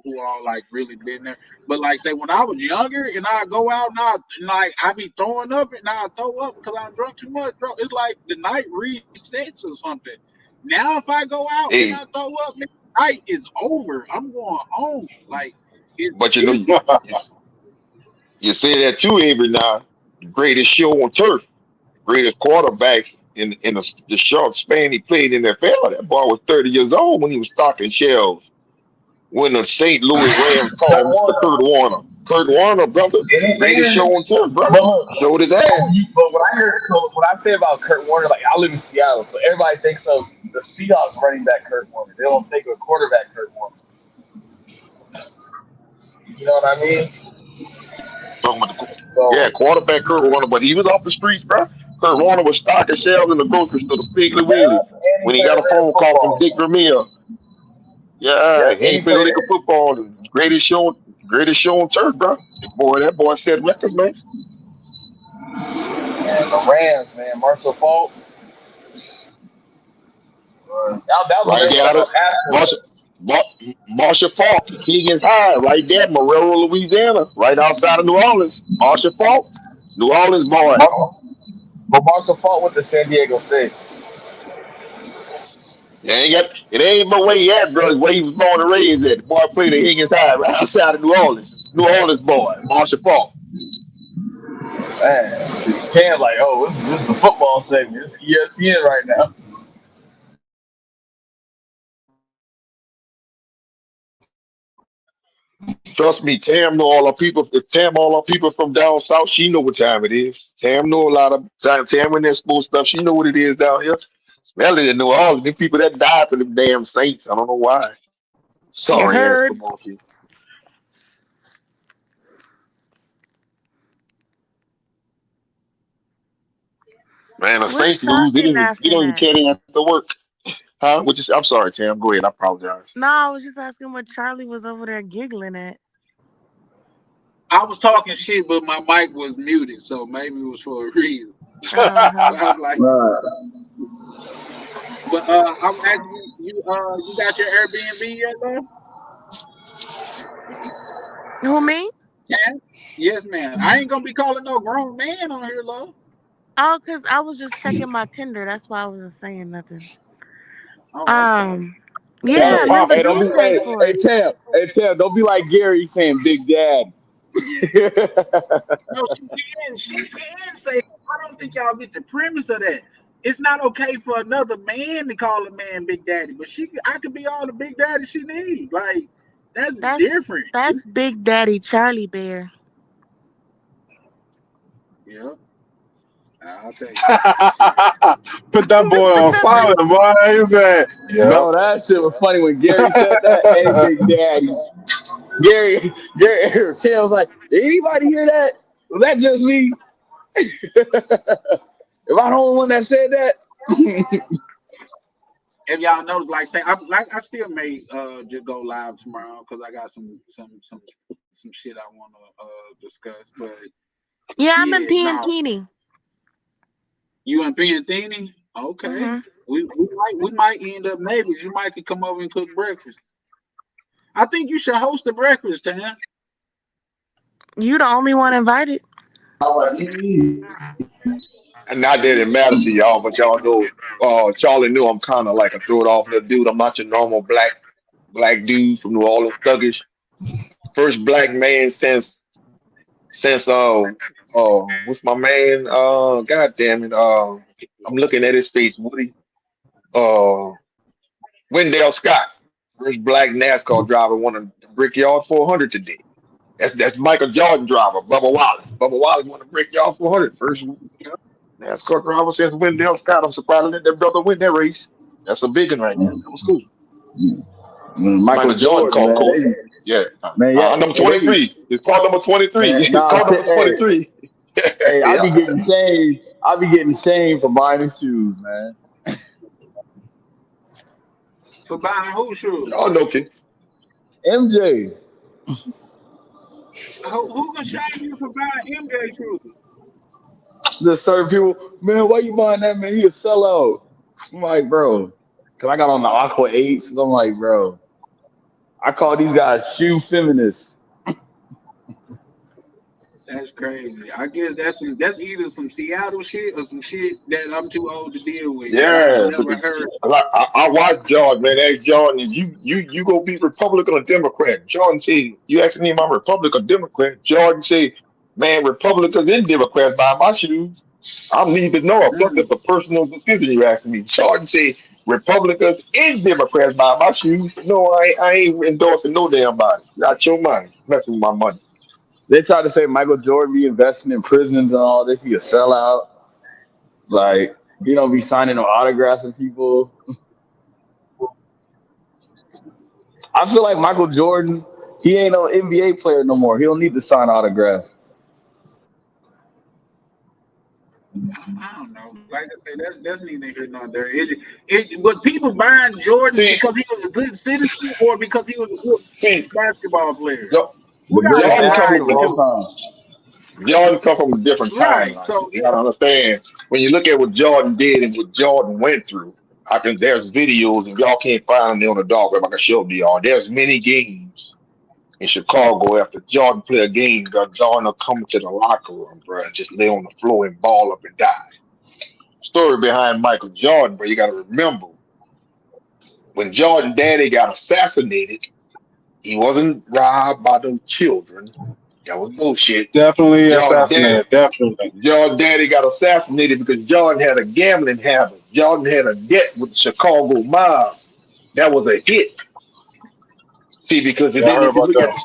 who all like really been there. But like, say when I was younger and I go out and I be throwing up and I throw up because I drunk too much, bro. It's like the night resets or something. Now if I go out and hey, I throw up, man, the night is over. I'm going home. Like it's but you know, different. you, you say that too, Avery. Now, the greatest show on turf, greatest quarterbacks in the short span he played in the NFL. That boy was 30 years old when he was stocking shelves. When the St. Louis Rams Kurt called Mr. Warner. Kurt Warner. Kurt Warner, brother, greatest show Anything. on turf, bro. But look, Showed his ass. but what I say about Kurt Warner, like I live in Seattle, so everybody thinks of the Seahawks running back Kurt Warner. They don't think of a quarterback Kurt Warner. You know what I mean? Talking about So quarterback Kurt Warner, but he was off the streets, bro. Kurt Warner was stocking shelves in the grocery store, the Piggly Wiggly, yeah, and he when he played got a a lick of phone call from Dick football. Vermeer. Yeah, Yeah, he and he ain't been a played lick of football. The greatest show on turf, bro. That boy set records, man. and the Rams, man. Marshall Falk. That was a Right name there I out of never asked for. Marshall Falk, Keegan's High, right there, Morello, Louisiana, right outside of New Orleans. Marshall Falk, New Orleans boy. But Marshall Falk with the San Diego State. It ain't but where he at, bro. Where he was born and raised at. The boy played at Higgins High, right outside of New Orleans. New Orleans boy, Marshall Falk. Man, Chan like, oh, this is a football segment. This is ESPN right now. Trust me, Tam know all our people. If Tam all our people from down south, she know what time it is. Tam know a lot of time. Tam in that sports stuff, she know what it is down here. Especially in New Orleans, the people that died for them damn Saints. I don't know why. You Sorry ass heard? football people. Man, the What Saints lose. Charlie They laughing don't even at? care they have to work. Huh? I'm sorry, Tam. Go ahead. I apologize. No, I was just asking what Charlie was over there giggling at. I was talking shit, but my mic was muted, so maybe it was for a reason. Uh-huh. But I was like, Right. but I'm asking you, you got your Airbnb yet, though? Who, me? Yeah. Yes, man. I ain't gonna be calling no grown man on here, love. Oh, because I was just checking my Tinder. That's why I wasn't saying nothing. Oh, okay. Yeah, Tam, remember hey, don't he be paid for it. Tam, don't be like Gary saying Big Dad. No, she can say. I don't think y'all get the premise of that. It's not okay for another man to call a man Big Daddy, but I could be all the Big Daddy she needs. Like that's different. That's Big Daddy Charlie Bear. Yeah, I'll take it. Put that boy on silent, boy. He said, "Yeah." No, that shit was funny when Gary said that. Hey, Big Daddy. Gary, Tam was like, did anybody hear that? Was that just me? Am I the only one that said that? If y'all notice, like say, I still may just go live tomorrow because I got some shit I want to discuss. But Yeah, I'm in yeah, no, Piantini. you in Piantini? Okay, Mhm. we might end up neighbors. You might could come over and cook breakfast. I think you should host the breakfast, Tam. You the only one invited. And not that it matters to y'all, but y'all know, Charlie knew I'm kind of like a throw it off little dude. I'm not your normal black dude from New Orleans, thuggish. First black man since what's my man? God damn it. I'm looking at his face, Woody. Uh, Wendell Scott, first black NASCAR driver, won a Brickyard 400 today. That's Michael Jordan driver, Bubba Wallace. Bubba Wallace won a Brickyard 400. First NASCAR driver since Wendell Scott. I'm surprised that brother win that race. That's a big one right there. That was cool. Michael Jordan Jordan, called man. coach. Yeah. Man, yeah. Number 23. His car number 23. Man, His car number hey, 23. hey, I Yeah. be getting shamed. I be getting shamed for buying his shoes, man. For buying who shoes? Y'all know, kid. MJ. Who gonna shame you for buying MJ shoes? Just certain people, man, why you buying that, man? He a sellout. I'm like, bro. Cause I got on the Aqua 8s. So I'm like, bro. I call these guys shoe feminists. That's crazy. I guess that's either some Seattle shit or some shit that I'm too old to deal with. I Yeah, never heard. I watch Jordan, man. Hey, Jordan, you go be Republican or Democrat. Jordan said, you asking me if I'm Republican or Democrat. Jordan said, man, Republicans and Democrats buy my shoes. I'm neither nor. Plus, it's a personal decision you asking me. Jordan said, Republicans and Democrats buy my shoes. No, I ain't endorsing no damn body. Not your money. Messing with my money. They try to say Michael Jordan be investing in prisons and all this. He a sellout. Like, he don't be signing no autographs with people. I feel like Michael Jordan, he ain't no NBA player no more. He don't need to sign autographs. I don't know. Like I say, that's neither here nor there. But people buying Jordan because he was a good citizen or because he was a good basketball player. The greatest athlete of all time. Jordan come from a different Right. timeline. So You gotta understand when you look at what Jordan did and what Jordan went through. I think there's videos, and y'all can't find them on the dark web. I can show you all. There's many games in Chicago after Jordan play a game. Jordan will come to the locker room, bro, and just lay on the floor and ball up and die. Story behind Michael Jordan, but you got to remember when Jordan daddy got assassinated, he wasn't robbed by those children. That was bullshit. Definitely assassinated. Definitely. Jordan daddy got assassinated because Jordan had a gambling habit. Jordan had a debt with the Chicago mob. That was a hit. See, because Yeah, I then heard if you about look at that.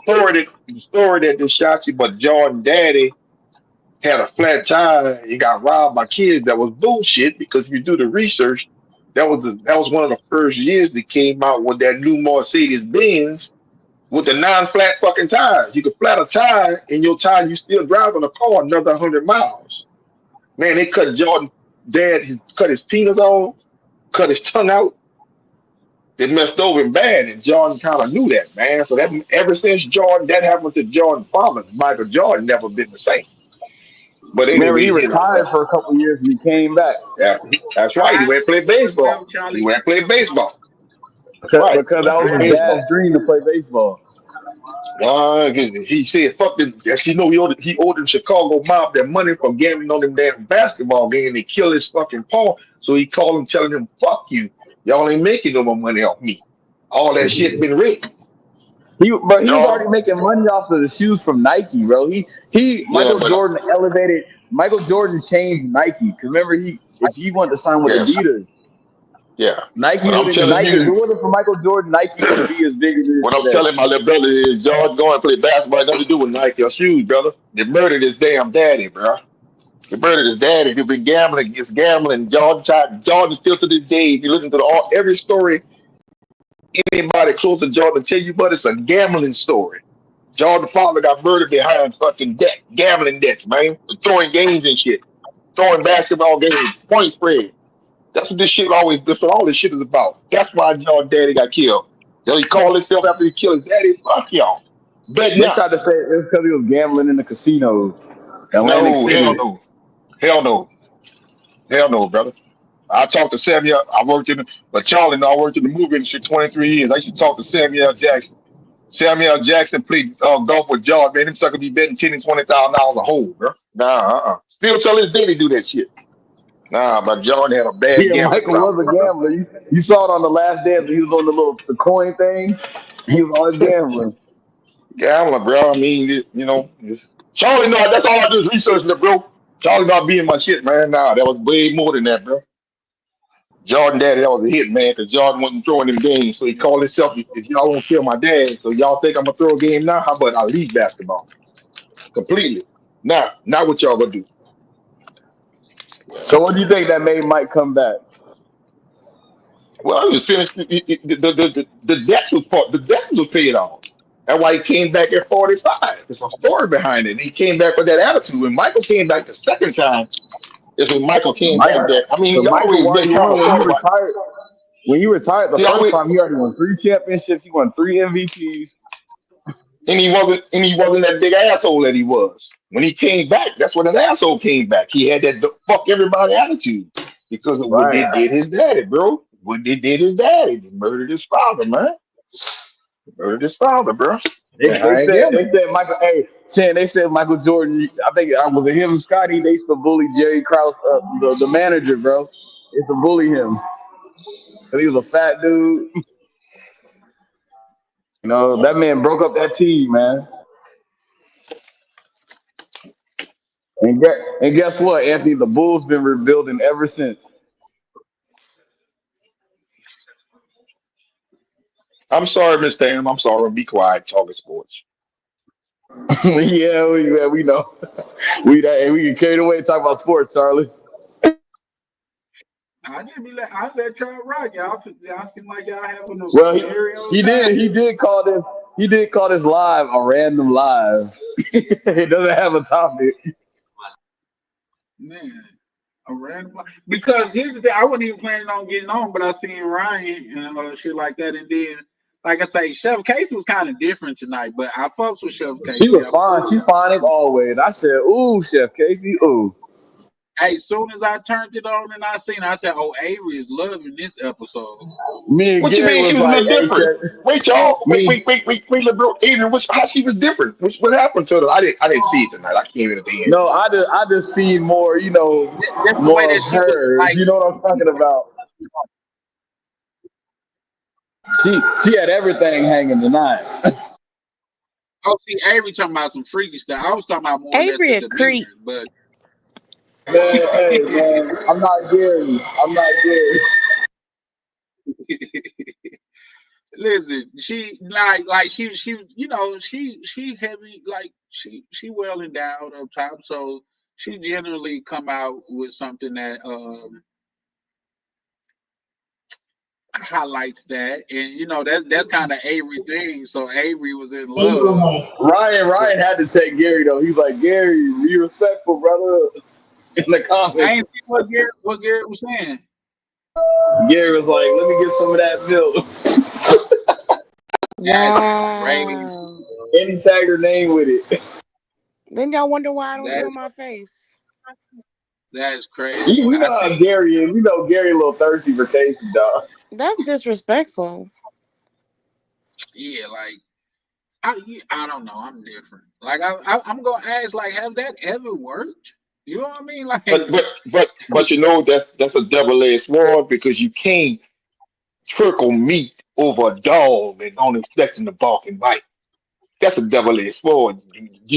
the story that they shot you, but Jordan daddy had a flat tire. He got robbed by kids. That was bullshit because if you do the research, that was one of the first years that came out with that new Mercedes Benz with the non-flat fucking tires. You could flat a tire in your tire, you still driving a car another 100 miles. Man, they cut Jordan dad, he cut his penis off, cut his tongue out. They messed over him bad, and Jordan kind of knew that, man. So that ever since Jordan, that happened to Jordan's father, Michael Jordan, never been the same. But Remember, he anyway, retired for a couple years and he came back. yeah, that's right. He went play baseball. He went play baseball. That's right. Because that Play was his baseball. dad's dream to play baseball. He said, "Fuck them." You know, he owed the Chicago mob their money for gambling on them damn basketball game. They killed his fucking paw, so he called him, telling him, "Fuck you, y'all ain't making no more money off me. All that shit been rigged." He was already making money off of the shoes from Nike, bro. Michael Jordan changed Nike. Cause remember, if he wanted to sign with Adidas, Nike would. If it wasn't for Michael Jordan, Nike wouldn't be as big as it is What I'm today. telling my little brother is, Jordan going to play basketball. Nothing to do with Nike or shoes, brother. They murdered his damn daddy, bro. They murdered his daddy. He's been gambling against gambling. Jordan still to this day. If you listen to every story, anybody close to Jordan tell you, but it's a gambling story. Jordan's father got murdered behind fucking gambling debts, man. Throwing games and shit. Throwing basketball games, point spread. That's what all this shit is about. That's why Jordan daddy got killed. So he called himself after he killed his daddy. Fuck y'all. They tried to say it was because he was gambling in the casinos. No, hell no. Hell no. Hell no, brother. I talked to Samuel. I worked in the movie industry 23 years. I used to talk to Samuel Jackson. Samuel Jackson played golf with Jordan, man. Them sucker be betting $10,000 and $20,000 a hole, bro. Nah, Still till this day they do that shit. Nah, but Jordan had a bad gambling Michael problem, was a gambler. You saw it on The Last Dance when he was on the coin thing. He was always gambling. Gambler, bro. I mean, Charlie, no, that's all I do is researching it, bro. Charlie not being my shit, man. Nah, that was way more than that, bro. Jordan daddy, that was a hit, man, because Jordan wasn't throwing them games. So he called himself, if y'all won't kill my dad, so y'all think I'm going to throw a game now? How about I leave basketball? Completely. Nah, not what y'all going to do. So what do you think that made Mike come back? Well, he was finished. The debts was paid off. That's why he came back at 45. There's a story behind it. He came back with that attitude. When Michael came back the second time, is when Michael came back there. I mean, he always been kind of when he retired. When he retired the He first always time, he already won 3 championships. He won 3 MVPs. and he wasn't that big asshole that he was. When he came back, that's when an asshole came back. He had that fuck everybody attitude because of what they Right. did his daddy, bro. What they did his daddy. They murdered his father, man. Murdered his father, bro. They, And they I ain't said getting they it. said Michael. Hey, Chan. They said Michael Jordan. I think I was it him, Scotty. They used to bully Jerry Krause, the manager, bro. They used to bully him because he was a fat dude. You know that man broke up that team, man. And guess what, Anthony? The Bulls been rebuilding ever since. I'm sorry, Miss Pam. I'm sorry. Be quiet. Talking sports. Yeah, we know. We get carried away talking about sports, Charlie. I let y'all rock. Y'all seem like y'all having Well, a merry old he time. did call this live a random live. It doesn't have a topic. Man, a random because here's the thing. I wasn't even planning on getting on, but I seen Ryan and shit like that, and then like I say, Chef Casey was kind of different tonight, but I fucks with Chef She Casey. was fine. She fine as always. I said, "Ooh, Chef Casey, ooh." Hey, soon as I turned it on and I said, "Oh, Avery is loving this episode." Me and What you Gary mean she was was a like, little "Hey, different? Chef." Wait, y'all. Me, Little bro. Adrian, how she was different? What happened to her? I didn't see it tonight. I came in at the end. no, I just see more, That's the way more that of she was her. like. You know what I'm talking about? She had everything hanging tonight. Oh, see, Avery talking about some freaky stuff. I was talking about more or less Avery the a creep. demeanor, but Man, hey, man, I'm not Gary. I'm not Gary. listen, she like she she heavy, like she well endowed up top, so she generally come out with something that highlights that, and that's kind of Avery thing. So Avery was in love. Ryan had to take Gary though. He's like, "Gary, be respectful, brother." In the I comments, ain't see what Garrett was saying. Gary was like, "Let me get some of that milk." That's crazy. Wow. And he tagged her name with it. Then y'all wonder why I don't show That's my face. crazy. We I know how see. Gary is. We know Gary a little thirsty for Casey, dog. That's disrespectful. Yeah, like I don't know. I'm different. Like I'm gonna ask, like, have that ever worked? You know what I mean? Like, But that's a double-edged sword because you can't trickle meat over a dog and don't expect him to bark and bite. That's a double-edged sword.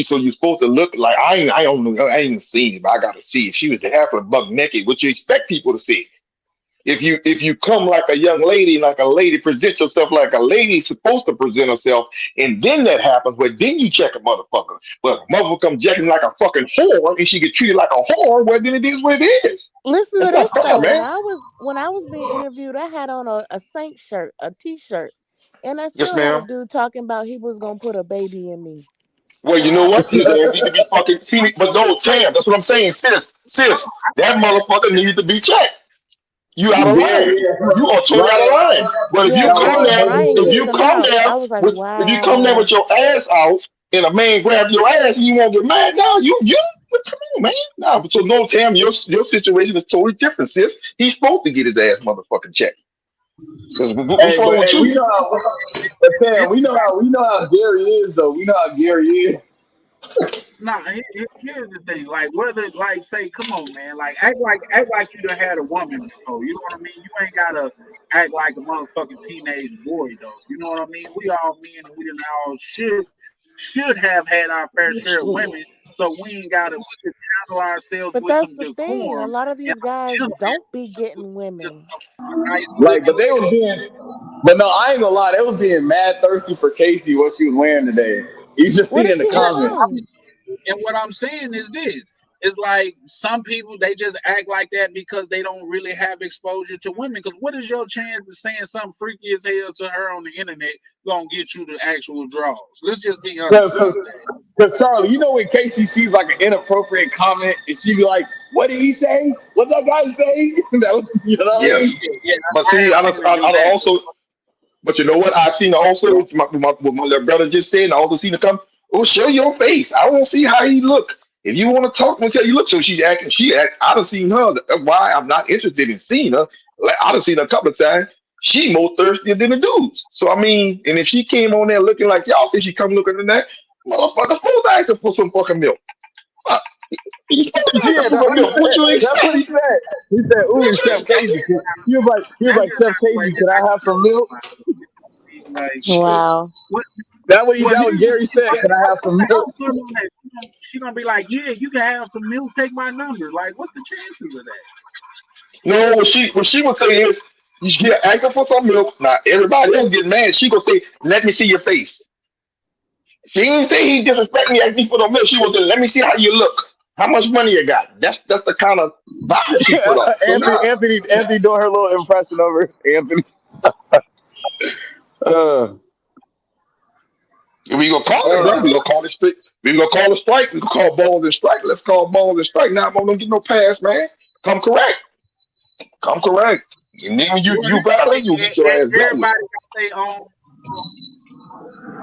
So you're supposed to look like I don't know. I ain't even seen it, but I gotta see it. She was half a buck naked, which you expect people to see. If you come like a young lady, like a lady, present yourself like a lady supposed to present herself, and then that happens, well, then you check a motherfucker. But if a motherfucker come jacking like a fucking whore and she get treated like a whore, well, then it is what it is. Listen to That's this not fair, though. man. When I was being interviewed, I had on a Saint shirt, a T-shirt, and I Yes, still had a ma'am. dude talking about he was gonna put a baby in me. Well, you know what? His ass need to be fucking but no, Tam, that's what I'm saying, sis. That motherfucker needs to be checked. You out of Gary, line. You are totally out of Ryan, line. But if Yeah, you come there, Ryan if kicked you him come out. there I was like, with if you come there with wow. your ass out and a man grab your ass and you won't get mad, no, come on, man. No, so no, Tam, your situation is totally different, sis. He's supposed to get his ass motherfucking checked. Because what's hey, wrong but with hey, you? but Sam, we know how Gary is though. We know how Gary is. nah. Here's the thing. Like, whether, like, say, come on, man. Like, act like you done had a woman before. You know what I mean? You ain't gotta act like a motherfucking teenage boy, though. You know what I mean? We all men, and we done all should have had our fair share of women. So we ain't gotta handle ourselves But with that's some the thing. A decorum lot of and these guys gentlemen. don't be getting women. Nice Like, looking. but they was being, but no, I ain't gonna lie, they was being mad thirsty for Casey what she was wearing today. You just What seen did in the she have comments. on? And what I'm saying is this. It's like some people, they just act like that because they don't really have exposure to women. Because what is your chance of saying something freaky as hell to her on the internet gonna get you the actual draws? Let's just be honest about that. Because Charlie, you know when Casey sees like an inappropriate comment and she be like, What did he say? What that guy say? That was, you know what I mean? Yes, Yeah, but I see, have seen him do I that. also, but you know what? I seen also what my little brother just said. And I also seen her come. Oh, show your face. I want to see how you look. If you want to talk, let's see how you look. So she's acting. She act. I done seen her. Why I'm not interested in seeing her. Like I done seen her a couple of times. She more thirstier than the dudes. So I mean, and if she came on there looking like y'all see she come looking in that, motherfucker, supposed I asked her for some fucking milk. Uh, you supposed to ask her Yeah, for that's some what he milk. What said. you That's expect? what he said. He said, "Ooh, What you Chef expect? Casey." He was That's like, just "Chef not the way. Casey, can That's I not have gonna some go milk?" about it. Like shit. Wow. What? That Well, what here's the Gary thing. said. Can I have some Don't milk? put on that. She gonna be like, yeah, you can have some milk. Take my number. Like, what's the chances of that? No, what she would say is, you should get asking for some milk. Now everybody else get mad. She gonna say, "Let me see your face." She didn't say he disrespect me, ask me for no milk. She was say, "Let me see how you look. How much money you got?" That's the kind of vibe she put up. So now Anthony doing her little impression of her. Anthony. Uh, we gonna call it, bro. uh, We gonna call it straight. We gonna call it strike. We gonna call balls and strike. Let's call balls and strike. Now I'm not gonna get no pass, man. Come correct. Come correct. And then when Well, you violate, you get your ass dealt with. everybody got their own.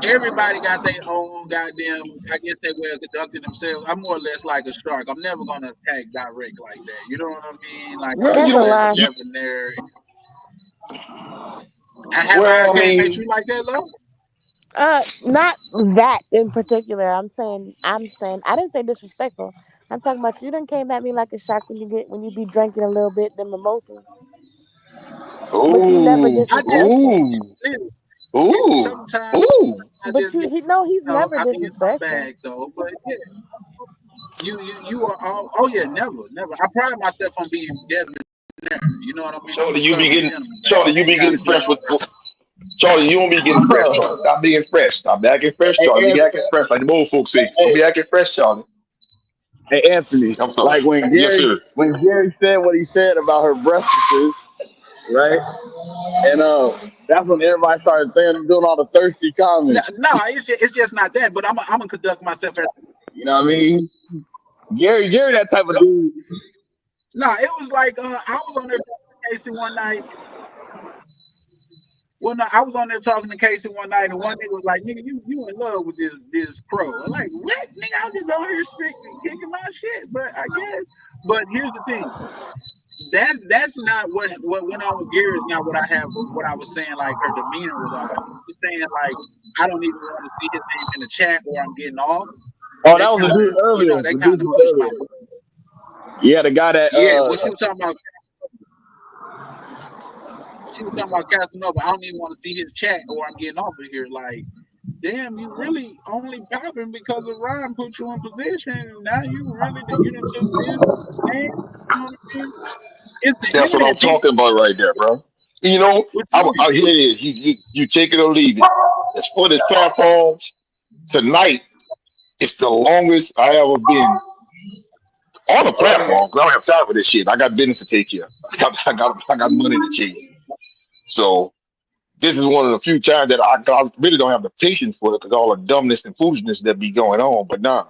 Everybody got their own goddamn. I guess they were conducting themselves. I'm more or less like a shark. I'm never gonna attack direct like that. You know what I mean? Like I'm Well, That's you a more or less don't. lie. You debonair. I well, I came at mean, you like that, love? Not that in particular. I'm saying I didn't say disrespectful. I'm talking about you done came at me like a shark when you be drinking a little bit the mimosas, but you never ooh, I just disrespectful. ooh, listen, ooh, sometimes ooh. I But just you be, he no, he's never I be in my disrespectful. bag though. But yeah, you are all. Oh yeah, never. I pride myself on being debonair. You know what I mean? I'm a southern gentleman, baby. Shorty, I you be ain't got getting to do fresh all with that. Charlie, you don't be getting fresh, Charlie. Stop being fresh. Stop acting fresh, Charlie. Be hey, acting fresh like the old folks say. Don't hey, be acting fresh, Charlie. hey, Anthony, I'm sorry. like Yes, sir. when Gary said what he said about her breastises, right? And that's when everybody started doing all the thirsty No, comments. it's just not that. But I'm gonna conduct myself as. You know what I mean? Gary, that type of Yep. dude. No, it was like I was on there talking to Casey one night. Well, no, I was on there talking to Casey one night, and one nigga was like, "Nigga, you in love with this crow?" I'm like, "What, nigga? I'm just on here speaking, kicking my shit." But I guess. But here's the thing. That's not what went on with Gary is not what I have what I was saying like her demeanor was off. I was saying like I don't even want to see his name in the chat or I'm getting off. Oh, That that was the kind dude of earlier. that The kind dude of from pushed my earlier. Yeah, the guy that yeah. When she was talking about Casanova, I don't even want to see his chat or I'm getting off of here. Like, damn, you really only popping because of Ryan put you in position and now you really you done took this stance. You know what I mean? It's the That's what I'm internet people. talking about right there, bro. You know, What you here it is. You take it or leave it. As for the platforms, tonight it's the longest I ever been on a platform. 'Cause I don't have time for this shit. I got business to take care of. I got money to chase. So this is one of the few times that I really don't have the patience for it because all the dumbness and foolishness that be going on. But nah,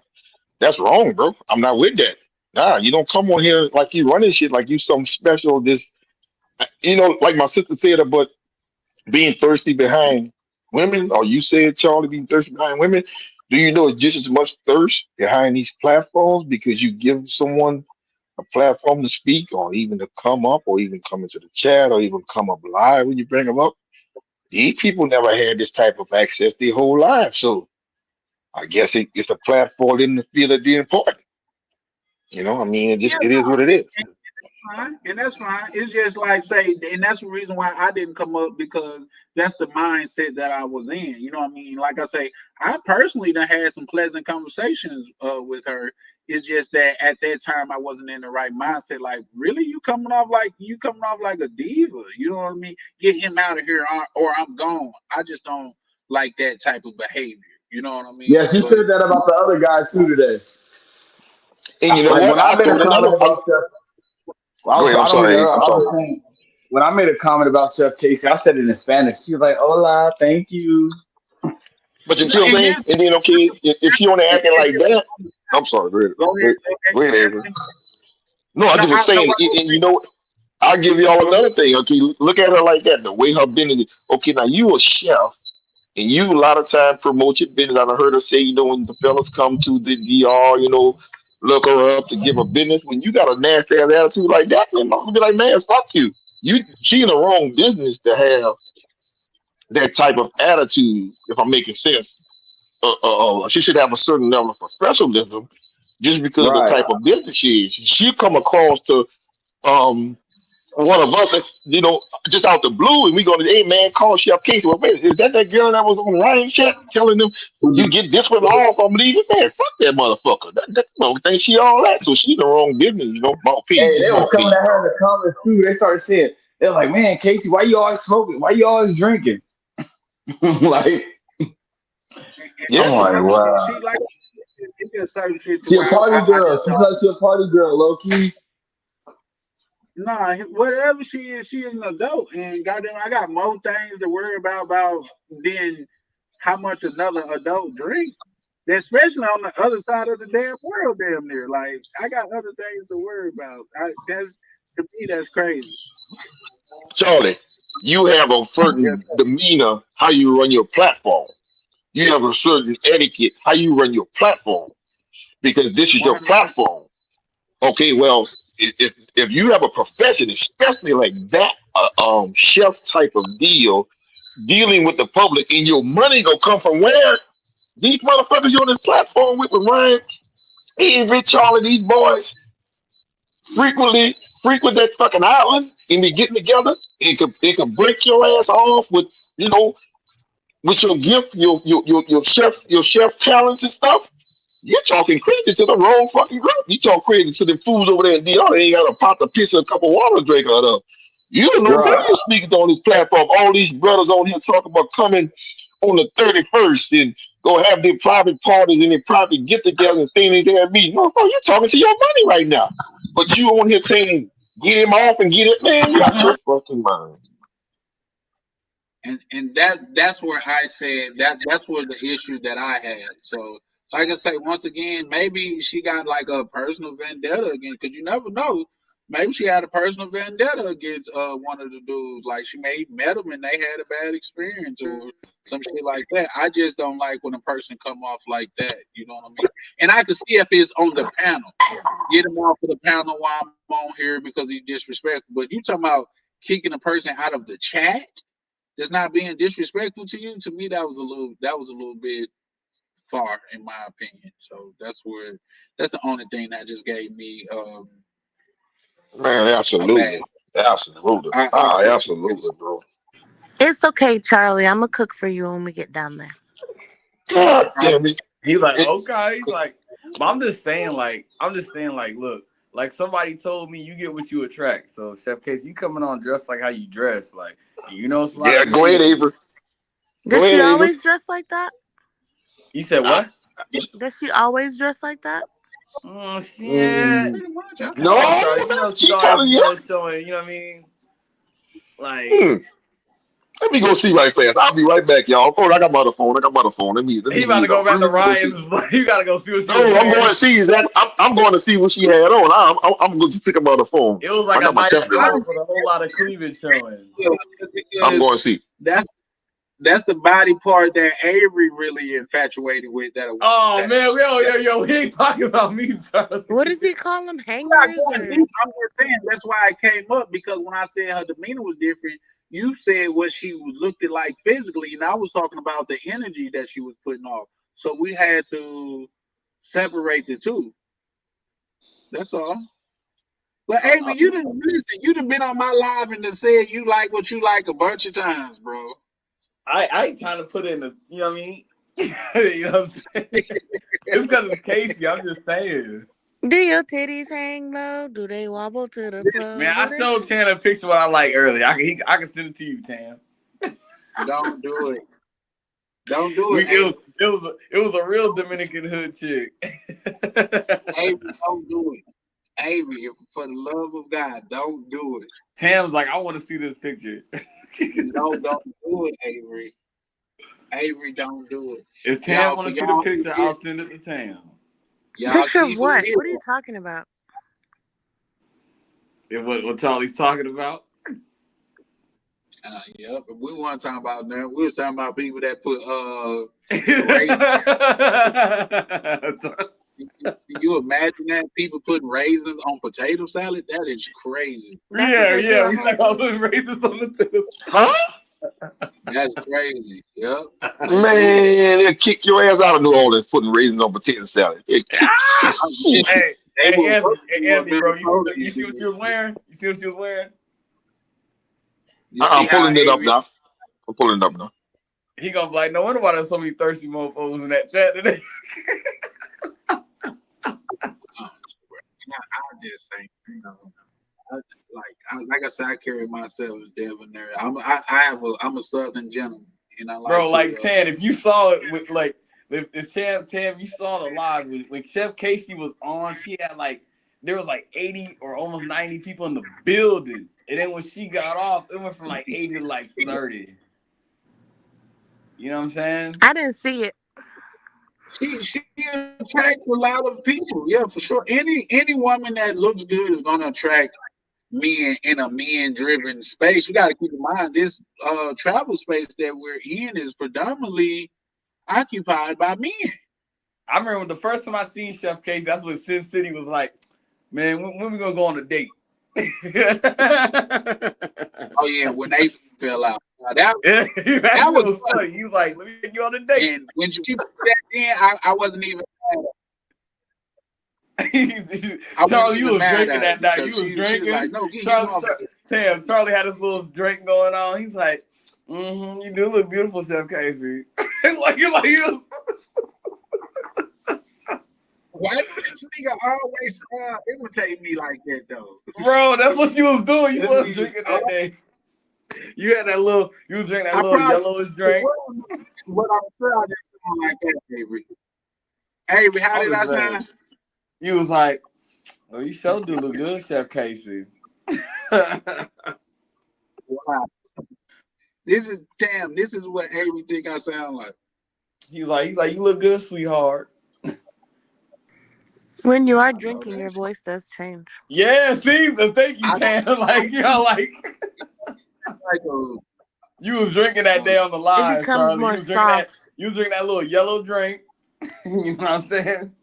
that's wrong, bro. I'm not with that. Nah, you don't come on here like you running shit like you something special. Like my sister said about being thirsty behind women, or you said, Charlie, being thirsty behind women. Do you know just as much thirst behind these platforms because you give someone a platform to speak or even to come up or even come into the chat or even come up live when you bring them up? These people never had this type of access their whole life. So I guess it's a platform in the feel of the important. I mean, Yeah, it no, is what it is. fine, and that's fine. It's just like say, and that's the reason why I didn't come up because that's the mindset that I was in. You know what I mean? Like I say, I personally done had some pleasant conversations with her. It's just that at that time I wasn't in the right mindset. Like, really, you coming off like a diva? You know what I mean? Get him out of here, or I'm gone. I just don't like that type of behavior. You know what I Yeah, mean? she But said that about the other guy too today. And you know Like what? when I I made a thought comment another. about Chef, Go ahead. I'm I don't mean to sorry. interrupt. I'm I sorry. was saying when I made a comment about Chef Casey, I said it in Spanish. She was like, "Hola, thank you." But you no, see what I'm and saying? then And then, okay, if you want to acting like that, I'm sorry. go Go ahead, ahead, Avery. Anthony. No, I No, just was no. saying, and you know, I'll give y'all another thing. Okay, look at her like that. The way her business. Okay, now you a chef, and you a lot of time promote your business. I've heard her say, when the fellas come to the DR, look her up to give her business. When you got a nasty ass attitude like that, man, I'm gonna be like, man, fuck you. She in the wrong business to have that type of attitude. If I'm making sense, she should have a certain level of professionalism just because of the Right. type of business she is. She come across to um one of us that's just out the blue, and we go to, hey man, call Chef Casey. Well, wait, is that girl that was on Ryan chat telling them you get this one off? I'm leaving. Man, fuck that motherfucker. Don't think she all that. So she in the wrong business. My opinion, Hey, just they my was coming opinion, at her in bro. the comments too. They started saying, they're like, man, Casey, why you always smoking? Why you always drinking? Like, I'm Yeah, like, wow. She like it just certain shit to She a where party I girl. just She's don't. like she a party girl, low key. Nah, whatever she is an adult, and goddamn, I got more things to worry about than how much another adult drink. Especially on the other side of the damn world, damn near. Like I got other things to worry about. That's to me, that's crazy. Charlie, you have a Yes, certain sir. demeanor how you run your platform. You have a certain etiquette how you run your platform because this is your 100%. platform. Okay, well, if you have a profession, especially like that, chef type of deal, dealing with the public, and your money gonna come from where? These motherfuckers you on this platform with Ryan, he and Rich, all of these boys frequently frequent that fucking island and be getting together. It could break your ass off you know with your gift, your chef talents and stuff. You're talking crazy to the wrong fucking group. You talk crazy to the fools over there in DR. They ain't got a pot to piss and a cup of water to drink out of. You don't know who Right. you speaking to on this platform. All these brothers on here talking about coming on the 31st and go have their private parties and their private get together and things they have meetings. No, you're talking to your money right now. But you on here saying get him off and get it, man. You out your fucking mind. And that's where I said that's where the issue that I had. So like I say, once again, maybe she got like a personal vendetta again, because you never know. Maybe she had a personal vendetta against one of the dudes. Like she may met him and they had a bad experience or some shit like that. I just don't like when a person come off like that. You know what I mean? And I could see if it's on the panel, get him off of the panel while I'm on here because he's disrespectful. But you talking about kicking a person out of the chat that's not being disrespectful to you. To me, that was a little bit far in my opinion. So that's the only thing that just gave me Man, a bad. absolutely. Absolutely. I Absolutely, bro. It's okay, Charlie. I'm gonna cook for you when we get down there. God damn it. He's like, It- okay. He's like, but I'm just saying, look, like somebody told me you get what you attract. So Chef Case, you coming on dressed like how you dress, like it's a lot yeah, of go ahead, men. Avery. Go Does she ahead, Avery. always dress like that? You said I, what? Does she always dress like that? Oh shit. mm, pretty much. Come on, no, Charlie. She's she always, kind of, yeah. showing, you know what I mean? Like, Hmm. Let me go see right fast. I'll be right back, y'all. Oh, I got my other phone. I got my other phone. Let me he about to mute go up. back Let to me go see. Ryan's. You gotta go see what she was No, I'm going wearing. to see exactly. I'm going to see what she had on. I'm going to pick up my other phone. It was I like a got my nice tablet I right dress here. with a whole lot of cleavage showing. I'm because going to see. that's that's the body part that Avery really infatuated with that a woman Oh has. man, yo, he ain't talking about me, Charlie. What does he call them? Not Hangers going or deep. I'm just saying that's why it came up because when I said her demeanor was different, you said what she looked it like physically, and I was talking about the energy that she was putting off. So we had to separate the two. That's all. But Avery, you didn't listen. You done been on my live and done said you like what you like a bunch of times, bro. I ain't trying to put in the, you know what I mean? You know what I'm saying? It's because it's Casey. I'm just saying. do your titties hang low? Do they wobble to the flow? Man, Do I they? showed Tan a picture what I like earlier. I can send it to you, Tan. Don't do it. Don't do We it, Avery. it was a real Dominican hood chick. Avery, don't do it. Avery, if, for the love of God, don't do it. Tam's like, I want to see this picture. No, don't do it, Avery. Avery, don't do it. If Tam Y'all, want for to see the y'all who picture, hear, I'll send it to Tam. y'all Picture see of who what? hear What are you talking about? What Charlie's talking about? Yep. If we weren't talking about that, we was talking about people that put Can you imagine that people putting raisins on potato salad? That is crazy. Yeah, we talking about putting raisins on potato. Huh? That's crazy. Yep. Man, they'll kick your ass out of New Orleans putting raisins on potato salad. Hey, Anthony, bro, you see what she was wearing? You see what she was wearing? I'm pulling it up now. I'm pulling it up now. He gonna be like, no wonder why there's so many thirsty mofos in that chat today. I just think, like I said, I carry myself as debonair. I'm a Southern gentleman, and I like. Bro, like Chan, if you saw it with like, if Chan, you saw the live when Chef Casey was on, she had there was 80 or almost 90 people in the building, and then when she got off, it went from 80 to 30. You know what I'm saying? I didn't see it. She attracts a lot of people. Yeah, for sure. Any woman that looks good is gonna attract men in a men-driven space. You got to keep in mind this travel space that we're in is predominantly occupied by men. I remember the first time I seen Chef Casey, that's when Sin City was like, man, when we gonna go on a date? Oh yeah, when they fell out. That was funny. He was like, let me take you on a date. And when she put that in, I wasn't even Charlie, you was drinking that night. You was drinking. Was like, no, Charlie had his little drink going on. He's like, you do look beautiful, Chef Casey. Why does this nigga always imitate me like that though? Bro, that's what you was doing. You was drinking that day. You had that little, you was drinking that little yellowish drink. What I'm saying, I just sound like that, Avery. Avery, how did I sound? You was like, oh, you sure do look good, Chef Casey. Wow. This is what Avery think I sound like. He's like, you look good, sweetheart. When you are drinking, your voice does change. Yeah, see, thank you, Tam. You was drinking that day on the live. It becomes more soft. You was drinking that little yellow drink. You know what I'm saying?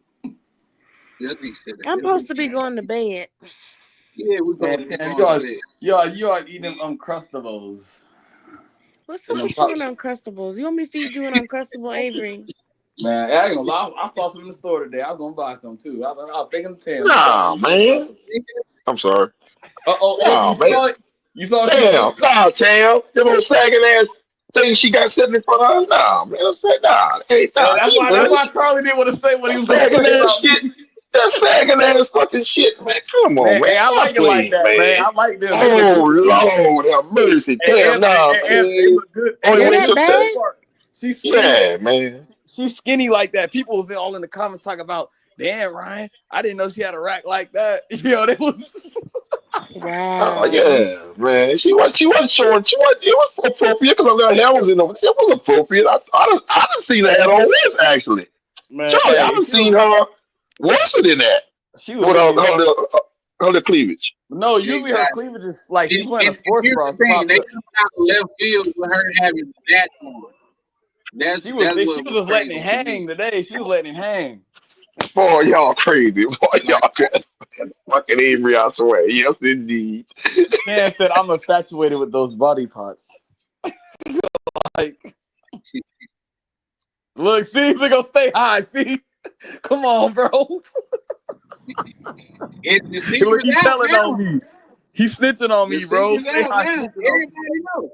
I'm supposed to be going to bed. Yeah, we're going to bed. You are eating Uncrustables. What's up with you and Uncrustables? You want me to feed you an Uncrustable, Avery? Man, I ain't gonna lie. I saw some in the store today. I was gonna buy some too. I was thinking of Tam. Nah, man. I'm sorry. You saw Tam. Nah, Tam. Them little sagging ass things she got sitting in front of us. Nah, man. I said, nah. Hey, nah. That's why Charlie didn't want to say what he was going to say about shit. That sagging ass fucking shit, man. Come on, man. Hey, I like it like that, man. I like them. Oh, Lord, have mercy. Tam, nah, man. They look good. Yeah, man. She's skinny like that. People was all in the comments talking about, damn, Ryan, I didn't know she had a rack like that. You know, they was. Wow. Oh yeah, man. She wasn't showing. It was appropriate because her hair was in over. It was appropriate. I done seen her head on once actually. Man, Charlie, I done seen her worse than that. She was with her cleavage. No, usually her cleavage is like she's playing a sports bra. They come out left field with her having that on. She was just letting it hang today. She was letting it hang. Boy, y'all crazy. Boy, y'all fucking Avery, I swear. Yes, indeed. Man said, I'm infatuated with those body parts. Look, see, they're gonna stay high. See, come on, bro. He's telling on me. He's snitching on me, bro. Stay high. Everybody know.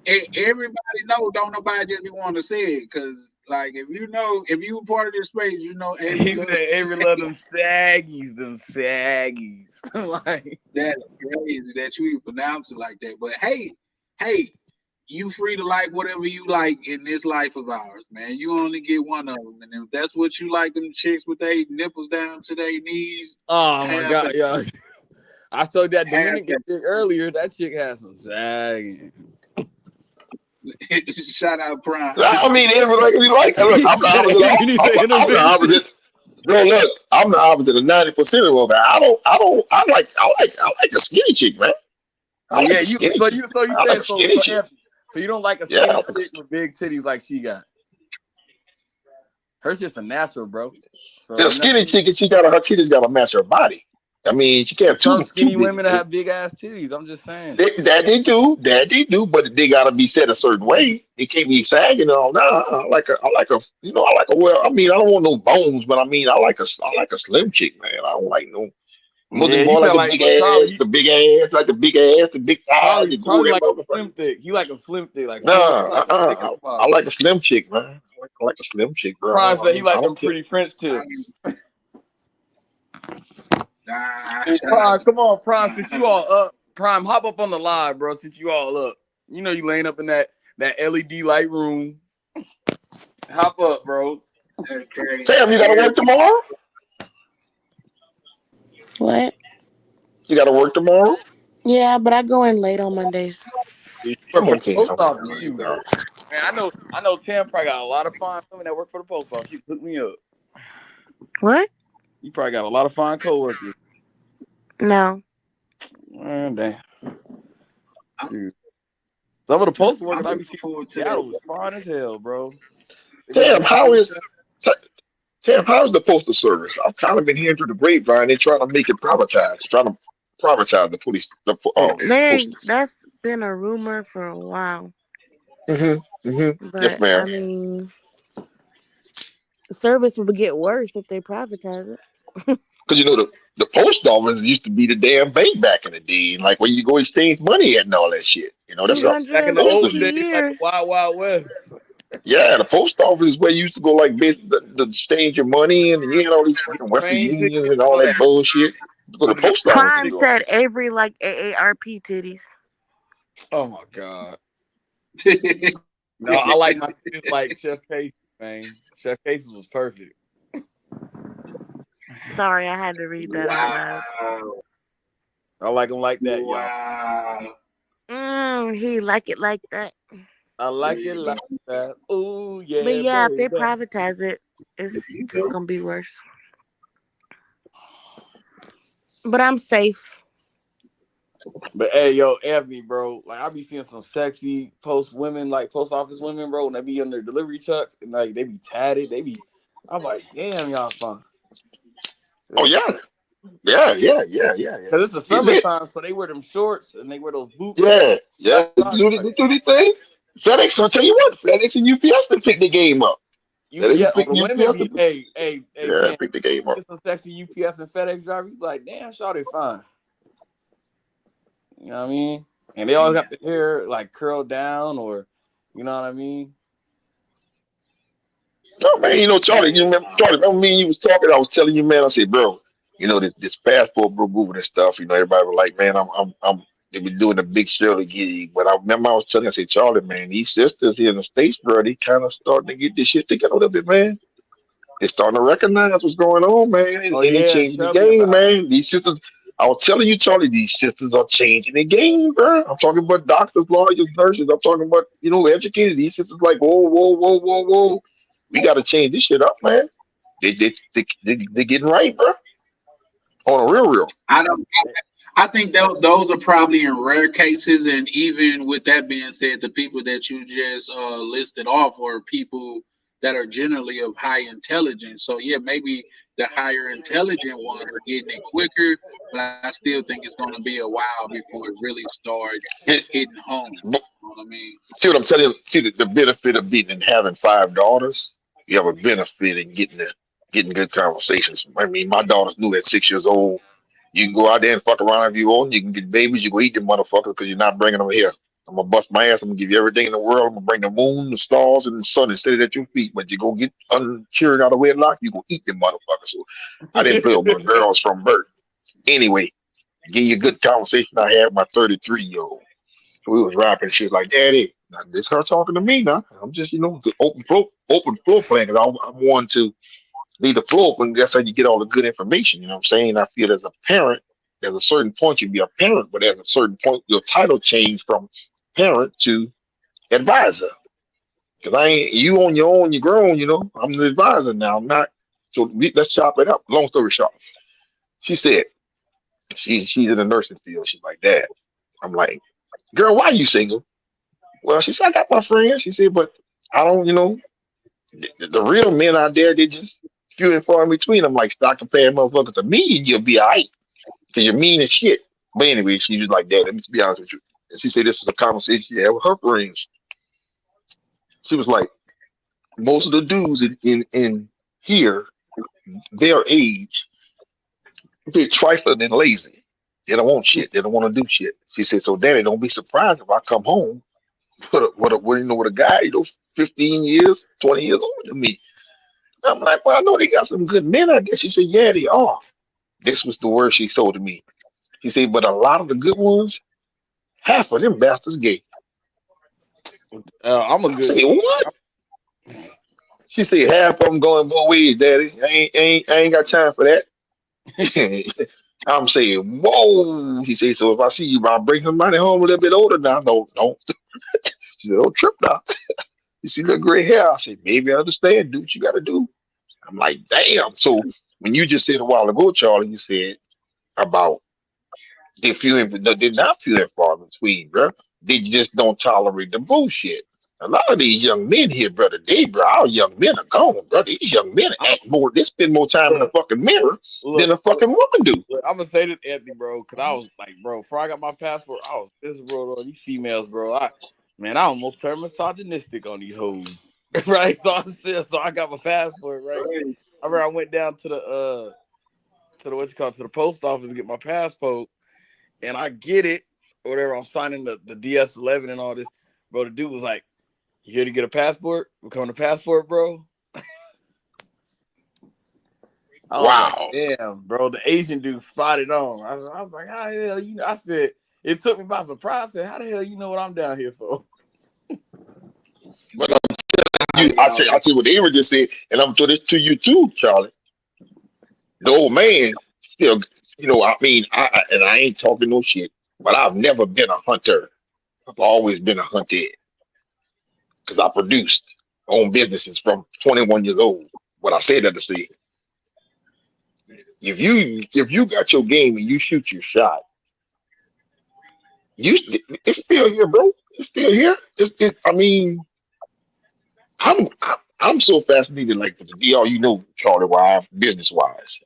Everybody know. Don't nobody just be wanting to say it because, like, if you were part of this space, you know. Avery love them saggies, like that's crazy that you even pronounce it like that. But hey, you free to like whatever you like in this life of ours, man. You only get one of them, and if that's what you like, them chicks with their nipples down to their knees. Oh my God, yeah. I showed that Dominican chick earlier. That chick has some sagging. Shout out Prime. I mean, everybody like. Look, I'm the opposite. Bro, look, I'm the opposite of 90% of them. I like a skinny chick, man. Oh I like yeah, a you skinny so chick. you so you I like saying a so skinny so chick. Anthony, so you don't like a Yeah, I skinny like chick with big titties like she got. Hers just a natural, bro. So the ain't skinny nothing. chick, and her titties gotta match her body. I mean, she can't There's some too skinny big. women that have big ass titties. I'm just saying. That they do, but they gotta be set a certain way. It can't be sagging and all. Nah, I like a well. I mean, I don't want no bones, but I mean, I like a slim chick, man. I don't like no. Yeah, Looking you more like sound a like big but Charlie. ass, the big ass, like the big ass, the big thighs, Charlie, and go Charlie that like a motherfucker. slim thick. He like a slim thick, like Nah, slim like a thicker I model. like a slim chick, man. I like a slim chick, bro. Prime said he I like them don't care. pretty French tips. Nah, Hey, Prime, come on, Prime. Since you all up, Prime, hop up on the live, bro. Since you all up, you know you laying up in that LED light room. Hop up, bro. Damn, you gotta work tomorrow? What? You gotta work tomorrow? Yeah, but I go in late on Mondays. You work for the Okay, post okay, office, there you shoot. go. Man, I know Tam probably got a lot of fine women that work for the post office. You hook me up. What? You probably got a lot of fine coworkers. No. Man, damn. Dude. Some of the postal workers I I'm be seeing looking forward to Seattle that. was fine as hell, bro. They got Damn, them how's the postal service? I've kind of been hearing through the grapevine they're trying to make it privatized, trying to privatize the police, postal. That's been a rumor for a while. Yes, But I ma'am. mean, the service would get worse if they privatize it. Because the post office used to be the damn bank back in the day, like where you go exchange money at and all that shit. That's yeah, what back in the post old 250 days, like the years. Wild Wild West. Yeah, the post office is where you used to go like the exchange your money in, and you had all these Get fucking Western train Unions tickets, and all all that that. bullshit. Go to Used the to get post office and Prime do all said Avery like AARP titties. oh my god. No, I like my titties like Chef Casey, man. Chef Casey's was perfect. Sorry, I had to read that out loud. Wow. I like them like that, y'all. Wow. He like it like that. I like it like that. Ooh, yeah, But yeah, if they baby. privatize it, it's just gonna be worse. But I'm safe. But hey, yo, Anthony, bro, like I be seeing some sexy post office women, bro, and they be in their delivery trucks and like they be tatted. I'm like, damn, y'all fun. Oh yeah, yeah. Cause it's the Get lit. summertime, so they wear them shorts and they wear those boots. Yeah. Like, They do the thing. FedEx, I'll tell you what, FedEx and UPS to pick the game up. yeah, FedEx pick the women UPS be, to Cam, pick the game up. get some sexy UPS and FedEx driver. You be like, damn, shawty fine. You know what I mean? And they always got the hair like curled down, or you know what I mean? No man, Charlie, remember me and you was talking, I was telling you, man, I said, bro, this passport bro moving and stuff, everybody was like, man, they been doing a big Shirley gig. But I remember I was telling you, I said, Charlie, man, these sisters here in the States, bro, they kind of starting to get this shit together a little bit, man. They're starting to recognize what's going on, man, and Oh they yeah, changing the tell me game, about it. man. These sisters, I was telling you, Charlie, these sisters are changing the game, bro. I'm talking about doctors, lawyers, nurses. I'm talking about, educated. These sisters like, whoa. We got to change this shit up, man. They getting right, bro. On a real. I think those are probably in rare cases, and even with that being said, the people that you just listed off are people that are generally of high intelligence. So yeah, maybe the higher intelligent ones are getting it quicker, but I still think it's going to be a while before it really starts hitting home. You know what I mean? See what I'm telling you? See the benefit of being and having 5 daughters. You have a benefit in getting good conversations. I mean, my daughters knew at 6 years old. You can go out there and fuck around if you want. You can get babies. You go eat them motherfuckers because you're not bringing them here. I'm gonna bust my ass. I'm gonna give you everything in the world. I'm gonna bring the moon, the stars, and the sun and set it at your feet. But you go get uncured out of wedlock. You go eat them motherfuckers. So I didn't play with my girls from birth. Anyway, give you a good conversation I had with my 33-year-old. We was rapping. She was like, "Daddy, now this her talking to me now. I'm just, the open floor plan. Cause I'm one to leave the floor open. That's how you get all the good information. You know what I'm saying? I feel as a parent, there's a certain point you be a parent, but at a certain point your title changed from parent to advisor. Cause I ain't you on your own, you grown. I'm the advisor now. I'm not let's chop it up. Long story short, she said she's in the nursing field. She's like, Dad. I'm like, girl, why you single? Well, she said, I got my friends. She said, but I don't, the real men out there, they just few and far in between. I'm like, stop comparing motherfuckers to me and you'll be all right. Because you're mean as shit. But anyway, she was like, Dad, let me be honest with you. And she said, this is a conversation she had with her friends. She was like, most of the dudes in here, their age, they're trifling and lazy. They don't want shit. They don't want to do shit. She said, so Daddy, don't be surprised if I come home with a guy, 15 years, 20 years older than me. I'm like, well, I know they got some good men, I guess. She said, yeah, they are. This was the word she told to me. He said, but a lot of the good ones, half of them bastards gay. I'm a I good. said, what? She said, half of them going both ways, Daddy. I ain't got time for that. I'm saying, whoa. He said, so if I see you, I'll bring somebody home a little bit older now. Don't. She said, don't trip now. You see that gray hair? I said, maybe I understand. Do what you got to do. I'm like, damn. So when you just said a while ago, Charlie, you said about they're not few and far between, bro. They just don't tolerate the bullshit. A lot of these young men here, brother, our young men are gone, bro. These young men act more, they spend more time in the Look, fucking mirror than look, a fucking woman do. look, I'm gonna say this, Anthony, bro, because I was like, bro, before I got my passport, I was miserable on these females, bro. I almost turned misogynistic on these hoes, right? So I got my passport, right? I remember I went down to the to the post office to get my passport, and I get it, or whatever. I'm signing the DS11 and all this, bro. The dude was like, "You here to get a passport? Become a passport, bro." I was like, Wow. damn, bro, the Asian dude spotted on. I was like, how the hell you know? I said, it took me by surprise. I said, how the hell you know what I'm down here for? But I'll tell you what Aaron just said, and I'm doing it to you too, Charlie. The old man still, and I ain't talking no shit, but I've never been a hunter. I've always been a hunted because I produced own businesses from 21 years old. What I said that to say, if you got your game and you shoot your shot, you it's still here, bro. It's still here. I mean, I'm so fascinated, like with the DR, Charlie, why business wise,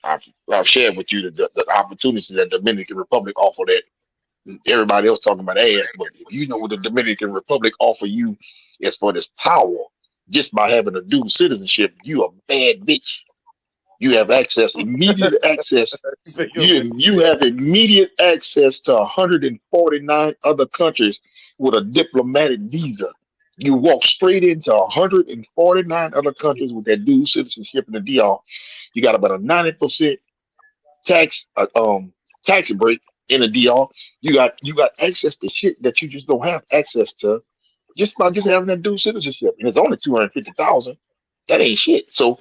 I've shared with you the opportunities that Dominican Republic offer that everybody else talking about ass, but if you know what the Dominican Republic offer you as for this power, just by having a dual citizenship, you a bad bitch. You have immediate access. You have immediate access to 149 other countries with a diplomatic visa. You walk straight into 149 other countries with that dual citizenship in the DR. You got about a 90% tax tax break in the DR. You got access to shit that you just don't have access to just by just having that dual citizenship. And it's only 250,000. That ain't shit. So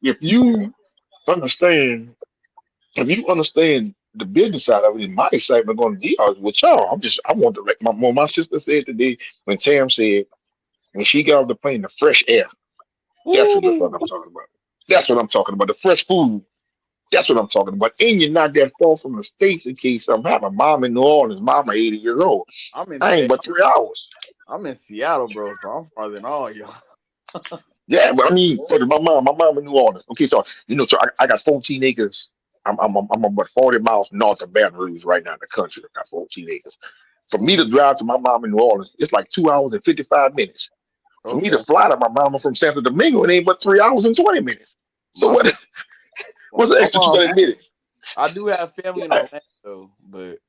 if you understand if you understand the business side of it, and my excitement going to DR is with y'all. I want to like my sister said today when Tam said when she got off the plane, the fresh air. That's what the fuck I'm talking about. That's what I'm talking about. The fresh food. That's what I'm talking about. And you're not that far from the States in case something happen. Mom in New Orleans, mama 80 years old. I'm in I ain't but 3 hours. I'm in Seattle, bro, so I'm farther than all y'all. Yeah, but I mean, my mom in New Orleans. Okay, so I got 14 acres. I'm about 40 miles north of Baton Rouge right now in the country. I got 14 acres. For me to drive to my mom in New Orleans, it's like 2 hours and 55 minutes. For me to Okay. fly to my mama from Santo Domingo, it ain't but 3 hours and 20 minutes. So My- what's the my extra mom, 20 minutes? I do have family in Orlando, but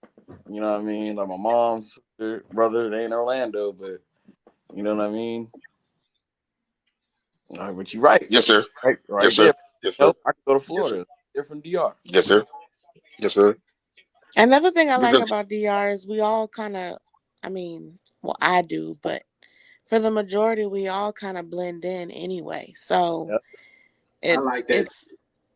you know what I mean? Like my mom's sister, brother, they in Orlando, but you know what I mean? All right, but you're right. Yes, sir. Right Yes, there. sir. Yes, sir. Help, I can go to Yes, sir. Florida. They're from DR. Yes, sir. Yes, sir. Another thing I like Because about DR is we all kind of, I mean, well, I do, but for the majority, we all kind of blend in anyway. So Yep. I like that. it's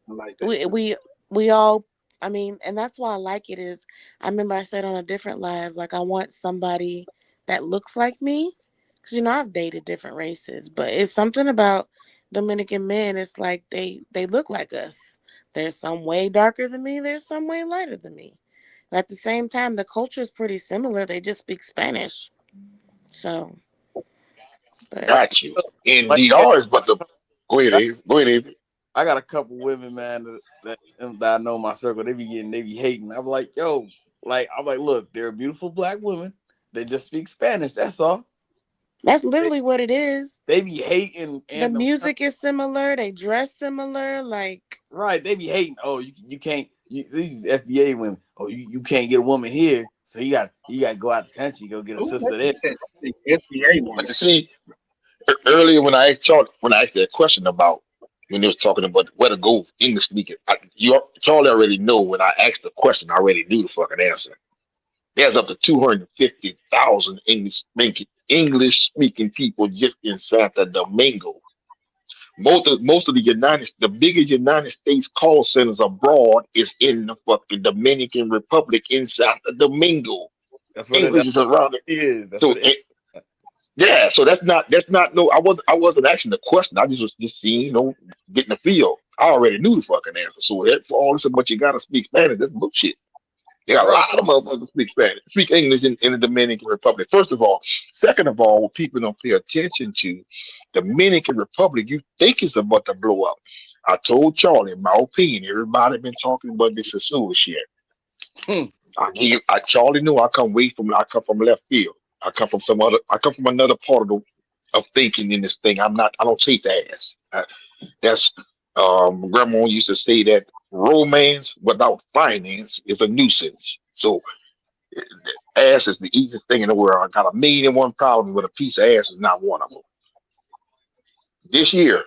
I like that we too. we we all. I mean, and that's why I like it. Is I remember I said on a different live, like I want somebody that looks like me, because I've dated different races, but it's something about Dominican men, it's like they look like us. There's some way darker than me. There's some way lighter than me. At the same time, the culture is pretty similar. They just speak Spanish. So, but Got you. In Like, DR is but the go ahead, I, Abe. Go ahead, Abe. I got a couple women, man, that I know in my circle. They be hating. I'm like, yo, I'm like, look, they're beautiful black women. They just speak Spanish. That's all. that's literally what it is. They be hating, The and music is similar. They dress similar. Like, right, they be hating. Oh, you can't. These FBA women. Oh, you can't get a woman here, so you got to go out the country, go get a sister there. FBA But woman. you see, earlier when I asked that question about when they was talking about where to go English speaking, Charlie already know when I asked the question, I already knew the fucking answer. There's up to 250,000 English speaking people just in Santo Domingo. Most of the biggest United States call centers abroad is in the fucking Dominican Republic in Santo Domingo. That's what English is around it. is. That's So what it is. yeah, so that's not no. I wasn't asking the question. I was just seeing, getting the feel. I already knew the fucking answer. So for all this, but you gotta speak Spanish. That's bullshit. They got a Right. lot of motherfuckers speak Spanish, speak English in the Dominican Republic. First of all, second of all, what people don't pay attention to, Dominican Republic, you think it's about to blow up. I told Charlie, in my opinion, everybody been talking about this Sasua shit. Hmm. Charlie knew I come from left field. I come from another part of thinking in this thing. I don't chase ass. That's grandma used to say that romance without finance is a nuisance. So ass is the easiest thing in the world. I got a million and one problem, but a piece of ass is not one of them. This year,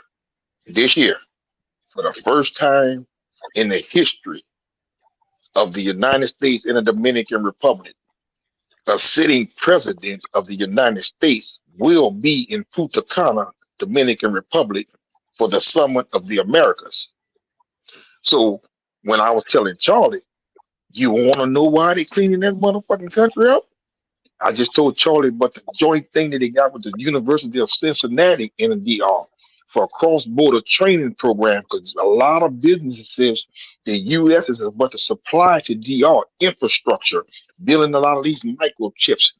for the first time in the history of the United States and the Dominican Republic, a sitting president of the United States will be in Punta Cana, Dominican Republic, for the Summit of the Americas. So when I was telling Charlie, you want to know why they cleaning that motherfucking country up? I just told Charlie about the joint thing that they got with the University of Cincinnati in the DR for a cross-border training program, because a lot of businesses, the U.S. is about to supply to DR infrastructure, building a lot of these microchips.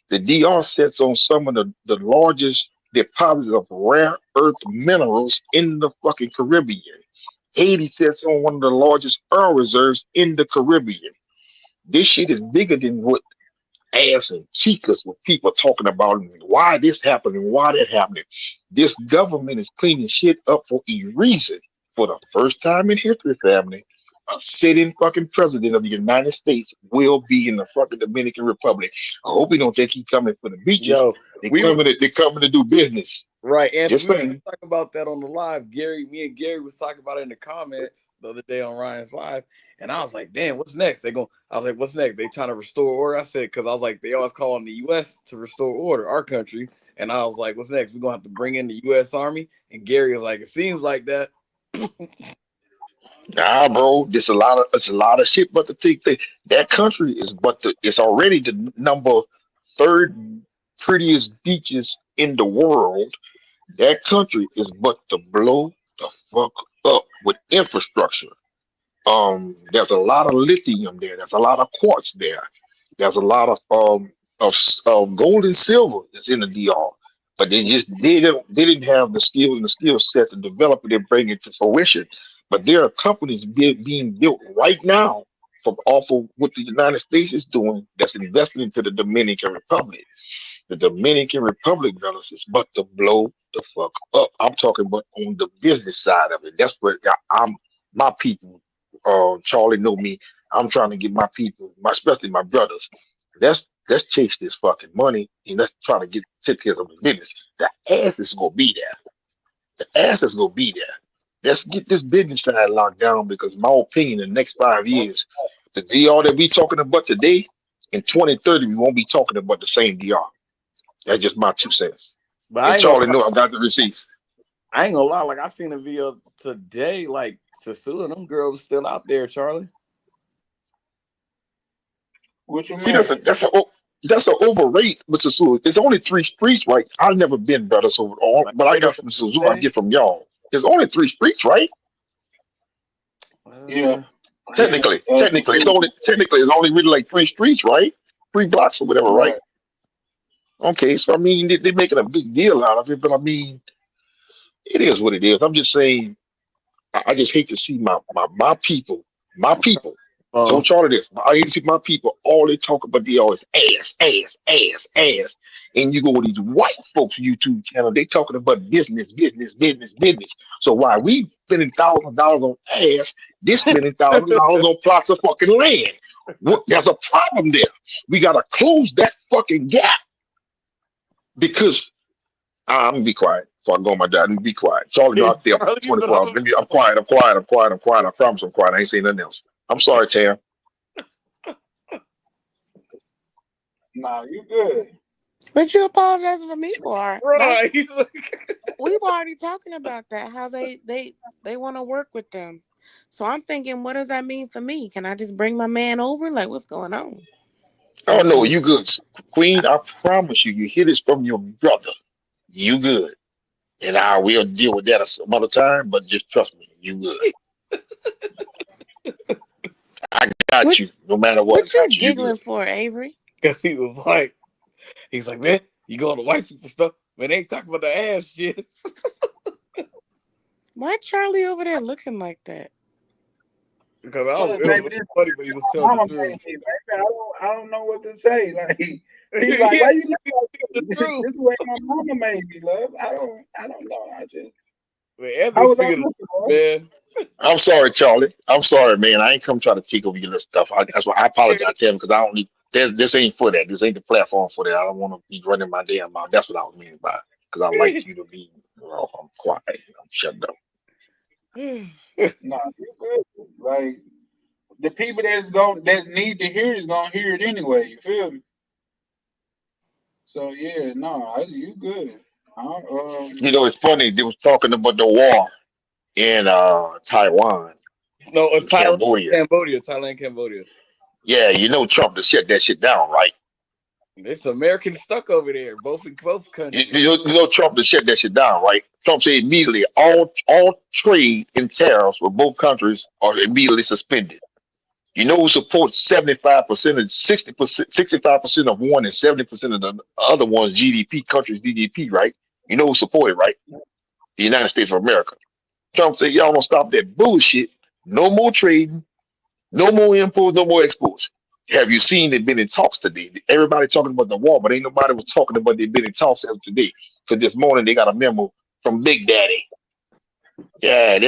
The DR sits on some of the largest deposits of rare earth minerals in the fucking Caribbean. Haiti sits on one of the largest oil reserves in the Caribbean. This shit is bigger than what ass and chicas with people talking about and why this happening, why that happening. This government is cleaning shit up for a reason. For the first time in history, family, a sitting fucking president of the United States will be in the fucking Dominican Republic. I hope you don't think he's coming for the beaches. Yo, They're we were coming to do business. right, Just Anthony. We saying. were talking about that on the live. Me and Gary was talking about it in the comments the other day on Ryan's live, and I was like, "Damn, what's next?" I was like, "What's next?" They trying to restore order. I said, because I was like, they always call on the U.S. to restore order, our country, and I was like, "What's next? We're gonna have to bring in the U.S. Army." And Gary was like, "It seems like that." Nah, bro, it's a lot of shit. But the thing, that country is it's already the number third prettiest beaches in the world. That country is but to blow the fuck up with infrastructure. There's a lot of lithium there. There's a lot of quartz there. There's a lot of gold and silver that's in the DR. But they didn't have the skill and the skill set to develop it and bring it to fruition. But there are companies being built right now from off of what the United States is doing that's investing into the Dominican Republic. The Dominican Republic, brothers, is but to blow the fuck up. I'm talking about on the business side of it. That's what I'm. My people, Charlie, know me. I'm trying to get my people, especially my brothers. Let's chase this fucking money and let's try to take care of the business. The ass is gonna be there. The ass is gonna be there. Let's get this business side locked down because, in my opinion, in the next 5 years, the DR that we talking about today, in 2030, we won't be talking about the same DR. That's just my 2 cents. But And Charlie know I got the receipts. I ain't gonna lie. Like I seen a video today. Like Sasua and them girls still out there, Charlie. What you See, mean? that's an overrate with Sasua. There's only 3 streets, right? I've never been better, so Like but I straight got up from Sasua, I get from y'all. There's only 3 streets, right? Yeah. Technically, Yeah. it's only really like 3 streets, right? 3 blocks or whatever, right? Right. Okay, so I mean, they're making a big deal out of it, but I mean, it is what it is. I'm just saying, I just hate to see my people. Uh, Don't try to this. I hate to see my people. All they talk about, they always ass. And you go with these white folks YouTube channel, they talking about business. So why we spending $1,000 on ass, they spending $1,000 on plots of fucking land. There's a problem there. We gotta close that fucking gap because I'm gonna be quiet. So I go on my dad and be quiet. Charlie out there Charlie's 24 hours. on. I'm quiet. I promise I'm quiet. I ain't saying nothing else. I'm sorry, Tam. Nah, you good. What you apologizing for me for? Right. He's like, We were already talking about that. How they want to work with them. So I'm thinking, what does that mean for me? Can I just bring my man over? Like, what's going on? Oh no, you good, Queen. I promise you, you hear this from your brother. You good, and I will deal with that some other time. But just trust me, you good. I got What you, no matter what. what you Got you. You giggling good. for, Avery? because he's like, man, you go on the white people stuff, man, they ain't talking about the ass shit. Why Charlie over there looking like that? Because Cause it baby, was this funny, but he was telling mama the baby, truth. baby. I don't know what to say. Like he's like, why you not the truth. this way my mama made me, love. I don't know. I just Man, how Anthony was I speaking looking, of bro? man. I'm sorry, Charlie. I'm sorry, man. I ain't come try to take over your little stuff. That's why I apologize to him because I don't need. This ain't for that. This ain't the platform for that. I don't want to be running my damn mouth. That's what I was meaning by it. Because I like you to be. Well, I'm quiet. I'm shut up. Nah, you good. Like the people that need to hear is gonna hear it anyway. You feel me? So yeah, no, you good. You know, it's funny. They was talking about the war in Taiwan No, it's and Cambodia. Thailand, Cambodia. Yeah, you know Trump to shut that shit down, right? There's Americans stuck over there, both countries. You know Trump to shut that shit down, right? Trump said immediately all trade and tariffs with both countries are immediately suspended. You know who supports 75% of 60%, 65% of one and 70% of the other one's GDP, country's GDP, right? You know who supported, right? The United States of America. Trump said, y'all don't stop that bullshit. No more trading, no more imports, no more exports. Have you seen they've been in talks today? Everybody talking about the war, but ain't nobody was talking about they've been in talks as of today. Because this morning they got a memo from Big Daddy. Yeah,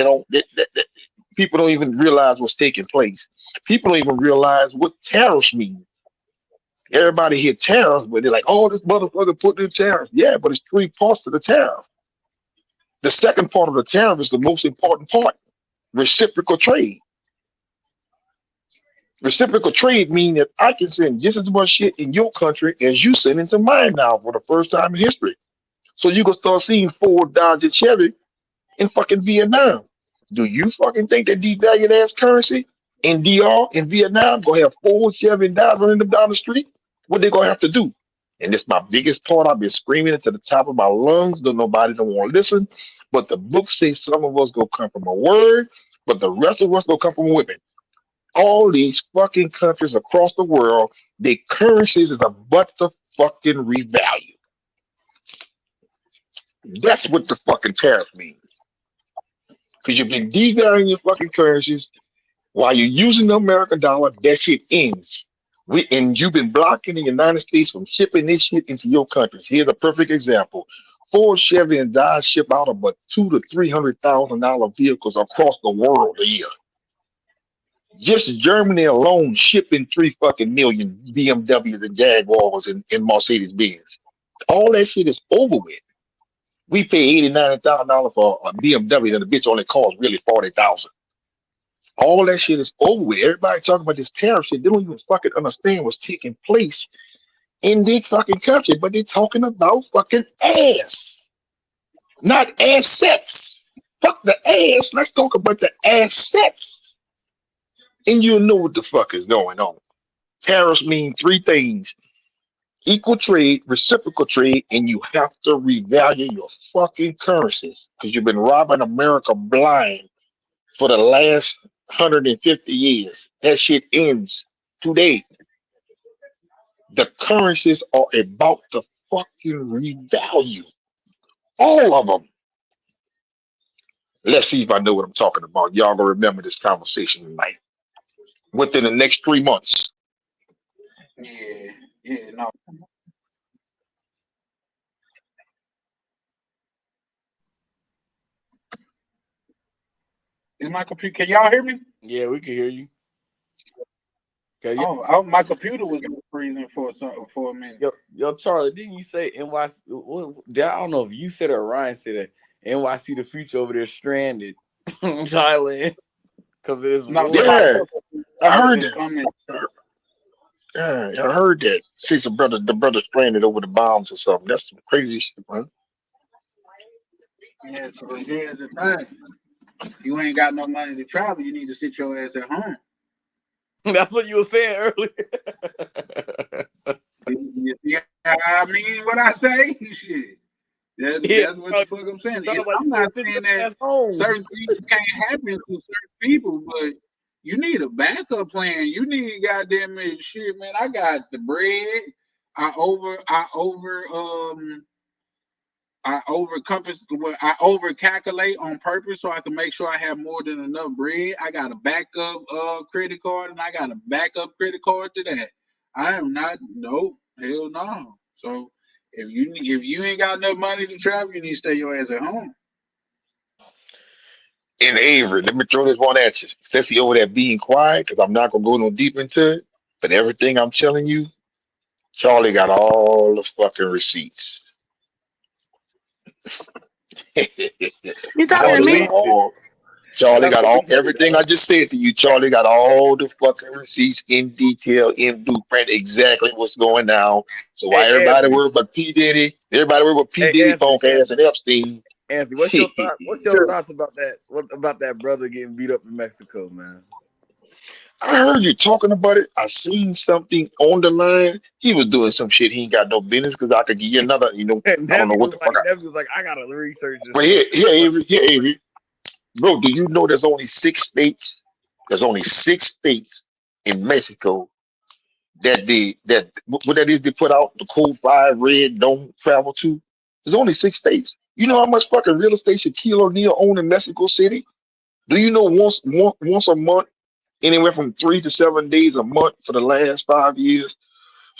people don't even realize what's taking place. People don't even realize what tariffs mean. Everybody hear tariffs, but they're like, oh, this motherfucker put in tariffs. Yeah, but it's 3 parts of the tariff. The second part of the tariff is the most important part, reciprocal trade. Reciprocal trade means that I can send just as much shit in your country as you send into mine now for the first time in history. So you can start seeing Ford, Dodge, and Chevy in fucking Vietnam. Do you fucking think that devalued ass currency in DR in Vietnam gonna have Ford, Chevy, and Dodge running them down the street? What they gonna have to do? And this my biggest part. I've been screaming it to the top of my lungs. Nobody don't want to listen. But the book says some of us gonna come from a word, but the rest of us gonna come from women. All these fucking countries across the world, their currencies is about to fucking revalue. That's what the fucking tariff means. Because you've been devaluing your fucking currencies while you're using the American dollar, that shit ends. And you've been blocking the United States from shipping this shit into your countries. Here's a perfect example. Ford, Chevy, and Dodge ship out about $200,000 to $300,000 vehicles across the world a year. Just Germany alone shipping 3 fucking million BMWs and Jaguars and Mercedes Benz. All that shit is over with. We pay $89,000 for a BMW and the bitch only costs really 40,000. All that shit is over with. Everybody talking about this tariff shit. They don't even fucking understand what's taking place in this fucking country, but they're talking about fucking ass, not assets. Fuck the ass. Let's talk about the assets. And you'll know what the fuck is going on. Tariffs mean 3 things. Equal trade, reciprocal trade, and you have to revalue your fucking currencies because you've been robbing America blind for the last 150 years. That shit ends today. The currencies are about to fucking revalue. All of them. Let's see if I know what I'm talking about. Y'all gonna remember this conversation tonight. Within the next 3 months. Yeah, yeah, no. Is my computer? Can y'all hear me? Yeah, we can hear you. Okay, yeah. Oh, my computer was freezing for a minute. Yo, Charlie, didn't you say NYC? I don't know if you said it or Ryan said it. NYC the future over there stranded in Thailand because it is No, war. Yeah, I heard just that. comment. Yeah, I heard that. See the brother stranded over the bombs or something. That's some crazy shit, man. Yeah, so here's the thing. You ain't got no money to travel. You need to sit your ass at home. That's what you were saying earlier. You see how I mean what I say? Shit. That's what the fuck I'm saying. I'm not saying that certain things can't happen to certain people, but you need a backup plan. You need goddamn shit, man. I got the bread. I over calculate on purpose so I can make sure I have more than enough bread. I got a backup credit card and I got a backup credit card to that. I am not hell no. So if you ain't got enough money to travel, you need to stay your ass at home. And Avery, let me throw this one at you. Since he over there being quiet, because I'm not gonna go no deep into it, but everything I'm telling you, Charlie got all the fucking receipts. You talking to me? Charlie got all everything I just said to you. Charlie got all the fucking receipts in detail, in blueprint, exactly what's going down. So why everybody worry about P. Diddy, everybody worry about P. Diddy, Funk ass, and Epstein. Anthony, what's your thought? What's your thoughts about that? What about that brother getting beat up in Mexico, man? I heard you talking about it. I seen something on the line. He was doing some shit he ain't got no business because I could give you another, I don't know what the fuck. Nebby was like, I gotta research this. But here, Avery. Bro, do you know there's only 6 states? There's only 6 states in Mexico that what that is they put out the code 5 red don't travel to. There's only 6 states. You know how much fucking real estate Shaquille O'Neal own in Mexico City? Do you know once a month, anywhere from 3 to 7 days a month for the last 5 years,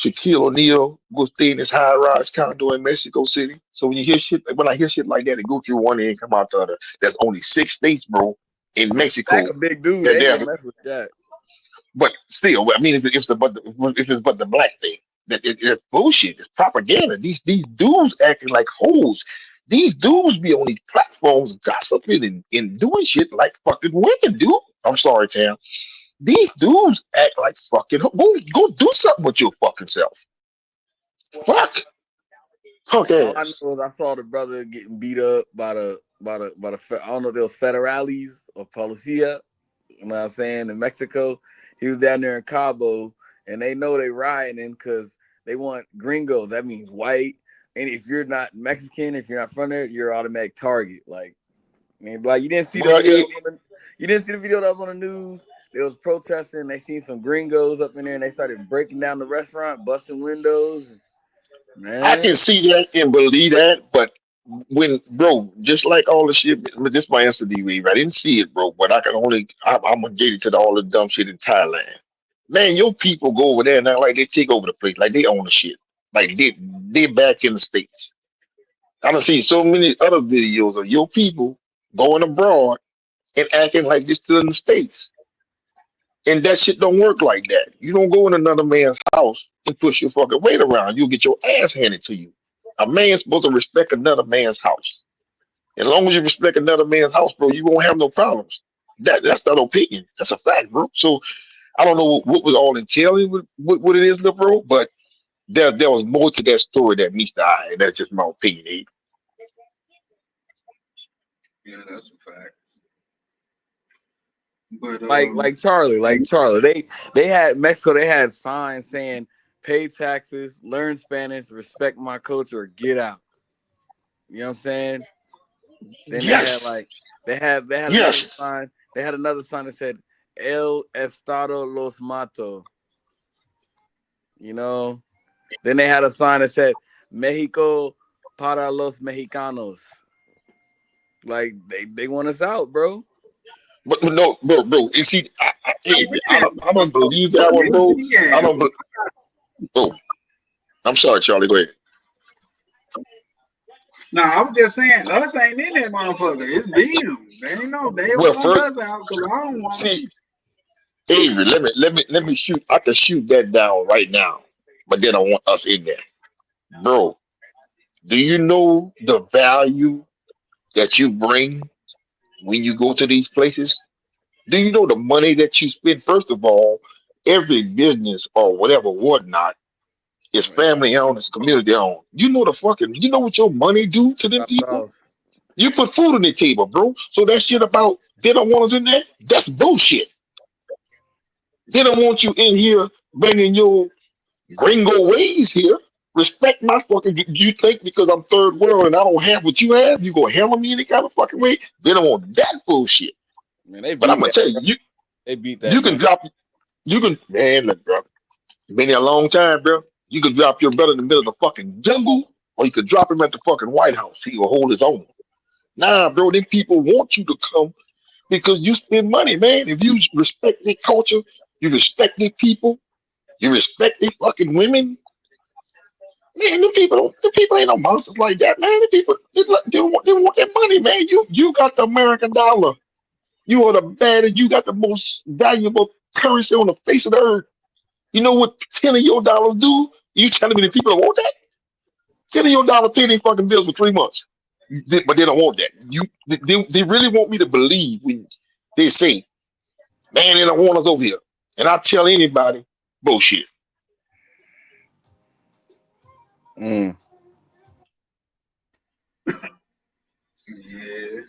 Shaquille O'Neal will stay in his high rise condo in Mexico City. So when I hear shit like that, it go through one end and come out the other. There's only 6 states, bro, in Mexico. That's a big dude. They ain't gonna mess with that. But still, I mean, if it's but the black thing, it's bullshit. It's propaganda. These dudes acting like hoes. These dudes be on these platforms gossiping and doing shit like fucking women do. I'm sorry, Tam. These dudes act like fucking go do something with your fucking self. Fuck. Punk All I ass. know is I saw the brother getting beat up by the I don't know if they was federales or policia. You know what I'm saying? In Mexico, he was down there in Cabo, and they know they rioting because they want gringos. That means white. And if you're not Mexican, if you're not from there, you're an automatic target. Like, I mean, like you didn't see the video. You didn't see the video that was on the news. They was protesting. They seen some gringos up in there, and they started breaking down the restaurant, busting windows. Man, I can see that and believe that, but bro, just like all the shit, this my answer to you, I didn't see it, bro, but I'm addicted to all the dumb shit in Thailand. Man, your people go over there and act like they take over the place, like they own the shit, like they back in the States. I done seen so many other videos of your people going abroad and acting like they're still in the States. And that shit don't work like that. You don't go in another man's house and push your fucking weight around. You'll get your ass handed to you. A man's supposed to respect another man's house. As long as you respect another man's house, bro, you won't have no problems. That's not opinion. That's a fact, bro. So I don't know what was all entailing with what it is, little bro, but there was more to that story that meets the eye, and that's just my opinion. Eh? Yeah, that's a fact. But like Charlie, they had Mexico. They had signs saying pay taxes, learn Spanish, respect my culture, or get out. You know what I'm saying? Then Yes. they had another Yes. sign. They had another sign that said El Estado los mato. You know. Then they had a sign that said Mexico para los mexicanos. Like they want us out, bro. But no, bro. You see, I don't believe that one, bro. Yeah. I don't. Bro, I'm sorry, Charlie. Go ahead. No, I was just saying, us ain't in that motherfucker. It's them. They ain't know they Well, want first, us out because I don't want see, Avery, let me shoot. I can shoot that down right now, but then I want us in there, bro. Do you know the value that you bring when you go to these places? Do you know the money that you spend? First of all, every business or whatever, whatnot, is family owned, it's community owned. You know what your money do to them Top people? off. You put food on the table, bro. So that shit about they don't want us in there, that's bullshit. They don't want you in here bringing your gringo ways here. Respect my fucking. You think because I'm third world and I don't have what you have, you gonna handle me any kind of fucking way? They don't want that bullshit. Man, they But I'm beat gonna that. tell Bro. you, They beat you that, can man. drop. You can, man, look, bro. Been here a long time, bro. You can drop your brother in the middle of the fucking jungle, or you could drop him at the fucking White House. He will hold his own. Nah, bro, them people want you to come because you spend money, man. If you respect their culture, you respect their people, you respect their fucking women. Man, them people ain't no monsters like that, man. The people, they want their money, man. You got the American dollar. You are the baddest. You got the most valuable currency on the face of the earth. You know what 10 of your dollars do? You telling me the people don't want that? 10 of your dollars pay their fucking bills for 3 months. But they don't want that. They really want me to believe when they say, man, they don't want us over here. And I tell anybody, bullshit. Mm. yeah.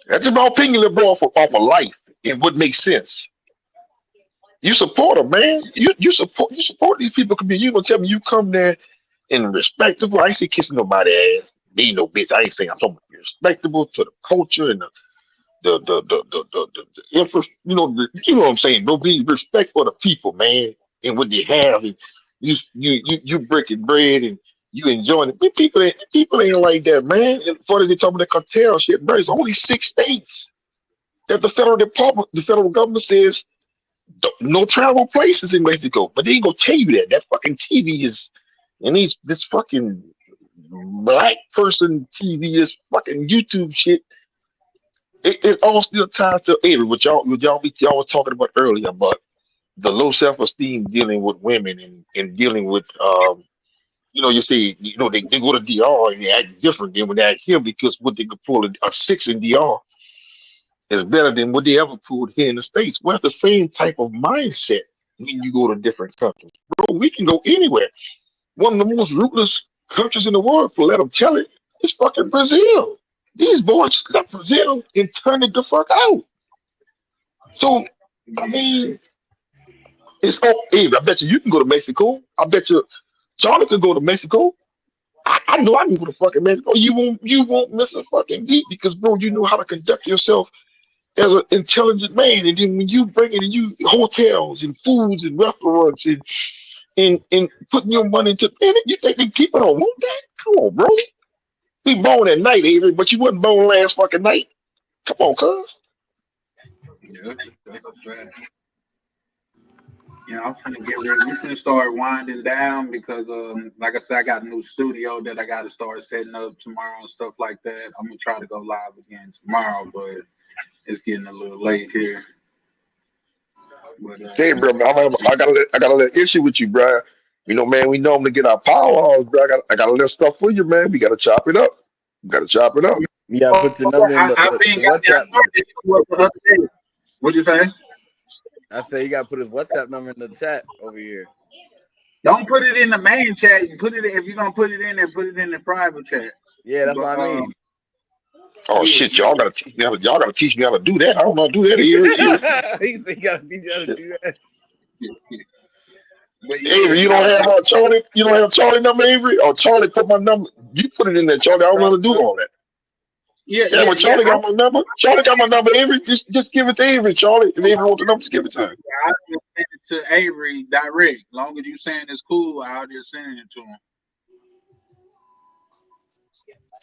That's just my opinion, little bro, off of life. It would make sense. You support them, man. You support these people. You gonna tell me you come there and respectable. I ain't say kissing nobody ass. Be no bitch. I ain't saying I'm talking about you're respectable to the culture and the infra, you know what I'm saying. Bro, be respectful of the people, man, and what they have. And you breaking bread and you enjoying it. But people ain't like that, man. And before they talk about the cartel shit, bro, it's only 6 states that the federal government says no travel places in Mexico. But they ain't gonna tell you that. That fucking TV is and this fucking black person TV, this fucking YouTube shit. It all still ties to Avery, y'all were talking about earlier about the low self esteem dealing with women and dealing with you see, they go to DR and they act different than when they act here because what they could pull a 6 in DR is better than what they ever pulled here in the States. Well, it's the same type of mindset when you go to different countries. Bro, we can go anywhere. One of the most ruthless countries in the world, for let them tell it, is fucking Brazil. These boys left Brazil and turned it the fuck out. So, I mean, it's all, hey, I bet you can go to Mexico. I bet you Charlie could go to Mexico. I know I can go to fucking Mexico. You won't miss a fucking beat because, bro, you know how to conduct yourself as an intelligent man. And then when you bring in you hotels and foods and restaurants and putting your money into it, you think the people don't want that? Come on, bro. We born at night, Avery, but you wasn't born last fucking night. Come on, cuz. Yeah, that's a fact. I'm finna get ready. We finna start winding down because, like I said, I got a new studio that I got to start setting up tomorrow and stuff like that. I'm gonna try to go live again tomorrow, but it's getting a little late here. But Hey, bro, I got a little issue with you, bro. Man, we normally get our power, bro. I got a little stuff for you, man. We gotta chop it up. We gotta chop it up. You gotta put your number in I the think I WhatsApp. started the other day. What'd you say? I say you gotta put his WhatsApp number in the chat over here. Don't put it in the main chat. Put it if you're gonna put it in there, put it in the private chat. Yeah, that's what I mean. Oh shit, y'all gotta teach me how to do that. I don't know how to do that. He said you gotta teach you how to do that. But yeah, Avery, you don't have Charlie. You don't have Charlie number, Avery, or Charlie put my number. You put it in there, Charlie. I don't want to do all that. Yeah, but Charlie got my number. Charlie got my number. Avery, just give it to Avery, Charlie. If Avery wants the number, just give it to him. I just send it to Avery direct. Long as you saying it's cool, I'll just send it to him.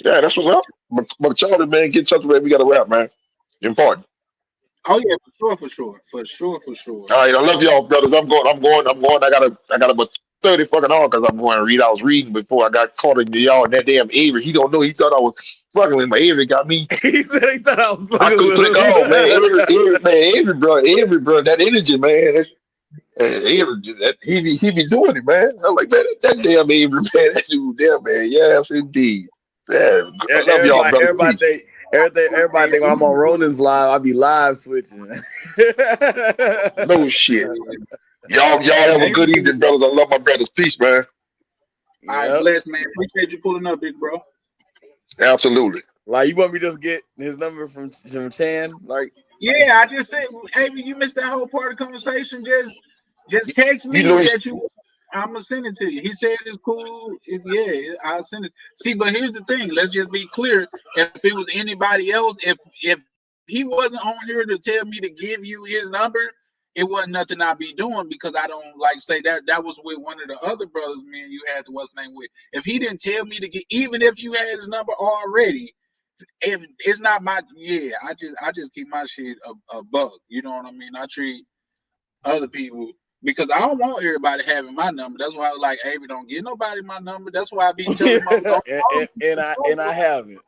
Yeah, that's what's up. But Charlie, man, get in touch with me. We got to rap, man. Important. Oh yeah, for sure. All right, I love y'all, brothers. I'm going. I got about 30 fucking hours because I'm going to read. I was reading before I got caught in y'all and that damn Avery. He don't know. He thought I was fucking with him. Avery got me. He said he thought I was I fucking couldn't with click him. off, man. Avery, bro, that energy, man. Avery, he be doing it, man. I'm like, man, that damn Avery, man, that dude, damn man, yes, indeed. Yeah, I love y'all, brother. Everybody think when I'm on Ronan's live, I be live switching. No shit. Y'all have a good evening, brothers. I love my brothers. Peace, man. All right, bless, man. Appreciate you pulling up, big bro. Absolutely. Like, you want me to just get his number from Chan? Like, yeah, I just said, hey, you missed that whole part of the conversation. Just text me that you. I'm gonna send it to you. He said it's cool. Yeah, I'll send it. See, but here's the thing. Let's just be clear. If it was anybody else, if he wasn't on here to tell me to give you his number, it wasn't nothing I'd be doing because I don't like say that was with one of the other brothers, man. You had the what's name with. If he didn't tell me to get, even if you had his number already, if it's not my I just keep my shit a buck. You know what I mean? I treat other people. Because I don't want everybody having my number. That's why I was like, Avery, don't give nobody my number. That's why I be telling them. and I haven't.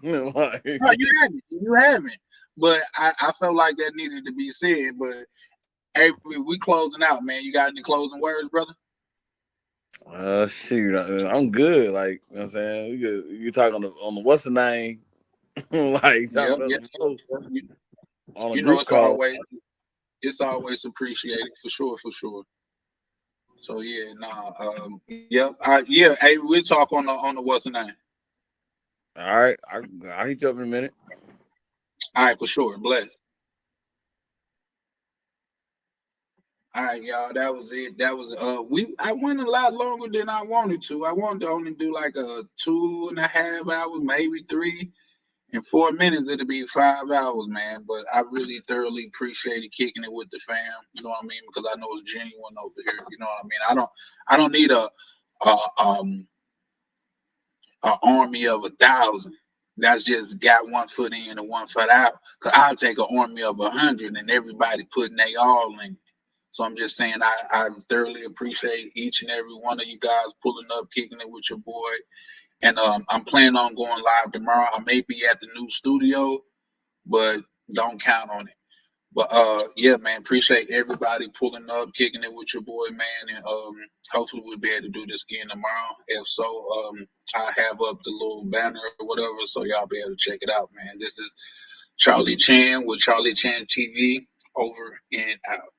No, you haven't. But I felt like that needed to be said. But Avery, we closing out, man. You got any closing words, brother? Shoot, I'm good. Like, you know what I'm saying? We good. You talk on the what's the name? Like, on a group call. It's always appreciated for sure. So yeah, hey, we'll talk on the what's the name. All right, I'll hit you up in a minute. All right, for sure. Bless. All right, y'all. That was it. That was I went a lot longer than I wanted to. I wanted to only do like a 2.5 hours, maybe 3. In 4 minutes, it'll be 5 hours, man. But I really thoroughly appreciated kicking it with the fam. You know what I mean? Because I know it's genuine over here. You know what I mean? I don't need a army of 1,000. That's just got 1 foot in and 1 foot out. Cause I'll take an army of 100 and everybody putting they all in. So I'm just saying I thoroughly appreciate each and every one of you guys pulling up, kicking it with your boy. And I'm planning on going live tomorrow. I may be at the new studio, but don't count on it. But yeah, man, appreciate everybody pulling up, kicking it with your boy, man. And hopefully we'll be able to do this again tomorrow. If so, I have up the little banner or whatever, so y'all be able to check it out, man. This is Charlie Chan with Charlie Chan TV, over and out.